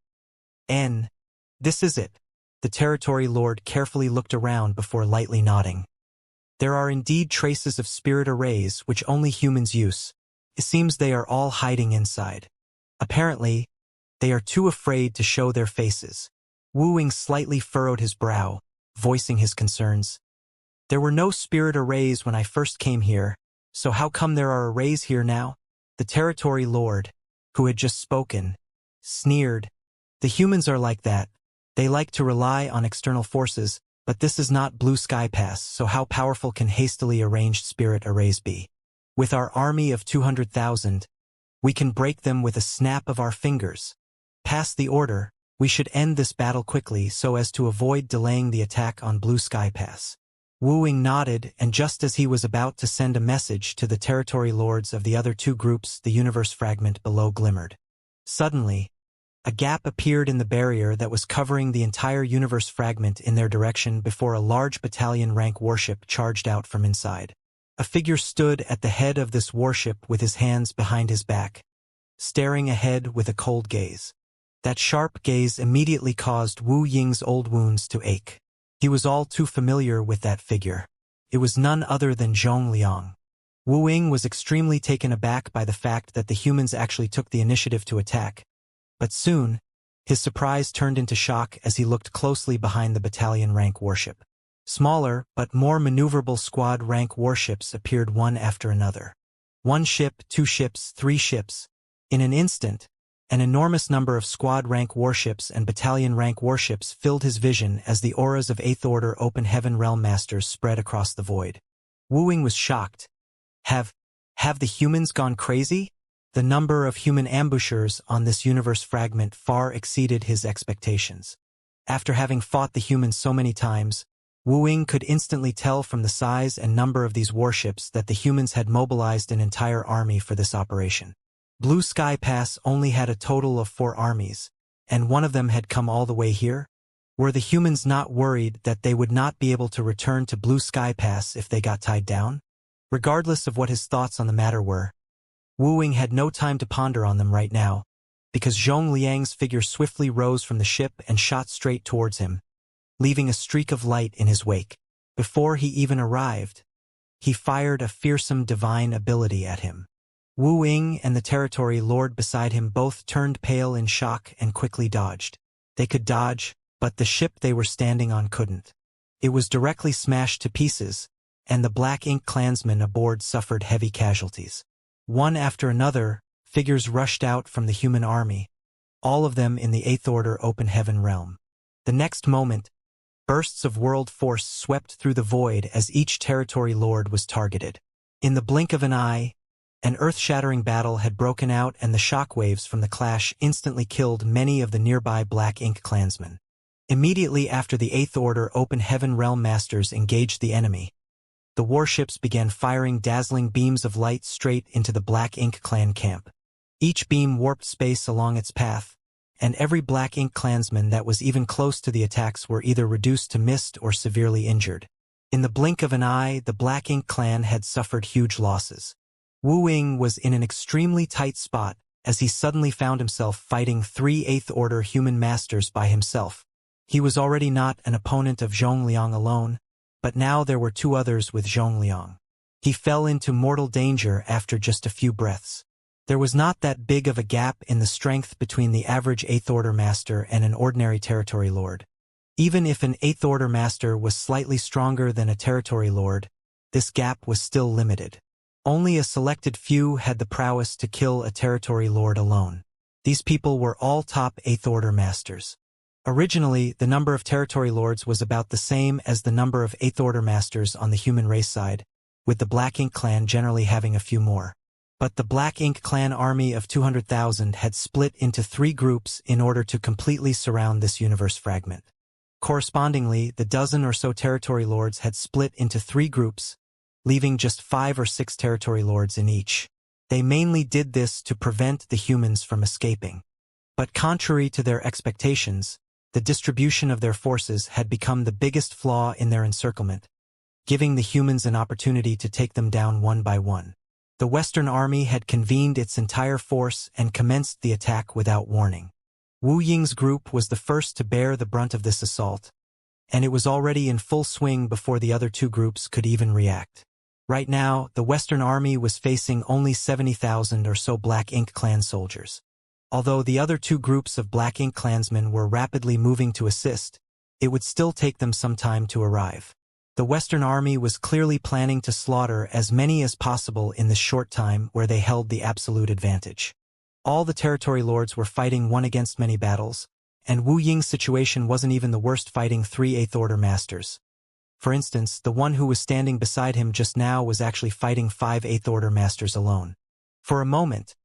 This is it. The territory lord carefully looked around before lightly nodding. There are indeed traces of spirit arrays which only humans use. It seems they are all hiding inside. Apparently, they are too afraid to show their faces. Wu Ying slightly furrowed his brow, voicing his concerns. There were no spirit arrays when I first came here, so how come there are arrays here now? The territory lord, who had just spoken, sneered. The humans are like that. They like to rely on external forces, but this is not Blue Sky Pass, so how powerful can hastily arranged spirit arrays be? With our army of 200,000, we can break them with a snap of our fingers. Pass the order. We should end this battle quickly so as to avoid delaying the attack on Blue Sky Pass. Wu Ying nodded, and just as he was about to send a message to the territory lords of the other 2 groups, the universe fragment below glimmered. Suddenly, a gap appeared in the barrier that was covering the entire universe fragment in their direction before a large battalion-rank warship charged out from inside. A figure stood at the head of this warship with his hands behind his back, staring ahead with a cold gaze. That sharp gaze immediately caused Wu Ying's old wounds to ache. He was all too familiar with that figure. It was none other than Zhongliang. Wu Ying was extremely taken aback by the fact that the humans actually took the initiative to attack. But soon, his surprise turned into shock as he looked closely behind the battalion-rank warship. Smaller, but more maneuverable squad-rank warships appeared one after another. 1 ship, 2 ships, 3 ships. In an instant, an enormous number of squad-rank warships and battalion-rank warships filled his vision as the auras of Eighth Order Open Heaven Realm Masters spread across the void. Wu Ying was shocked. Have the humans gone crazy? The number of human ambushers on this universe fragment far exceeded his expectations. After having fought the humans so many times, Wu Ying could instantly tell from the size and number of these warships that the humans had mobilized an entire army for this operation. Blue Sky Pass only had a total of 4 armies, and one of them had come all the way here? Were the humans not worried that they would not be able to return to Blue Sky Pass if they got tied down? Regardless of what his thoughts on the matter were, Wu Ying had no time to ponder on them right now, because Zhongliang's figure swiftly rose from the ship and shot straight towards him, leaving a streak of light in his wake. Before he even arrived, he fired a fearsome divine ability at him. Wu Ying and the territory lord beside him both turned pale in shock and quickly dodged. They could dodge, but the ship they were standing on couldn't. It was directly smashed to pieces, and the Black Ink clansmen aboard suffered heavy casualties. One after another, figures rushed out from the human army, all of them in the Eighth Order Open Heaven realm. The next moment, bursts of world force swept through the void as each territory lord was targeted. In the blink of an eye, an earth-shattering battle had broken out, and the shockwaves from the clash instantly killed many of the nearby Black Ink clansmen. Immediately after the Eighth Order Open Heaven realm masters engaged the enemy, the warships began firing dazzling beams of light straight into the Black Ink clan camp. Each beam warped space along its path, and every Black Ink clansman that was even close to the attacks were either reduced to mist or severely injured. In the blink of an eye, the Black Ink clan had suffered huge losses. Wu Ying was in an extremely tight spot as he suddenly found himself fighting 3 Eighth Order human masters by himself. He was already not an opponent of Zhongliang alone, but now there were 2 others with Zhongliang. He fell into mortal danger after just a few breaths. There was not that big of a gap in the strength between the average Eighth Order master and an ordinary territory lord. Even if an Eighth Order master was slightly stronger than a territory lord, this gap was still limited. Only a selected few had the prowess to kill a territory lord alone. These people were all top Eighth Order masters. Originally, the number of territory lords was about the same as the number of Eighth Order masters on the human race side, with the Black Ink clan generally having a few more. But the Black Ink clan army of 200,000 had split into 3 groups in order to completely surround this universe fragment. Correspondingly, the dozen or so territory lords had split into 3 groups, leaving just 5 or 6 territory lords in each. They mainly did this to prevent the humans from escaping. But contrary to their expectations, the distribution of their forces had become the biggest flaw in their encirclement, giving the humans an opportunity to take them down one by one. The Western Army had convened its entire force and commenced the attack without warning. Wu Ying's group was the first to bear the brunt of this assault, and it was already in full swing before the other 2 groups could even react. Right now, the Western Army was facing only 70,000 or so Black Ink clan soldiers. Although the other 2 groups of Black Ink clansmen were rapidly moving to assist, it would still take them some time to arrive. The Western Army was clearly planning to slaughter as many as possible in this short time where they held the absolute advantage. All the territory lords were fighting one against many battles, and Wu Ying's situation wasn't even the worst, fighting 3 Eighth Order masters. For instance, the one who was standing beside him just now was actually fighting 5 Eighth Order masters alone. For a moment,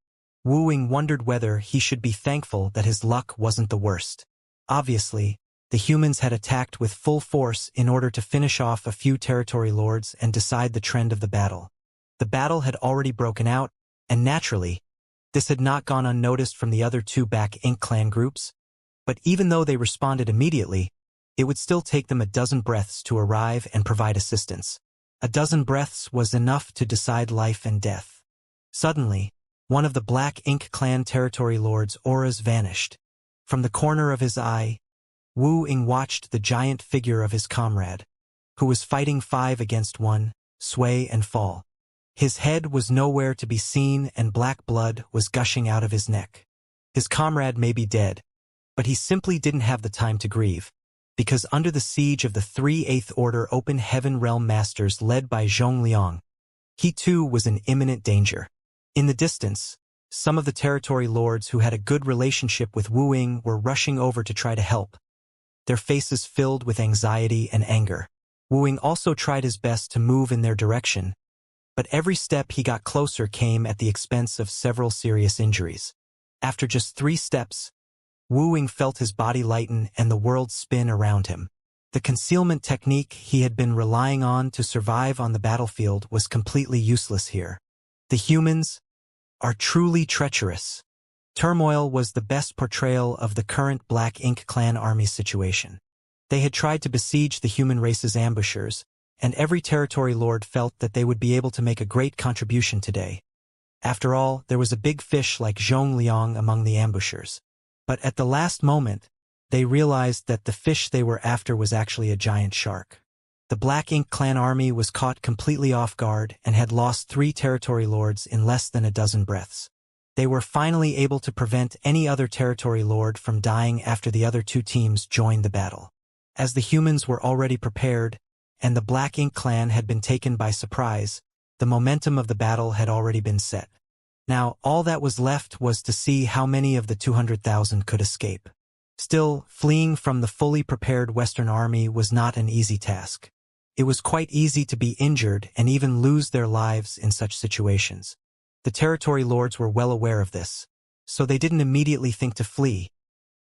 Wu Ying wondered whether he should be thankful that his luck wasn't the worst. Obviously, the humans had attacked with full force in order to finish off a few territory lords and decide the trend of the battle. The battle had already broken out, and naturally, this had not gone unnoticed from the other 2 Black Ink clan groups. But even though they responded immediately, it would still take them a dozen breaths to arrive and provide assistance. A dozen breaths was enough to decide life and death. Suddenly, one of the Black Ink clan territory lords' auras vanished. From the corner of his eye, Wu Ying watched the giant figure of his comrade, who was fighting 5 against 1, sway and fall. His head was nowhere to be seen, and black blood was gushing out of his neck. His comrade may be dead, but he simply didn't have the time to grieve, because under the siege of the 3 Eighth Order Open Heaven Realm Masters led by Zhongliang, he too was in imminent danger. In the distance, some of the territory lords who had a good relationship with Wu Ying were rushing over to try to help, their faces filled with anxiety and anger. Wu Ying also tried his best to move in their direction, but every step he got closer came at the expense of several serious injuries. After just 3 steps, Wu Ying felt his body lighten and the world spin around him. The concealment technique he had been relying on to survive on the battlefield was completely useless here. The humans are truly treacherous. Turmoil was the best portrayal of the current Black Ink clan army situation. They had tried to besiege the human race's ambushers, and every territory lord felt that they would be able to make a great contribution today. After all, there was a big fish like Zhongliang among the ambushers. But at the last moment, they realized that the fish they were after was actually a giant shark. The Black Ink clan army was caught completely off guard and had lost 3 territory lords in less than a dozen breaths. They were finally able to prevent any other territory lord from dying after the other 2 teams joined the battle. As the humans were already prepared, and the Black Ink clan had been taken by surprise, the momentum of the battle had already been set. Now, all that was left was to see how many of the 200,000 could escape. Still, fleeing from the fully prepared Western army was not an easy task. It was quite easy to be injured and even lose their lives in such situations. The territory lords were well aware of this, so they didn't immediately think to flee.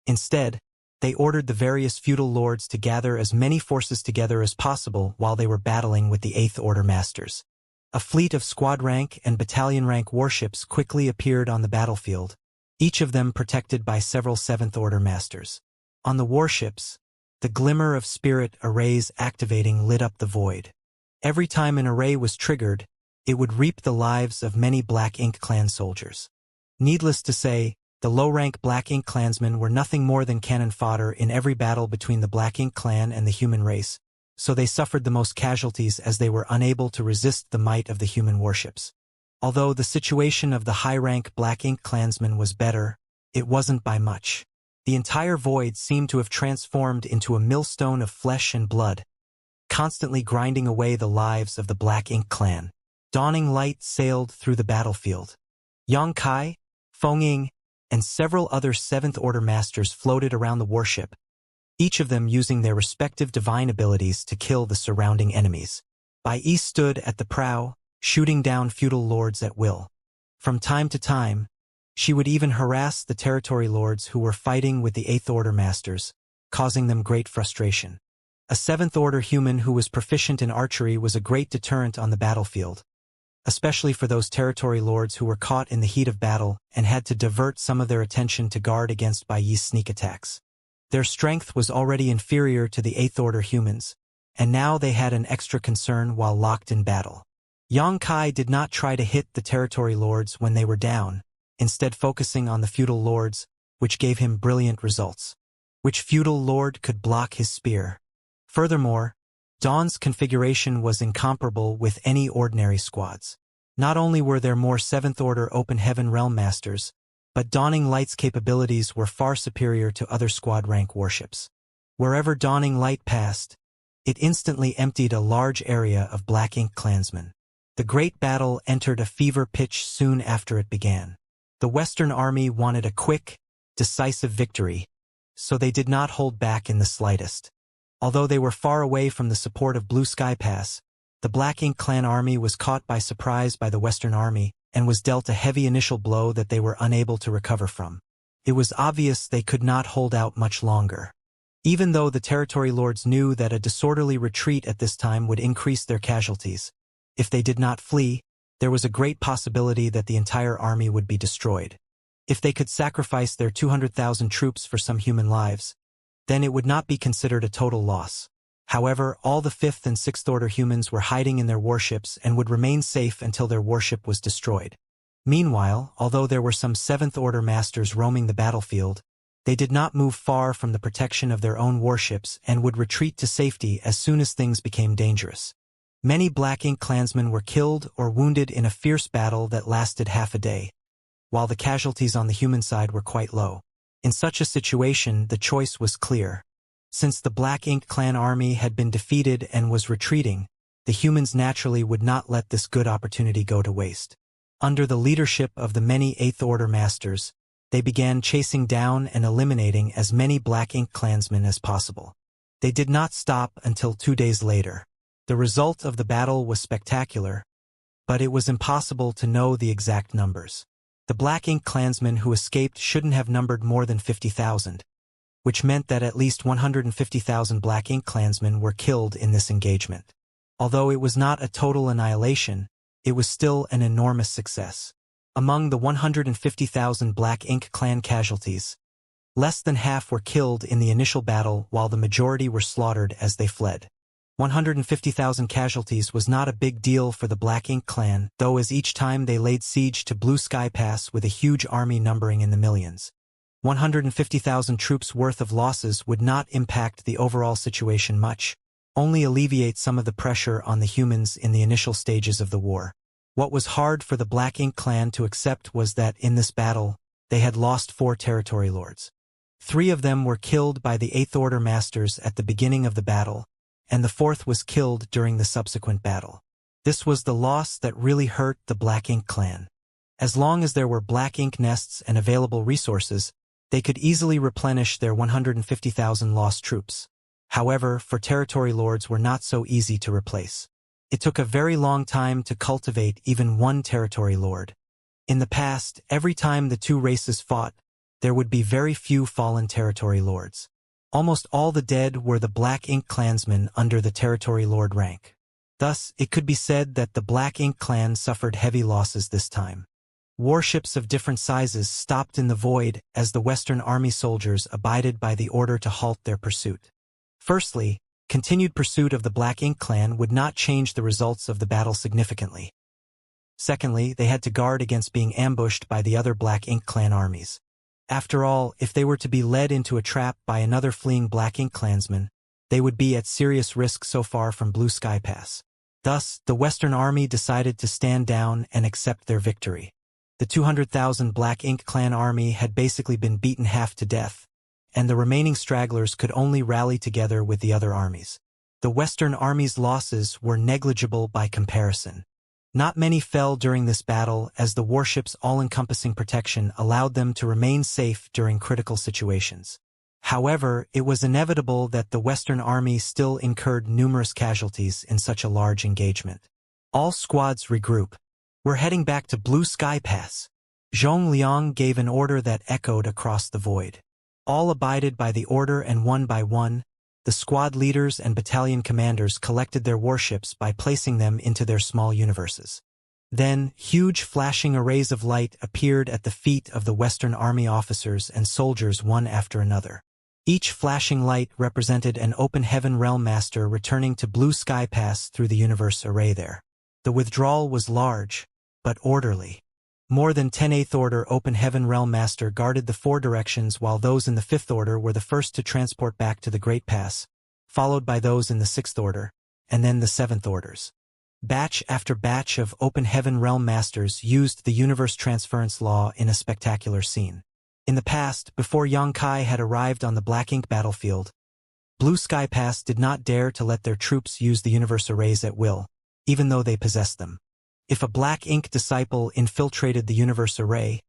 Instead, they ordered the various feudal lords to gather as many forces together as possible while they were battling with the Eighth Order masters. A fleet of squad rank and battalion rank warships quickly appeared on the battlefield, each of them protected by several Seventh Order masters. On the warships, the glimmer of spirit arrays activating lit up the void. Every time an array was triggered, it would reap the lives of many Black Ink clan soldiers. Needless to say, the low-rank Black Ink clansmen were nothing more than cannon fodder in every battle between the Black Ink clan and the human race, so they suffered the most casualties as they were unable to resist the might of the human warships. Although the situation of the high-rank Black Ink clansmen was better, it wasn't by much. The entire void seemed to have transformed into a millstone of flesh and blood, constantly grinding away the lives of the Black Ink clan. Dawning light sailed through the battlefield. Xianxia, Fengying, and several other Seventh Order masters floated around the warship, each of them using their respective divine abilities to kill the surrounding enemies. Bai Yi stood at the prow, shooting down feudal lords at will. From time to time, she would even harass the territory lords who were fighting with the Eighth Order masters, causing them great frustration. A Seventh Order human who was proficient in archery was a great deterrent on the battlefield, especially for those territory lords who were caught in the heat of battle and had to divert some of their attention to guard against Bai Yi's sneak attacks. Their strength was already inferior to the Eighth Order humans, and now they had an extra concern while locked in battle. Xianxia did not try to hit the territory lords when they were down, instead focusing on the feudal lords, which gave him brilliant results. Which feudal lord could block his spear? Furthermore, Dawn's configuration was incomparable with any ordinary squads. Not only were there more Seventh Order Open Heaven Realm Masters, but Dawning Light's capabilities were far superior to other squad rank warships. Wherever Dawning Light passed, it instantly emptied a large area of Black Ink clansmen. The great battle entered a fever pitch soon after it began. The Western Army wanted a quick, decisive victory, so they did not hold back in the slightest. Although they were far away from the support of Blue Sky Pass, the Black Ink clan army was caught by surprise by the Western Army and was dealt a heavy initial blow that they were unable to recover from. It was obvious they could not hold out much longer. Even though the territory lords knew that a disorderly retreat at this time would increase their casualties, if they did not flee, there was a great possibility that the entire army would be destroyed. If they could sacrifice their 200,000 troops for some human lives, then it would not be considered a total loss. However, all the 5th and 6th Order humans were hiding in their warships and would remain safe until their warship was destroyed. Meanwhile, although there were some 7th Order masters roaming the battlefield, they did not move far from the protection of their own warships and would retreat to safety as soon as things became dangerous. Many Black Ink clansmen were killed or wounded in a fierce battle that lasted half a day, while the casualties on the human side were quite low. In such a situation, the choice was clear. Since the Black Ink clan army had been defeated and was retreating, the humans naturally would not let this good opportunity go to waste. Under the leadership of the many Eighth Order masters, they began chasing down and eliminating as many Black Ink clansmen as possible. They did not stop until 2 days later. The result of the battle was spectacular, but it was impossible to know the exact numbers. The Black Ink clansmen who escaped shouldn't have numbered more than 50,000, which meant that at least 150,000 Black Ink clansmen were killed in this engagement. Although it was not a total annihilation, it was still an enormous success. Among the 150,000 Black Ink clan casualties, less than half were killed in the initial battle while the majority were slaughtered as they fled. 150,000 casualties was not a big deal for the Black Ink clan, though as each time they laid siege to Blue Sky Pass with a huge army numbering in the millions. 150,000 troops worth of losses would not impact the overall situation much, only alleviate some of the pressure on the humans in the initial stages of the war. What was hard for the Black Ink clan to accept was that in this battle, they had lost 4 territory lords. 3 of them were killed by the Eighth Order masters at the beginning of the battle, and the 4th was killed during the subsequent battle. This was the loss that really hurt the Black Ink clan. As long as there were black ink nests and available resources, they could easily replenish their 150,000 lost troops. However, for territory lords were not so easy to replace. It took a very long time to cultivate even one territory lord. In the past, every time the two races fought, there would be very few fallen territory lords. Almost all the dead were the Black Ink clansmen under the territory lord rank. Thus, it could be said that the Black Ink clan suffered heavy losses this time. Warships of different sizes stopped in the void as the Western Army soldiers abided by the order to halt their pursuit. Firstly, continued pursuit of the Black Ink clan would not change the results of the battle significantly. Secondly, they had to guard against being ambushed by the other Black Ink clan armies. After all, if they were to be led into a trap by another fleeing Black Ink clansman, they would be at serious risk so far from Blue Sky Pass. Thus, the Western Army decided to stand down and accept their victory. The 200,000 Black Ink clan army had basically been beaten half to death, and the remaining stragglers could only rally together with the other armies. The Western Army's losses were negligible by comparison. Not many fell during this battle, as the warship's all-encompassing protection allowed them to remain safe during critical situations. However, it was inevitable that the Western Army still incurred numerous casualties in such a large engagement. All squads regroup. We're heading back to Blue Sky Pass. Zhong Liang gave an order that echoed across the void. All abided by the order, and one by one, the squad leaders and battalion commanders collected their warships by placing them into their small universes. Then, huge flashing arrays of light appeared at the feet of the Western Army officers and soldiers one after another. Each flashing light represented an open heaven realm master returning to Blue Sky Pass through the universe array there. The withdrawal was large, but orderly. More than 10 Eighth Order Open Heaven Realm Master guarded the four directions, while those in the Fifth Order were the first to transport back to the Great Pass, followed by those in the Sixth Order, and then the Seventh Orders. Batch after batch of Open Heaven Realm Masters used the Universe Transference Law in a spectacular scene. In the past, before Yongkai had arrived on the Black Ink battlefield, Blue Sky Pass did not dare to let their troops use the Universe Arrays at will, even though they possessed them. If a Black Ink disciple infiltrated the Universe Array,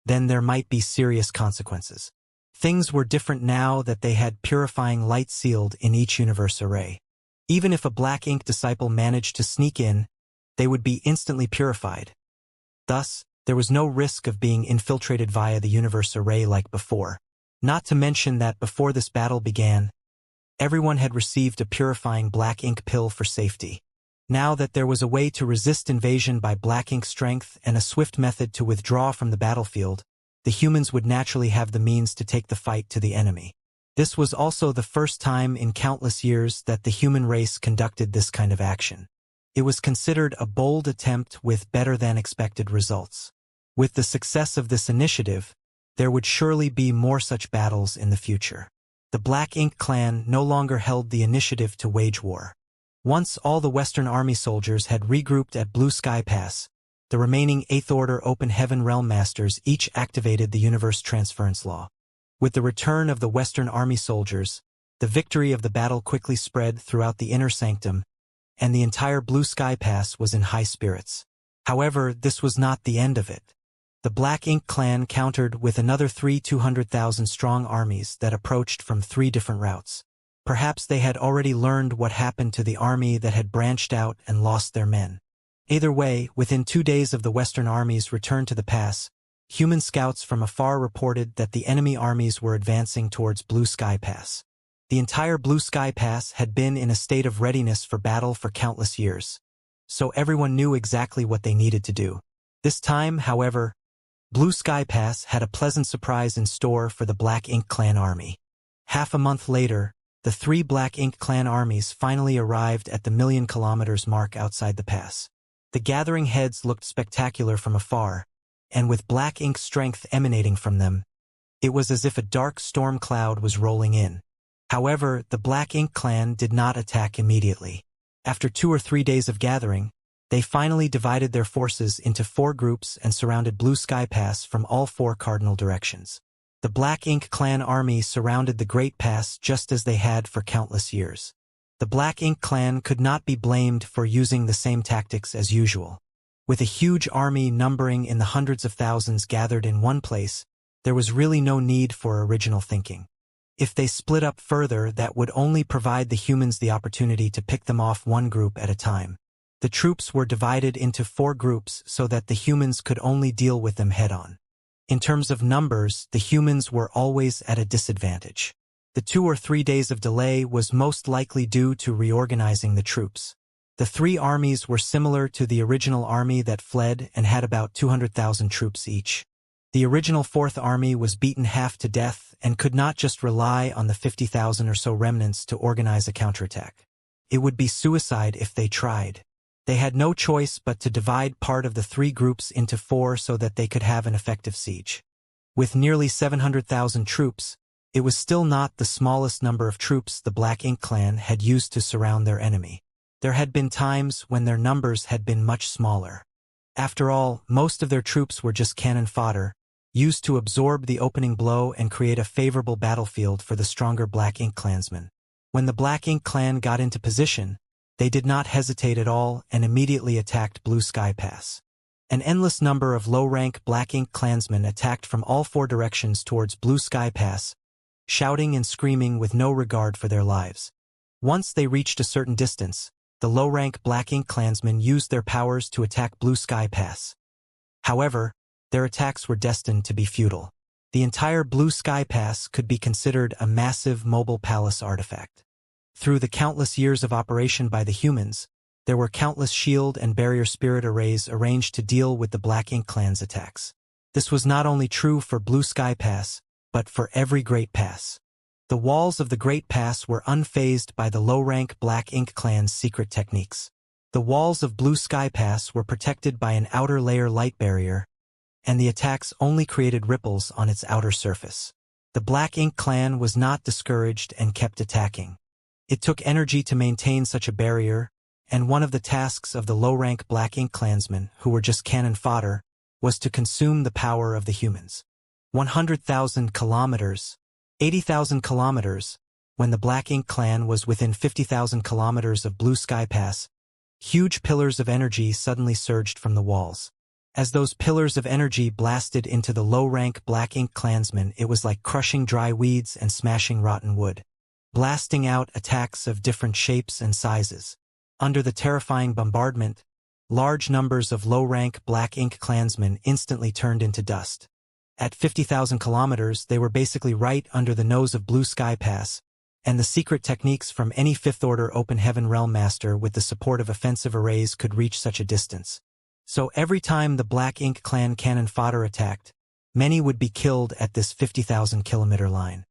then there might be serious consequences. Things were different now that they had purifying light sealed in each Universe Array. Even if a Black Ink disciple managed to sneak in, they would be instantly purified. Thus, there was no risk of being infiltrated via the Universe Array like before. Not to mention that before this battle began, everyone had received a purifying Black Ink pill for safety. Now that there was a way to resist invasion by Black Ink strength and a swift method to withdraw from the battlefield, the humans would naturally have the means to take the fight to the enemy. This was also the first time in countless years that the human race conducted this kind of action. It was considered a bold attempt with better-than-expected results. With the success of this initiative, there would surely be more such battles in the future. The Black Ink clan no longer held the initiative to wage war. Once all the Western Army soldiers had regrouped at Blue Sky Pass, the remaining Eighth Order Open Heaven Realm Masters each activated the Universe Transference Law. With the return of the Western Army soldiers, the victory of the battle quickly spread throughout the Inner Sanctum, and the entire Blue Sky Pass was in high spirits. However, this was not the end of it. The Black Ink clan countered with another 200,000-strong armies that approached from 3 different routes. Perhaps they had already learned what happened to the army that had branched out and lost their men. Either way, within 2 days of the Western armies' return to the pass, human scouts from afar reported that the enemy armies were advancing towards Blue Sky Pass. The entire Blue Sky Pass had been in a state of readiness for battle for countless years, so everyone knew exactly what they needed to do. This time, however, Blue Sky Pass had a pleasant surprise in store for the Black Ink clan army. Half a month later, the 3 Black Ink clan armies finally arrived at the 1,000,000 kilometers mark outside the pass. The gathering heads looked spectacular from afar, and with Black Ink strength emanating from them, it was as if a dark storm cloud was rolling in. However, the Black Ink clan did not attack immediately. After 2 or 3 days of gathering, they finally divided their forces into 4 groups and surrounded Blue Sky Pass from all 4 cardinal directions. The Black Ink clan army surrounded the Great Pass just as they had for countless years. The Black Ink clan could not be blamed for using the same tactics as usual. With a huge army numbering in the hundreds of thousands gathered in one place, there was really no need for original thinking. If they split up further, that would only provide the humans the opportunity to pick them off one group at a time. The troops were divided into 4 groups so that the humans could only deal with them head-on. In terms of numbers, the humans were always at a disadvantage. The 2 or 3 days of delay was most likely due to reorganizing the troops. The 3 armies were similar to the original army that fled and had about 200,000 troops each. The original 4th Army was beaten half to death and could not just rely on the 50,000 or so remnants to organize a counterattack. It would be suicide if they tried. They had no choice but to divide part of the 3 groups into 4 so that they could have an effective siege. With nearly 700,000 troops, it was still not the smallest number of troops the Black Ink clan had used to surround their enemy. There had been times when their numbers had been much smaller. After all, most of their troops were just cannon fodder, used to absorb the opening blow and create a favorable battlefield for the stronger Black Ink clansmen. When the Black Ink clan got into position, they did not hesitate at all and immediately attacked Blue Sky Pass. An endless number of low-rank Black Ink clansmen attacked from all 4 directions towards Blue Sky Pass, shouting and screaming with no regard for their lives. Once they reached a certain distance, the low-rank Black Ink clansmen used their powers to attack Blue Sky Pass. However, their attacks were destined to be futile. The entire Blue Sky Pass could be considered a massive mobile palace artifact. Through the countless years of operation by the humans, there were countless shield and barrier spirit arrays arranged to deal with the Black Ink clan's attacks. This was not only true for Blue Sky Pass, but for every Great Pass. The walls of the Great Pass were unfazed by the low-rank Black Ink clan's secret techniques. The walls of Blue Sky Pass were protected by an outer layer light barrier, and the attacks only created ripples on its outer surface. The Black Ink clan was not discouraged and kept attacking. It took energy to maintain such a barrier, and one of the tasks of the low-rank Black Ink clansmen, who were just cannon fodder, was to consume the power of the humans. 100,000 kilometers, 80,000 kilometers, when the Black Ink clan was within 50,000 kilometers of Blue Sky Pass, huge pillars of energy suddenly surged from the walls. As those pillars of energy blasted into the low-rank Black Ink clansmen, it was like crushing dry weeds and smashing rotten wood, blasting out attacks of different shapes and sizes. Under the terrifying bombardment, large numbers of low-rank Black Ink clansmen instantly turned into dust. At 50,000 kilometers, they were basically right under the nose of Blue Sky Pass, and the secret techniques from any 5th Order Open Heaven Realm Master with the support of offensive arrays could reach such a distance. So every time the Black Ink clan cannon fodder attacked, many would be killed at this 50,000 kilometer line.